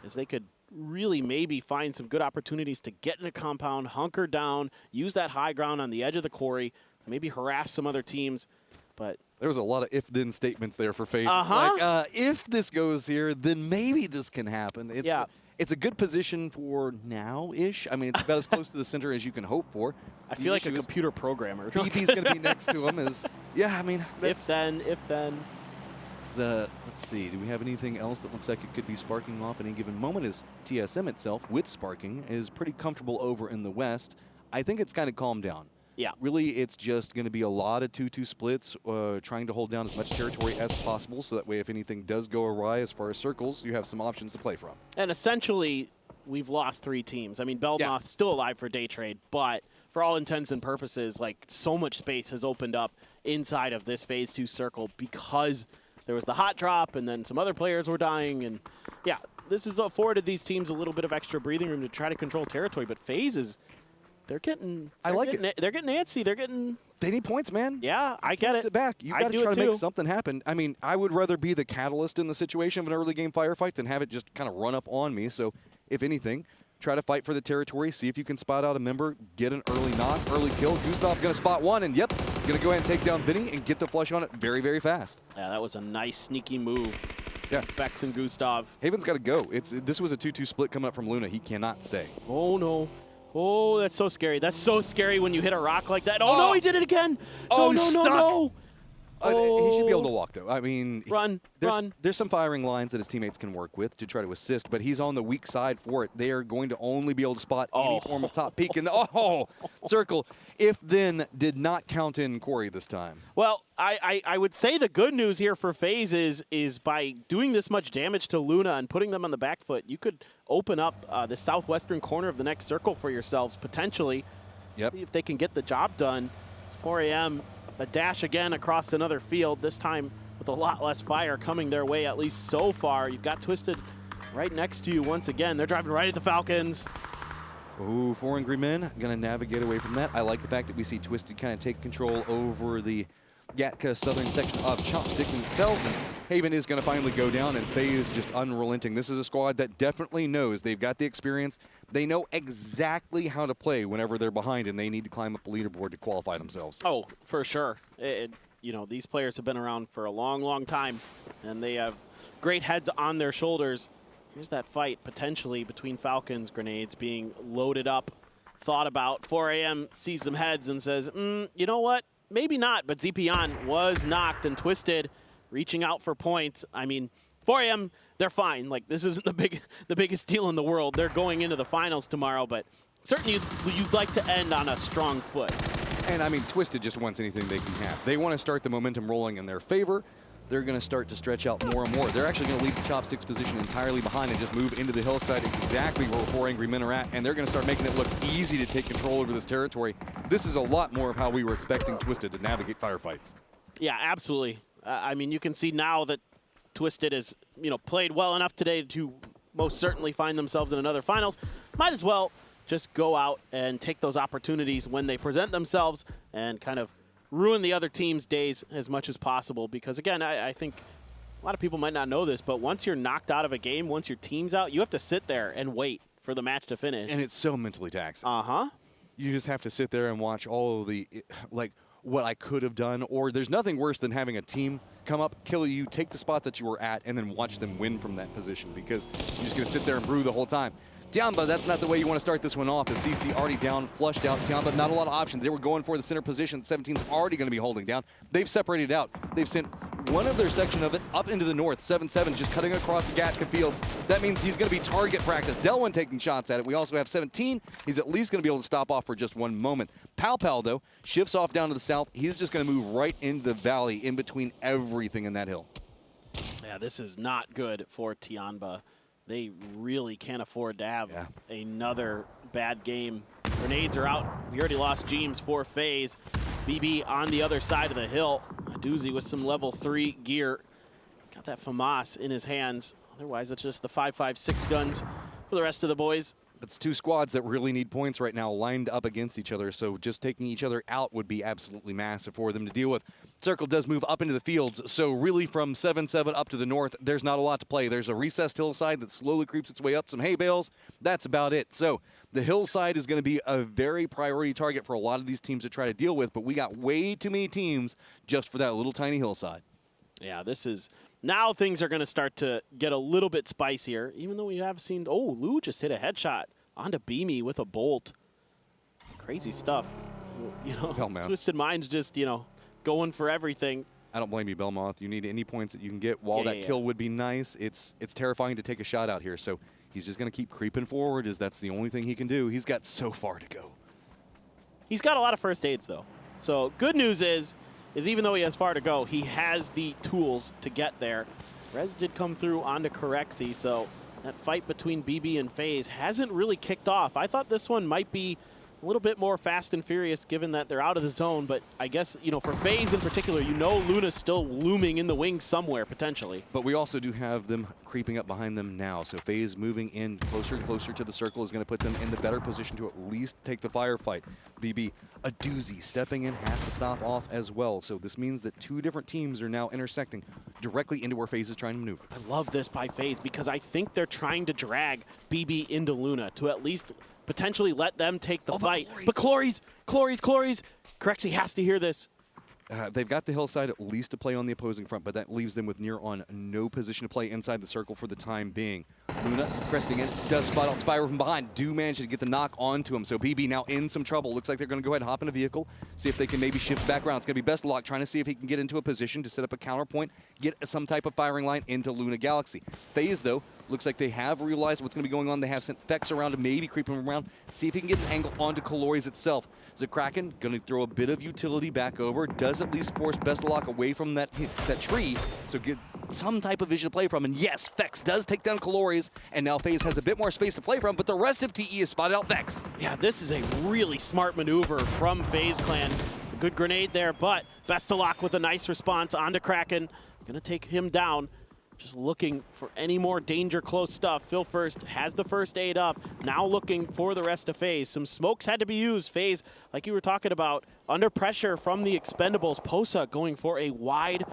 as they could really maybe find some good opportunities to get in a compound, hunker down, use that high ground on the edge of the quarry, maybe harass some other teams. But there was a lot of if-then statements there for FaZe. Uh-huh. If this goes here, then maybe this can happen. It's a good position for now-ish. I mean, it's about as close to the center as you can hope for. I feel like a computer programmer. BB's going to be next to him. I mean, if then. Let's see. Do we have anything else that looks like it could be sparking off at any given moment? As TSM itself, with sparking, is pretty comfortable over in the west. I think it's kind of calmed down. Yeah. Really, it's just going to be a lot of 2-2 splits, trying to hold down as much territory as possible, so that way if anything does go awry as far as circles, you have some options to play from. And essentially, we've lost 3 teams. I mean, Belmoth still alive for day trade, but for all intents and purposes, like, so much space has opened up inside of this Phase 2 circle because there was the hot drop, and then some other players were dying, and yeah, this has afforded these teams a little bit of extra breathing room to try to control territory. But FaZe is, they're getting antsy. They need points, man. Yeah, I get it. Sit back. You got to try to make something happen. I mean, I would rather be the catalyst in the situation of an early game firefight than have it just kind of run up on me. So, if anything, try to fight for the territory, see if you can spot out a member, get an early knock, early kill. Gustav going to spot one, and yep, going to go ahead and take down Vinny and get the flush on it very, very fast. Yeah, that was a nice sneaky move. Yeah. Vex and Gustav. Haven's got to go. This was a 2-2 split coming up from Luna. He cannot stay. Oh, no. Oh, that's so scary. That's so scary when you hit a rock like that. Oh, no, he did it again. Oh, no. He should be able to walk, though. I mean, run. There's some firing lines that his teammates can work with to try to assist, but he's on the weak side for it. They are going to only be able to spot any form of top peek in the circle. If then did not count in Corey this time. Well, I would say the good news here for FaZe is by doing this much damage to Luna and putting them on the back foot, you could open up the southwestern corner of the next circle for yourselves potentially. Yep. See if they can get the job done. It's 4 AM. A dash again across another field, this time with a lot less fire coming their way, at least so far. You've got Twisted right next to you once again. They're driving right at the Falcons. Ooh, 4 Angry Men going to navigate away from that. I like the fact that we see Twisted kind of take control over the Gatka southern section of Chopsticks in itself. And Haven is going to finally go down, and FaZe just unrelenting. This is a squad that definitely knows. They've got the experience. They know exactly how to play whenever they're behind, and they need to climb up the leaderboard to qualify themselves. Oh, for sure. You know, these players have been around for a long, long time, and they have great heads on their shoulders. Here's that fight potentially between Falcons, grenades being loaded up thought about. 4 a.m. sees some heads and says, you know what? Maybe not, but Zipian was knocked and Twisted, reaching out for points. I mean, 4 a.m., they're fine. Like, this isn't the biggest deal in the world. They're going into the finals tomorrow, but certainly you'd like to end on a strong foot. And I mean, Twisted just wants anything they can have. They want to start the momentum rolling in their favor. They're going to start to stretch out more and more. They're actually going to leave the chopsticks position entirely behind and just move into the hillside exactly where 4 Angry Men are at, and they're going to start making it look easy to take control over this territory. This is a lot more of how we were expecting Twisted to navigate firefights. Yeah, absolutely. I mean, you can see now that Twisted has, played well enough today to most certainly find themselves in another finals. Might as well just go out and take those opportunities when they present themselves and kind of ruin the other team's days as much as possible. Because, again, I think a lot of people might not know this, but once you're knocked out of a game, once your team's out, you have to sit there and wait for the match to finish. And it's so mentally taxing. Uh-huh. You just have to sit there and watch all of the, like, what I could have done, or there's nothing worse than having a team come up, kill you, take the spot that you were at, and then watch them win from that position, because you're just going to sit there and brew the whole time. Tiamba, that's not the way you want to start this one off. The CC already down, flushed out. Tiamba, not a lot of options. They were going for the center position. 17's already going to be holding down. They've separated out. They've sent one of their section of it up into the north. 7-7 just cutting across the Gatka fields. That means he's going to be target practice. Delwyn taking shots at it. We also have 17. He's at least going to be able to stop off for just one moment. Pal Pal, though, shifts off down to the south. He's just going to move right into the valley in between everything in that hill. Yeah, this is not good for Tiamba. They really can't afford to have another bad game. Grenades are out. We already lost James for FaZe. BB on the other side of the hill. A doozy with some level 3 gear. He's got that FAMAS in his hands. Otherwise, it's just the 5.56 guns for the rest of the boys. It's two squads that really need points right now lined up against each other, so just taking each other out would be absolutely massive for them to deal with. Circle does move up into the fields, so really from 7-7 up to the north, there's not a lot to play. There's a recessed hillside that slowly creeps its way up, some hay bales. That's about it. So the hillside is going to be a very priority target for a lot of these teams to try to deal with, but we got way too many teams just for that little tiny hillside. Yeah, this is... Now things are going to start to get a little bit spicier, even though we have seen... Oh, Lou just hit a headshot onto Beamy with a bolt. Crazy stuff. Twisted Minds just, going for everything. I don't blame you, Belmoth. You need any points that you can get. While that kill would be nice, it's terrifying to take a shot out here. So he's just going to keep creeping forward, as that's the only thing he can do. He's got so far to go. He's got a lot of first aids, though. So good news is even though he has far to go, he has the tools to get there. Rez did come through onto Corexi, so that fight between BB and FaZe hasn't really kicked off. I thought this one might be a little bit more fast and furious given that they're out of the zone, but I guess, for FaZe in particular, Luna's still looming in the wings somewhere, potentially. But we also do have them creeping up behind them now, so FaZe moving in closer and closer to the circle is going to put them in the better position to at least take the firefight. BB, a doozy, stepping in, has to stop off as well, so this means that two different teams are now intersecting directly into where FaZe is trying to maneuver. I love this by FaZe because I think they're trying to drag BB into Luna to at least potentially let them take the fight. But Clories! Corexi has to hear this. They've got the hillside at least to play on the opposing front, but that leaves them with near on no position to play inside the circle for the time being. Luna cresting in, does spot out Spyro from behind, do manage to get the knock onto him, so BB now in some trouble. Looks like they're going to go ahead and hop in a vehicle, see if they can maybe shift back around. It's going to be Bestlock trying to see if he can get into a position to set up a counterpoint, get some type of firing line into Luna Galaxy. FaZe, though, looks like they have realized what's going to be going on. They have sent Fex around to maybe creep him around, see if he can get an angle onto Calories itself. Kraken going to throw a bit of utility back over, does at least force Bestlock away from that tree, so get some type of vision to play from. And yes, Fex does take down Calories, and now FaZe has a bit more space to play from, but the rest of TE has spotted out Fex. Yeah, this is a really smart maneuver from FaZe Clan. A good grenade there, but Bestlock with a nice response onto Kraken. Gonna take him down. Just looking for any more danger close stuff. Phil First has the first aid up. Now looking for the rest of FaZe. Some smokes had to be used. FaZe, like you were talking about, under pressure from the Expendables. Posa going for a wide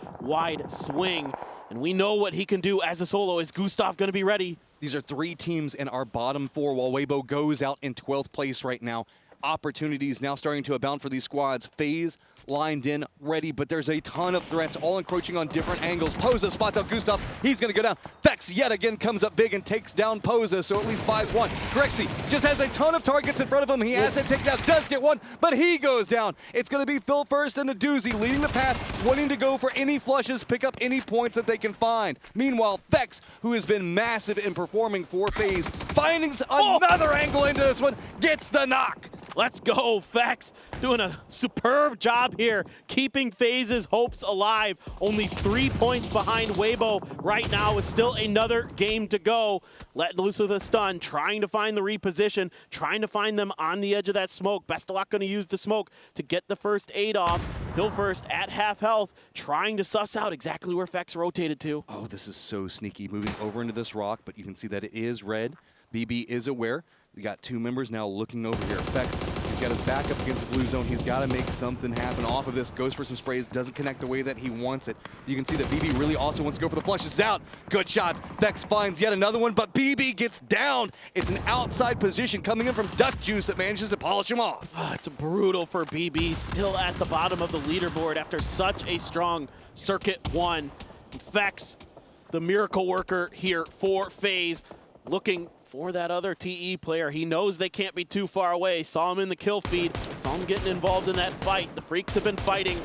swing. And we know what he can do as a solo. Is Gustav going to be ready? These are three teams in our bottom four while Weibo goes out in 12th place right now. opportunities now starting to abound for these squads. FaZe lined in, ready, but there's a ton of threats, all encroaching on different angles. Posa spots out Gustav. He's going to go down. Vex yet again comes up big and takes down Posa, so at least buys one. Grexy just has a ton of targets in front of him. He has to take down, does get one, but he goes down. It's going to be Phil first and the doozy leading the path, wanting to go for any flushes, pick up any points that they can find. Meanwhile, Vex, who has been massive in performing for FaZe, finding another angle into this one, gets the knock. Let's go, Vex. Doing a superb job here, keeping FaZe's hopes alive. Only 3 points behind Weibo right now with still another game to go. Letting loose with a stun, trying to find the reposition, trying to find them on the edge of that smoke. Best of luck going to use the smoke to get the first aid off. Phil first at half health, trying to suss out exactly where Vex rotated to. Oh, this is so sneaky, moving over into this rock, but you can see that it is red. BB is aware. We got 2 members now looking over here. Vex, he's got his back up against the blue zone. He's got to make something happen off of this. Goes for some sprays, doesn't connect the way that he wants it. You can see that BB really also wants to go for the flushes out. Good shots. Vex finds yet another one, but BB gets down. It's an outside position coming in from Duck Juice that manages to polish him off. It's brutal for BB, still at the bottom of the leaderboard after such a strong Circuit 1. Vex, the miracle worker here for FaZe, looking for that other TE player. He knows they can't be too far away. Saw him in the kill feed. Saw him getting involved in that fight. The Freaks have been fighting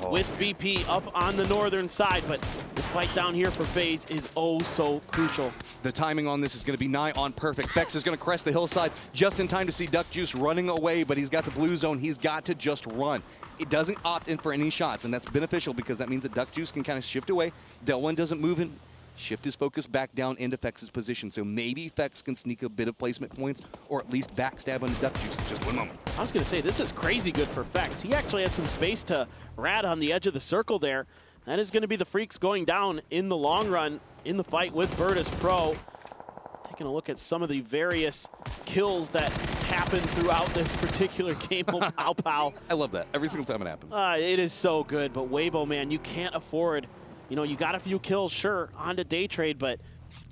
with VP up on the northern side, but this fight down here for FaZe is oh so crucial. The timing on this is going to be nigh on perfect. Vex is going to crest the hillside just in time to see Duck Juice running away, but he's got the blue zone. He's got to just run. It doesn't opt in for any shots, and that's beneficial because that means that Duck Juice can kind of shift away. Delwyn doesn't move in. Shift his focus back down into Vex's position, so maybe Vex can sneak a bit of placement points or at least backstab on Duck Juice. Just one moment. I was going to say, this is crazy good for Vex. He actually has some space to rat on the edge of the circle there. That is going to be the Freaks going down in the long run in the fight with Virtus Pro. Taking a look at some of the various kills that happened throughout this particular game. Pow pow. I love that. Every single time it happens. It is so good, but Weibo, man, you can't afford. You know, you got a few kills, sure, onto day trade, but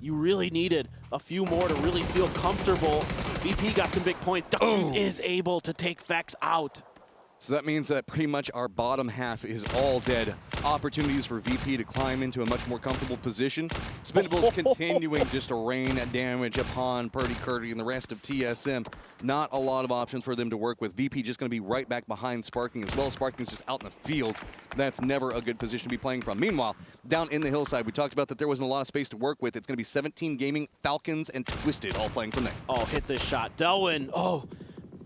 you really needed a few more to really feel comfortable. VP got some big points. Duck Juice is able to take Vex out. So that means that pretty much our bottom half is all dead. Opportunities for VP to climb into a much more comfortable position. Spindables continuing just to rain damage upon Purdy Curdy and the rest of TSM. Not a lot of options for them to work with. VP just going to be right back behind Sparking as well. Sparking's just out in the field. That's never a good position to be playing from. Meanwhile, down in the hillside, we talked about that there wasn't a lot of space to work with. It's going to be 17 Gaming, Falcons, and Twisted all playing from there. Oh, hit this shot. Delwyn,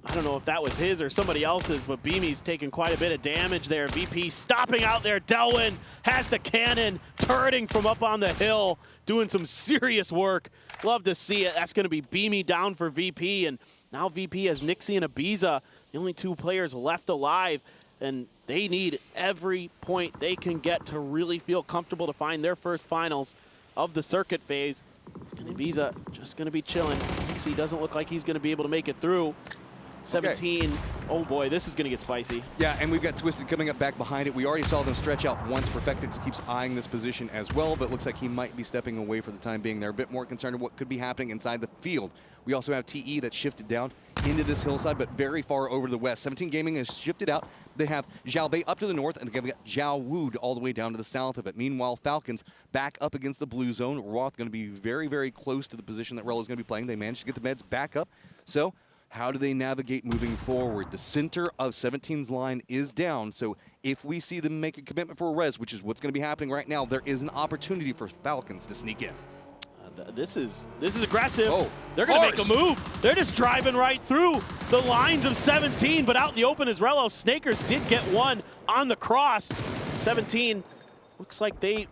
I don't know if that was his or somebody else's, but Beamy's taking quite a bit of damage there. VP stopping out there. Delwyn has the cannon, turreting from up on the hill, doing some serious work. Love to see it. That's going to be Beamy down for VP, and now VP has Nixie and Ibiza, the only 2 players left alive, and they need every point they can get to really feel comfortable to find their first finals of the circuit phase. And Ibiza just going to be chilling. Nixie doesn't look like he's going to be able to make it through. 17. Okay. Oh boy, this is going to get spicy. Yeah, and we've got Twisted coming up back behind it. We already saw them stretch out once. Perfectix keeps eyeing this position as well, but looks like he might be stepping away for the time being. They're a bit more concerned with what could be happening inside the field. We also have TE that shifted down into this hillside, but very far over to the west. 17 Gaming has shifted out. They have Zhao Bei up to the north, and they've got Zhao Wood all the way down to the south of it. Meanwhile, Falcons back up against the blue zone. Roth going to be very, very close to the position that Rello's going to be playing. They managed to get the meds back up. So how do they navigate moving forward? The center of 17's line is down, so if we see them make a commitment for a res, which is what's going to be happening right now, there is an opportunity for Falcons to sneak in. This is aggressive. They're going to make a move. They're just driving right through the lines of 17, but out in the open is Rello. Snakers did get one on the cross. 17 looks like they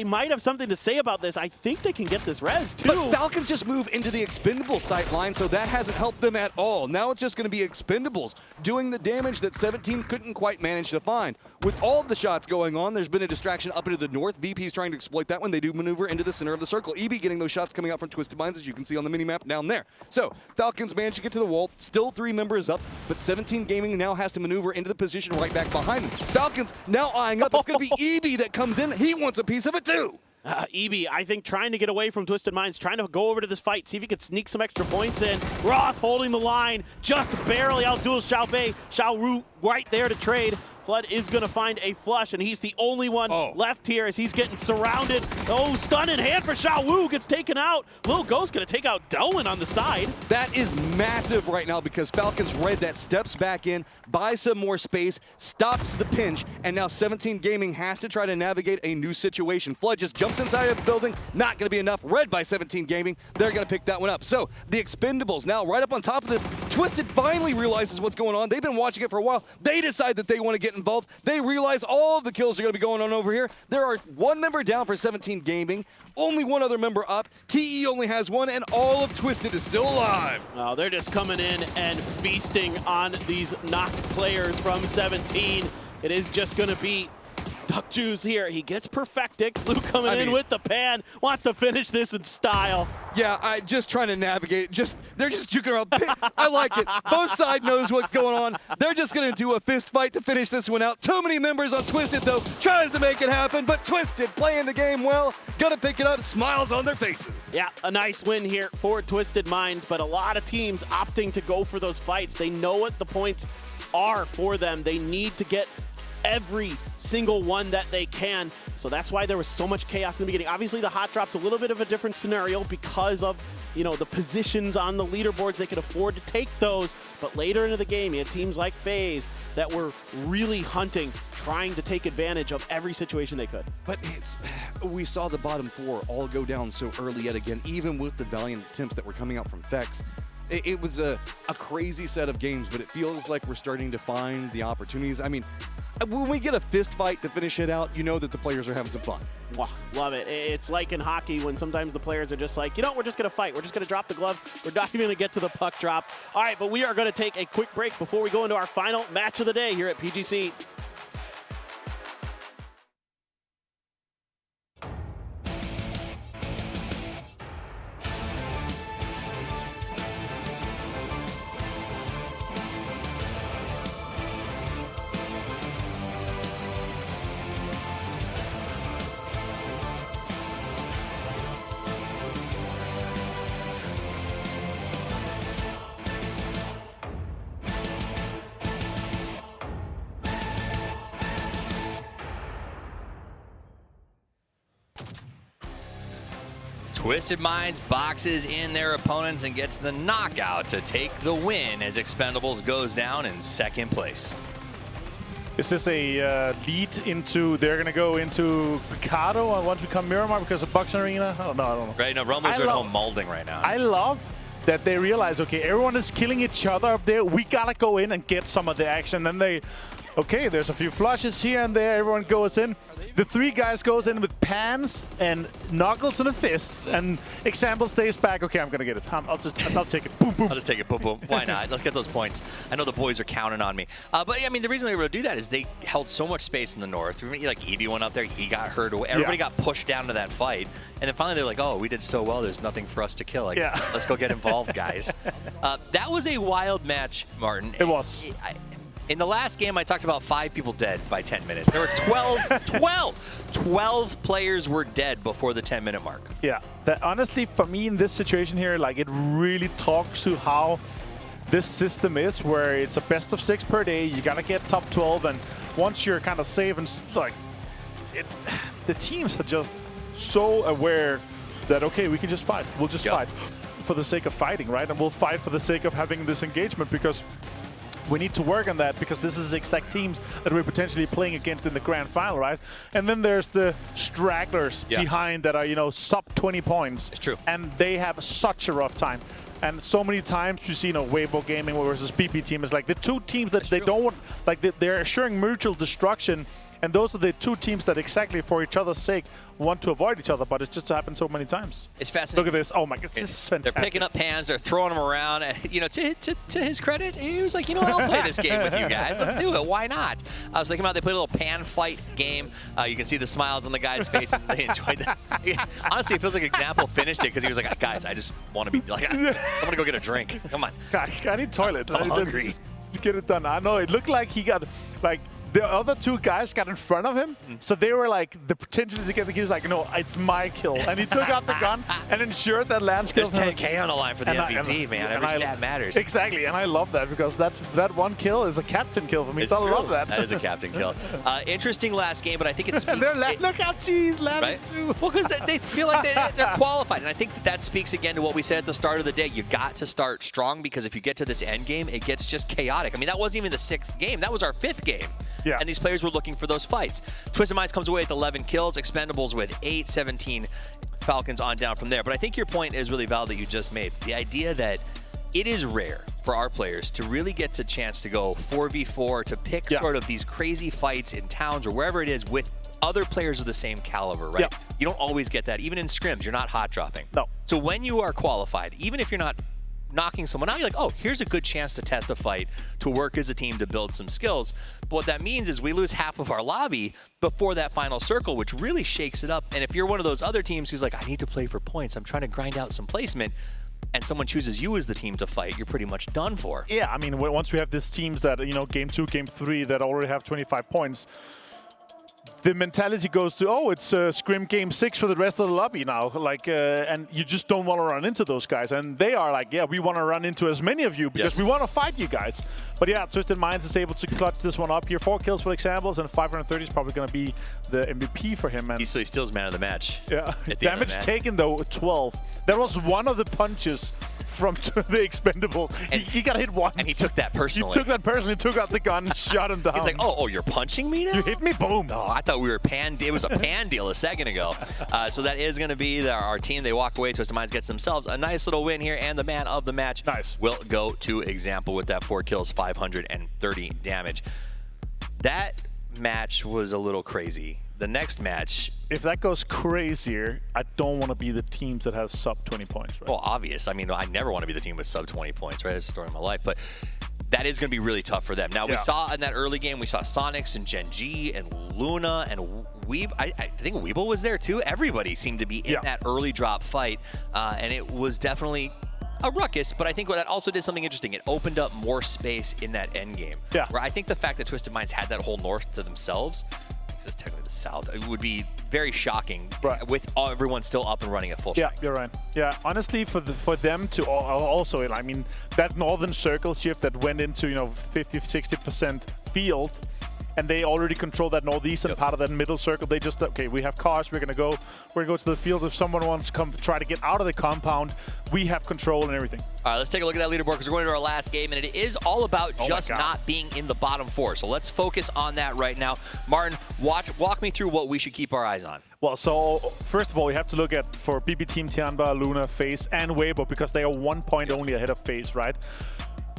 might have something to say about this. I think they can get this res, too. But Falcons just move into the Expendable sight line, so that hasn't helped them at all. Now it's just going to be Expendables doing the damage that 17 couldn't quite manage to find. With all of the shots going on, there's been a distraction up into the north. VP's trying to exploit that when they do maneuver into the center of the circle. EB getting those shots coming out from Twisted Minds, as you can see on the mini-map down there. So Falcons managed to get to the wall. Still 3 members up, but 17 Gaming now has to maneuver into the position right back behind them. Falcons now eyeing up. It's going to be EB that comes in. He wants a piece of it, too. EB, I think, trying to get away from Twisted Minds, trying to go over to this fight, see if he could sneak some extra points in. Roth holding the line, just barely outduels Xiaobei. Xiaowu right there to trade. Flood is going to find a flush, and he's the only one left here as he's getting surrounded. Oh, stun in hand for Xiaowu, gets taken out. Lil Ghost going to take out Delwyn on the side. That is massive right now because Falcons read that, steps back in, buys some more space, stops the pinch, and now 17 Gaming has to try to navigate a new situation. Flood just jumps inside of the building, not going to be enough. Read by 17 Gaming, they're going to pick that one up. So the Expendables now right up on top of this. Twisted finally realizes what's going on. They've been watching it for a while. They decide that they want to get involved. They realize all of the kills are going to be going on over here. There are one member down for 17 Gaming, only one other member up. TE only has one, and all of Twisted is still alive. Oh, they're just coming in and feasting on these knocked players from 17. It is just going to be Duck Juice here. He gets Perfectix. Luke coming in with the pan. Wants to finish this in style. Yeah, I just trying to navigate. They're just juking around. I like it. Both sides knows what's going on. They're just going to do a fist fight to finish this one out. Too many members on Twisted, though. Tries to make it happen, but Twisted playing the game well. Gonna pick it up. Smiles on their faces. Yeah, a nice win here for Twisted Minds, but a lot of teams opting to go for those fights. They know what the points are for them. They need to get every single one that they can. So that's why there was so much chaos in the beginning. Obviously, the hot drop's a little bit of a different scenario because of, you know, the positions on the leaderboards. They could afford to take those. But later into the game, you had teams like FaZe that were really hunting, trying to take advantage of every situation they could. But we saw the bottom four all go down so early yet again, even with the valiant attempts that were coming out from Vex. It was a crazy set of games, but it feels like we're starting to find the opportunities. I mean, when we get a fist fight to finish it out, you know that the players are having some fun. Wow, love it. It's like in hockey when sometimes the players are just like, you know, we're just going to fight. We're just going to drop the gloves. We're not even going to get to the puck drop. All right, but we are going to take a quick break before we go into our final match of the day here at PGC. Twisted Minds boxes in their opponents and gets the knockout to take the win as Expendables goes down in second place. Is this a lead into, they're going to go into Picardo and want to become Miramar because of Box Arena? I don't know. Right, no, Rumbles are at home molding right now. I love that they realize, okay, everyone is killing each other up there. We got to go in and get some of the action. And they, okay, there's a few flushes here and there. Everyone goes in. The three guys goes in with pans and knuckles and fists, and Example stays back. Okay, I'm gonna get it. I'll take it. Boom, boom. I'll just take it. Boom, boom. Why not? Let's get those points. I know the boys are counting on me. But yeah, I mean, the reason they were able to do that is they held so much space in the north. Like Evie went up there, he got hurt away. Everybody got pushed down to that fight, and then finally they're like, "Oh, we did so well. There's nothing for us to kill. Like, let's go get involved, guys." That was a wild match, Martin. It was. In the last game, I talked about 5 people dead by 10 minutes. There were 12 players were dead before the 10-minute mark. Yeah, that honestly, for me in this situation here, like it really talks to how this system is, where it's a best of 6 per day. You gotta get top 12, and once you're kind of safe and like, the teams are just so aware that okay, we can just fight. We'll just fight for the sake of fighting, right? And we'll fight for the sake of having this engagement because we need to work on that, because this is the exact teams that we're potentially playing against in the grand final, right? And then there's the stragglers behind that are, you know, sub 20 points. It's true. And they have such a rough time. And so many times you see, you know, Weibo Gaming versus PP Team is like the two teams that they don't want, like they're assuring mutual destruction. And those are the two teams that exactly for each other's sake want to avoid each other, but it's just happened so many times. It's fascinating. Look at this. Oh my God, this is fantastic. They're picking up pans, they're throwing them around. And, you know, to his credit, he was like, you know what, I'll play this game with you guys. Let's do it. Why not? I was thinking about, they played a little pan fight game. You can see the smiles on the guys' faces. They enjoyed that. Honestly, it feels like Example finished it because he was like, guys, I just want to be like, I'm going to go get a drink. Come on. I need toilet. I'm hungry. To get it done. I know it looked like he got like the other two guys got in front of him, so they were like, the potential to get the kill is like, no, it's my kill. And he took out the gun and ensured that Lance killed him. There's 10K on the line for the MVP, man. Every stat matters. Exactly, and I love that because that one kill is a captain kill for me. So I love that. That is a captain kill. Interesting last game, but I think it's... Look how cheese landed right? too. Well, because they feel like they're qualified, and I think that speaks again to what we said at the start of the day. You got to start strong, because if you get to this end game, it gets just chaotic. I mean, that wasn't even the 6th game. That was our 5th game. Yeah. And these players were looking for those fights. Twisted Minds comes away with 11 kills, Expendables with 8, 17 Falcons on down from there. But I think your point is really valid that you just made. The idea that it is rare for our players to really get the chance to go 4v4, to pick sort of these crazy fights in towns or wherever it is with other players of the same caliber, right? Yeah. You don't always get that. Even in scrims, you're not hot dropping. No. So when you are qualified, even if you're not knocking someone out, you're like, oh, here's a good chance to test a fight, to work as a team, to build some skills. But what that means is we lose half of our lobby before that final circle, which really shakes it up. And if you're one of those other teams who's like, I need to play for points, I'm trying to grind out some placement, and someone chooses you as the team to fight, you're pretty much done for. Yeah, I mean, once we have these teams that, you know, game 2, game 3 that already have 25 points, the mentality goes to, oh, it's scrim game 6 for the rest of the lobby now. Like, and you just don't want to run into those guys. And they are like, yeah, we want to run into as many of you because we want to fight you guys. But yeah, Twisted Minds is able to clutch this one up here. 4 kills for examples, and 530 is probably going to be the MVP for him. And he still is man of the match. Yeah, damage taken though, 12. That was one of the punches from the Expendable. He got hit once. And he took that personally. He took that personally, took out the gun, shot him down. He's like, oh, you're punching me now? You hit me, boom. Oh, I thought we were it was a pan deal a second ago. So that is going to be our team. They walk away. Twisted Minds gets themselves a nice little win here, and the man of the match will go to Example with that 4 kills, 530 damage. That match was a little crazy. The next match, if that goes crazier, I don't want to be the teams that has sub 20 points, right? Well, obvious. I mean, I never want to be the team with sub 20 points, right? That's the story of my life. But that is going to be really tough for them. Now, we saw in that early game, we saw Sonics and Gen G and Luna and Weeb. I think Weeble was there too. Everybody seemed to be in that early drop fight. And it was definitely a ruckus, but I think that also did something interesting. It opened up more space in that end game. Yeah. Where I think the fact that Twisted Minds had that whole north to themselves, it's technically the south, it would be very shocking with everyone still up and running at full strength. Yeah, you're right. Yeah, honestly, for them to also, I mean, that northern circle shift that went into, you know, 50-60% field, and they already control that northeastern part of that middle circle. They just, okay, we have cars, we're gonna go to the field. If someone wants to come try to get out of the compound, we have control and everything. All right, let's take a look at that leaderboard because we're going to our last game, and it is all about just not being in the bottom 4. So let's focus on that right now. Martin, walk me through what we should keep our eyes on. Well, so first of all, we have to look at for BB Team Tianba, Luna, FaZe, and Weibo because they are 1 point only ahead of FaZe, right?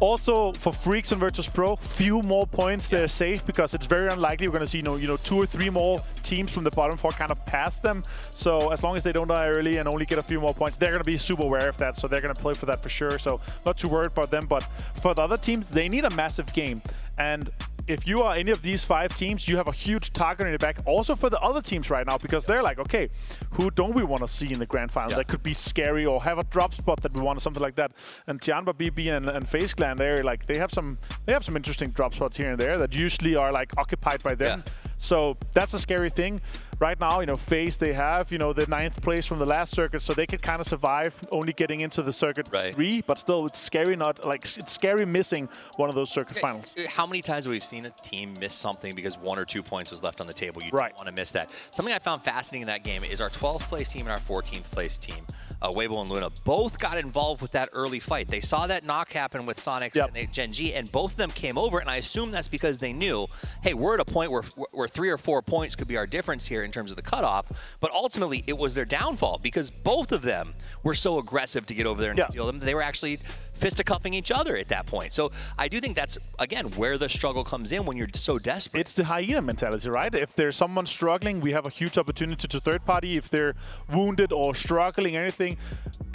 Also, for Freaks and Virtus Pro, few more points, they're safe because it's very unlikely we're going to see, you know, 2 or 3 more teams from the bottom 4 kind of pass them. So as long as they don't die early and only get a few more points, they're going to be super aware of that. So they're going to play for that for sure. So not too worried about them. But for the other teams, they need a massive game. And if you are any of these 5 teams, you have a huge target on your back. Also for the other teams right now, because they're like, okay, who don't we want to see in the grand finals? That could be scary or have a drop spot that we want, or something like that. And Tianba, BB, and FaZe Clan, they're like, they have some interesting drop spots here and there that usually are like occupied by them. So that's a scary thing. Right now, you know, FaZe, they have, you know, the 9th place from the last circuit, so they could kind of survive only getting into the circuit 3, but still, it's scary it's scary missing one of those circuit finals. How many times have we seen a team miss something because 1 or 2 points was left on the table? You don't want to miss that. Something I found fascinating in that game is our 12th place team and our 14th place team, Weibo and Luna, both got involved with that early fight. They saw that knock happen with Sonics and Gen G, and both of them came over, and I assume that's because they knew, hey, we're at a point where 3 or 4 points could be our difference here in terms of the cutoff, but ultimately it was their downfall because both of them were so aggressive to get over there and steal them. They were actually fisticuffing each other at that point. So I do think that's, again, where the struggle comes in when you're so desperate. It's the hyena mentality, right? If there's someone struggling, we have a huge opportunity to third party. If they're wounded or struggling, anything,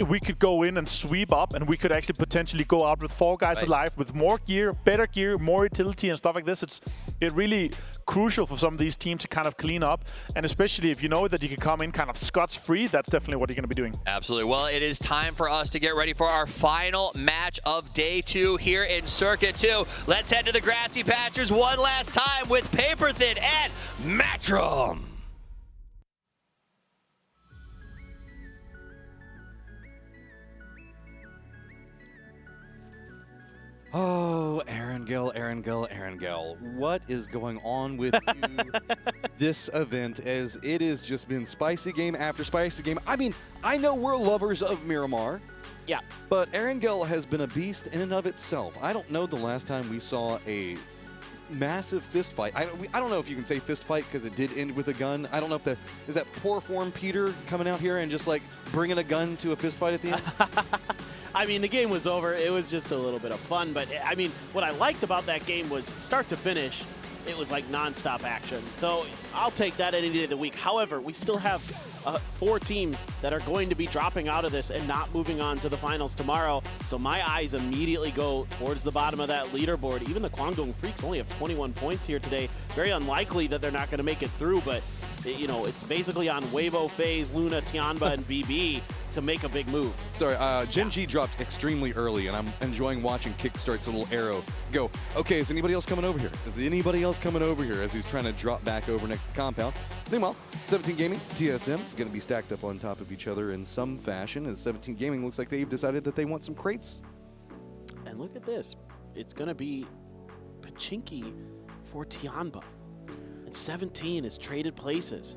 we could go in and sweep up, and we could actually potentially go out with 4 guys alive with more gear, better gear, more utility and stuff like this. It's really crucial for some of these teams to kind of clean up, and especially if you know that you can come in kind of scotch-free, that's definitely what you're going to be doing. Absolutely. Well, it is time for us to get ready for our final match match of day 2 here in Circuit 2. Let's head to the grassy pastures one last time with Paper Thin and Matchroom. Oh, Erangel. What is going on with you this event, as it has just been spicy game after spicy game? I mean, I know we're lovers of Miramar. Yeah. But Erangel has been a beast in and of itself. I don't know the last time we saw a massive fist fight. I don't know if you can say fist fight because it did end with a gun. I don't know if is that poor form Peter coming out here and just like bringing a gun to a fist fight at the end? I mean, the game was over. It was just a little bit of fun. But, I mean, what I liked about that game was start to finish, it was like nonstop action. So I'll take that any day of the week. However, we still have 4 teams that are going to be dropping out of this and not moving on to the finals tomorrow. So my eyes immediately go towards the bottom of that leaderboard. Even the Guangdong Freaks only have 21 points here today. Very unlikely that they're not going to make it through, but you know, it's basically on Weibo, FaZe, Luna, Tianba, and BB to make a big move. Sorry, Gen G dropped extremely early, and I'm enjoying watching Kickstart's little arrow go. Okay, is anybody else coming over here? Is anybody else coming over here as he's trying to drop back over next to the compound? Meanwhile, 17 Gaming, TSM, going to be stacked up on top of each other in some fashion, as 17 Gaming looks like they've decided that they want some crates. And look at this. It's going to be Pachinki for Tianba. 17 is traded places.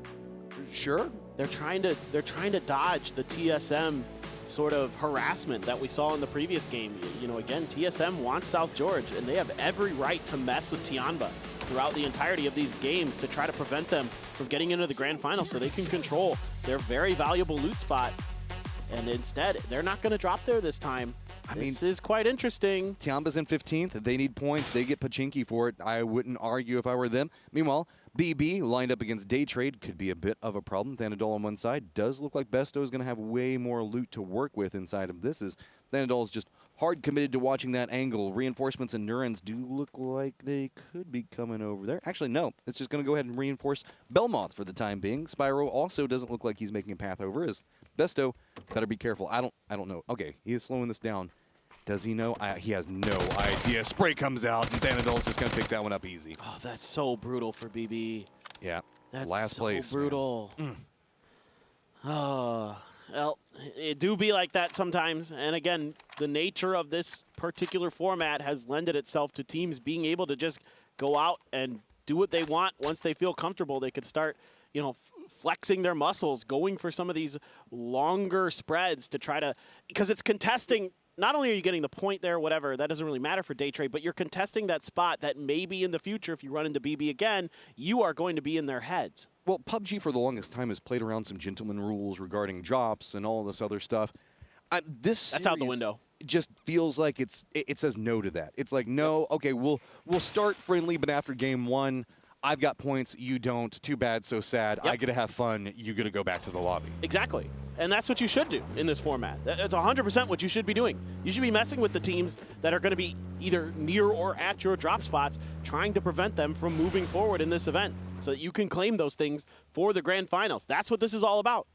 Sure. They're trying to dodge the TSM sort of harassment that we saw in the previous game. You know, again, TSM wants South George, and they have every right to mess with Tianba throughout the entirety of these games to try to prevent them from getting into the grand final so they can control their very valuable loot spot. And instead, they're not going to drop there this time. This is quite interesting. Tianba's in 15th. They need points. They get Pachinki for it. I wouldn't argue if I were them. Meanwhile, BB lined up against Day Trade could be a bit of a problem. Thanadol on one side. Does look like Besto is going to have way more loot to work with inside of this. Is Thanadol is just hard committed to watching that angle. Reinforcements and Neurons do look like they could be coming over there. Actually, no. It's just going to go ahead and reinforce Belmoth for the time being. Spyro also doesn't look like he's making a path over. As Besto better be careful. I don't know. Okay, he is slowing this down. Does he know? He has no idea. Spray comes out, and Thanadol's just going to pick that one up easy. Oh, that's so brutal for BB. Yeah. That's last so place. Brutal. Oh, well, it do be like that sometimes. And again, the nature of this particular format has lended itself to teams being able to just go out and do what they want. Once they feel comfortable, they could start, you know, flexing their muscles, going for some of these longer spreads to try to, because it's contesting. Not only are you getting the point there, whatever, that doesn't really matter for Day Trade, but you're contesting that spot that maybe in the future, if you run into BB again, you are going to be in their heads. Well, PUBG for the longest time has played around some gentleman rules regarding drops and all this other stuff. That's out the window. Just feels like it says no to that. It's like, no, okay, we'll start friendly, but after game 1, I've got points, you don't. Too bad, so sad. Yep. I get to have fun. You get to go back to the lobby. Exactly. And that's what you should do in this format. It's 100% what you should be doing. You should be messing with the teams that are going to be either near or at your drop spots, trying to prevent them from moving forward in this event so that you can claim those things for the grand finals. That's what this is all about.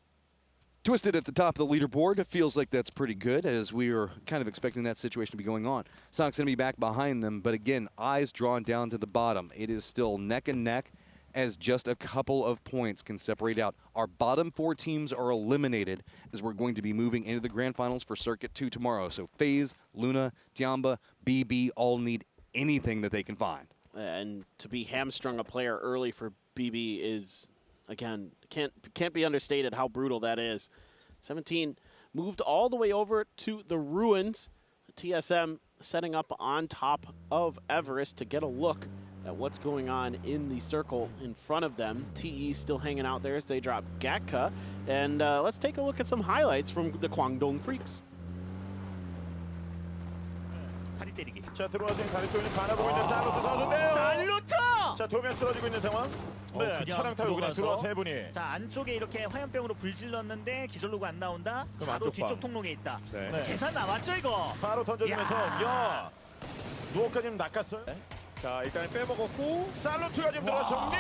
Twisted at the top of the leaderboard. It feels like that's pretty good, as we are kind of expecting that situation to be going on. Sonic's going to be back behind them, but again, eyes drawn down to the bottom. It is still neck and neck, as just a couple of points can separate out. Our bottom 4 teams are eliminated, as we're going to be moving into the grand finals for Circuit 2 tomorrow. So FaZe, Luna, Tianba, BB all need anything that they can find. And to be hamstrung a player early for BB is, again, can't be understated how brutal that is. 17 moved all the way over to the ruins. TSM setting up on top of Everest to get a look at what's going on in the circle in front of them. TE still hanging out there as they drop Gatka. And let's take a look at some highlights from the Guangdong Freaks. 다리 때리기. 자, 들어와서 다리 쪽을 바라보고 있는 살루트 선수인데요. 살루트! 자, 도면 쓰러지고 있는 상황. 네, 차량 타고 그냥 들어와서 세 분이. 자, 안쪽에 이렇게 화염병으로 불질렀는데 기절로가 안 나온다. 바로 뒤쪽 통로에 있다. 네. 계산 나왔죠, 이거? 바로 던져주면서 야! 누워까지 낚았어요. 자, 일단 빼먹었고 살루트가 지금 들어와 정리.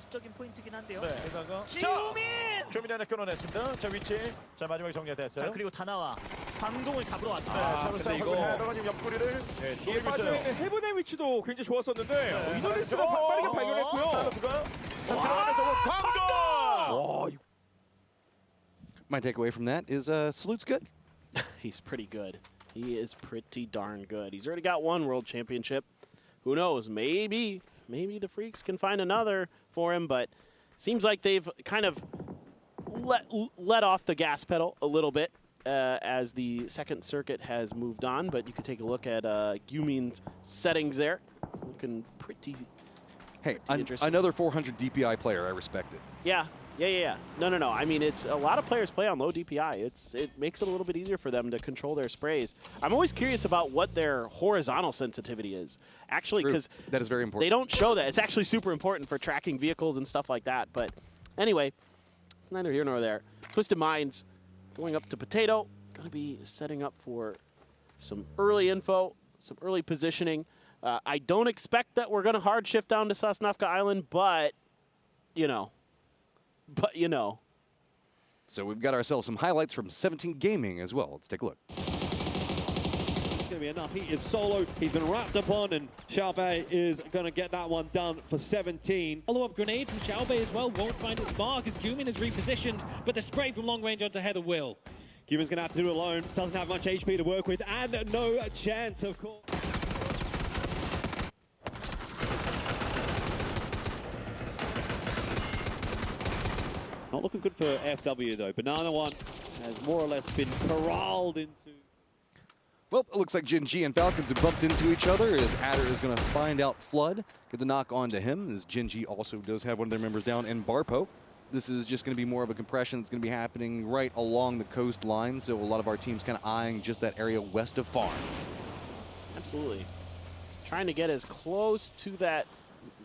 지적인 포인트긴 한데요. 네, 게다가 지우민! 큐민이 하나 끊어냈습니다. 자, 위치. 자, 마지막에 정리가 됐어요. 자, 그리고 다나와 광동을 잡으러 네, 왔습니다. 서로 싸우고 헤더가 지금 옆구리를 뒤에 빠져있는 해븐의 위치도 굉장히 좋았었는데 네, 이노리스가 빠르게 발견했고요. 샬롯가 자, 들어가면서 광동! 와, My takeaway from that is Salute's good. He's pretty good. He is pretty darn good. He's already got one world championship. Who knows? Maybe the Freaks can find another for him, but seems like they've kind of let off the gas pedal a little bit as the second circuit has moved on. But you can take a look at Gumin's settings there. Looking pretty. Hey, another 400 DPI player. I respect it. Yeah. No. I mean, it's a lot of players play on low DPI. It makes it a little bit easier for them to control their sprays. I'm always curious about what their horizontal sensitivity is. Actually, because that is very important. They don't show that. It's actually super important for tracking vehicles and stuff like that. But anyway, neither here nor there. Twisted Minds going up to Potato. Going to be setting up for some early info, some early positioning. I don't expect that we're going to hard shift down to Sosnovka Island, but you know. So we've got ourselves some highlights from 17 Gaming as well. Let's take a look. It's going to be enough. He is solo. He's been wrapped up on, and Xiaobei is going to get that one done for 17. Follow-up grenade from Xiaobei as well. Won't find its mark as Gumin is repositioned, but the spray from long range onto Heather will. Gumin's going to have to do it alone. Doesn't have much HP to work with, and no chance, of course. Not looking good for FW though. Banana One has more or less been corralled into. Well, it looks like Gen G and Falcons have bumped into each other as Adder is going to find out Flood, get the knock onto him, as Gen G also does have one of their members down in Barpo. This is just going to be more of a compression that's going to be happening right along the coastline, so a lot of our teams kind of eyeing just that area west of Farm. Absolutely. Trying to get as close to that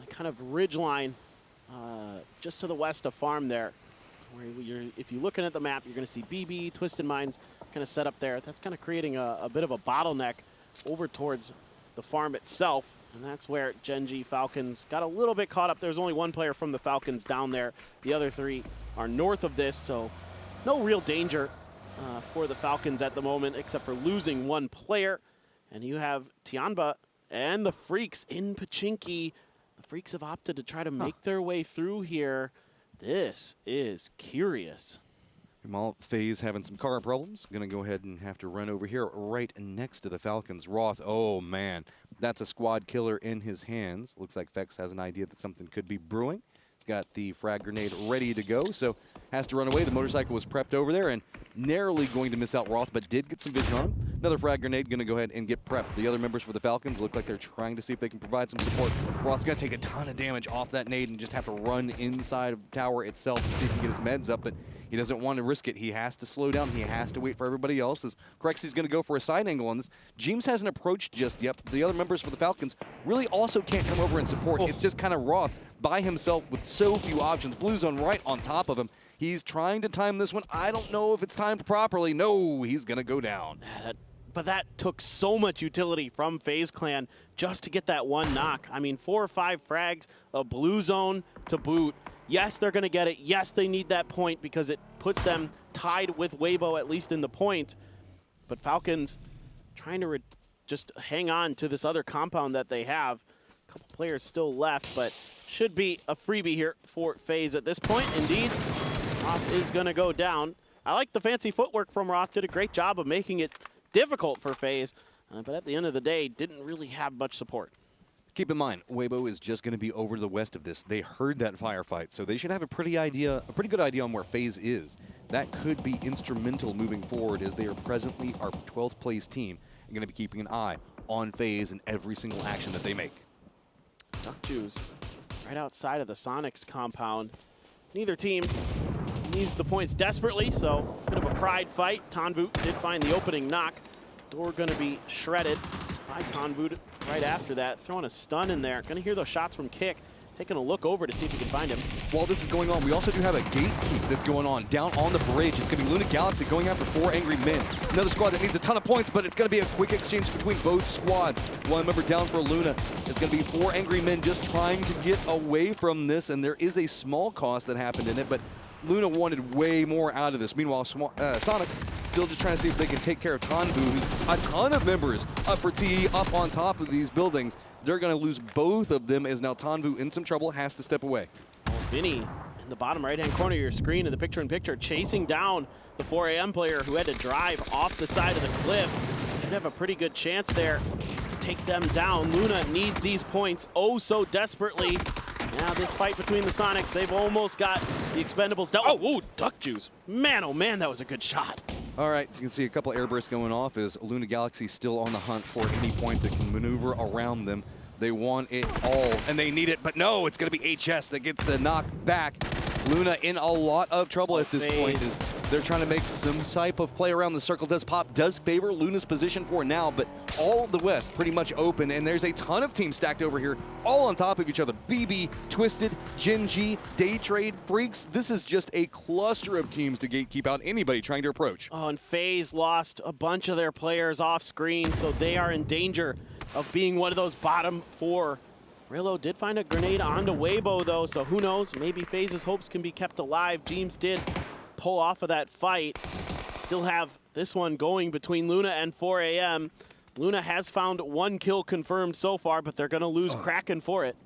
kind of ridge line just to the west of Farm there. Where if you're looking at the map, you're going to see BB, Twisted Minds kind of set up there. That's kind of creating a bit of a bottleneck over towards the farm itself. And that's where Gen G Falcons got a little bit caught up. There's only one player from the Falcons down there. The other three are north of this, so no real danger for the Falcons at the moment, except for losing one player. And you have Tianba and the Freaks in Pachinki. The Freaks have opted to try to make their way through here. This is curious. Jamal FaZe having some car problems. Going to go ahead and have to run over here right next to the Falcons. Roth, oh man, that's a squad killer in his hands. Looks like Fex has an idea that something could be brewing. He's got the frag grenade ready to go, so has to run away. The motorcycle was prepped over there and narrowly going to miss out Roth, but did get some vision on him. Another frag grenade going to go ahead and get prepped. The other members for the Falcons look like they're trying to see if they can provide some support. Roth's going to take a ton of damage off that nade and just have to run inside of the tower itself to see if he can get his meds up, but he doesn't want to risk it. He has to slow down. He has to wait for everybody else. As Crexy's going to go for a side angle on this. James hasn't approached just yet. The other members for the Falcons really also can't come over and support. It's just kind of Roth by himself with so few options. Blue Zone right on top of him. He's trying to time this one. I don't know if it's timed properly. No, he's going to go down. But that took so much utility from FaZe Clan just to get that one knock. I mean, 4 or 5 frags, a Blue Zone to boot. Yes, they're going to get it. Yes, they need that point because it puts them tied with Weibo, at least in the point. But Falcons trying to just hang on to this other compound that they have. A couple players still left, but should be a freebie here for FaZe at this point. Indeed, Roth is going to go down. I like the fancy footwork from Roth. Did a great job of making it difficult for FaZe, but at the end of the day, didn't really have much support. Keep in mind, Weibo is just going to be over to the west of this. They heard that firefight, so they should have a pretty good idea on where FaZe is. That could be instrumental moving forward as they are presently our 12th place team and going to be keeping an eye on FaZe in every single action that they make. Duck Juice right outside of the Sonics compound. Neither team needs the points desperately, so a bit of a pride fight. Tanboot did find the opening knock. Door going to be shredded by Tanboot right after that. Throwing a stun in there. Going to hear those shots from Kick taking a look over to see if he can find him. While this is going on, we also do have a gatekeep that's going on down on the bridge. It's going to be Luna Galaxy going after 4 Angry Men. Another squad that needs a ton of points, but it's going to be a quick exchange between both squads. One member down for Luna. It's going to be 4 Angry Men just trying to get away from this, and there is a small cost that happened in it, but Luna wanted way more out of this. Meanwhile, Sonic still just trying to see if they can take care of Tanbu, who's a ton of members up for TE up on top of these buildings. They're going to lose both of them as now Tanbu in some trouble, has to step away. Vinny in the bottom right-hand corner of your screen in the picture-in-picture chasing down the 4 AM player who had to drive off the side of the cliff. Should have a pretty good chance there to take them down. Luna needs these points oh so desperately. Now this fight between the Sonics, they've almost got the Expendables down. Oh, duck juice. Man, oh man, that was a good shot. All right, so you can see a couple airbursts going off as Luna Galaxy still on the hunt for any point that can maneuver around them. They want it all, and they need it, but no, it's going to be HS that gets the knock back. Luna in a lot of trouble at this point as they're trying to make some type of play around the circle. Does pop, does favor Luna's position for now, but all of the West pretty much open, and there's a ton of teams stacked over here, all on top of each other. BB, Twisted, Gen G, Day Trade, Freaks. This is just a cluster of teams to gatekeep out anybody trying to approach. Oh, and FaZe lost a bunch of their players off screen, so they are in danger of being one of those bottom 4. Rillo did find a grenade onto Weibo though, so who knows? Maybe FaZe's hopes can be kept alive. Jeems did pull off of that fight. Still have this one going between Luna and 4 AM. Luna has found 1 kill confirmed so far, but they're going to lose Kraken for it.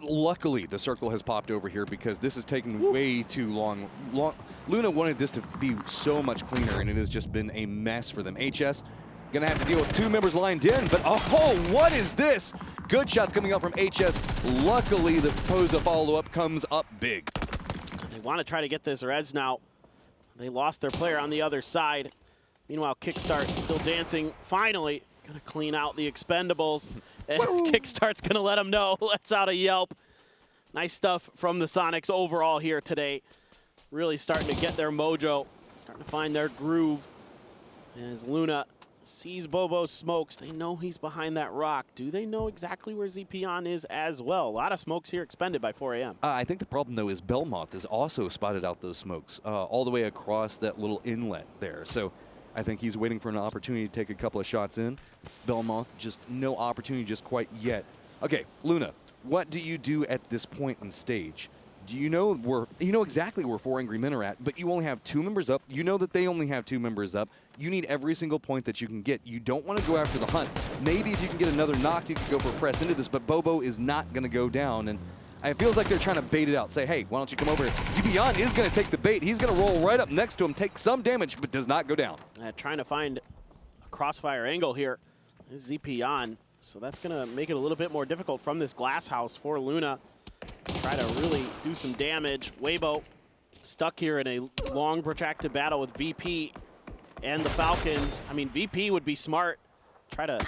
Luckily, the circle has popped over here because this is taking way too long. Luna wanted this to be so much cleaner, and it has just been a mess for them. HS gonna have to deal with 2 members lined in, but oh, what is this? Good shots coming out from HS. Luckily, the Posa follow-up comes up big. They want to try to get this res now. They lost their player on the other side. Meanwhile, Kickstart still dancing. Finally, gonna clean out the Expendables. And Kickstart's gonna let them know. Lets out a yelp. Nice stuff from the Sonics overall here today. Really starting to get their mojo. Starting to find their groove. As Luna sees Bobo smokes, they know he's behind that rock. Do they know exactly where Zepion is as well? A lot of smokes here expended by 4 AM. I think the problem, though, is Belmont has also spotted out those smokes all the way across that little inlet there. So I think he's waiting for an opportunity to take a couple of shots in. Belmont, just no opportunity just quite yet. Okay, Luna, what do you do at this point in stage? Do you know exactly where 4 Angry Men are at, but you only have 2 members up. You know that they only have 2 members up. You need every single point that you can get. You don't want to go after the hunt. Maybe if you can get another knock, you could go for a press into this, but Bobo is not going to go down. And it feels like they're trying to bait it out. Say, hey, why don't you come over here? Zepion is going to take the bait. He's going to roll right up next to him, take some damage, but does not go down. Trying to find a crossfire angle here is Zepion. So that's going to make it a little bit more difficult from this glass house for Luna. Try to really do some damage. Weibo stuck here in a long, protracted battle with VP and the Falcons. I mean, VP would be smart. Try to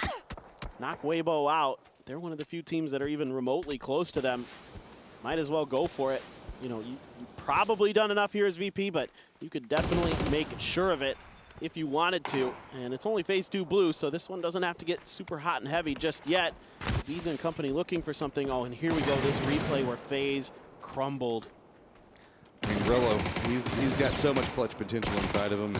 knock Weibo out. They're one of the few teams that are even remotely close to them. Might as well go for it. You know, you probably done enough here as VP, but you could definitely make sure of it if you wanted to. And it's only phase 2 blue, so this one doesn't have to get super hot and heavy just yet. Visa and company looking for something. Oh, and here we go, this replay where FaZe crumbled. I mean, Rello, he's got so much clutch potential inside of him.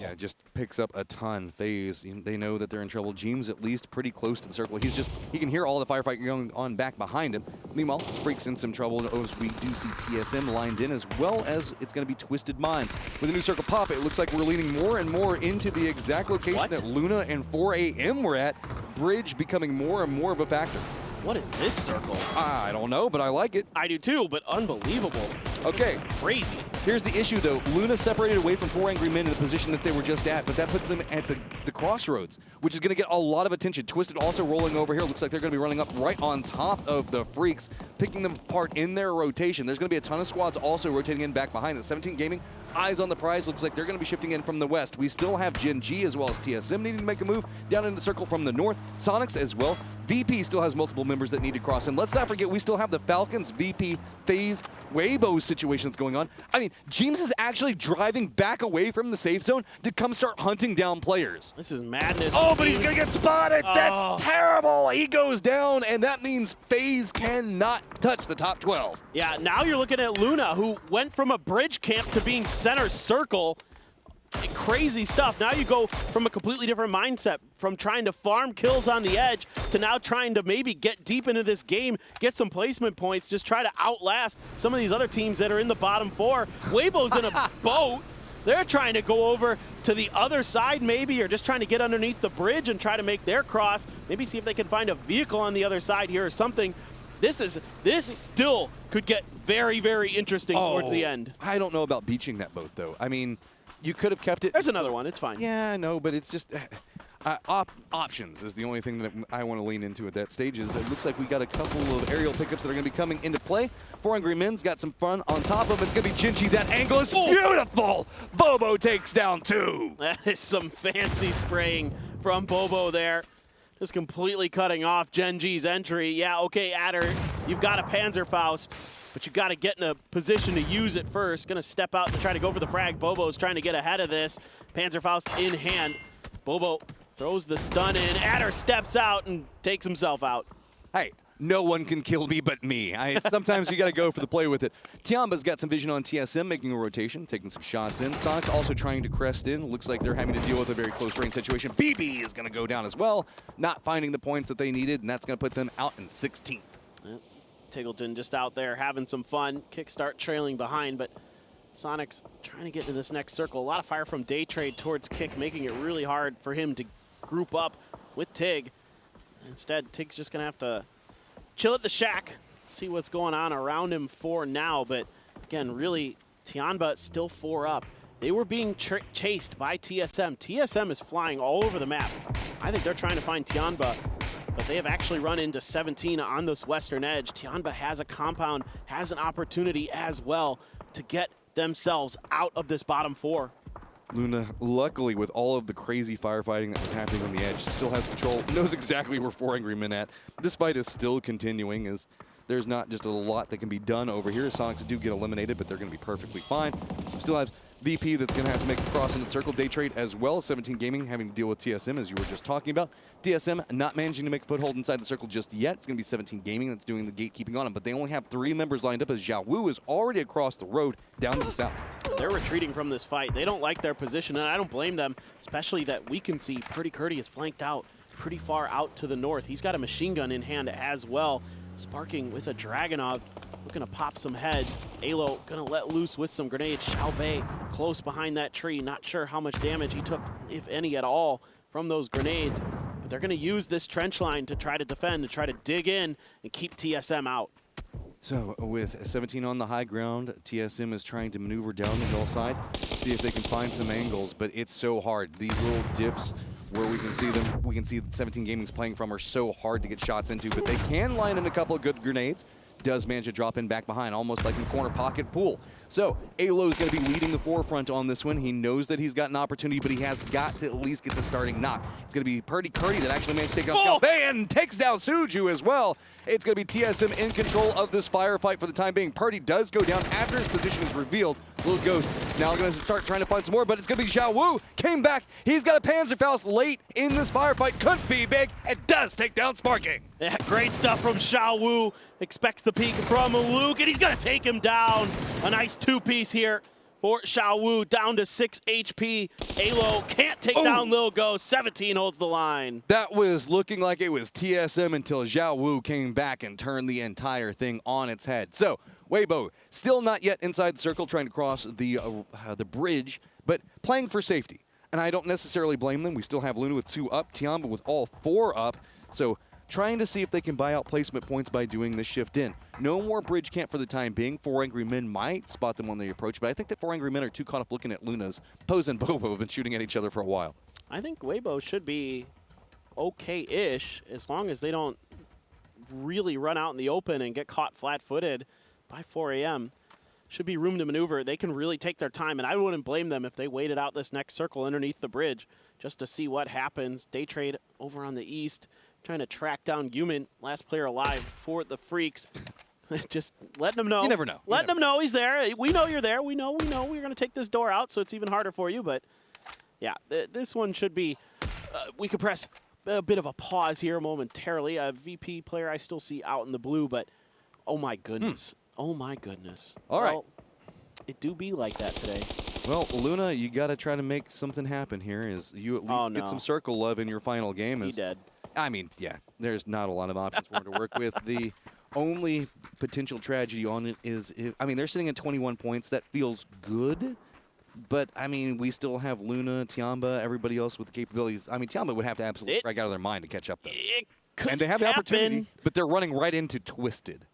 Yeah, just picks up a ton. FaZe, they know that they're in trouble. Jeems at least pretty close to the circle. He can hear all the firefight going on back behind him. Meanwhile, Freak's in some trouble as we do see TSM lined in, as well as it's going to be Twisted Minds. With a new circle pop, it looks like we're leaning more and more into the exact location that Luna and 4 AM were at. Bridge becoming more and more of a factor. What is this circle? I don't know, but I like it. I do too, but unbelievable. Okay. Crazy. Here's the issue, though. Luna separated away from 4 Angry Men in the position that they were just at, but that puts them at the crossroads, which is going to get a lot of attention. Twisted also rolling over here. Looks like they're going to be running up right on top of the Freaks, picking them apart in their rotation. There's going to be a ton of squads also rotating in back behind. The 17 Gaming, eyes on the prize. Looks like they're going to be shifting in from the west. We still have Gen G as well as TSM needing to make a move down in the circle from the north. Sonics as well. VP still has multiple members that need to cross in. Let's not forget, we still have the Falcons, VP, FaZe, Weibo situation that's going on. I mean, James is actually driving back away from the safe zone to come start hunting down players. This is madness. Oh, but he's going to get spotted. That's terrible. He goes down, and that means FaZe cannot touch the top 12. Yeah, now you're looking at Luna, who went from a bridge camp to being center circle. Crazy stuff. Now you go from a completely different mindset, from trying to farm kills on the edge to now trying to maybe get deep into this game, get some placement points, just try to outlast some of these other teams that are in the bottom 4. Weibo's in a boat. They're trying to go over to the other side maybe, or just trying to get underneath the bridge and try to make their cross. Maybe see if they can find a vehicle on the other side here or something. This still could get very, very interesting towards the end. I don't know about beaching that boat, though. I mean, you could have kept it. There's another one. It's fine. Yeah, I know, but it's just options is the only thing that I want to lean into at that stage. Is it looks like we got a couple of aerial pickups that are going to be coming into play. 4 Angry Men's got some fun on top of it. It's going to be Gingy. That angle is beautiful. Bobo takes down 2. That is some fancy spraying from Bobo there. Just completely cutting off Genji's entry. Yeah, okay, Adder, you've got a Panzerfaust, but you got to get in a position to use it first. Going to step out to try to go for the frag. Bobo's trying to get ahead of this. Panzerfaust in hand. Bobo throws the stun in. Adder steps out and takes himself out. Hey, no one can kill me but me. Sometimes you got to go for the play with it. Tiamba's got some vision on TSM, making a rotation, taking some shots in. Sonic's also trying to crest in. Looks like they're having to deal with a very close range situation. BB is going to go down as well, not finding the points that they needed, and that's going to put them out in 16th. Yep. Tiggleton just out there having some fun. Kickstart trailing behind, but Sonic's trying to get into this next circle. A lot of fire from Daytrade towards Kick, making it really hard for him to group up with Tig. Instead, Tig's just going to have to chill at the shack, see what's going on around him for now. But again, really, Tianba still 4 up. They were being chased by TSM. TSM is flying all over the map. I think they're trying to find Tianba, but they have actually run into 17 on this western edge. Tianba has a compound, has an opportunity as well to get themselves out of this bottom 4. Luna, luckily, with all of the crazy firefighting that was happening on the edge, still has control, knows exactly where 4 Angry Men at. This fight is still continuing, as there's not just a lot that can be done over here. Sonics do get eliminated, but they're going to be perfectly fine. Still have VP that's going to have to make a cross into the circle. Daytrade as well. 17 Gaming having to deal with TSM, as you were just talking about. TSM not managing to make a foothold inside the circle just yet. It's going to be 17 Gaming that's doing the gatekeeping on them, but they only have 3 members lined up, as Xiao Wu is already across the road down to the south. They're retreating from this fight. They don't like their position, and I don't blame them, especially that we can see Pretty Curdy is flanked out pretty far out to the north. He's got a machine gun in hand as well. Sparking with a Dragunov, looking to pop some heads. Alo gonna let loose with some grenades. Xiaobei close behind that tree. Not sure how much damage he took, if any at all, from those grenades. But they're gonna use this trench line to try to defend, to try to dig in and keep TSM out. So with 17 on the high ground, TSM is trying to maneuver down the hillside, see if they can find some angles, but it's so hard. These little dips where we can see them, we can see 17 Gaming's playing from are so hard to get shots into, but they can line in a couple of good grenades. Does manage to drop in back behind, almost like in the corner pocket pool. So Alo's going to be leading the forefront on this one. He knows that he's got an opportunity, but he has got to at least get the starting knock. It's going to be Pretty Curdy that actually managed to take out Xiaobei and takes down Suju as well. It's going to be TSM in control of this firefight for the time being. Purdy does go down after his position is revealed. Little Ghost now going to start trying to find some more, but it's going to be Xiao Wu. Came back. He's got a Panzerfaust late in this firefight. Could be big. It does take down Sparking. Yeah, great stuff from Xiao Wu. Expects the peek from Luke, and he's going to take him down. A nice 2-piece here for Xiao Wu, down to 6 HP. Alo can't take down Lil Ghost. 17 holds the line. That was looking like it was TSM until Xiao Wu came back and turned the entire thing on its head. So Weibo still not yet inside the circle, trying to cross the bridge, but playing for safety. And I don't necessarily blame them. We still have Luna with 2 up, Tiamba with all 4 up. So trying to see if they can buy out placement points by doing this shift in. No more bridge camp for the time being. 4 Angry Men might spot them on the approach, but I think that 4 Angry Men are too caught up looking at Luna's. Pose and Bobo have been shooting at each other for a while. I think Weibo should be okay-ish as long as they don't really run out in the open and get caught flat-footed by 4 a.m. Should be room to maneuver. They can really take their time, and I wouldn't blame them if they waited out this next circle underneath the bridge just to see what happens. Daytrade over on the east, trying to track down Human, last player alive for the Freaks. Just letting them know. You never know. Letting them know he's there. We know you're there. We know we're going to take this door out, so it's even harder for you. But, yeah, this one should be we could press a bit of a pause here momentarily. A VP player I still see out in the blue, but oh, my goodness. Oh, my goodness. All right. It do be like that today. Well, Luna, you got to try to make something happen here. Is you at least get some circle love in your final game. He dead. I mean, yeah, there's not a lot of options for him to work with. The only potential tragedy on it is, they're sitting at 21 points. That feels good. But, I mean, we still have Luna, Tiamba, everybody else with the capabilities. I mean, Tiamba would have to absolutely strike out of their mind to catch up, though. It could and they have the opportunity, but they're running right into Twisted.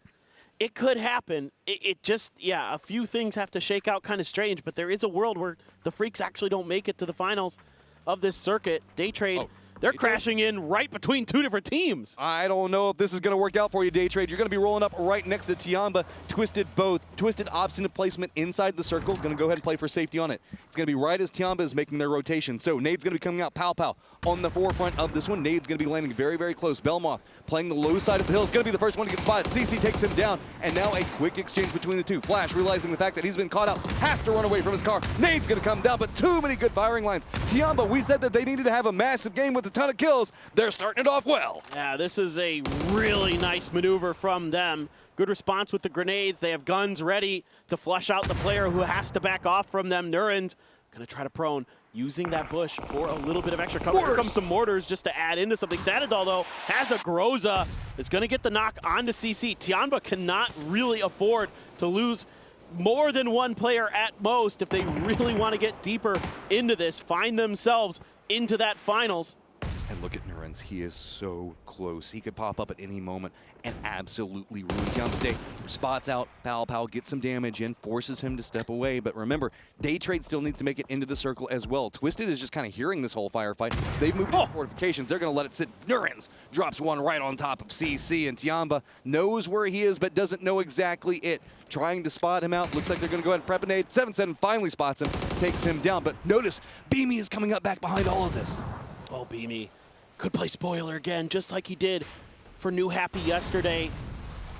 It could happen. It just, a few things have to shake out kind of strange, but there is a world where the Freaks actually don't make it to the finals of this circuit. Day Trade, they're crashing in right between two different teams. I don't know if this is going to work out for you, Day Trade. You're going to be rolling up right next to Tiamba. Twisted obstinate placement inside the circle. Going to go ahead and play for safety on it. It's going to be right as Tiamba is making their rotation. So Nade's going to be coming out pow on the forefront of this one. Nade's going to be landing very, very close. Belmoth playing the low side of the hill. Is going to be the first one to get spotted. CC takes him down, and now a quick exchange between the two. Flash, realizing the fact that he's been caught out, has to run away from his car. Nade's going to come down, but too many good firing lines. Tiamba, we said that they needed to have a massive game with a ton of kills. They're starting it off well. Yeah, this is a really nice maneuver from them. Good response with the grenades. They have guns ready to flush out the player who has to back off from them. Nuren's going to try to prone, using that bush for a little bit of extra cover. Here comes some mortars just to add into something. Sanadol, though, has a Groza. It's going to get the knock onto CC. Tiamba cannot really afford to lose more than one player at most if they really want to get deeper into this, find themselves into that finals. And look at Nuren's. He is so close. He could pop up at any moment and absolutely ruin Tiamba's day. Spots out, Pow gets some damage in, forces him to step away. But remember, Day Trade still needs to make it into the circle as well. Twisted is just kind of hearing this whole firefight. They've moved into fortifications. They're going to let it sit. Nuren's drops one right on top of CC, and Tiamba knows where he is but doesn't know exactly it. Trying to spot him out. Looks like they're going to go ahead and prep a nade. 7-7 finally spots him, takes him down. But notice, Beamy is coming up back behind all of this. Oh, Beamy could play spoiler again, just like he did for New Happy yesterday.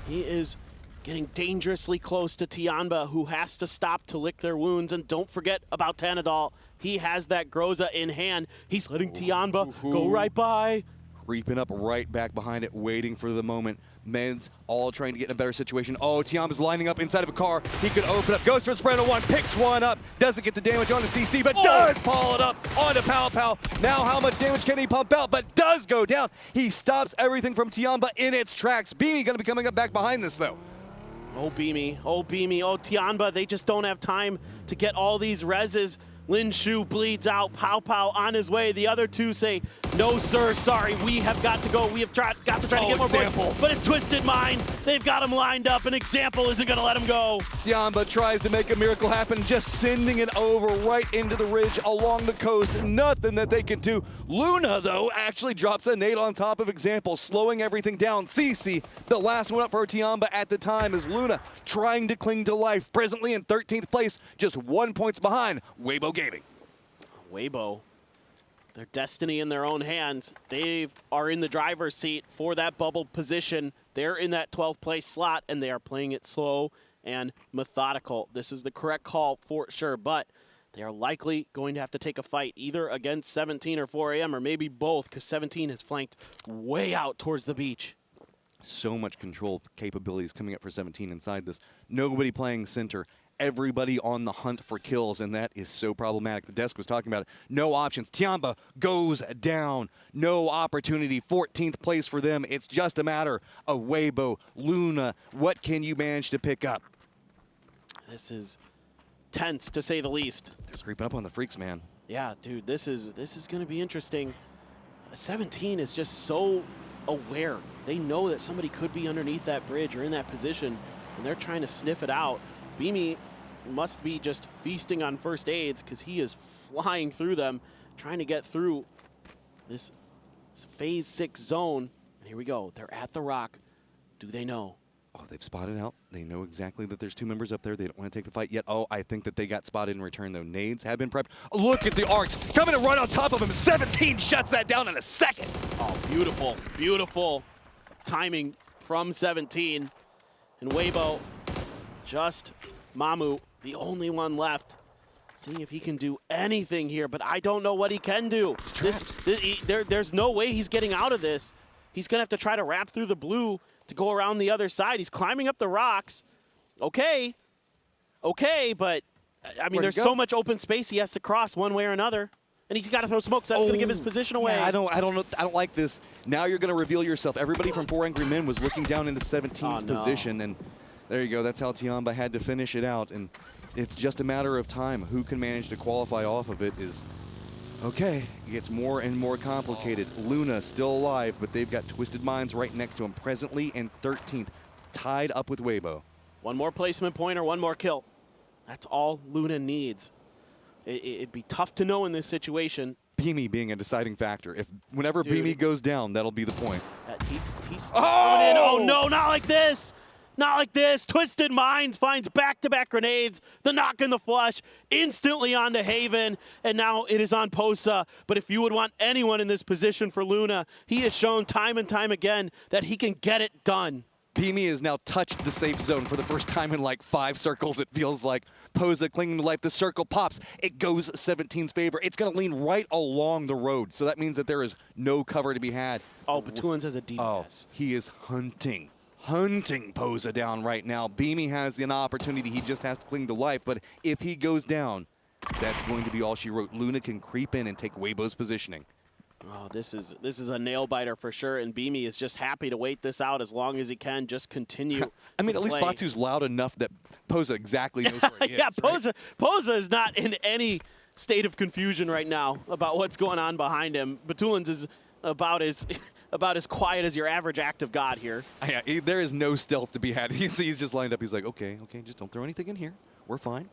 He is getting dangerously close to Tiamba, who has to stop to lick their wounds. And don't forget about Tanadol. He has that Groza in hand. He's letting Tiamba go right by. Creeping up right back behind it, waiting for the moment. Meds all trying to get in a better situation. Oh, Tiamba's lining up inside of a car. He could open up, goes for the spread of one, picks one up, doesn't get the damage onto CC, but does pull it up onto Pow. Now how much damage can he pump out, but does go down. He stops everything from Tiamba in its tracks. Beamy gonna be coming up back behind this though. Oh, Beamy, oh, Tiamba, they just don't have time to get all these reses. Lin Shu bleeds out, Pow on his way. The other two say, no sir, sorry, we have got to go. We have got to try to get more points. But it's Twisted Minds. They've got him lined up. An Example isn't going to let him go. Tiamba tries to make a miracle happen, just sending it over right into the ridge along the coast. Nothing that they can do. Luna, though, actually drops a nade on top of Example, slowing everything down. CC, the last one up for Tiamba at the time, is Luna trying to cling to life. Presently in 13th place, just 1 point behind Weibo Gaming. Weibo, their destiny in their own hands. They are in the driver's seat for that bubble position. They're in that 12th place slot, and they are playing it slow and methodical. This is the correct call for sure, but they are likely going to have to take a fight either against 17 or 4 AM or maybe both, because 17 has flanked way out towards the beach. So much control capabilities coming up for 17 inside this. Nobody playing center. Everybody on the hunt for kills, and that is so problematic. The desk was talking about it. No options. Tiamba goes down. No opportunity. 14th place for them. It's just a matter of Weibo, Luna. What can you manage to pick up? This is tense, to say the least. They're creeping up on the Freaks, man. Yeah, dude, this is going to be interesting. 17 is just so aware. They know that somebody could be underneath that bridge or in that position, and they're trying to sniff it out. Beamy must be just feasting on first aids because he is flying through them, trying to get through this phase 6 zone. And here we go. They're at the rock. Do they know? Oh, they've spotted out. They know exactly that there's two members up there. They don't want to take the fight yet. Oh, I think that they got spotted in return, though. Nades have been prepped. Look at the arcs coming right on top of him. 17 shuts that down in a second. Oh, beautiful, beautiful timing from 17. And Weibo, just Mamu, the only one left. Seeing if he can do anything here, but I don't know what he can do. There's no way he's getting out of this. He's going to have to try to wrap through the blue to go around the other side. He's climbing up the rocks. Okay, but I mean, there's so much open space he has to cross one way or another. And he's got to throw smoke, so that's going to give his position away. Yeah, I don't like this. Now you're going to reveal yourself. Everybody from 4 Angry Men was looking down into 17's position, and there you go. That's how Tiamba had to finish it out, and it's just a matter of time. Who can manage to qualify off of it is, okay, it gets more and more complicated. Luna still alive, but they've got Twisted Minds right next to him, presently in 13th, tied up with Weibo. One more placement point or one more kill. That's all Luna needs. It'd be tough to know in this situation. Beamy being a deciding factor. Whenever Beamy goes down, that'll be the point. He's coming in. Oh no, not like this. Not like this. Twisted Minds finds back-to-back grenades. The knock and the flush instantly onto Haven, and now it is on Posa. But if you would want anyone in this position for Luna, he has shown time and time again that he can get it done. Beamy has now touched the safe zone for the first time in like 5 circles, it feels like. Posa clinging to life, the circle pops. It goes 17's favor. It's going to lean right along the road, so that means that there is no cover to be had. Oh, Batulins has a DPS. Oh, he is hunting Posa down right now. Beamy has an opportunity. He just has to cling to life, but if he goes down, that's going to be all she wrote. Luna can creep in and take Weibo's positioning. Oh, this is a nail biter for sure, and Beamy is just happy to wait this out as long as he can. Just continue. I mean, at least Batu's loud enough that Posa exactly knows where he is. Yeah, Posa is not in any state of confusion right now about what's going on behind him. Batulins is about as quiet as your average active god here. Yeah, there is no stealth to be had. He's just lined up. He's like, okay, just don't throw anything in here. We're fine.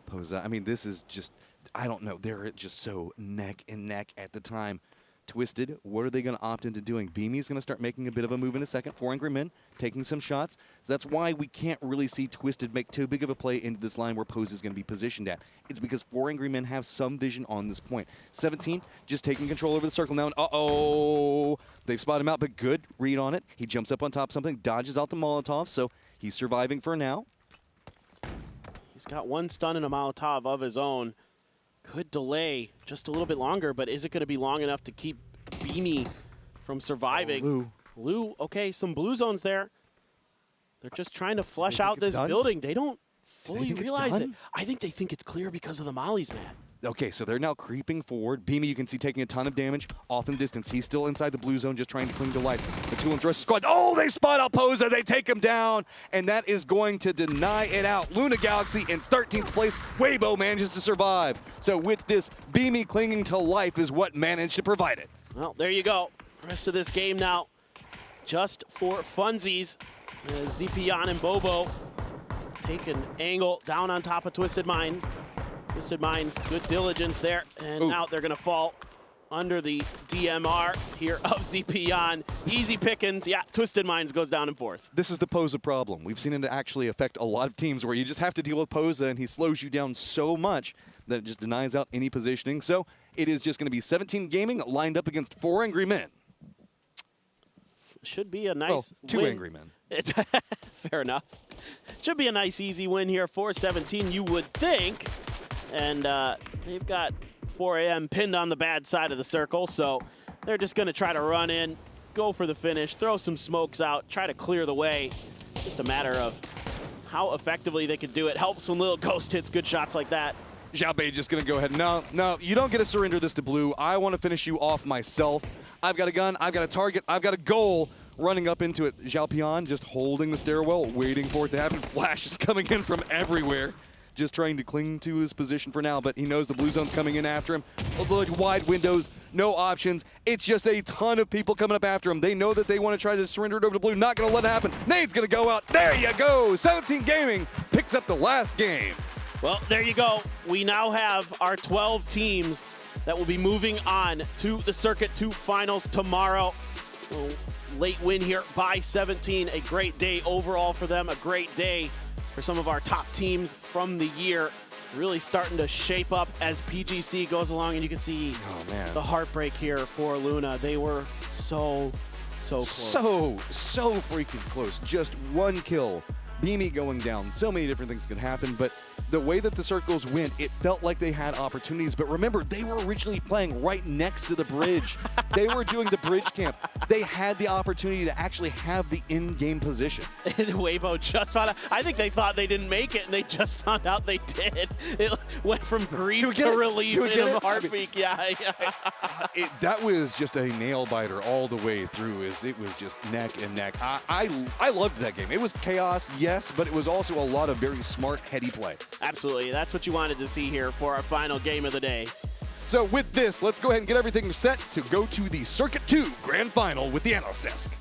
Posa, I mean, this is just, I don't know. They're just so neck and neck at the time. Twisted, what are they going to opt into doing? Beamy's going to start making a bit of a move in a second. 4 Angry Men taking some shots. So that's why we can't really see Twisted make too big of a play into this line where Pose is going to be positioned at. It's because 4 Angry Men have some vision on this point. 17 just taking control over the circle now. And uh-oh, they've spotted him out, but good read on it. He jumps up on top of something, dodges out the Molotov, so he's surviving for now. He's got one stun and a Molotov of his own. Could delay just a little bit longer, but is it going to be long enough to keep Beamy from surviving? Oh, Lou, okay, some blue zones there. They're just trying to flush out this building. They don't fully realize it. I think they think it's clear because of the mollies, man. Okay, so they're now creeping forward. Beamy, you can see, taking a ton of damage off in the distance. He's still inside the blue zone, just trying to cling to life. The 2-1 thrust squad. Oh, they spot out Posa. They take him down, and that is going to deny it out. Luna Galaxy in 13th place. Weibo manages to survive. So with this, Beamy clinging to life is what managed to provide it. Well, there you go. The rest of this game now just for funsies. Zipian and Bobo take an angle down on top of Twisted Minds. Twisted Minds, good diligence there, and now they're gonna fall under the DMR here of Zipian. Easy pickings, yeah, Twisted Minds goes down in 4th. This is the Posa problem. We've seen it actually affect a lot of teams where you just have to deal with Posa and he slows you down so much that it just denies out any positioning. So it is just gonna be 17 Gaming lined up against 4 Angry Men. Should be a nice 2 win. Angry Men. Fair enough. Should be a nice easy win here for 17, you would think. And they've got 4 AM pinned on the bad side of the circle, so they're just going to try to run in, go for the finish, throw some smokes out, try to clear the way. Just a matter of how effectively they can do it. Helps when Little Ghost hits good shots like that. Xiaobei just going to go ahead. No, you don't get to surrender this to Blue. I want to finish you off myself. I've got a gun, I've got a target, I've got a goal. Running up into it, Zhao Pian just holding the stairwell, waiting for it to happen. Flash is coming in from everywhere. Just trying to cling to his position for now, but he knows the blue zone's coming in after him. The wide windows, no options. It's just a ton of people coming up after him. They know that they want to try to surrender it over to Blue. Not going to let it happen. Nade's going to go out. There you go. 17 Gaming picks up the last game. Well, there you go. We now have our 12 teams that will be moving on to the Circuit 2 finals tomorrow. Late win here by 17. A great day overall for them. A great day for some of our top teams from the year. Really starting to shape up as PGC goes along, and you can see the heartbreak here for Luna. They were so close. So freaking close. Just one kill Beamy going down. So many different things could happen, but the way that the circles went, it felt like they had opportunities. But remember, they were originally playing right next to the bridge. They were doing the bridge camp. They had the opportunity to actually have the in-game position. Weibo just found out. I think they thought they didn't make it, and they just found out they did. It went from grief to relief in a heartbeat. That was just a nail biter all the way through. It was just neck and neck. I loved that game. It was chaos, yes, but it was also a lot of very smart, heady play. Absolutely. That's what you wanted to see here for our final game of the day. So with this, let's go ahead and get everything set to go to the Circuit 2 Grand Final with the Analyst Desk.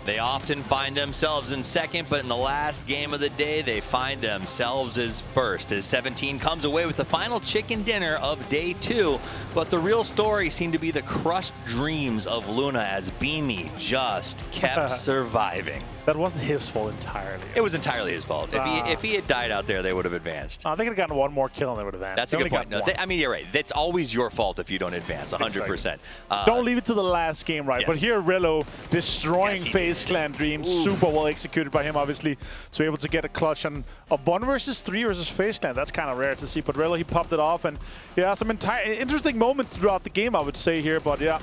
They often find themselves in second, but in the last game of the day, they find themselves as first, as 17 comes away with the final chicken dinner of day 2. But the real story seemed to be the crushed dreams of Luna as Beamy just kept surviving. That wasn't his fault entirely. It was entirely his fault. If he had died out there, they would have advanced. They could have gotten one more kill and they would have advanced. That's a good point. No, I mean, you're right. That's always your fault if you don't advance, 100%. Don't leave it to the last game, right? Yes. But here, Rello destroying FaZe Clan Dreams. Super well executed by him, obviously. So able to get a clutch on a 1 versus 3 versus FaZe Clan. That's kind of rare to see. But Rello, he popped it off. And yeah, some interesting moments throughout the game, I would say here. But yeah,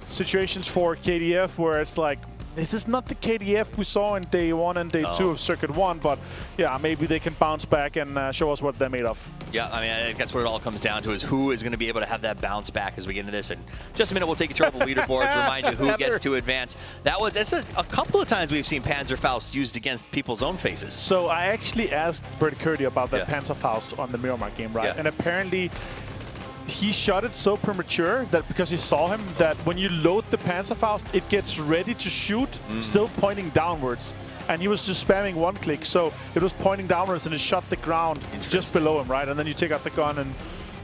situations for KDF where it's like, this is not the KDF we saw in day 1 and day 2 of Circuit 1, but yeah, maybe they can bounce back and show us what they're made of. Yeah, I mean, I think that's what it all comes down to, is who is going to be able to have that bounce back as we get into this. And just a minute, we'll take you through all the leaderboards, remind you who gets to advance. That's a couple of times we've seen Panzerfaust used against people's own faces. So I actually asked Bert Curdy about that Panzerfaust on the Miramar game, right? And apparently, he shot it so premature that because he saw him, that when you load the Panzerfaust, it gets ready to shoot, still pointing downwards. And he was just spamming 1 click, so it was pointing downwards and it shot the ground just below him, right? And then you take out the gun and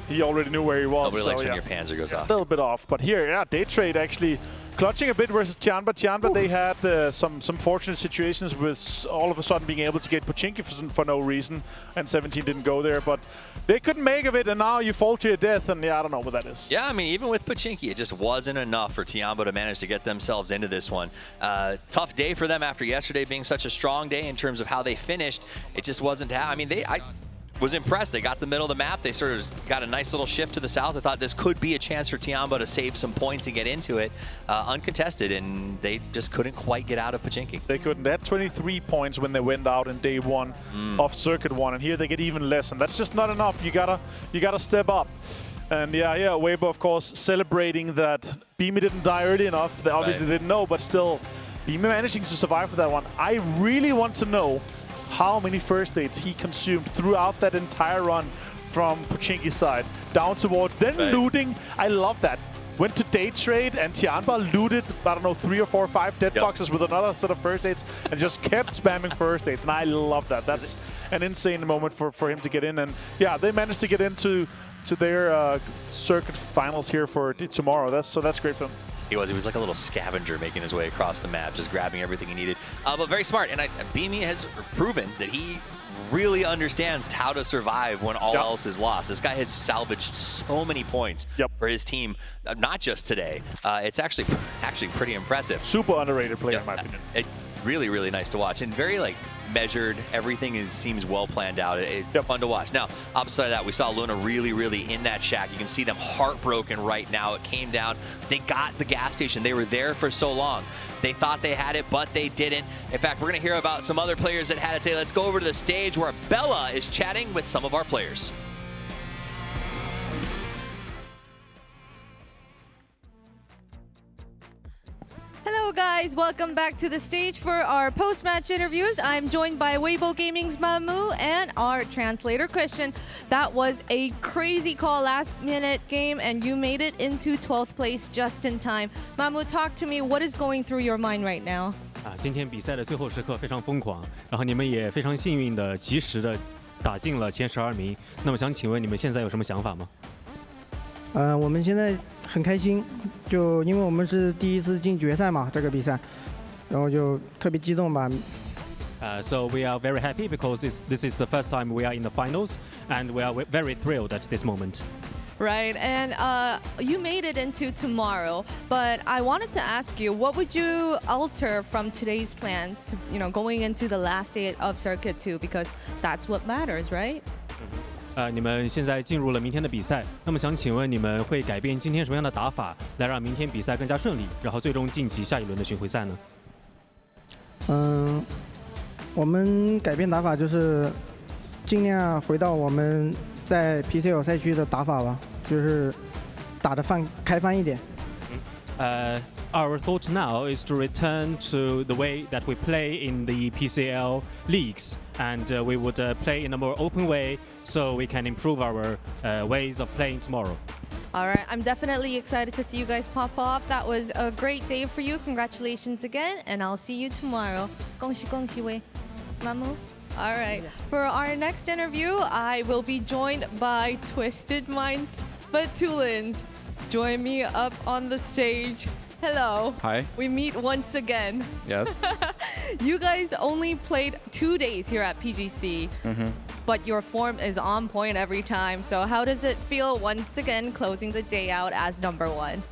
he already knew where he was. Nobody likes when your Panzer goes off. A little bit off, but here, yeah, Daytrade actually clutching a bit versus Tianba. Tianba, they had some fortunate situations with all of a sudden being able to get Pochinki for no reason, and 17 didn't go there, but they couldn't make of it, and now you fall to your death, and yeah, I don't know what that is. Yeah, I mean, even with Pochinki, it just wasn't enough for Tianba to manage to get themselves into this one. Tough day for them after yesterday being such a strong day in terms of how they finished. It just wasn't, I mean, I was impressed. They got the middle of the map. They sort of got a nice little shift to the south. I thought this could be a chance for Tianba to save some points and get into it uncontested, and they just couldn't quite get out of Pochinki. They couldn't. They had 23 points when they went out in day 1 of Circuit 1, and here they get even less, and that's just not enough. You gotta step up. And yeah, Weibo, of course, celebrating that Beamy didn't die early enough. They obviously didn't know, but still, Beamy managing to survive with that one. I really want to know how many first aids he consumed throughout that entire run from Pochinki's side down towards, then looting. I love that. Went to day trade and Tianba looted, I don't know, 3 or 4 or 5 dead boxes with another set of first aids and just kept spamming first aids. And I love that. That's an insane moment for him to get in. And yeah, they managed to get into their circuit finals here for tomorrow. So that's great for them. He was like a little scavenger making his way across the map, just grabbing everything he needed. But very smart, and Beamy has proven that he really understands how to survive when all else is lost. This guy has salvaged so many points for his team, not just today. It's actually pretty impressive. Super underrated player in my opinion. Really, really nice to watch, and very measured. Everything seems well planned out. It's fun to watch. Now, opposite of that, we saw Luna really in that shack. You can see them heartbroken right now. It came down. They got the gas station. They were there for so long. They thought they had it, but they didn't. In fact, we're going to hear about some other players that had it today. Let's go over to the stage where Bella is chatting with some of our players. Hello Hello guys, welcome back to the stage for our post-match interviews. I'm joined by Weibo Gaming's Mamu and our translator Christian. That was a crazy call last-minute game and you made it into 12th place just in time. Mamu, talk to me, what is going through your mind right now? 今天比赛的最后时刻非常疯狂，然后你们也非常幸运的及时的打进了前12名。那么想请问你们现在有什么想法吗？我们现在很开心，就因为我们是第一次进决赛嘛，这个比赛，然后就特别激动吧。So we are very happy because this is the first time we are in the finals, and we are very thrilled at this moment. Right, and you made it into tomorrow, but I wanted to ask you, what would you alter from today's plan to, going into the last day of Circuit 2, because that's what matters, right? 你们现在进入了明天的比赛，那么想请问你们会改变今天什么样的打法，来让明天比赛更加顺利，然后最终晋级下一轮的巡回赛呢？我们改变打法就是尽量回到我们在 PCL 赛区的打法吧，就是打得开放一点。Our thought now is to return to the way that we play in the PCL leagues, and we would play in a more open way so we can improve our ways of playing tomorrow. All right, I'm definitely excited to see you guys pop off. That was a great day for you. Congratulations again, and I'll see you tomorrow. 恭喜恭喜喂 Mamu. All right, for our next interview, I will be joined by Twisted Minds Batulins. Join me up on the stage. Hello. Hi. We meet once again. Yes. You guys only played 2 days here at PGC, but your form is on point every time. So how does it feel once again closing the day out as #1?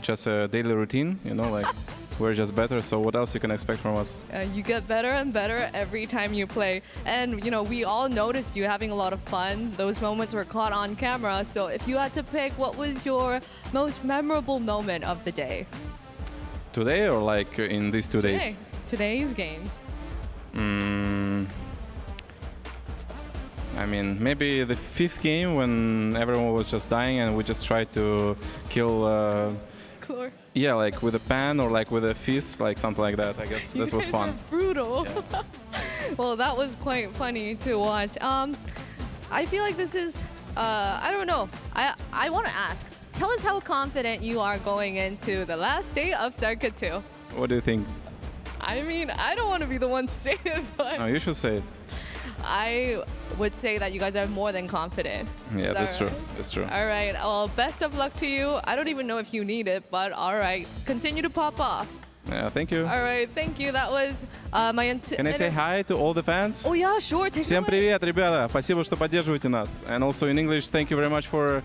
Just a daily routine, like we're just better. So what else you can expect from us? You get better and better every time you play. And, we all noticed you having a lot of fun. Those moments were caught on camera. So if you had to pick, what was your most memorable moment of the day? Today or like in these 2 days? Today's games. I mean, maybe the 5th game when everyone was just dying and we just tried to kill... Chlor. Yeah, like with a pan or like with a fist, like something like that. I guess this was fun. Brutal. Yeah. Well, that was quite funny to watch. I feel like this is, I don't know. I want to ask, tell us how confident you are going into the last day of Circuit 2. What do you think? I mean, I don't want to be the one to say it, but... No, you should say it. I would say that you guys are more than confident. Yeah, that's true. That's true. All right. Well, best of luck to you. I don't even know if you need it, but all right. Continue to pop off. Yeah, thank you. All right. Thank you. That was my... Can I say hi to all the fans? Oh, yeah, sure. Take Всем привет, ребята. Спасибо, что поддерживаете нас. And also in English, thank you very much for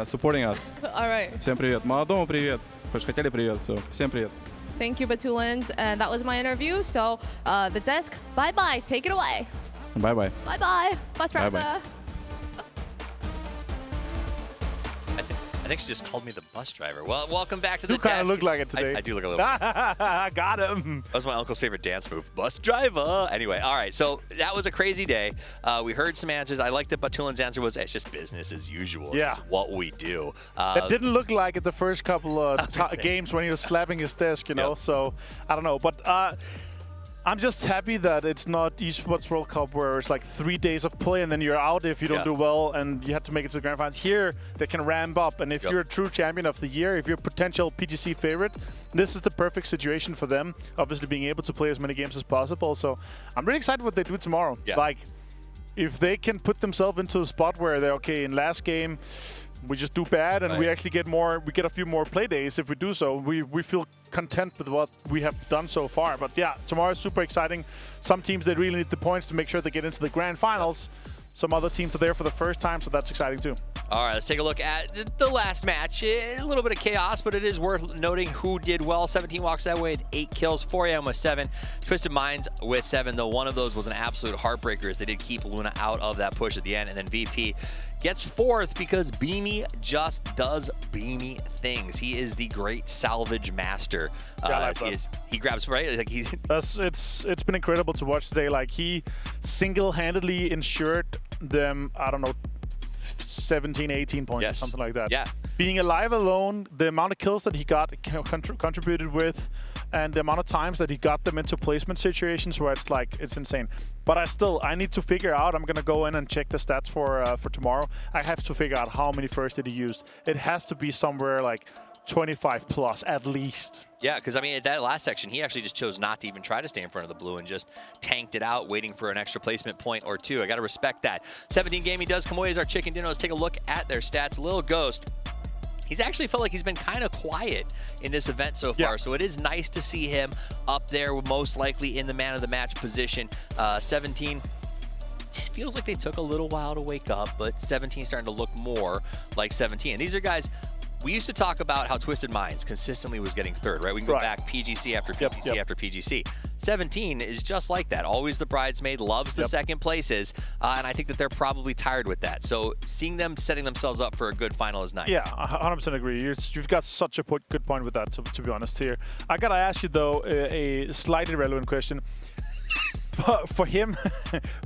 supporting us. All right. Всем привет. Молодому привет. Хотели привет, so всем привет. Thank you, Batulins. And that was my interview. So the desk, bye-bye. Take it away. Bye-bye. Bye-bye. Bus driver. Bye-bye. I think she just called me the bus driver. Well, welcome back to the You kind desk. of look like it today. I do look a little bit. Got him. That was my uncle's favorite dance move. Bus driver. Anyway, all right. So that was a crazy day. We heard some answers. I like that Batulin's answer was, it's just business as usual. Yeah. It's what we do. It didn't look like it the first couple of games when he was slapping his desk, Yep. So I don't know. But I'm just happy that it's not Esports World Cup where it's like 3 days of play and then you're out if you don't do well and you have to make it to the grand finals. Here, they can ramp up. And if you're a true champion of the year, if you're a potential PGC favorite, this is the perfect situation for them, obviously being able to play as many games as possible. So I'm really excited what they do tomorrow. Yeah. Like, if they can put themselves into a spot where they're, okay, in last game, we just do bad and we actually get a few more play days. If we do so, we feel content with what we have done so far. But yeah, tomorrow's super exciting. Some teams, they really need the points to make sure they get into the grand finals. Some other teams are there for the first time, so that's exciting too. All right, let's take a look at the last match. A little bit of chaos, but it is worth noting who did well. 17 walks that way with 8 kills, 4am with 7, Twisted Minds with 7, though one of those was an absolute heartbreaker as they did keep Luna out of that push at the end. And then VP gets 4th because Beamy just does Beamy things. He is the great salvage master. He grabs, right? Like it's been incredible to watch today. Like, he single-handedly ensured them, I don't know, 17, 18 points, something like that. Yeah. Being alive alone, the amount of kills that he got contributed with, and the amount of times that he got them into placement situations where it's like, it's insane. But I need to figure out, I'm gonna go in and check the stats for tomorrow. I have to figure out how many first did he use. It has to be somewhere like 25 plus at least. Yeah, because I mean, at that last section, he actually just chose not to even try to stay in front of the blue and just tanked it out, waiting for an extra placement point or two. I got to respect that. 17 Gaming does come away as our chicken dinner. Let's take a look at their stats. Lil Ghost, he's actually felt like he's been kind of quiet in this event so far, so it is nice to see him up there, most likely in the man of the match position. 17. Just feels like they took a little while to wake up, but 17 starting to look more like 17. And these are guys. We used to talk about how Twisted Minds consistently was getting third, right? We can go back PGC after PGC after PGC. 17 is just like that. Always the bridesmaid, loves the second places, and I think that they're probably tired with that. So seeing them setting themselves up for a good final is nice. Yeah, 100% agree. You've got such a good point with that, to be honest here. I got to ask you, though, a slightly relevant question. For him,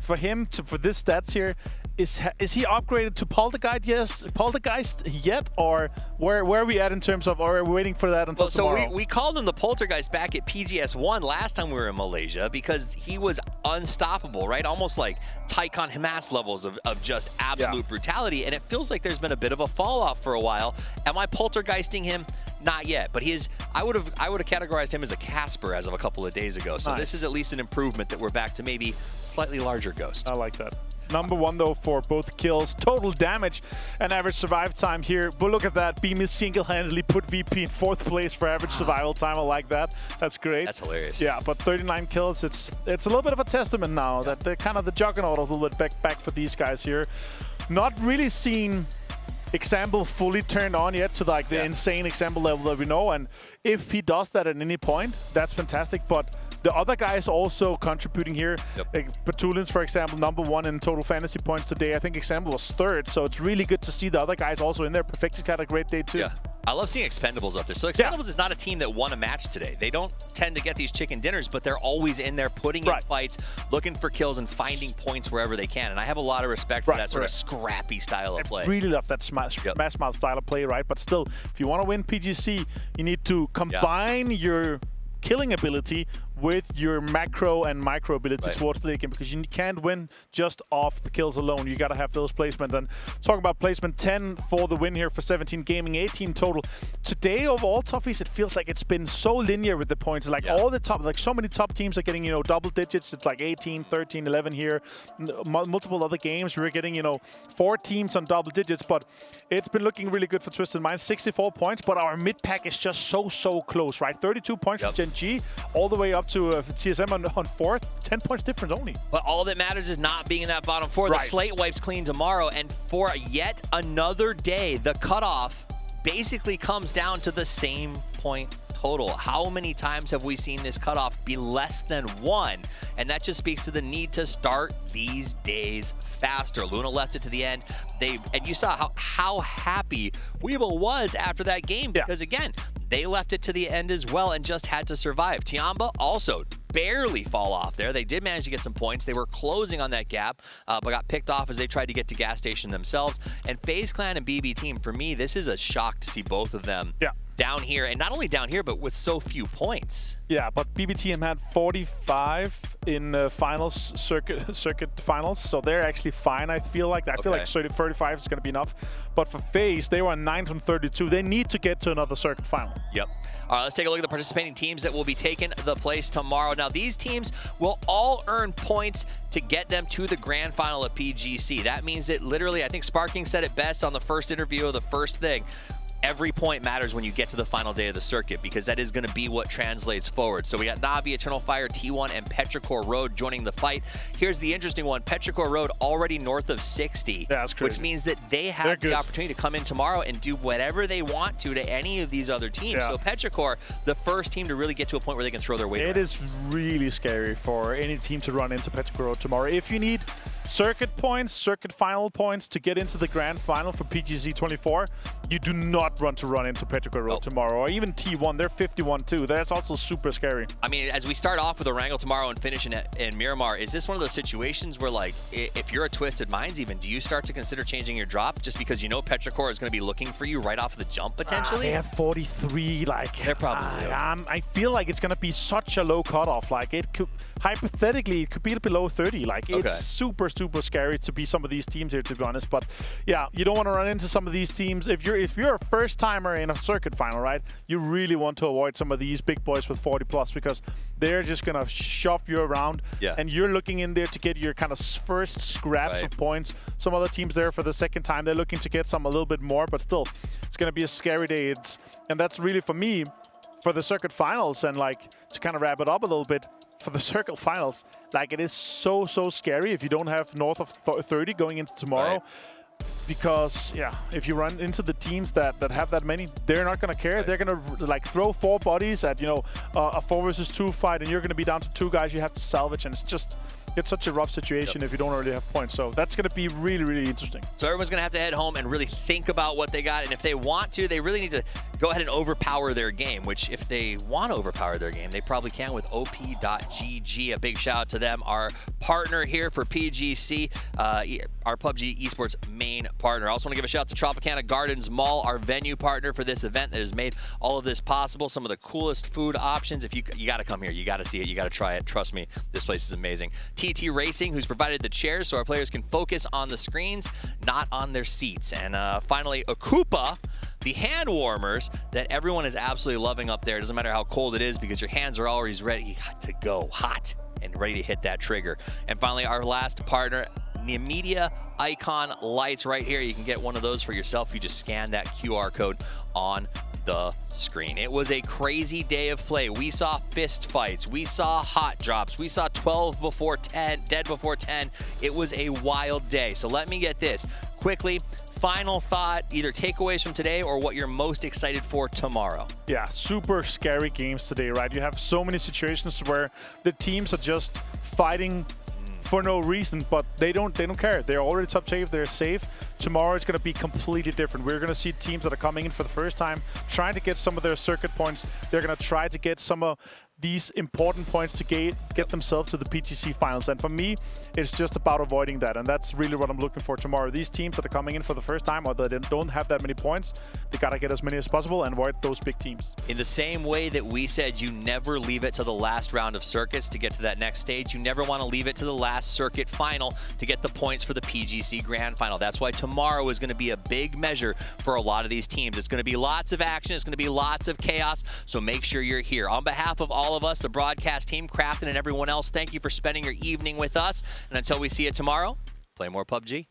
for this stats here, is he upgraded to Poltergeist yet, or where are we at in terms of, or are we waiting for that until tomorrow? So we called him the Poltergeist back at PGS1 last time we were in Malaysia because he was unstoppable, right? Almost like Tycon Hamas levels of just absolute brutality, and it feels like there's been a bit of a fall off for a while. Am I poltergeisting him? Not yet, but he is. I would have categorized him as a Casper as of a couple of days ago. So this is at least an improvement that we're back to maybe slightly larger Ghost. I like that. Number one, though, for both kills, total damage, and average survive time here. But look at that. Beam single-handedly put VP in 4th place for average survival time. I like that. That's great. That's hilarious. Yeah, but 39 kills, it's a little bit of a testament now that they're kind of the juggernaut a little bit back for these guys here. Not really seen example fully turned on yet to like the insane example level that we know, and if he does that at any point, that's fantastic. But the other guys also contributing here. Like Petulins, for example, #1 in total fantasy points today. I think Example was 3rd, so it's really good to see the other guys also in there. Perfected had a great day too. Yeah. I love seeing Expendables up there. So Expendables is not a team that won a match today. They don't tend to get these chicken dinners, but they're always in there putting in fights, looking for kills and finding points wherever they can. And I have a lot of respect for that sort of scrappy style of play. I really love that smash mouth style of play, right? But still, if you want to win PGC, you need to combine your killing ability with your macro and micro ability towards the game, because you can't win just off the kills alone. You got to have those placement. And talking about placement, 10 for the win here for 17 Gaming, 18 total. Today, of all toughies, it feels like it's been so linear with the points. Like all the top, like so many top teams are getting, double digits. It's like 18, 13, 11 here. Multiple other games, we're getting, 4 teams on double digits. But it's been looking really good for Twisted Minds, 64 points. But our mid pack is just so close, right? 32 points for Gen G, all the way up to TSM on 4th, 10 points difference only. But all that matters is not being in that bottom 4. The slate wipes clean tomorrow, and for yet another day, the cutoff basically comes down to the same point total. How many times have we seen this cutoff be less than 1? And that just speaks to the need to start these days faster. Luna left it to the end. And you saw how happy Weeble was after that game, because again, they left it to the end as well and just had to survive. Tiamba also barely fall off there. They did manage to get some points. They were closing on that gap, but got picked off as they tried to get to gas station themselves. And FaZe Clan and BB Team, for me, this is a shock to see both of them down here, and not only down here, but with so few points. Yeah, but BB Team had 45 in finals, circuit finals, so they're actually fine. I feel like 35 is going to be enough. But for FaZe, they were 9 from 32. They need to get to another circuit final. Yep. All right, let's take a look at the participating teams that will be taking the place tomorrow. Now, these teams will all earn points to get them to the grand final of PGC. That means that literally, I think Sparking said it best on the first interview of the first thing. Every point matters when you get to the final day of the circuit, because that is going to be what translates forward. So we got Na'Vi, Eternal Fire, T1, and Petrichor Road joining the fight. Here's the interesting one. Petrichor Road already north of 60, which means that they have the opportunity to come in tomorrow and do whatever they want to any of these other teams. So Petrichor, the first team to really get to a point where they can throw their weight around. It is really scary for any team to run into Petrichor Road tomorrow. If you need circuit points, circuit final points to get into the grand final for PGC 24, you do not run into Petrichor Road tomorrow, or even T1. They're 51 too. That's also super scary. I mean, as we start off with Erangel tomorrow and finish in Miramar, is this one of those situations where, like, if you're a Twisted Minds even, do you start to consider changing your drop just because you know Petrichor is going to be looking for you right off the jump potentially? They have 43. Like, they're probably. I feel like it's going to be such a low cutoff. Like, it could hypothetically it could be below 30. Like, it's super scary to be some of these teams here, to be honest. But yeah, you don't want to run into some of these teams if you're a first timer in a circuit final, right? You really want to avoid some of these big boys with 40 plus because they're just gonna shove you around, and you're looking in there to get your kind of first scraps of points. Some other teams there for the second time, they're looking to get some a little bit more, but still, it's gonna be a scary day. And that's really for me, for the circuit finals, and like to kind of wrap it up a little bit. For the circle finals, like, it is so scary if you don't have north of 30 going into tomorrow. Because if you run into the teams that have that many, they're not gonna care. They're gonna like throw 4 bodies at a 4 versus 2 fight, and you're gonna be down to 2 guys you have to salvage, and it's such a rough situation if you don't already have points. So that's going to be really interesting. So everyone's going to have to head home and really think about what they got. And if they want to, they really need to go ahead and overpower their game, which if they want to overpower their game, they probably can with op.gg. A big shout out to them, our partner here for PGC, our PUBG Esports main partner. I also want to give a shout out to Tropicana Gardens Mall, our venue partner for this event that has made all of this possible. Some of the coolest food options. If you got to come here, you got to see it, you got to try it. Trust me, this place is amazing. TT Racing, who's provided the chairs so our players can focus on the screens, not on their seats. And finally, Akupa, the hand warmers that everyone is absolutely loving up there. It doesn't matter how cold it is because your hands are always ready to go, hot and ready to hit that trigger. And finally, our last partner, Media Icon Lights right here. You can get one of those for yourself. You just scan that QR code on the screen. It was a crazy day of play. We saw fist fights. We saw hot drops. We saw 12 before 10, dead before 10. It was a wild day. So let me get this quickly. Final thought, either takeaways from today or what you're most excited for tomorrow. Yeah, super scary games today, right? You have so many situations where the teams are just fighting for no reason, but they don't care. They're already top safe, they're safe. Tomorrow it's going to be completely different. We're going to see teams that are coming in for the first time, trying to get some of their circuit points. They're going to try to get some of these important points to get themselves to the PTC finals. And for me, it's just about avoiding that. And that's really what I'm looking for tomorrow. These teams that are coming in for the first time or that don't have that many points, they got to get as many as possible and avoid those big teams. In the same way that we said you never leave it to the last round of circuits to get to that next stage, you never want to leave it to the last circuit final to get the points for the PGC Grand Final. That's why tomorrow is going to be a big measure for a lot of these teams. It's going to be lots of action. It's going to be lots of chaos. So make sure you're here. On behalf of all of us, the broadcast team, Crafton, and everyone else, thank you for spending your evening with us. And until we see you tomorrow, play more PUBG.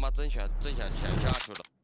妈真想下去了。